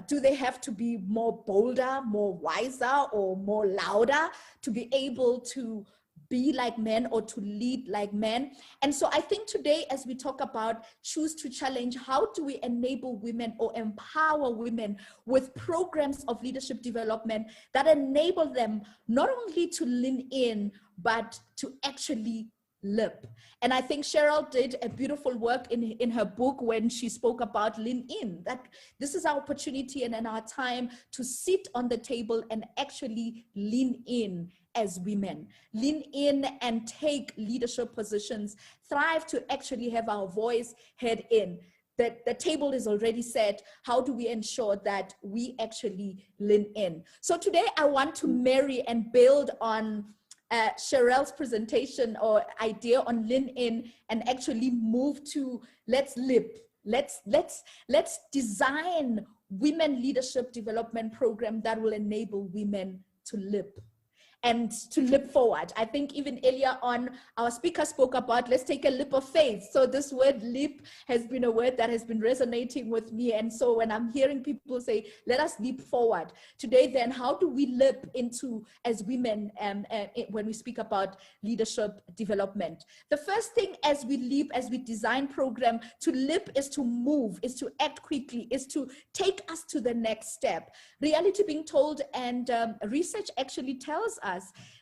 Speaker 8: Do they have to be more bolder, more wiser, or more louder to be able to be like men or to lead like men? And so I think today, as we talk about Choose to Challenge, how do we enable women or empower women with programs of leadership development that enable them not only to lean in, but to actually lip? And I think Cheryl did a beautiful work in her book when she spoke about lean in, that this is our opportunity and in our time to sit on the table and actually lean in as women, lean in and take leadership positions, thrive to actually have our voice head in. That the table is already set. How do we ensure that we actually lean in? So today I want to marry and build on Cheryl's presentation or idea on lean in and actually move to let's lip. Let's design women leadership development program that will enable women to lip and to leap forward. I think even earlier on, our speaker spoke about, let's take a leap of faith. So this word leap has been a word that has been resonating with me. And so when I'm hearing people say, let us leap forward. Today then, how do we leap into, as women, when we speak about leadership development? The first thing as we leap, as we design program, to leap is to move, is to act quickly, is to take us to the next step. Reality being told, and research actually tells us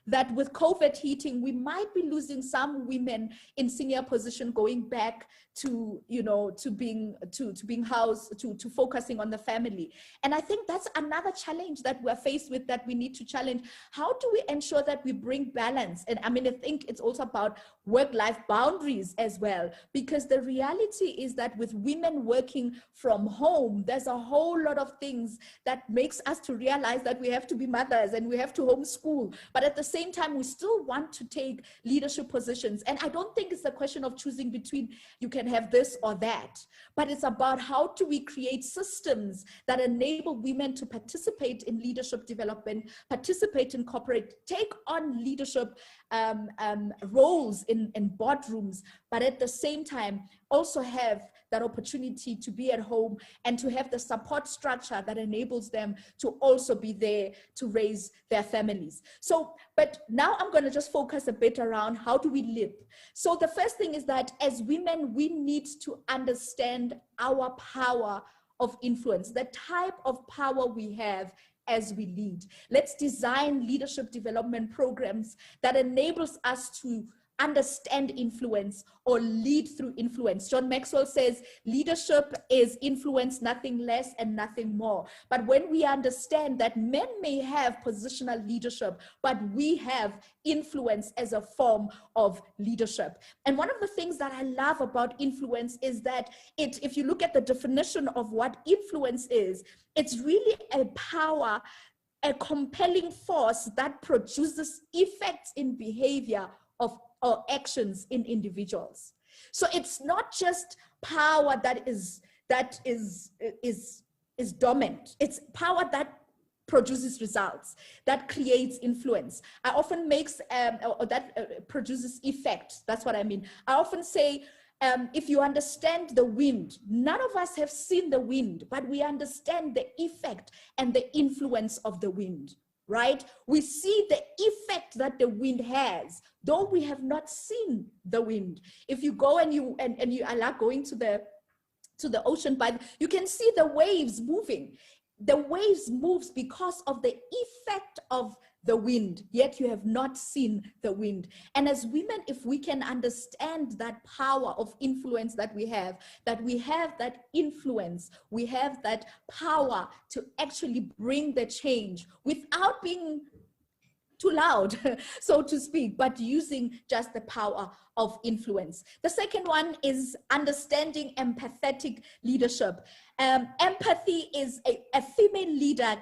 Speaker 8: that with COVID hitting, we might be losing some women in senior position going back to, to being housed, to focusing on the family. And I think that's another challenge that we're faced with, that we need to challenge. How do we ensure that we bring balance? And I think it's also about work-life boundaries as well, because the reality is that with women working from home, there's a whole lot of things that makes us to realize that we have to be mothers and we have to homeschool. But at the same time, we still want to take leadership positions. And I don't think it's a question of choosing between you can have this or that, but it's about how do we create systems that enable women to participate in leadership development, participate in corporate, take on leadership roles in boardrooms, but at the same time also have that opportunity to be at home and to have the support structure that enables them to also be there to raise their families. So, but now I'm going to just focus a bit around how do we live. So the first thing is that as women, we need to understand our power of influence, the type of power we have as we lead. Let's design leadership development programs that enables us to understand influence or lead through influence. John Maxwell says leadership is influence, nothing less and nothing more. But when we understand that men may have positional leadership, but we have influence as a form of leadership. And one of the things that I love about influence is that if you look at the definition of what influence is, it's really a power, a compelling force that produces effects in behavior of or actions in individuals. So it's not just power that is dominant. It's power that produces results, that creates influence. I often makes or that produces effect. That's what I mean. I often say, if you understand the wind, none of us have seen the wind, but we understand the effect and the influence of the wind. Right? We see the effect that the wind has, though we have not seen the wind. If you go and you are like going to the ocean, but you can see the waves moving. The waves moves because of the effect of the wind, yet you have not seen the wind. And as women, if we can understand that power of influence that we have that influence, we have that power to actually bring the change without being too loud, so to speak, but using just the power of influence. The second one is understanding empathetic leadership. Empathy is a female leader's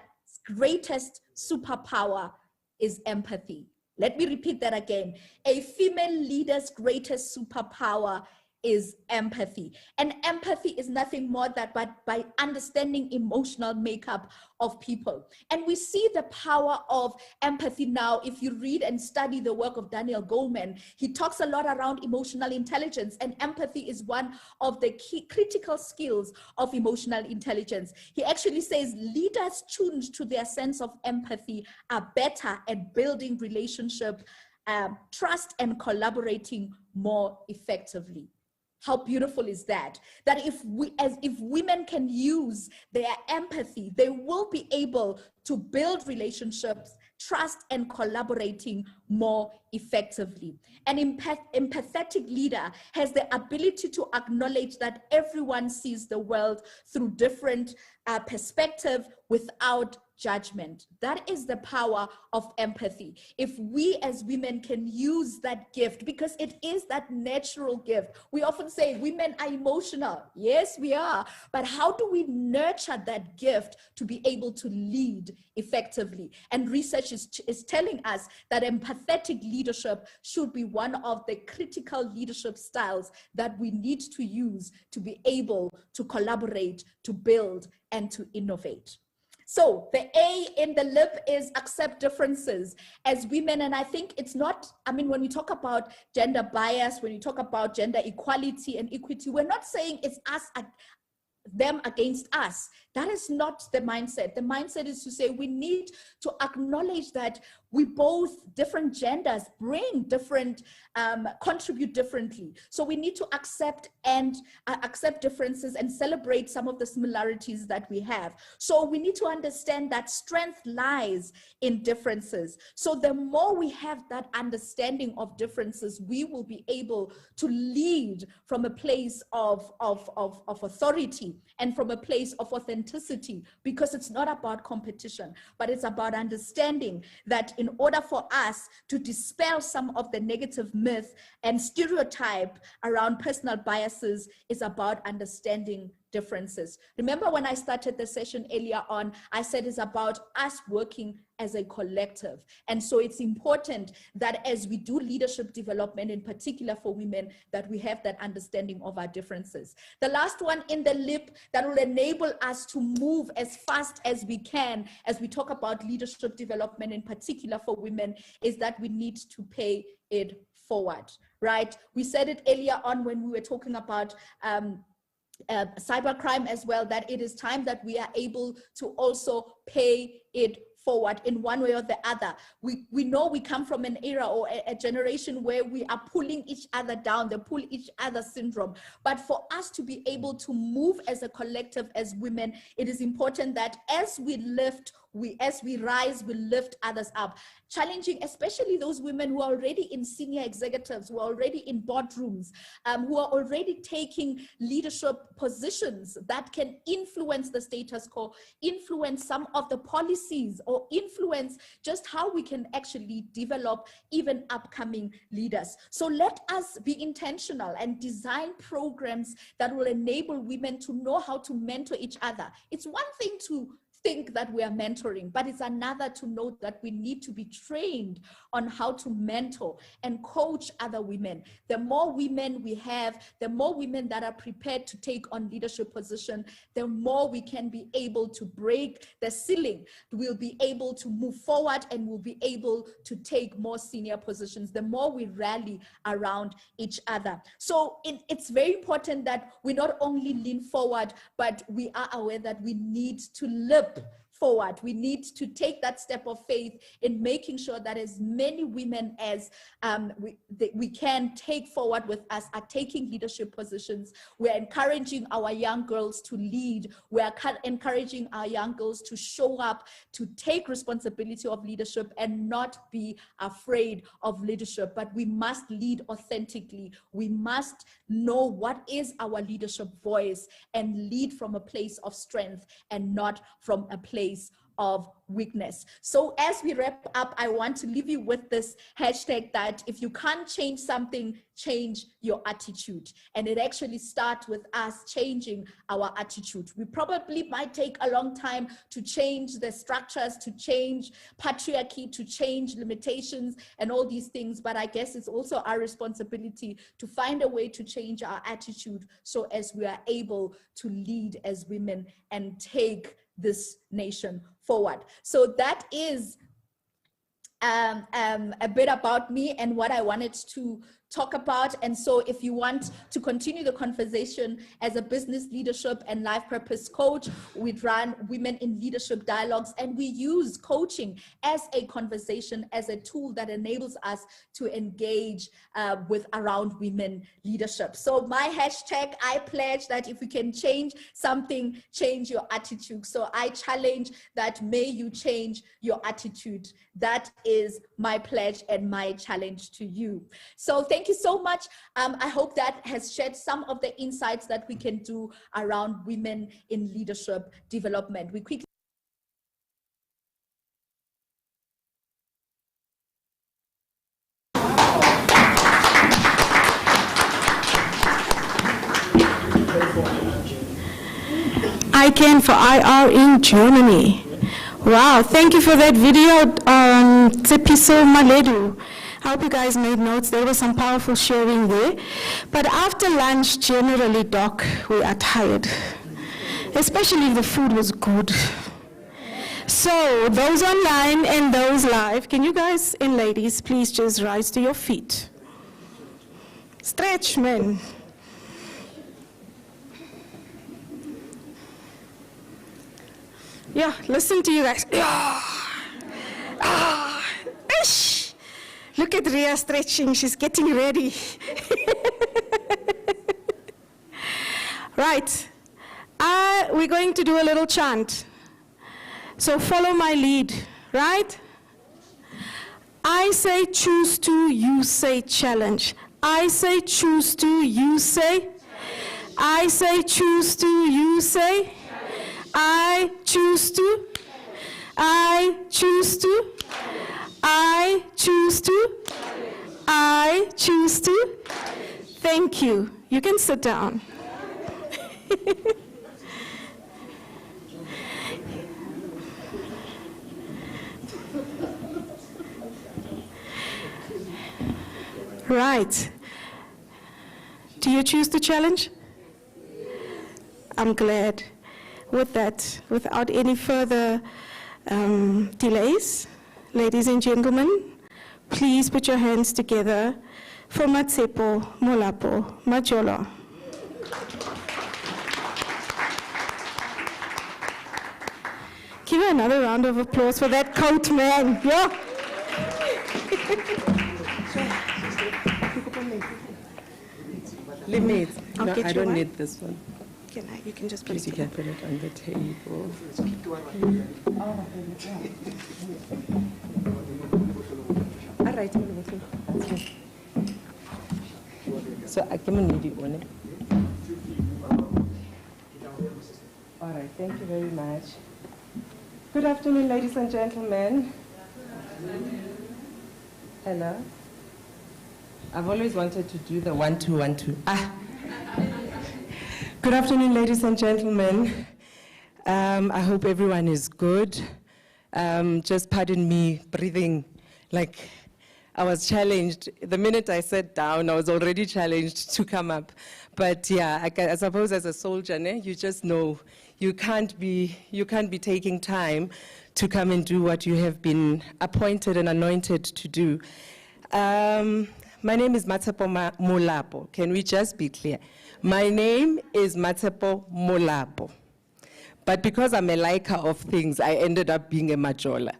Speaker 8: greatest superpower is empathy. Let me repeat that again. A female leader's greatest superpower is empathy. And empathy is nothing more than but by understanding emotional makeup of people. And we see the power of empathy now. If you read and study the work of Daniel Goleman, he talks a lot around emotional intelligence, and empathy is one of the key critical skills of emotional intelligence. He actually says leaders tuned to their sense of empathy are better at building relationship, trust, and collaborating more effectively. How beautiful is that? That if women can use their empathy, they will be able to build relationships, trust, and collaborating more effectively. An empathetic leader has the ability to acknowledge that everyone sees the world through different perspectives without judgment. That is the power of empathy. If we as women can use that gift, because it is that natural gift. We often say women are emotional. Yes, we are. But how do we nurture that gift to be able to lead effectively? And research is telling us that empathetic leadership should be one of the critical leadership styles that we need to use to be able to collaborate, to build, and to innovate. So the A in the LIP is accept differences as women. And I think it's not, I mean, when we talk about gender bias, when you talk about gender equality and equity, we're not saying it's us, them against us. That is not the mindset. The mindset is to say we need to acknowledge that we both, different genders, bring different, contribute differently. So we need to accept differences and celebrate some of the similarities that we have. So we need to understand that strength lies in differences. So the more we have that understanding of differences, we will be able to lead from a place of authority and from a place of authenticity, because it's not about competition, but it's about understanding that in order for us to dispel some of the negative myth and stereotype around personal biases is about understanding differences. Remember when I started the session earlier on, I said it's about us working as a collective. And so it's important that as we do leadership development, in particular for women, that we have that understanding of our differences. The last one in the LIP that will enable us to move as fast as we can as we talk about leadership development, in particular for women, is that we need to pay it forward, right? We said it earlier on when we were talking about cybercrime as well, that it is time that we are able to also pay it forward in one way or the other. We know we come from an era or a generation where we are pulling each other down, the pull each other syndrome. But for us to be able to move as a collective, as women, it is important that as we lift, as we rise, we lift others up. Challenging, especially those women who are already in senior executives, who are already in boardrooms, who are already taking leadership positions that can influence the status quo, influence some of the policies, or influence just how we can actually develop even upcoming leaders. So let us be intentional and design programs that will enable women to know how to mentor each other. It's one thing to think that we are mentoring, but it's another to know that we need to be trained on how to mentor and coach other women. The more women we have, the more women that are prepared to take on leadership position, the more we can be able to break the ceiling. We'll be able to move forward and we'll be able to take more senior positions, the more we rally around each other. So it's very important that we not only lean forward, but we are aware that we need to live forward. We need to take that step of faith in making sure that as many women as we can take forward with us are taking leadership positions. We're encouraging our young girls to lead. We're encouraging our young girls to show up, to take responsibility of leadership and not be afraid of leadership. But we must lead authentically. We must know what is our leadership voice and lead from a place of strength and not from a place of weakness. So as we wrap up, I want to leave you with this hashtag that if you can't change something, change your attitude. And it actually starts with us changing our attitude. We probably might take a long time to change the structures, to change patriarchy, to change limitations and all these things. But I guess it's also our responsibility to find a way to change our attitude so as we are able to lead as women and take this nation forward. So that is a bit about me and what I wanted to talk about. And so if you want to continue the conversation as a business leadership and life purpose coach, we run Women in Leadership Dialogues, and we use coaching as a conversation, as a tool that enables us to engage with around women leadership. So my hashtag, I pledge that if we can change something, change your attitude. So I challenge that, may you change your attitude. That is my pledge and my challenge to you. So thank you so much. I hope that has shared some of the insights that we can do around women in leadership development. We quickly
Speaker 4: ICANN for IR in Germany. Wow, thank you for that video, Tsepiso Maledu. I hope you guys made notes. There was some powerful sharing there. But after lunch, generally, Doc, we are tired, especially if the food was good. So those online and those live, can you guys and ladies please just rise to your feet? Stretch, man. Yeah, listen to you guys. Ish. Look at Ria stretching, she's getting ready. Right, we're going to do a little chant. So follow my lead, right? I say choose to, you say challenge. I say choose to, you say. I say choose to, you say. I choose to. I choose to. I choose to. I choose to. Thank you. You can sit down. Right. Do you choose to challenge? I'm glad. With that, without any further delays, ladies and gentlemen, please put your hands together for Matsepo Molapo Majolo.
Speaker 12: hear another round of applause for that coat man? Yeah.
Speaker 10: Leave me it.
Speaker 12: I'll
Speaker 10: No,
Speaker 12: get
Speaker 10: I
Speaker 12: you
Speaker 10: don't
Speaker 12: one.
Speaker 10: need this one.
Speaker 12: You can just put
Speaker 10: Please, you
Speaker 12: it
Speaker 10: can
Speaker 12: here.
Speaker 10: put it on the table. All right, so I can need it on it. All right, thank you very much. Good afternoon, ladies and gentlemen. Hello. I've always wanted to do the 1-2, 1-2. Good afternoon, ladies and gentlemen. I hope everyone is good. Just pardon me breathing like I was challenged. The minute I sat down, I was already challenged to come up. But yeah, I suppose as a soldier, you just know you can't be taking time to come and do what you have been appointed and anointed to do. My name is Matshepo Molapo. Can we just be clear? My name is Matshepo Molapo. But because I'm a liker of things, I ended up being a Majola.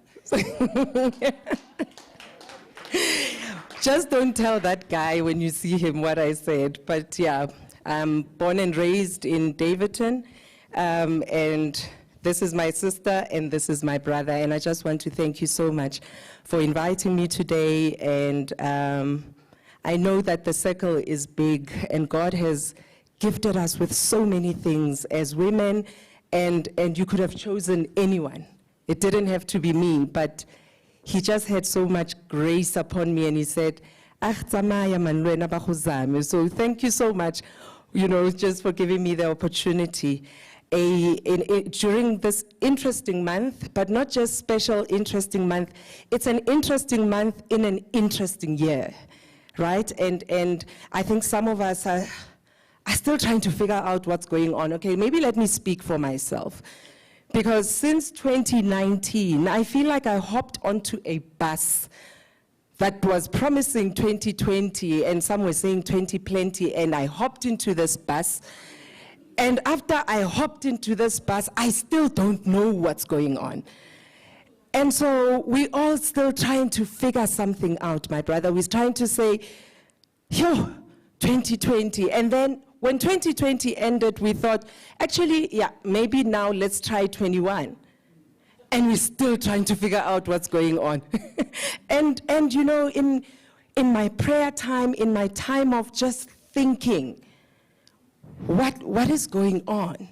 Speaker 10: Just don't tell that guy when you see him what I said. But yeah, I'm born and raised in Davidton. And this is my sister and this is my brother. And I just want to thank you so much for inviting me today. And I know that the circle is big and God has gifted us with so many things as women, and you could have chosen anyone. It didn't have to be me, but he just had so much grace upon me and he said, so thank you so much, just for giving me the opportunity. During this interesting month, but not just special interesting month, it's an interesting month in an interesting year, right? And I think some of us are still trying to figure out what's going on. Okay, maybe let me speak for myself. Because since 2019, I feel like I hopped onto a bus that was promising 2020, and some were saying 2020, and I hopped into this bus. And after I hopped into this bus, I still don't know what's going on. And so we're all still trying to figure something out, my brother. We're trying to say, 2020. And then when 2020 ended, we thought, actually, yeah, maybe now let's try 21. And we're still trying to figure out what's going on. and in my prayer time, in my time of just thinking, what is going on?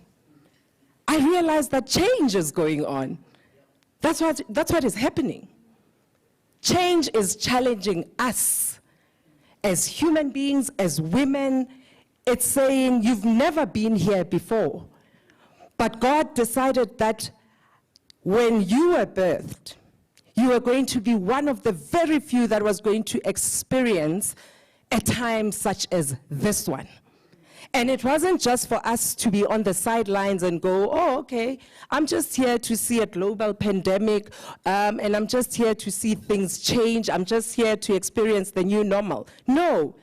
Speaker 10: I realized that change is going on. That's what is happening. Change is challenging us as human beings, as women. It's saying, you've never been here before. But God decided that when you were birthed, you were going to be one of the very few that was going to experience a time such as this one. And it wasn't just for us to be on the sidelines and go, oh, okay, I'm just here to see a global pandemic, and I'm just here to see things change. I'm just here to experience the new normal. No.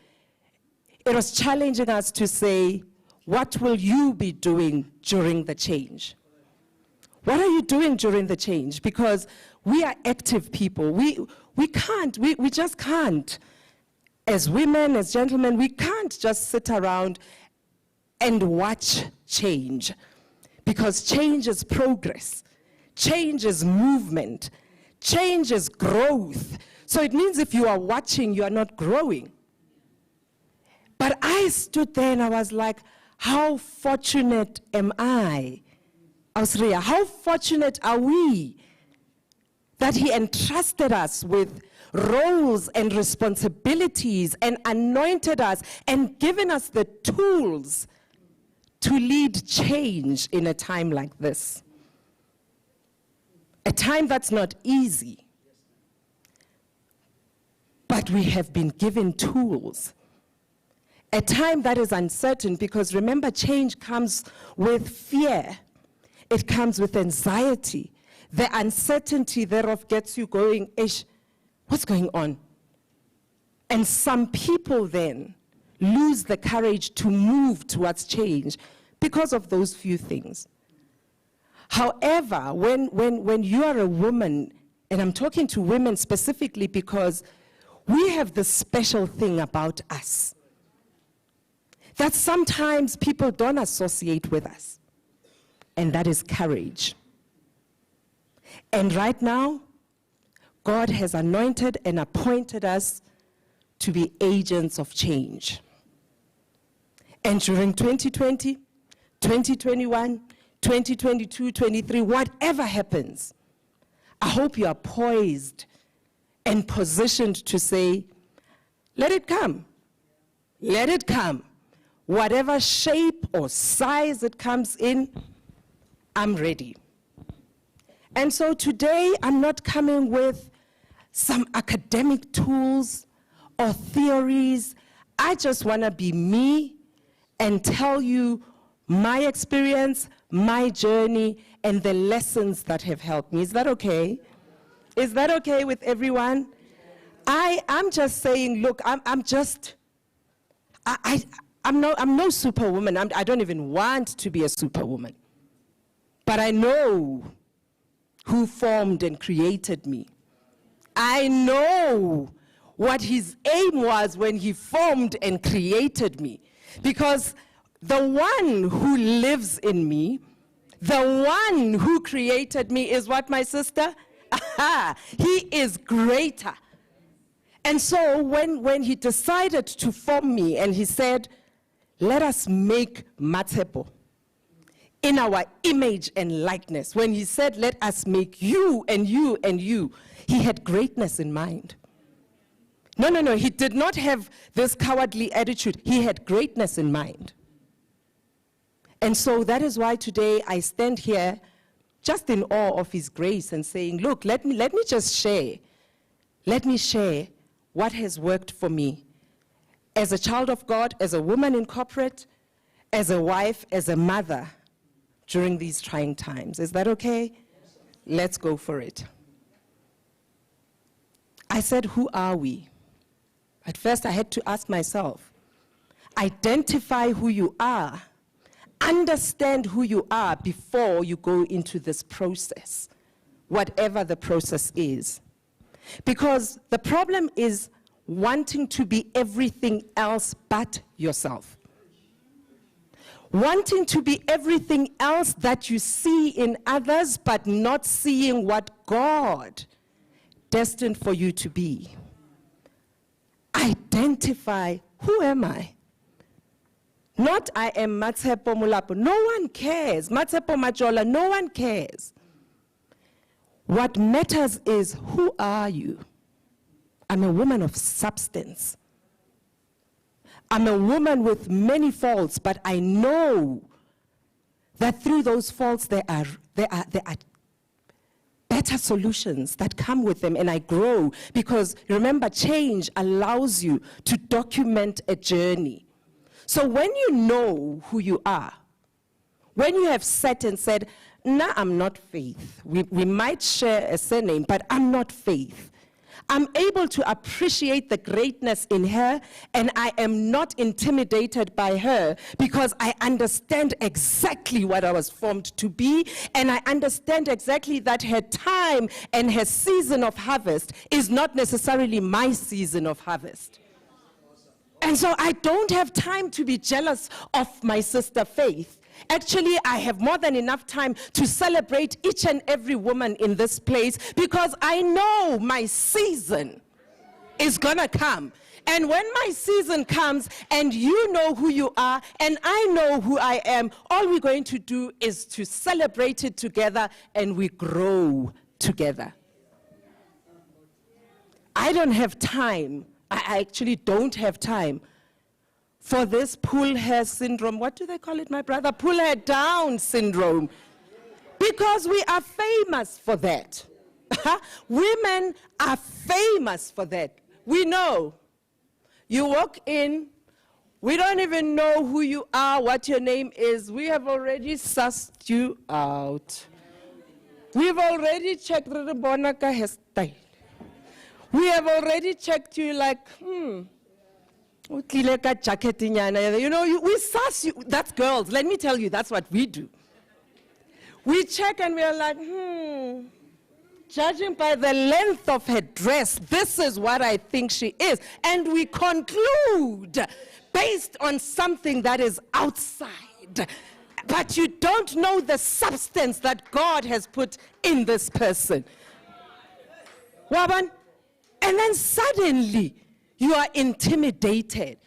Speaker 10: It was challenging us to say, what will you be doing during the change? What are you doing during the change? Because we are active people. We just can't. As women, as gentlemen, we can't just sit around and watch change. Because change is progress. Change is movement. Change is growth. So it means if you are watching, you are not growing. But I stood there and I was like, how fortunate am I? Ausria, how fortunate are we that he entrusted us with roles and responsibilities and anointed us and given us the tools to lead change in a time like this. A time that's not easy. But we have been given tools. A time that is uncertain, because remember, change comes with fear. It comes with anxiety. The uncertainty thereof gets you going, ish, what's going on? And some people then lose the courage to move towards change because of those few things. However, when you are a woman, and I'm talking to women specifically because we have this special thing about us that sometimes people don't associate with us, and that is courage. And right now, God has anointed and appointed us to be agents of change. And during 2020, 2021, 2022, 23, whatever happens, I hope you are poised and positioned to say, let it come. Let it come. Whatever shape or size it comes in, I'm ready. And so today, I'm not coming with some academic tools or theories. I just want to be me and tell you my experience, my journey, and the lessons that have helped me. Is that okay? Is that okay with everyone? I'm just saying, look, I'm no superwoman. I don't even want to be a superwoman. But I know who formed and created me. I know what his aim was when he formed and created me. Because the one who lives in me, the one who created me is what, my sister? Aha, he is greater. And so when he decided to form me and he said, let us make Matshepo in our image and likeness. When he said, let us make you and you and you, he had greatness in mind. No, he did not have this cowardly attitude. He had greatness in mind. And so that is why today I stand here just in awe of his grace and saying, look, let me just share. Let me share what has worked for me as a child of God, as a woman in corporate, as a wife, as a mother during these trying times. Is that okay? Let's go for it. I said, who are we? At first I had to ask myself, identify who you are. Understand who you are before you go into this process, whatever the process is. Because the problem is wanting to be everything else but yourself. Wanting to be everything else that you see in others, but not seeing what God destined for you to be. Identify, who am I? Not I am Matshepo Mulapo. No one cares. Matshepo Majola, no one cares. What matters is, who are you? I'm a woman of substance. I'm a woman with many faults, but I know that through those faults there are better solutions that come with them, and I grow. Because remember, change allows you to document a journey. So when you know who you are, when you have sat and said, nah, I'm not Faith. We might share a surname, but I'm not Faith. I'm able to appreciate the greatness in her, and I am not intimidated by her because I understand exactly what I was formed to be, and I understand exactly that her time and her season of harvest is not necessarily my season of harvest. And so I don't have time to be jealous of my sister Faith. Actually, I have more than enough time to celebrate each and every woman in this place because I know my season is gonna come. And when my season comes and you know who you are and I know who I am, all we're going to do is to celebrate it together and we grow together. I don't have time. I actually don't have time for this pull hair syndrome. What do they call it, my brother? Pull hair down syndrome. Because we are famous for that. Women are famous for that. We know. You walk in, we don't even know who you are, what your name is. We have already sussed you out. We've already checked the Bonaka hairstyle. We have already checked you like, you know, we suss you. That's girls. Let me tell you, that's what we do. We check and we're like, judging by the length of her dress, this is what I think she is. And we conclude based on something that is outside. But you don't know the substance that God has put in this person. Waban? And then suddenly you are intimidated.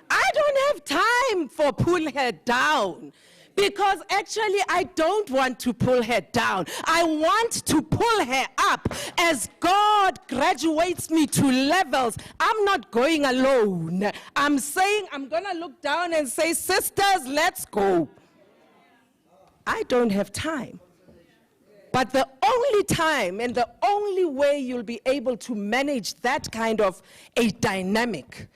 Speaker 10: I don't have time for pull her down. Because actually, I don't want to pull her down. I want to pull her up. As God graduates me to levels, I'm not going alone. I'm saying, I'm going to look down and say, sisters, let's go. I don't have time. But the only time and the only way you'll be able to manage that kind of a dynamic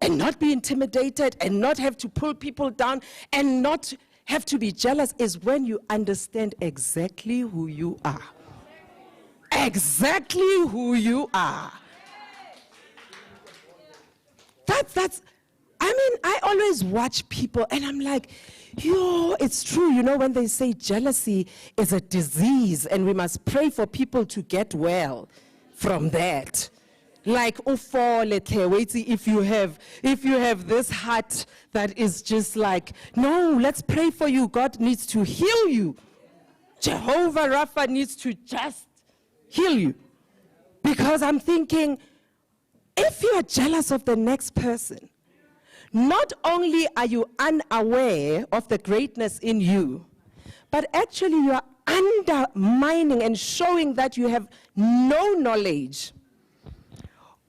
Speaker 10: and not be intimidated and not have to pull people down and not have to be jealous is when you understand exactly who you are. Exactly who you are. I always watch people and I'm like, it's true, when they say jealousy is a disease and we must pray for people to get well from that. Like, if you have this heart that is just like, no, let's pray for you. God needs to heal you. Jehovah Rapha needs to just heal you. Because I'm thinking, if you are jealous of the next person, not only are you unaware of the greatness in you, but actually you are undermining and showing that you have no knowledge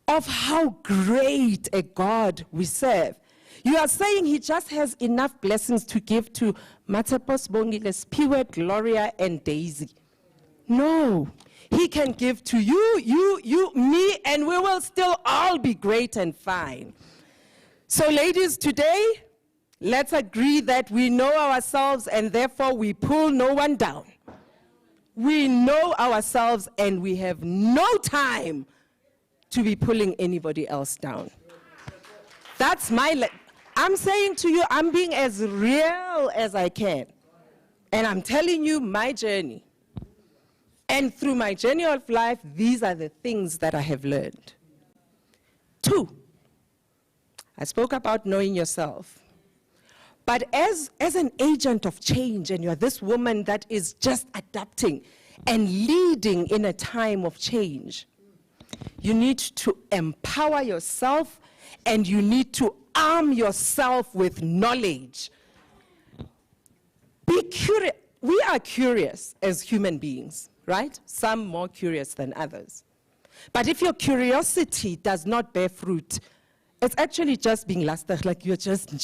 Speaker 10: of how great a God we serve. You are saying he just has enough blessings to give to Matapos, Bongiles, Piwe, Gloria, and Daisy. No, he can give to you, me, and we will still all be great and fine. So ladies, today, let's agree that we know ourselves and therefore we pull no one down. We know ourselves and we have no time to be pulling anybody else down. That's I'm saying to you, I'm being as real as I can. And I'm telling you my journey. And through my journey of life, these are the things that I have learned. 2, I spoke about knowing yourself. But as an agent of change, and you're this woman that is just adapting and leading in a time of change, you need to empower yourself and you need to arm yourself with knowledge. Be curious. We are curious as human beings, right? Some more curious than others. But if your curiosity does not bear fruit, it's actually just being lastig, like you're just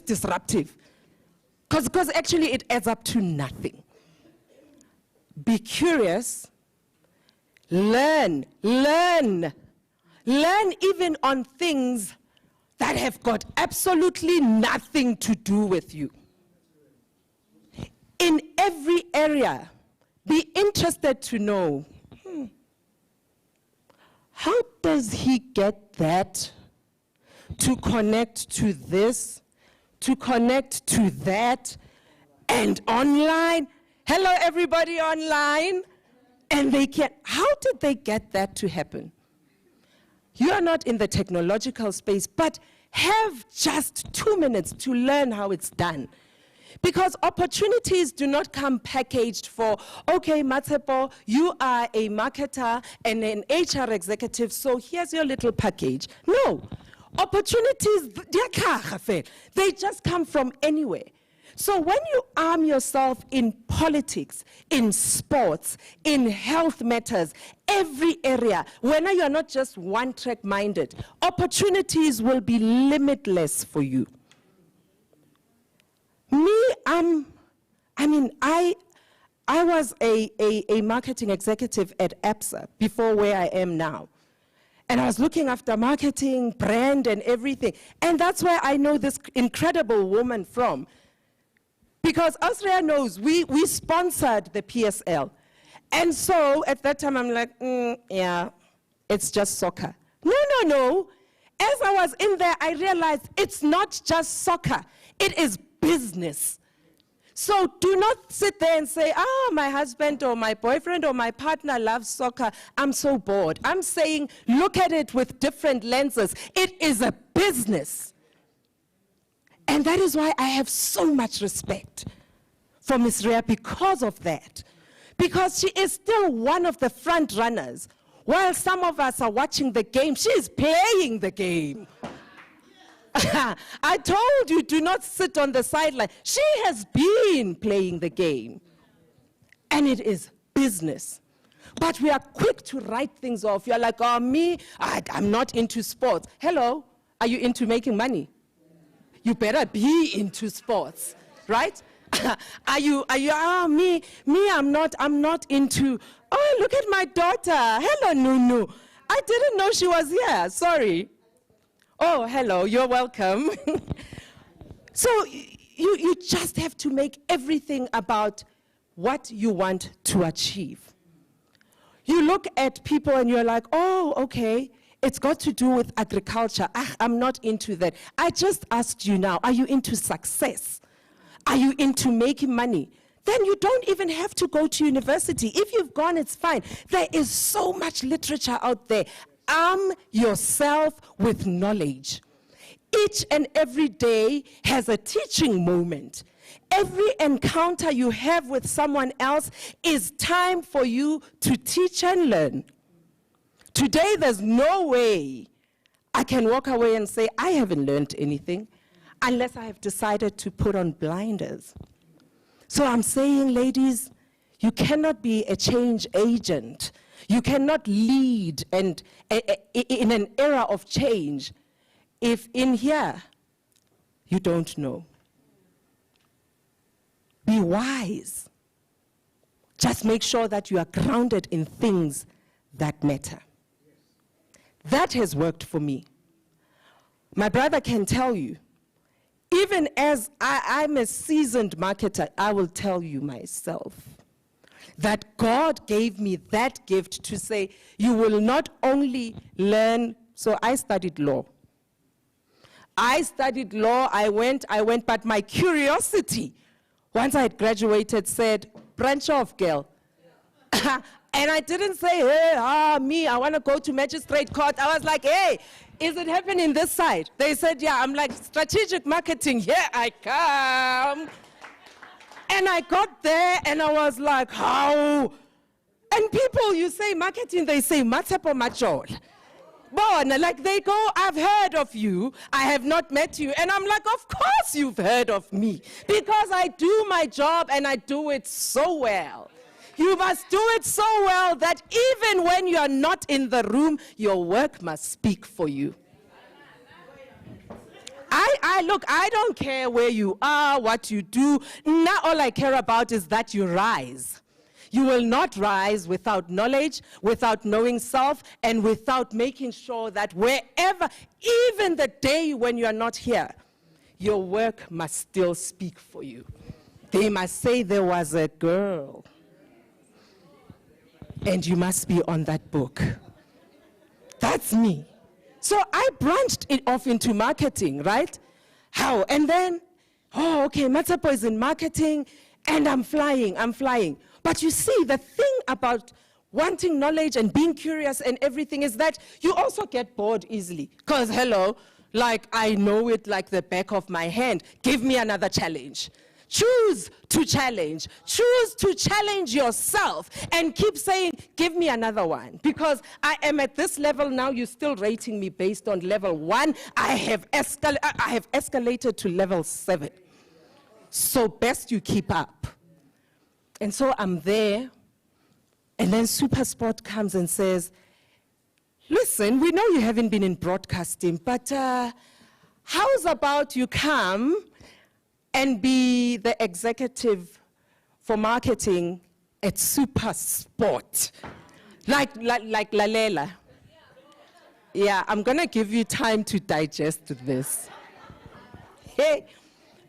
Speaker 10: disruptive. Because actually it adds up to nothing. Be curious. Learn even on things that have got absolutely nothing to do with you. In every area, be interested to know, how does he get that to connect to this, to connect to that, and online? Hello, everybody online. And they can't. How did they get that to happen? You are not in the technological space, but have just 2 minutes to learn how it's done. Because opportunities do not come packaged for, okay, Matsepo, you are a marketer and an HR executive, so here's your little package. No. Opportunities, they just come from anywhere. So when you arm yourself in politics, in sports, in health matters, every area, when you are not just one-track minded, opportunities will be limitless for you. I was a marketing executive at ABSA before where I am now. And I was looking after marketing, brand, and everything. And that's where I know this incredible woman from. Because Austria knows we sponsored the PSL. And so at that time, I'm like, yeah, it's just soccer. No. As I was in there, I realized it's not just soccer. It is business. So do not sit there and say, my husband or my boyfriend or my partner loves soccer. I'm so bored. I'm saying, look at it with different lenses. It is a business. And that is why I have so much respect for Ms. Rea because of that. Because she is still one of the front runners. While some of us are watching the game, she is playing the game. I told you, do not sit on the sideline. She has been playing the game. And it is business. But we are quick to write things off. You're like, I'm not into sports. Hello, are you into making money? You better be into sports, right? I'm not into, look at my daughter. Hello, Nunu. I didn't know she was here, sorry. Oh, hello, you're welcome. So you just have to make everything about what you want to achieve. You look at people and you're like, oh, okay, it's got to do with agriculture. I'm not into that. I just asked you now, are you into success? Are you into making money? Then you don't even have to go to university. If you've gone, it's fine. There is so much literature out there. Arm yourself with knowledge. Each and every day has a teaching moment. Every encounter you have with someone else is time for you to teach and learn. Today, there's no way I can walk away and say, I haven't learned anything, unless I have decided to put on blinders. So I'm saying, ladies, you cannot be a change agent. You cannot lead and in an era of change if in here you don't know. Be wise. Just make sure that you are grounded in things that matter. That has worked for me. My brother can tell you, even as I'm a seasoned marketer, I will tell you myself that God gave me that gift to say, you will not only learn, so I studied law. I went, but my curiosity, once I had graduated, said, branch off, girl. And I didn't say, hey, I want to go to magistrate court. I was like, hey, is it happening this side? They said, yeah. I'm like, strategic marketing, here I come. And I got there and I was like, how? And people, you say marketing, they say, matsepo machol. Bona, like they go, I've heard of you, I have not met you. And I'm like, of course you've heard of me. Because I do my job and I do it so well. You must do it so well that even when you are not in the room, your work must speak for you. Look, I don't care where you are, what you do. Now all I care about is that you rise. You will not rise without knowledge, without knowing self, and without making sure that wherever, even the day when you are not here, your work must still speak for you. They must say there was a girl, and you must be on that book. That's me. So I branched it off into marketing, right? How? And then, okay, Matsepo is in marketing, and I'm flying. But you see, the thing about wanting knowledge and being curious and everything is that you also get bored easily. Because, hello, like I know it like the back of my hand. Give me another challenge. Choose to challenge. Choose to challenge yourself and keep saying, give me another one. Because I am at this level now, you're still rating me based on level 1. I have escalated to level 7. So best you keep up. And so I'm there, and then SuperSport comes and says, listen, we know you haven't been in broadcasting, but how's about you come and be the executive for marketing at SuperSport, like Lalela. Yeah, I'm gonna give you time to digest this. Hey,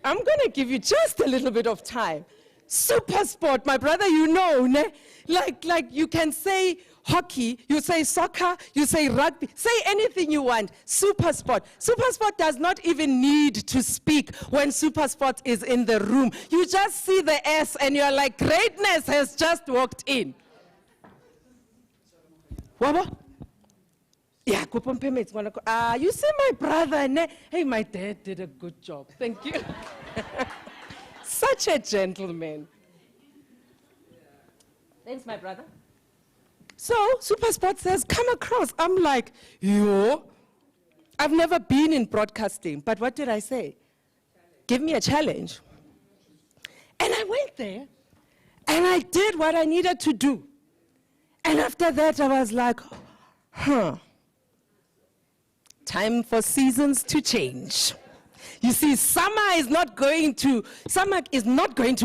Speaker 10: I'm gonna give you just a little bit of time. SuperSport, my brother, you know, ne? Like you can say, hockey, you say soccer, you say rugby, say anything you want. Supersport. Supersport does not even need to speak when Supersport is in the room. You just see the S and you're like, greatness has just walked in. Wabo? Yeah, coupon payments. You see my brother, ne? Hey, my dad did a good job. Thank you. Such a gentleman. Thanks, my brother. So, Supersport says, come across. I'm like, yo, I've never been in broadcasting, but what did I say? Give me a challenge. And I went there, and I did what I needed to do. And after that, I was like, time for seasons to change. You see, summer is not going to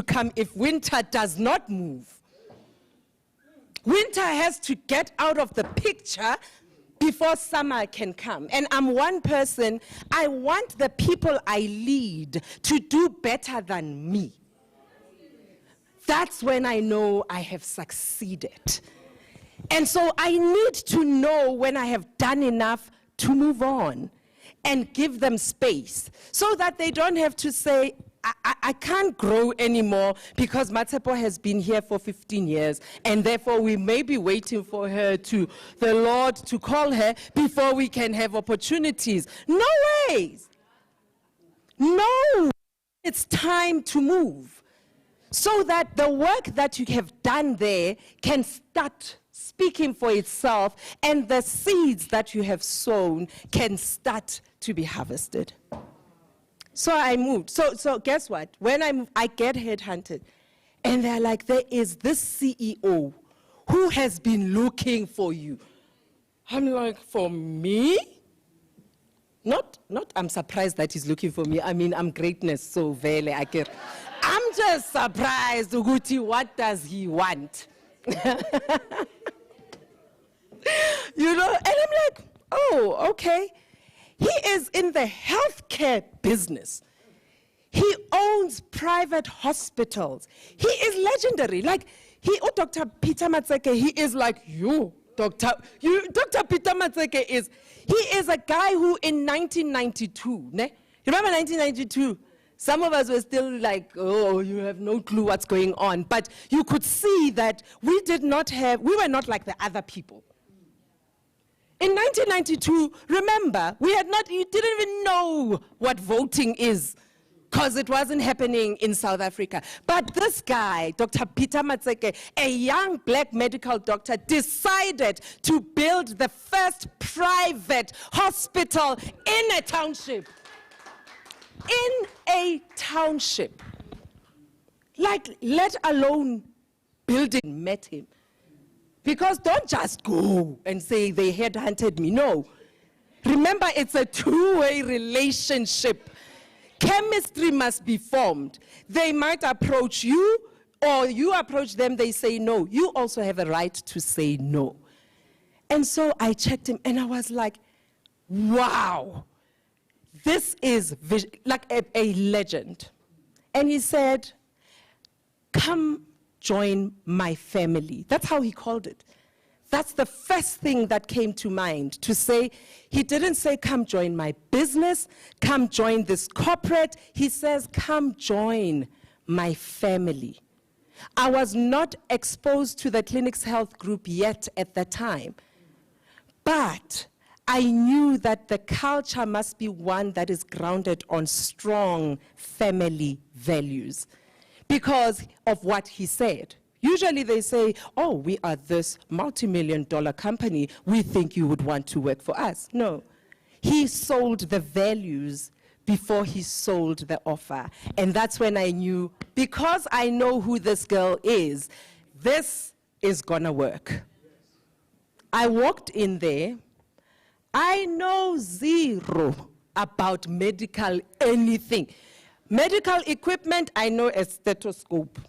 Speaker 10: come if winter does not move. Winter has to get out of the picture before summer can come. And I'm one person, I want the people I lead to do better than me. That's when I know I have succeeded. And so I need to know when I have done enough to move on and give them space so that they don't have to say, I can't grow anymore because Matshepo has been here for 15 years and therefore we may be waiting for the Lord to call her before we can have opportunities. No ways. No. It's time to move so that the work that you have done there can start speaking for itself and the seeds that you have sown can start to be harvested. So I moved. So guess what? When I moved, I get headhunted. And they're like, there is this CEO who has been looking for you. I'm like, for me? Not, I'm surprised that he's looking for me. I mean, I'm greatness, so vele, I'm just surprised, Uguti, what does he want? You know, and I'm like, oh, okay. He is in the healthcare business. He owns private hospitals. He is legendary. Like, Dr. Peter Matseke, he is like you, Dr. Peter Matseke he is a guy who in 1992, ne? You remember 1992? Some of us were still like, oh, you have no clue what's going on. But you could see that we were not like the other people. In 1992, remember, you didn't even know what voting is because it wasn't happening in South Africa. But this guy, Dr. Peter Matseke, a young black medical doctor, decided to build the first private hospital in a township. In a township. Like, let alone building, met him. Because don't just go and say they headhunted me. No. Remember, it's a two-way relationship. Chemistry must be formed. They might approach you, or you approach them, they say no. You also have a right to say no. And so I checked him, and I was like, wow, this is like a legend. And he said, come join my family. That's how he called it. That's the first thing that came to mind, to say, he didn't say, come join my business, come join this corporate. He says, come join my family. I was not exposed to the Clinics Health Group yet at the time, but I knew that the culture must be one that is grounded on strong family values because of what he said. Usually they say, oh, we are this multi-million-dollar company. We think you would want to work for us. No. He sold the values before he sold the offer. And that's when I knew, because I know who this girl is, this is gonna work. I walked in there. I know zero about medical anything. Medical equipment, I know a stethoscope.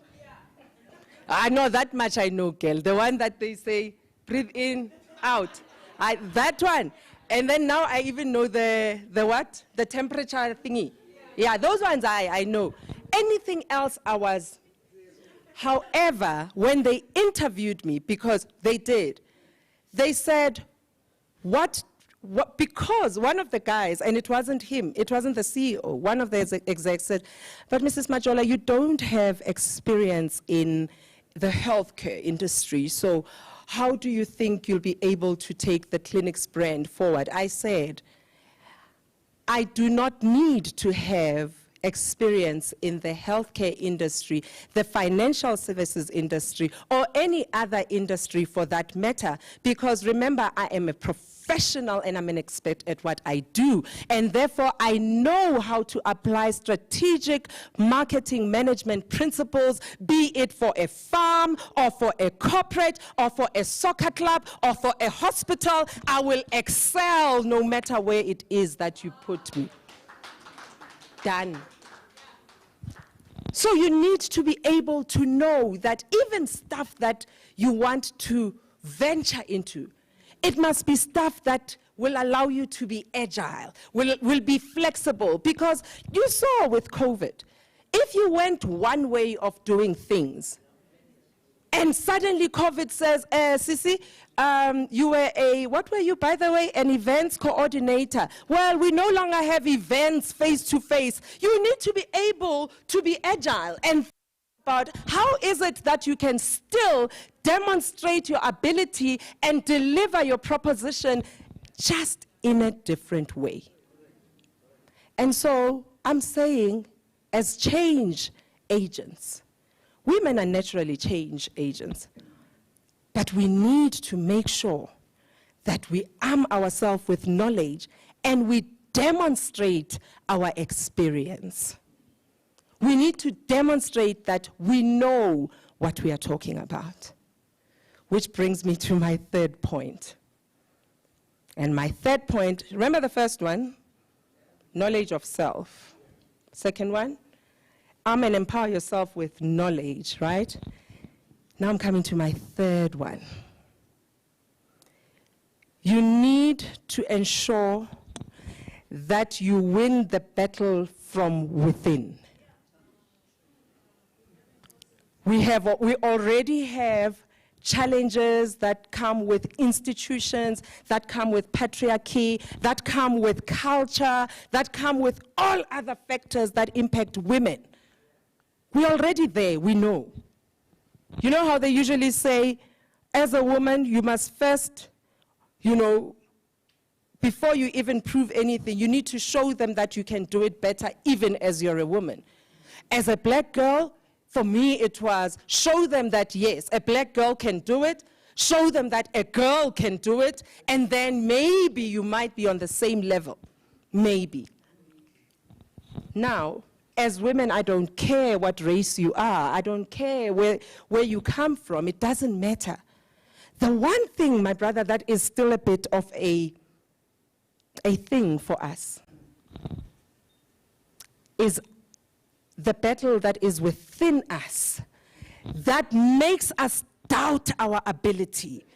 Speaker 10: I know that much, I know, girl. The one that they say, breathe in, out. That one. And then now I even know the what? The temperature thingy. Yeah, those ones I know. Anything else I was. However, when they interviewed me, because they did, they said, what, because one of the guys, and it wasn't him, it wasn't the CEO, one of the execs said, but Mrs. Majola, you don't have experience in the healthcare industry, so how do you think you'll be able to take the clinic's brand forward? I said, I do not need to have experience in the healthcare industry, the financial services industry, or any other industry for that matter, because remember, I am a professional and I'm an expert at what I do, and therefore I know how to apply strategic marketing management principles, be it for a farm, or for a corporate, or for a soccer club, or for a hospital. I will excel no matter where it is that you put me. Done. So you need to be able to know that even stuff that you want to venture into, it must be stuff that will allow you to be agile, will be flexible, because you saw with COVID, if you went one way of doing things, and suddenly COVID says, Sisi, you were what were you, by the way? An events coordinator. Well, we no longer have events face-to-face. You need to be able to be agile and think about how is it that you can still demonstrate your ability and deliver your proposition just in a different way. And so I'm saying, as change agents, women are naturally change agents, but we need to make sure that we arm ourselves with knowledge and we demonstrate our experience. We need to demonstrate that we know what we are talking about. Which brings me to my third point. And my third point, remember the first one? Knowledge of self. Second one? Arm and empower yourself with knowledge, right? Now I'm coming to my third one. You need to ensure that you win the battle from within. We already have challenges that come with institutions, that come with patriarchy, that come with culture, that come with all other factors that impact women. We're already there, we know. You know how they usually say, as a woman, you must first, before you even prove anything, you need to show them that you can do it better, even as you're a woman. As a black girl, for me, it was show them that, yes, a black girl can do it, show them that a girl can do it, and then maybe you might be on the same level. Maybe. Now, as women, I don't care what race you are. I don't care where you come from. It doesn't matter. The one thing, my brother, that is still a bit of a thing for us is the battle that is within us that makes us doubt our ability.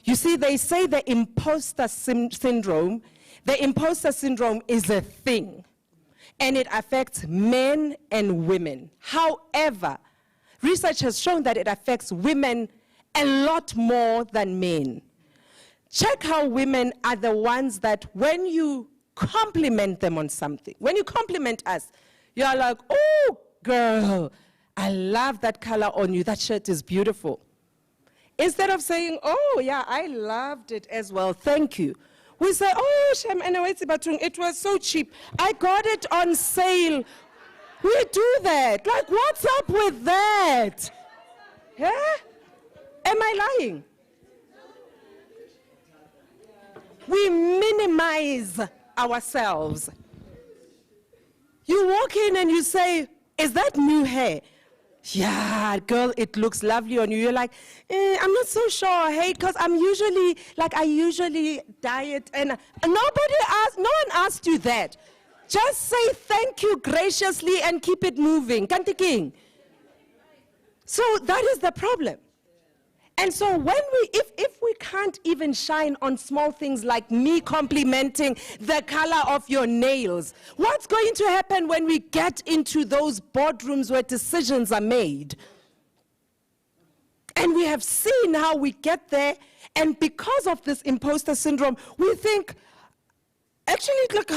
Speaker 10: You see, they say the imposter syndrome. The imposter syndrome is a thing, and it affects men and women. However, research has shown that it affects women a lot more than men. Check how women are the ones that when you compliment them on something, when you compliment us, you're like, oh, girl, I love that color on you. That shirt is beautiful. Instead of saying, oh, yeah, I loved it as well. Thank you. We say, oh, Shem, it was so cheap. I got it on sale. We do that. Like, what's up with that? Yeah? Am I lying? We minimize ourselves. You walk in and you say, is that new hair? Yeah, girl, it looks lovely on you. You're like, I'm not so sure, hey, because I usually dye it. And no one asked you that. Just say thank you graciously and keep it moving. Kanti King. So that is the problem. And so if we can't even shine on small things like me complimenting the color of your nails, what's going to happen when we get into those boardrooms where decisions are made? And we have seen how we get there, and because of this imposter syndrome, we think, actually, look,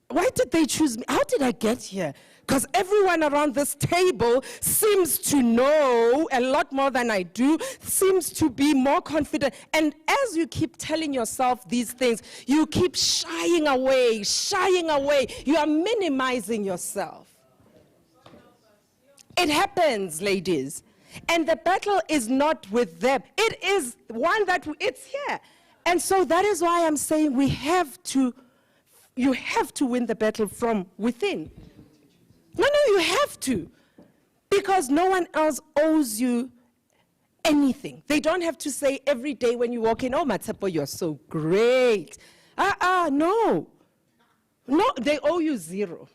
Speaker 10: why did they choose me? How did I get here? Because everyone around this table seems to know a lot more than I do, seems to be more confident. And as you keep telling yourself these things, you keep shying away. You are minimizing yourself. It happens, ladies. And the battle is not with them. It is one that it's here. And so that is why I'm saying you have to win the battle from within. No, you have to. Because no one else owes you anything. They don't have to say every day when you walk in, oh, Matsepo, you're so great. No. No, they owe you zero.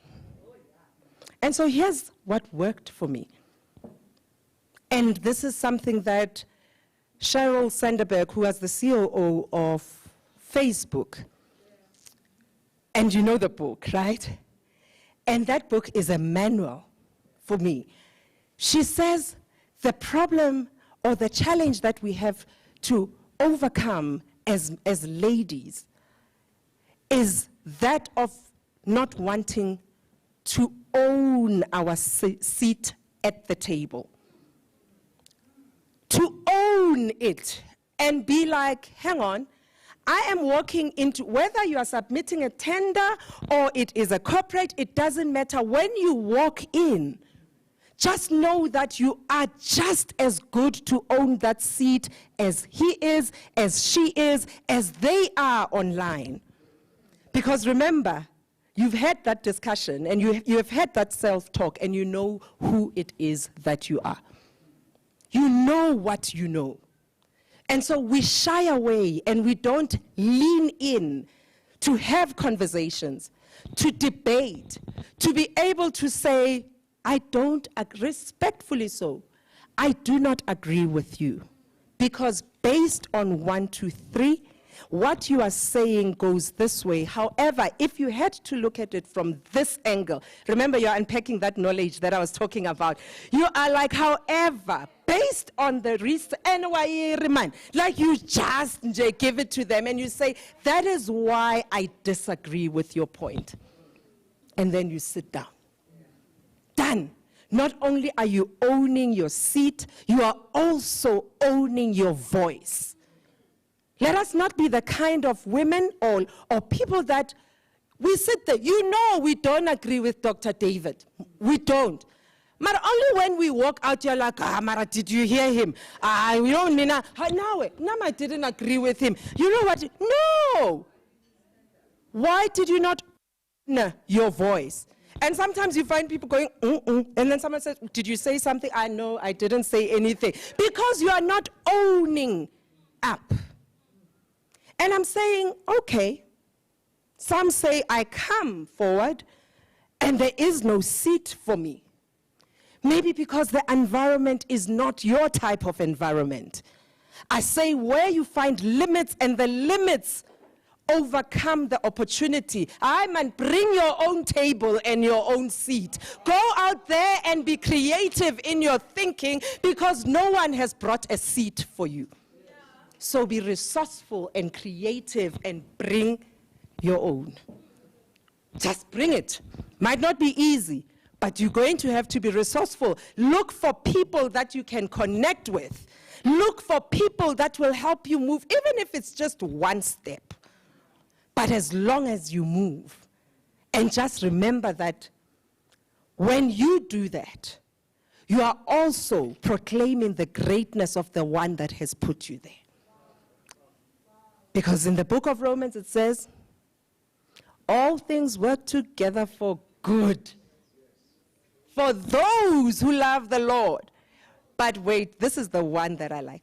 Speaker 10: And so here's what worked for me. And this is something that Sheryl Sandberg, who was the COO of Facebook, and you know the book, right? And that book is a manual for me. She says the problem or the challenge that we have to overcome as ladies is that of not wanting to own our seat at the table. To own it and be like, hang on, I am walking into, whether you are submitting a tender or it is a corporate, it doesn't matter. When you walk in, just know that you are just as good to own that seat as he is, as she is, as they are online. Because remember, you've had that discussion and you have had that self-talk and you know who it is that you are. You know what you know. And so we shy away and we don't lean in to have conversations, to debate, to be able to say, I don't, respectfully so, I do not agree with you. Because based on 1, 2, 3, what you are saying goes this way. However, if you had to look at it from this angle, remember you're unpacking that knowledge that I was talking about. You are like, however, based on the research, and why remind, like you just give it to them and you say, that is why I disagree with your point. And then you sit down. Done. Not only are you owning your seat, you are also owning your voice. Let us not be the kind of women or people that we sit there. You know we don't agree with Dr. David. We don't. But only when we walk out, you're like, Mara, did you hear him? You know, Nina, I didn't agree with him. You know what? No. Why did you not own your voice? And sometimes you find people going, and then someone says, did you say something? I know I didn't say anything. Because you are not owning up. And I'm saying, okay. Some say I come forward and there is no seat for me. Maybe because the environment is not your type of environment. I say where you find limits and the limits overcome the opportunity. Bring your own table and your own seat. Go out there and be creative in your thinking because no one has brought a seat for you. So be resourceful and creative and bring your own. Just bring it. Might not be easy, but you're going to have to be resourceful. Look for people that you can connect with. Look for people that will help you move, even if it's just one step. But as long as you move, and just remember that when you do that, you are also proclaiming the greatness of the one that has put you there. Because in the book of Romans it says, all things work together for good, for those who love the Lord. But wait, this is the one that I like.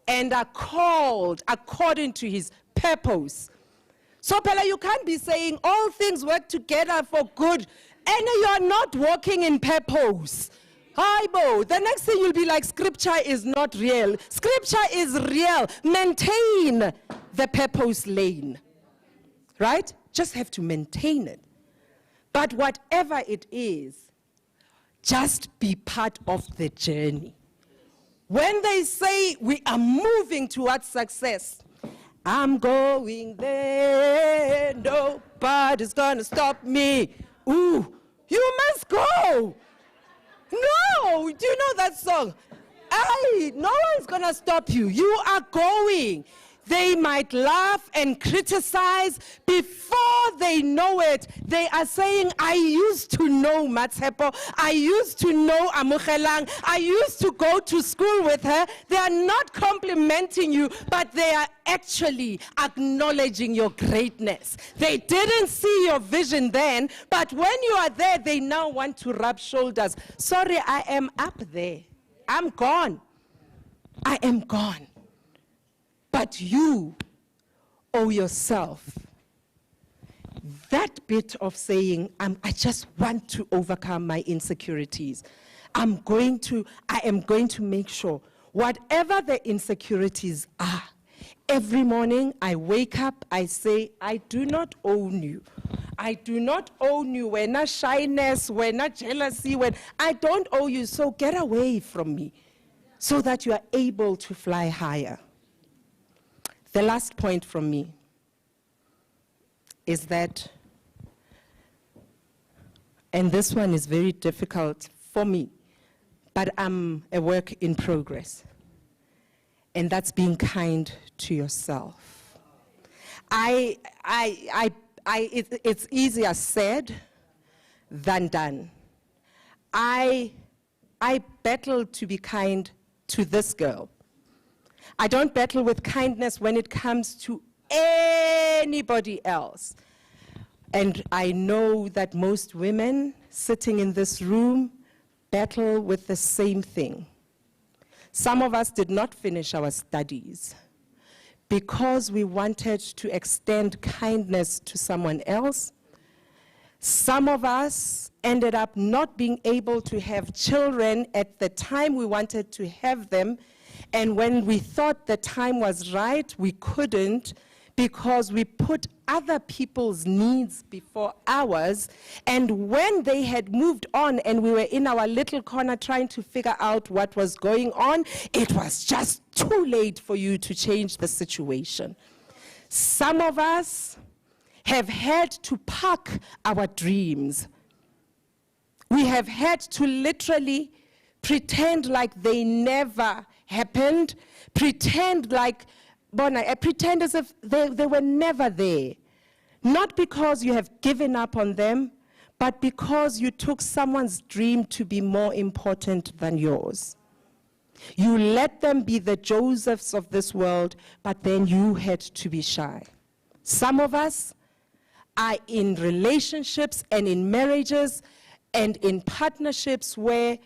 Speaker 10: And are called according to his purpose. So, Pella, you can't be saying all things work together for good, and you're not walking in purpose. Bo, the next thing you'll be like, scripture is not real. Scripture is real. Maintain the purpose lane. Right? Just have to maintain it. But whatever it is, just be part of the journey. When they say we are moving towards success, I'm going there, nobody's gonna stop me. Ooh, you must go. No, do you know that song? No one's gonna stop you. You are going. They might laugh and criticize. Before they know it, they are saying, I used to know Matshepo. I used to know Amukelang. I used to go to school with her. They are not complimenting you, but they are actually acknowledging your greatness. They didn't see your vision then, but when you are there, they now want to rub shoulders. Sorry, I am up there. I'm gone. I am gone. But you owe yourself that bit of saying, I just want to overcome my insecurities. I am going to make sure, whatever the insecurities are, every morning I wake up, I say, I do not own you. I do not own you. We're not shyness, we're not jealousy. I don't owe you, so get away from me so that you are able to fly higher. The last point from me is that, and this one is very difficult for me, but I'm a work in progress, and that's being kind to yourself. It's easier said than done. I battle to be kind to this girl. I don't battle with kindness when it comes to anybody else. And I know that most women sitting in this room battle with the same thing. Some of us did not finish our studies because we wanted to extend kindness to someone else. Some of us ended up not being able to have children at the time we wanted to have them. And when we thought the time was right, we couldn't because we put other people's needs before ours. And when they had moved on and we were in our little corner trying to figure out what was going on, it was just too late for you to change the situation. Some of us have had to park our dreams. We have had to literally pretend like they never happened, pretend as if they were never there. Not because you have given up on them, but because you took someone's dream to be more important than yours. You let them be the Josephs of this world, but then you had to be shy. Some of us are in relationships and in marriages and in partnerships where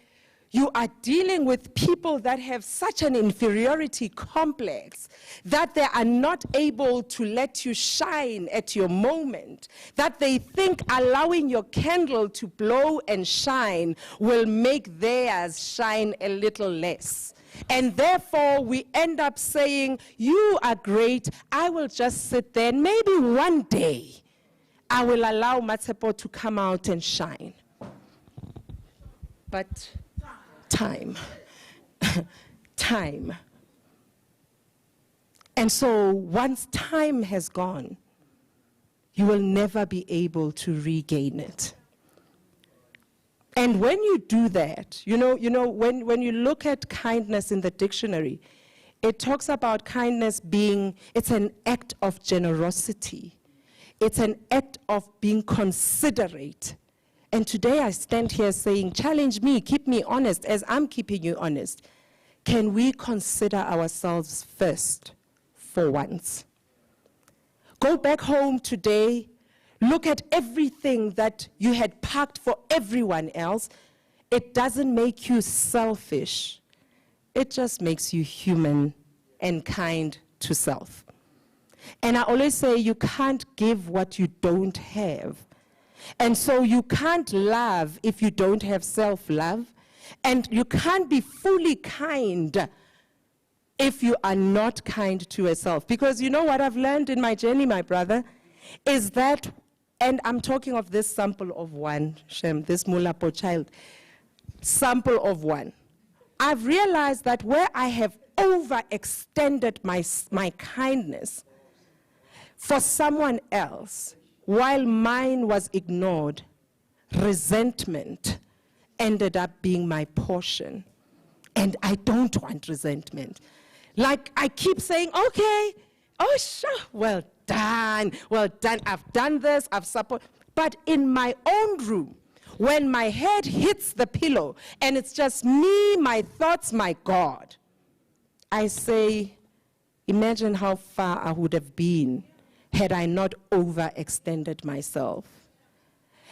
Speaker 10: you are dealing with people that have such an inferiority complex that they are not able to let you shine at your moment, that they think allowing your candle to blow and shine will make theirs shine a little less. And therefore, we end up saying, you are great, I will just sit there, and maybe one day I will allow Matshepo to come out and shine. But time. Time. And so once time has gone, you will never be able to regain it. And when you do that, when you look at kindness in the dictionary, it talks about kindness being, it's an act of generosity. It's an act of being considerate. And today I stand here saying, challenge me, keep me honest as I'm keeping you honest. Can we consider ourselves first for once? Go back home today, look at everything that you had parked for everyone else. It doesn't make you selfish. It just makes you human and kind to self. And I always say you can't give what you don't have. And so you can't love if you don't have self-love. And you can't be fully kind if you are not kind to yourself. Because you know what I've learned in my journey, my brother, is that, and I'm talking of this sample of one, Shem, this Mulapo child, sample of one. I've realized that where I have overextended my kindness for someone else, while mine was ignored, resentment ended up being my portion. And I don't want resentment. Like I keep saying, okay, oh sure, well done, I've done this, I've supported. But in my own room, when my head hits the pillow and it's just me, my thoughts, my God, I say, imagine how far I would have been had I not overextended myself.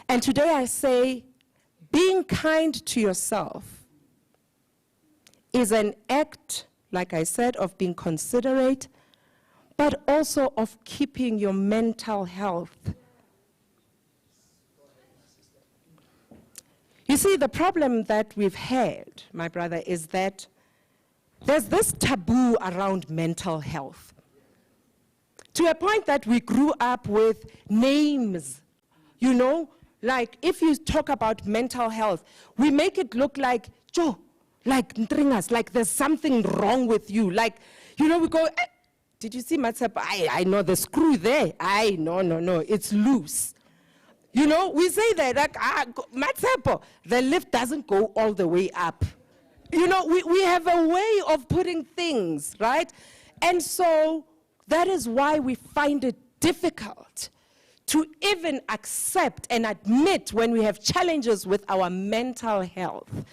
Speaker 10: And today I say, being kind to yourself is an act, like I said, of being considerate, but also of keeping your mental health. You see, the problem that we've had, my brother, is that there's this taboo around mental health. To a point that we grew up with names, you know, like if you talk about mental health, we make it look like, Joe, like Ntringas, like there's something wrong with you. Like, you know, we go, did you see Matsepo? I know the screw there. No, it's loose. You know, we say that, like, Matsepo, the lift doesn't go all the way up. You know, we have a way of putting things, right? And so that is why we find it difficult to even accept and admit when we have challenges with our mental health.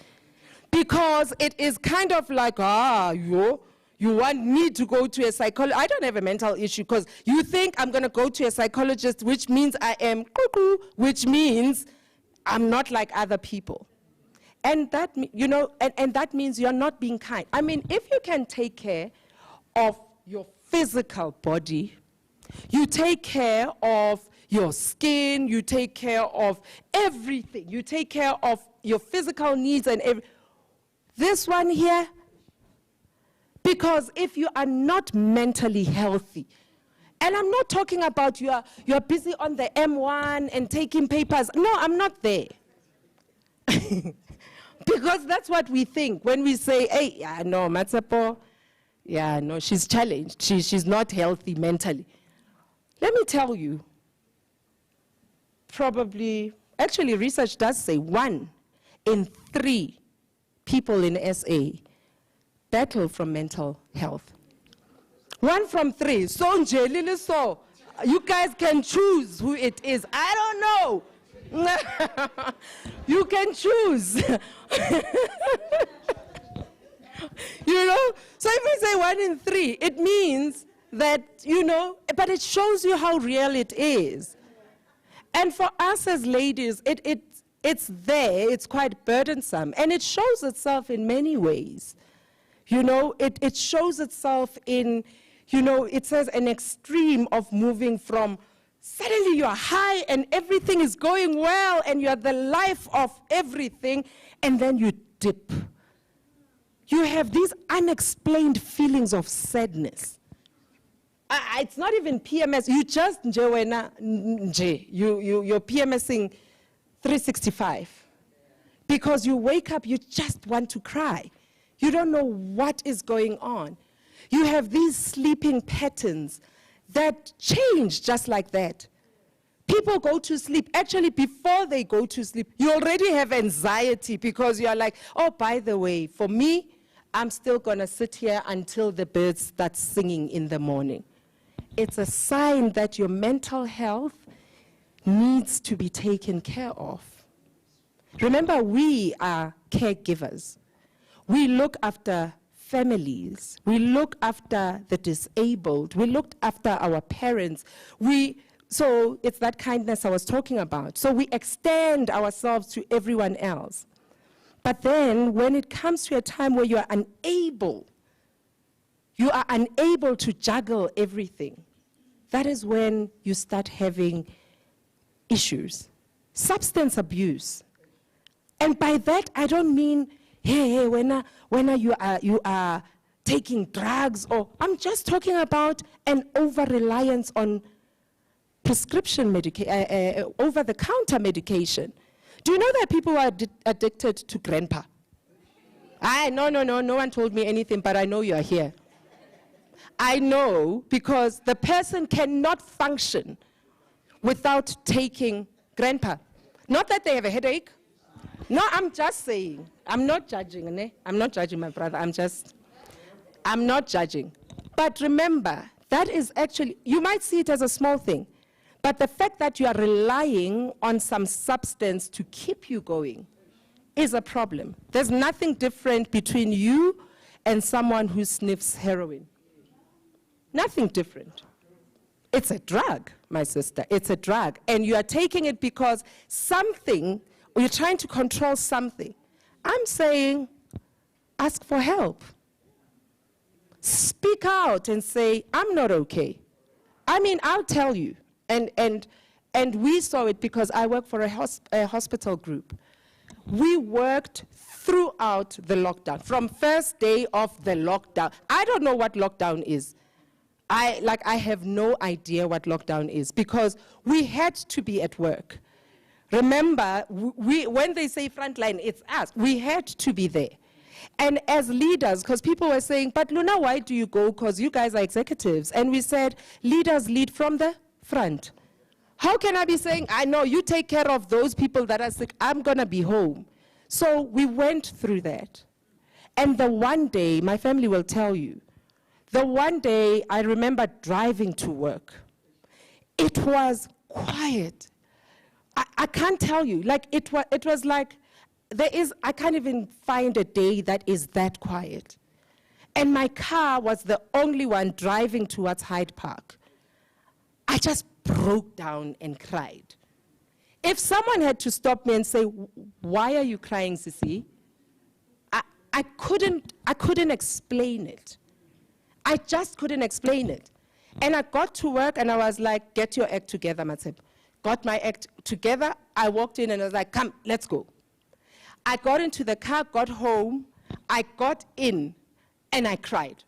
Speaker 10: Because it is kind of like, you want me to go to a psychologist. I don't have a mental issue because you think I'm going to go to a psychologist, which means I am cuckoo, which means I'm not like other people. And that, you know, and that means you're not being kind. I mean, if you can take care of your physical body, you take care of your skin, you take care of everything, you take care of your physical needs and this one here, because if you are not mentally healthy, and I'm not talking about you're busy on the M1 and taking papers. No, I'm not there. Because that's what we think when we say, hey, yeah, no, Matsepo, yeah, no, she's challenged. She's not healthy mentally. Let me tell you, probably, actually research does say 1 in 3 people in SA battle from mental health. 1 from 3. So, so you guys can choose who it is. I don't know. You can choose. You know? So if we say 1 in 3, it means that, you know, but it shows you how real it is. And for us as ladies, it's there, it's quite burdensome, and it shows itself in many ways. You know, it shows itself in, you know, it says an extreme of moving from suddenly you're high and everything is going well and you're the life of everything, and then you dip. You have these unexplained feelings of sadness. It's not even PMS. You just, you're PMSing 365. Because you wake up, you just want to cry. You don't know what is going on. You have these sleeping patterns that change just like that. People go to sleep. Actually, before they go to sleep, you already have anxiety because you're like, oh, by the way, for me, I'm still going to sit here until the birds start singing in the morning. It's a sign that your mental health needs to be taken care of. Remember, we are caregivers. We look after families. We look after the disabled. We look after our parents. So it's that kindness I was talking about. So we extend ourselves to everyone else. But then when it comes to a time where you are unable to juggle everything, that is when you start having issues. Substance abuse. And by that, I don't mean, hey, when you are taking drugs, or I'm just talking about an over-reliance on prescription medication, over-the-counter medication. Do you know that people are addicted to grandpa? No one told me anything, but I know you are here. I know because the person cannot function without taking grandpa. Not that they have a headache. No, I'm just saying. I'm not judging, ne? I'm not judging my brother. I'm not judging. But remember, that is actually, you might see it as a small thing, but the fact that you are relying on some substance to keep you going is a problem. There's nothing different between you and someone who sniffs heroin. Nothing different. It's a drug, my sister. It's a drug. And you are taking it because something, or you're trying to control something. I'm saying, ask for help. Speak out and say, I'm not okay. I mean, I'll tell you. And we saw it because I work for a hospital group. We worked throughout the lockdown, from first day of the lockdown. I don't know what lockdown is. I have no idea what lockdown is because we had to be at work. Remember, when they say frontline, it's us. We had to be there. And as leaders, because people were saying, but Luna, why do you go? Because you guys are executives. And we said, leaders lead from the front. How can I be saying, I know you take care of those people that are sick, I'm going to be home. So we went through that. And the one day, my family will tell you, the one day I remember driving to work. It was quiet. I can't tell you, like it was like, I can't even find a day that is that quiet. And my car was the only one driving towards Hyde Park. I just broke down and cried. If someone had to stop me and say, why are you crying, Sissy? I couldn't explain it. I just couldn't explain it. And I got to work and I was like, get your act together, Matsep. Got my act together. I walked in and I was like, come, let's go. I got into the car, got home. I got in and I cried.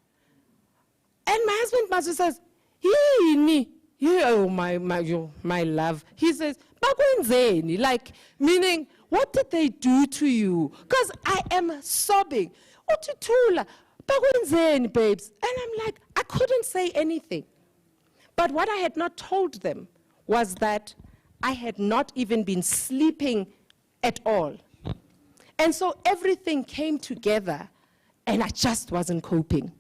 Speaker 10: And my husband Mazu says, oh my love. He says, Bakwenzeni, like, meaning, what did they do to you? Because I am sobbing. Utitula, Bakwenzeni, babes. And I'm like, I couldn't say anything. But what I had not told them was that I had not even been sleeping at all. And so everything came together, and I just wasn't coping.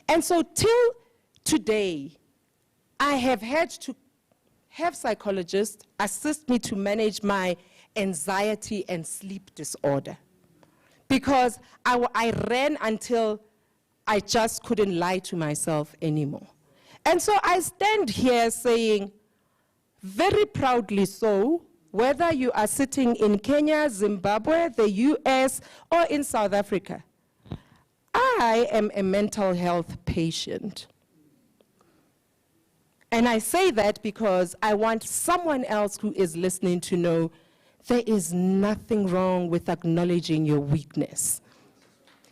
Speaker 10: And so till today, I have had to have psychologists assist me to manage my anxiety and sleep disorder. Because I ran until I just couldn't lie to myself anymore. And so I stand here saying, very proudly so, whether you are sitting in Kenya, Zimbabwe, the US, or in South Africa, I am a mental health patient. And I say that because I want someone else who is listening to know there is nothing wrong with acknowledging your weakness.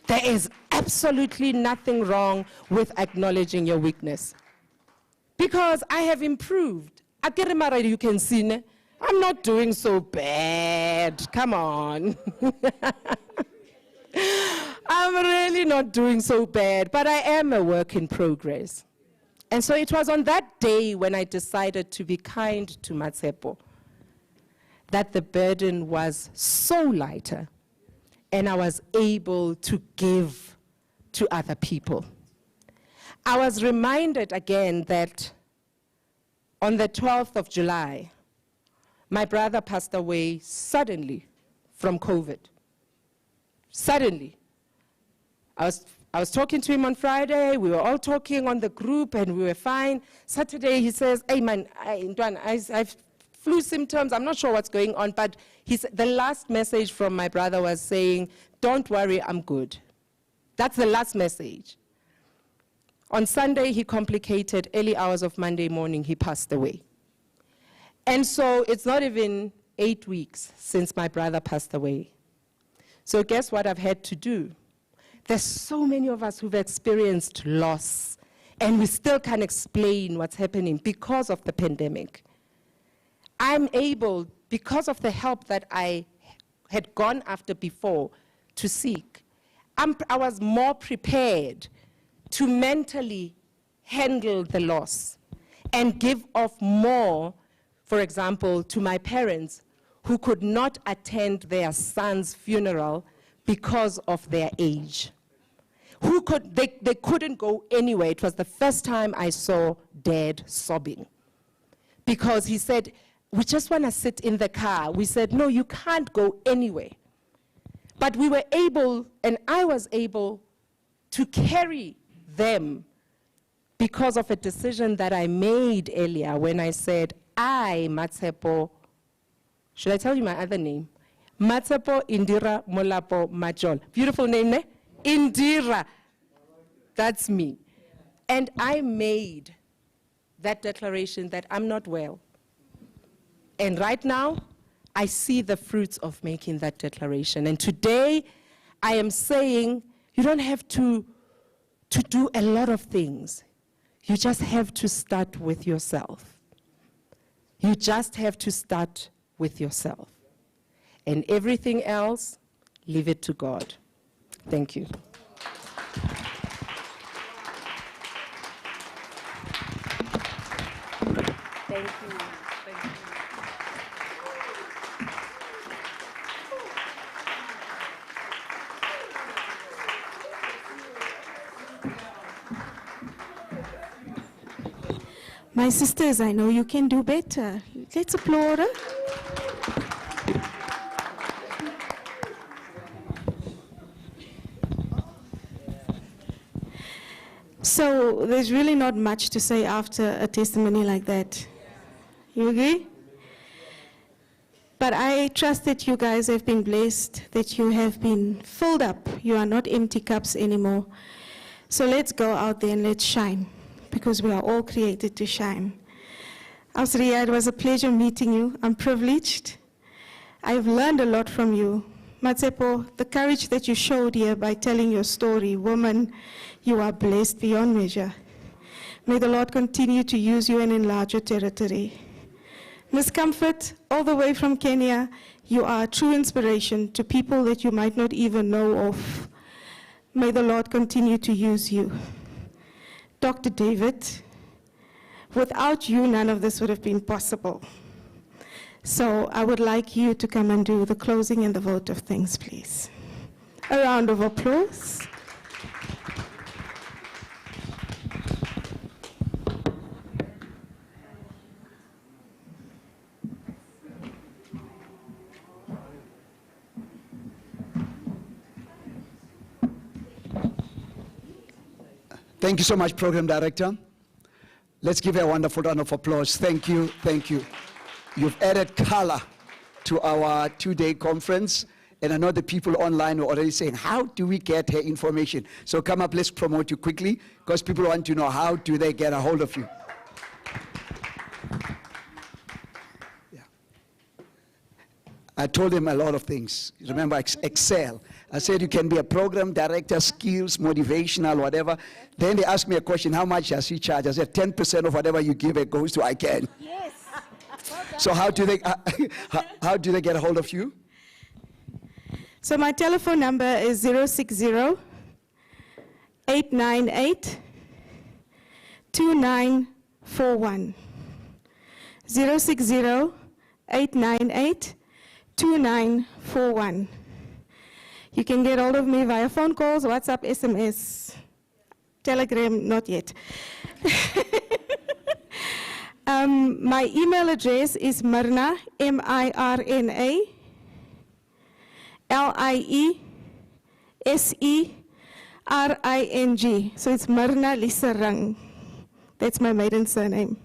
Speaker 10: There is absolutely nothing wrong with acknowledging your weakness. Because I have improved. You can see, I'm not doing so bad. Come on. I'm really not doing so bad, but I am a work in progress. And so it was on that day when I decided to be kind to Matsepo that the burden was so lighter and I was able to give to other people. I was reminded again that on the 12th of July, my brother passed away suddenly from COVID. Suddenly. I was talking to him on Friday, we were all talking on the group and we were fine. Saturday he says, hey man, I've flu symptoms, I'm not sure what's going on, but the last message from my brother was saying, don't worry, I'm good. That's the last message. On Sunday, he complicated, early hours of Monday morning, he passed away. And so it's not even 8 weeks since my brother passed away. So guess what I've had to do? There's so many of us who've experienced loss, and we still can't explain what's happening because of the pandemic. I'm able, because of the help that I had gone after before to seek, I was more prepared to mentally handle the loss and give off more, for example, to my parents who could not attend their son's funeral because of their age. They couldn't go anywhere. It was the first time I saw Dad sobbing because he said, we just want to sit in the car. We said, no, you can't go anywhere. But we were able, and I was able, to carry them because of a decision that I made earlier when I said, I, Matsepo, should I tell you my other name? Matsepo Indira Molapo Majol. Beautiful name, ne? Indira. That's me. And I made that declaration that I'm not well. And right now, I see the fruits of making that declaration. And today, I am saying you don't have to do a lot of things. You just have to start with yourself. You just have to start with yourself. And everything else, leave it to God. Thank you.
Speaker 7: Thank you.
Speaker 4: My sisters, I know you can do better. Let's applaud her. So there's really not much to say after a testimony like that. You agree? But I trust that you guys have been blessed, that you have been filled up. You are not empty cups anymore. So let's go out there and let's shine, because we are all created to shine. Ausria, it was a pleasure meeting you. I'm privileged. I've learned a lot from you. Matsepo, the courage that you showed here by telling your story, woman, you are blessed beyond measure. May the Lord continue to use you and enlarge your territory. Miss Comfort, all the way from Kenya, you are a true inspiration to people that you might not even know of. May the Lord continue to use you. Dr. David, without you, none of this would have been possible. So I would like you to come and do the closing and the vote of thanks, please. A round of applause.
Speaker 5: Thank you so much, Program Director. Let's give her a wonderful round of applause. Thank you, thank you. You've added color to our two-day conference, and I know the people online are already saying, how do we get her information? So come up, let's promote you quickly, because people want to know how do they get a hold of you. Yeah. I told them a lot of things. Remember, Excel. I said you can be a program director, skills, motivational, whatever. Then they asked me a question, how much does he charge? I said 10% of whatever you give it goes to ICANN.
Speaker 4: Yes.
Speaker 5: So how do they get a hold of you?
Speaker 4: So my telephone number is 060-898-2941. 060-898-2941. You can get hold of me via phone calls, WhatsApp, SMS, Telegram, not yet. My email address is Mirna, M-I-R-N-A, L-I-E-S-E-R-I-N-G. So it's Mirna Liserang. That's my maiden surname.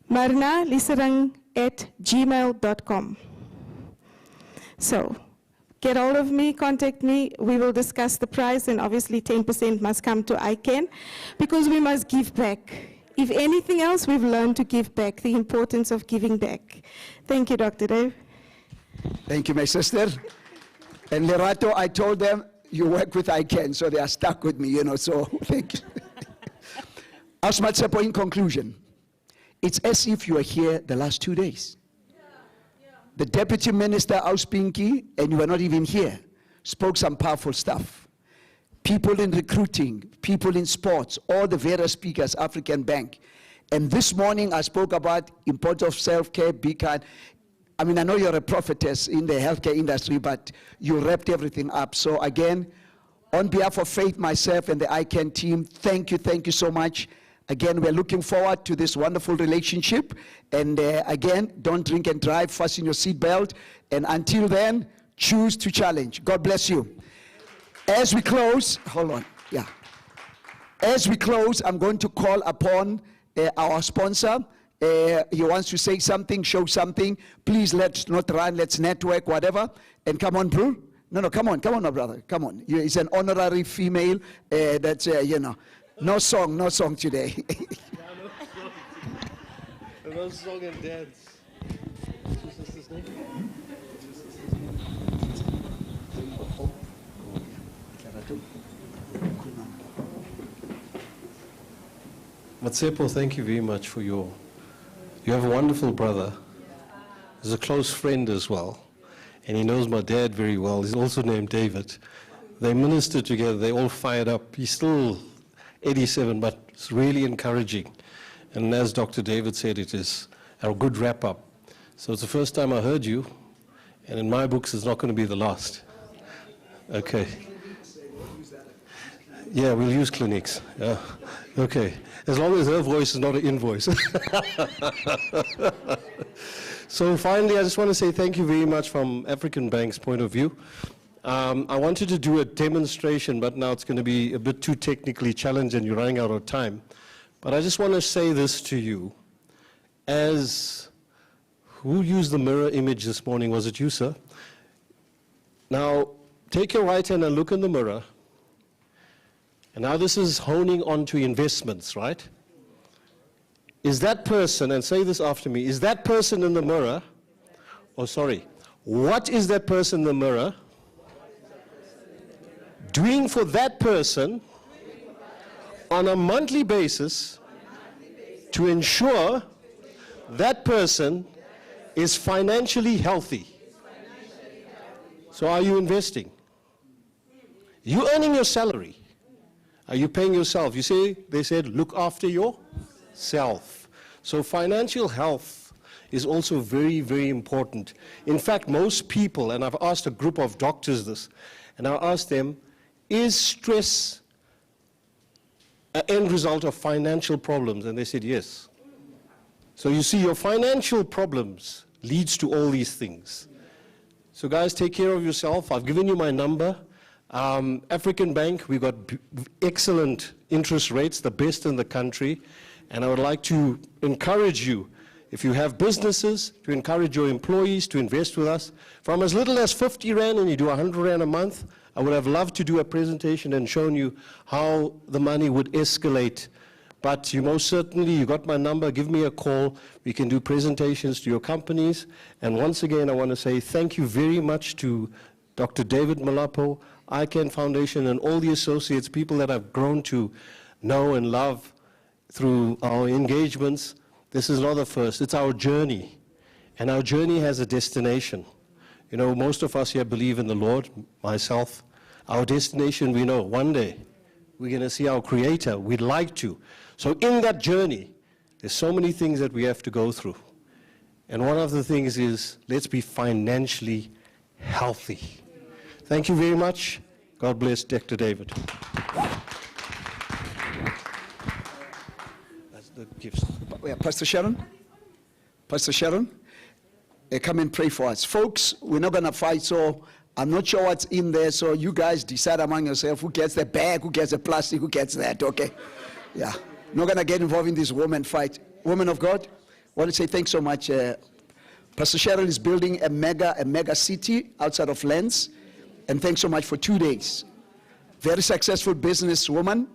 Speaker 4: Mirna Liserang @gmail.com. So get hold of me, contact me. We will discuss the price, and obviously 10% must come to ICANN because we must give back. If anything else, we've learned to give back, the importance of giving back. Thank you, Dr. Dave.
Speaker 5: Thank you, my sister. And Lerato, I told them you work with ICANN, so they are stuck with me, you know, so thank you. Asmatsepo, in conclusion, it's as if you were here the last 2 days. The Deputy Minister, Auspinki, and you were not even here, spoke some powerful stuff. people in recruiting, people in sports, all the various speakers, African Bank. And this morning I spoke about importance of self-care, be kind. I mean, I know you're a prophetess in the healthcare industry, but you wrapped everything up. So again, on behalf of Faith, myself, and the ICANN team, thank you so much. Again, we're looking forward to this wonderful relationship. And again, don't drink and drive, fasten your seatbelt. And until then, choose to challenge. God bless you. As we close, hold on, yeah. As we close, I'm going to call upon our sponsor. He wants to say something, show something. Please, let's not run, let's network, whatever. And come on, Brew. No, come on, my brother, come on. He's an honorary female. That's, you know, no song today.
Speaker 19: No song and dance. Matsepo, thank you very much for you have a wonderful brother. He's a close friend as well. And he knows my dad very well. He's also named David. They minister together, they all fired up. He's still 87, but it's really encouraging. And as Dr. David said, it is a good wrap up. So it's the first time I heard you, and in my books it's not going to be the last. Okay. Yeah, we'll use clinics. Yeah. Okay. As long as her voice is not an invoice. So finally, I just want to say thank you very much from African Bank's point of view. I wanted to do a demonstration, but now it's going to be a bit too technically challenged and you're running out of time. But I just want to say this to you. Who used the mirror image this morning? Was it you, sir? Now, take your right hand and look in the mirror. And now this is honing on to investments, right? Is that person, and say this after me, is that person in the mirror, what is that person in the mirror doing for that person on a monthly basis to ensure that person is financially healthy? So are you investing? You earning your salary? Are you paying yourself? You see, they said, look after yourself. So financial health is also very, very important. In fact, most people, and I've asked a group of doctors this, and I asked them, is stress an end result of financial problems? And they said yes. So you see, your financial problems leads to all these things. So guys, take care of yourself. I've given you my number. African Bank, we've got excellent interest rates, the best in the country. And I would like to encourage you, if you have businesses, to encourage your employees to invest with us. From as little as 50 Rand and you do 100 Rand a month, I would have loved to do a presentation and shown you how the money would escalate. But you most certainly, you got my number, give me a call. We can do presentations to your companies. And once again, I want to say thank you very much to Dr. David Malapo, ICANN Foundation, and all the associates, people that I've grown to know and love through our engagements. This is not the first, it's our journey. And our journey has a destination. You know, most of us here believe in the Lord, myself. Our destination, we know, one day we're going to see our Creator. We'd like to. So in that journey, there's so many things that we have to go through. And one of the things is, let's be financially healthy. Thank you very much. God bless Dr. David. That's the gifts.
Speaker 5: Pastor Sharon? Pastor Sharon? Come and pray for us. Folks, we're not going to fight, so I'm not sure what's in there, so you guys decide among yourselves who gets the bag, who gets the plastic, who gets that, okay? Yeah. Not going to get involved in this woman fight. Woman of God, I want to say thanks so much. Pastor Sharon is building a mega city outside of Lens. And thanks so much for 2 days. Very successful businesswoman.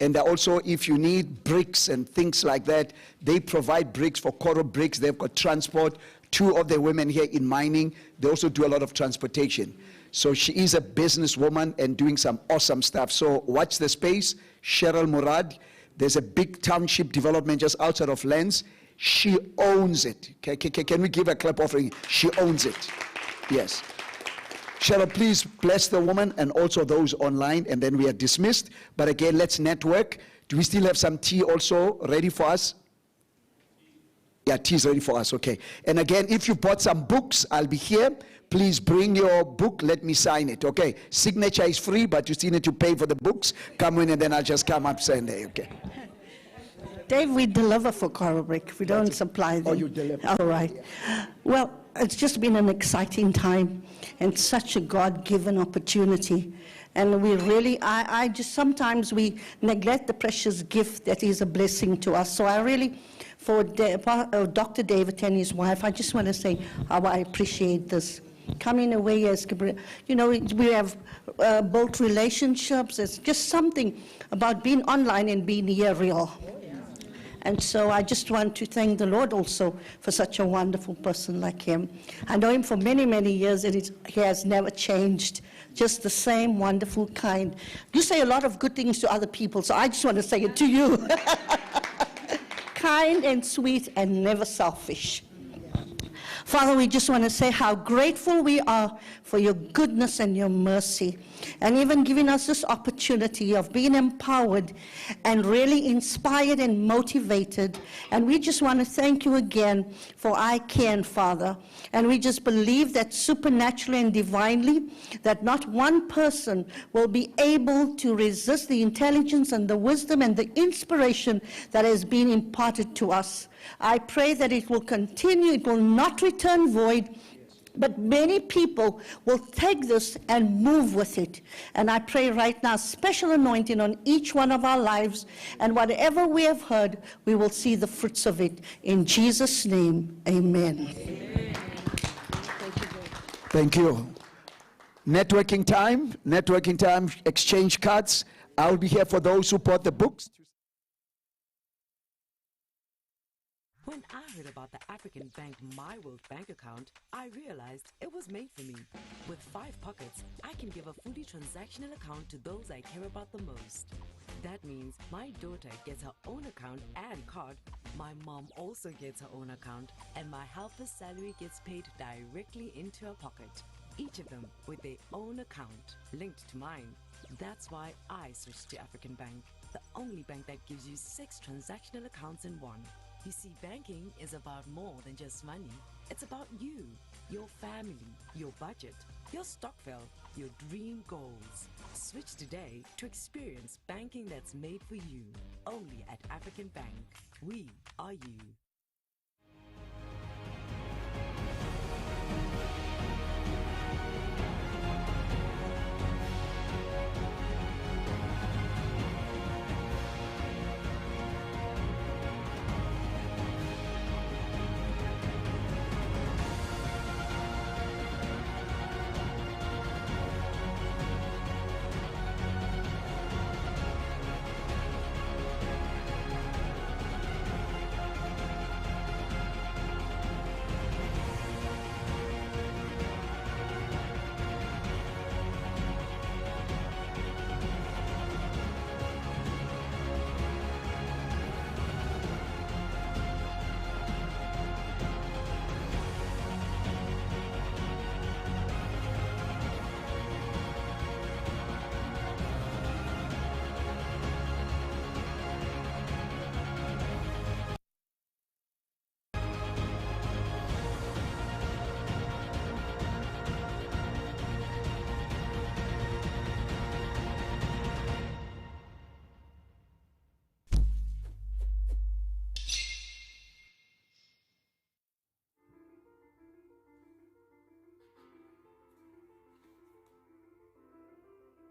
Speaker 5: And also, if you need bricks and things like that, they provide bricks for Coral Bricks. They've got transport. 2 of the women here in mining, they also do a lot of transportation. So she is a businesswoman and doing some awesome stuff. So watch the space. Cheryl Murad. There's a big township development just outside of Lens. She owns it. Can we give a clap offering? She owns it. Yes. Cheryl, please bless the woman and also those online, and then we are dismissed. But again, let's network. Do we still have some tea also ready for us? Yeah, tea is ready for us, okay. And again, if you bought some books, I'll be here. Please bring your book, let me sign it, okay. Signature is free, but you still need to pay for the books. Come in and then I'll just come up Sunday, okay.
Speaker 11: Dave, we deliver for Coral Brick. We don't supply them.
Speaker 5: Oh, you deliver.
Speaker 11: All right. Well, it's just been an exciting time and such a God-given opportunity. And we really, I just, sometimes we neglect the precious gift that is a blessing to us. So I really, for Dr. David and his wife, I just want to say how I appreciate this. Coming away as, you know, we have built relationships. It's just something about being online and being here real. And so I just want to thank the Lord also for such a wonderful person like him. I know him for many, many years, and he has never changed. Just the same wonderful kind. You say a lot of good things to other people, so I just want to say it to you. Kind and sweet and never selfish. Father, we just want to say how grateful we are for your goodness and your mercy, and even giving us this opportunity of being empowered and really inspired and motivated. And we just want to thank you again for I Can, Father. And we just believe that supernaturally and divinely, that not one person will be able to resist the intelligence and the wisdom and the inspiration that has been imparted to us. I pray that it will continue, it will not return void, but many people will take this and move with it. And I pray right now, special anointing on each one of our lives, and whatever we have heard, we will see the fruits of it. In Jesus' name, amen.
Speaker 5: Thank you. Networking time, exchange cards. I'll be here for those who bought the books.
Speaker 16: When I heard about the African Bank My World bank account, I realized it was made for me. With 5 pockets, I can give a fully transactional account to those I care about the most. That means my daughter gets her own account and card, my mom also gets her own account, and my helper's salary gets paid directly into her pocket. Each of them with their own account linked to mine. That's why I switched to African Bank, the only bank that gives you 6 transactional accounts in one. You see, banking is about more than just money. It's about you, your family, your budget, your stockpile, your dream goals. Switch today to experience banking that's made for you. Only at African Bank. We are you.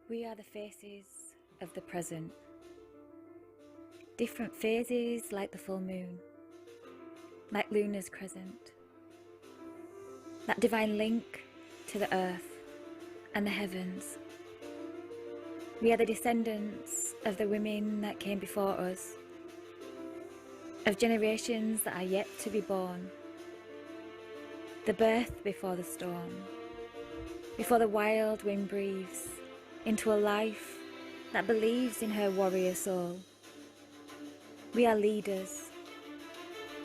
Speaker 7: We are the faces of the present. Different phases like the full moon, like Luna's crescent. That divine link to the earth and the heavens. We are the descendants of the women that came before us, of generations that are yet to be born. The birth before the storm, before the wild wind breathes into a life that believes in her warrior soul. We are leaders,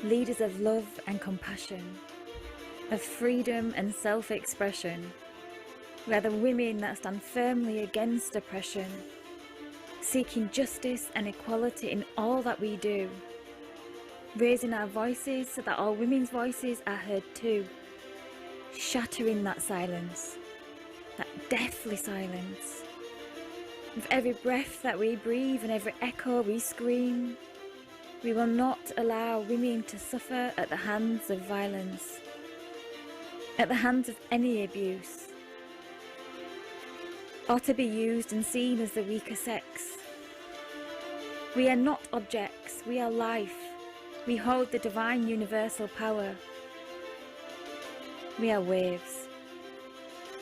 Speaker 7: leaders of love and compassion, of freedom and self-expression, We are the women that stand firmly against oppression, seeking justice and equality in all that we do, raising our voices so that all women's voices are heard too, shattering that silence, that deathly silence. With every breath that we breathe and every echo we scream, we will not allow women to suffer at the hands of violence, at the hands of any abuse, or to be used and seen as the weaker sex. We are not objects, we are life. We hold the divine universal power. We are waves,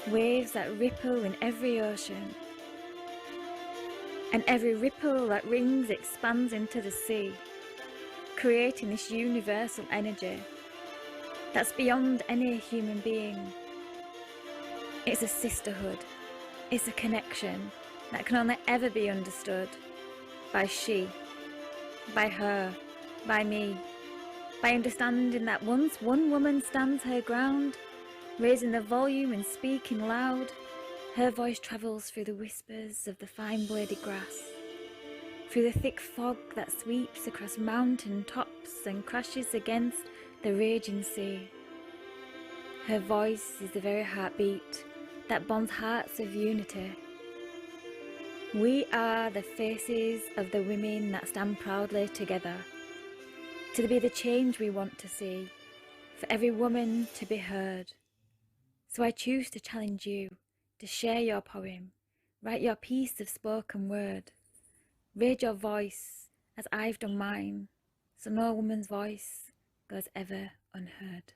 Speaker 7: waves that ripple in every ocean. And every ripple that rings expands into the sea, creating this universal energy that's beyond any human being. It's a sisterhood, it's a connection that can only ever be understood by she, by her, by me, by understanding that once one woman stands her ground, raising the volume and speaking loud, her voice travels through the whispers of the fine-bladed grass, through the thick fog that sweeps across mountain tops and crashes against the raging sea. Her voice is the very heartbeat that bonds hearts of unity. We are the faces of the women that stand proudly together, to be the change we want to see, for every woman to be heard. So I choose to challenge you to share your poem, write your piece of spoken word, raise your voice as I've done mine, so no woman's voice goes ever unheard.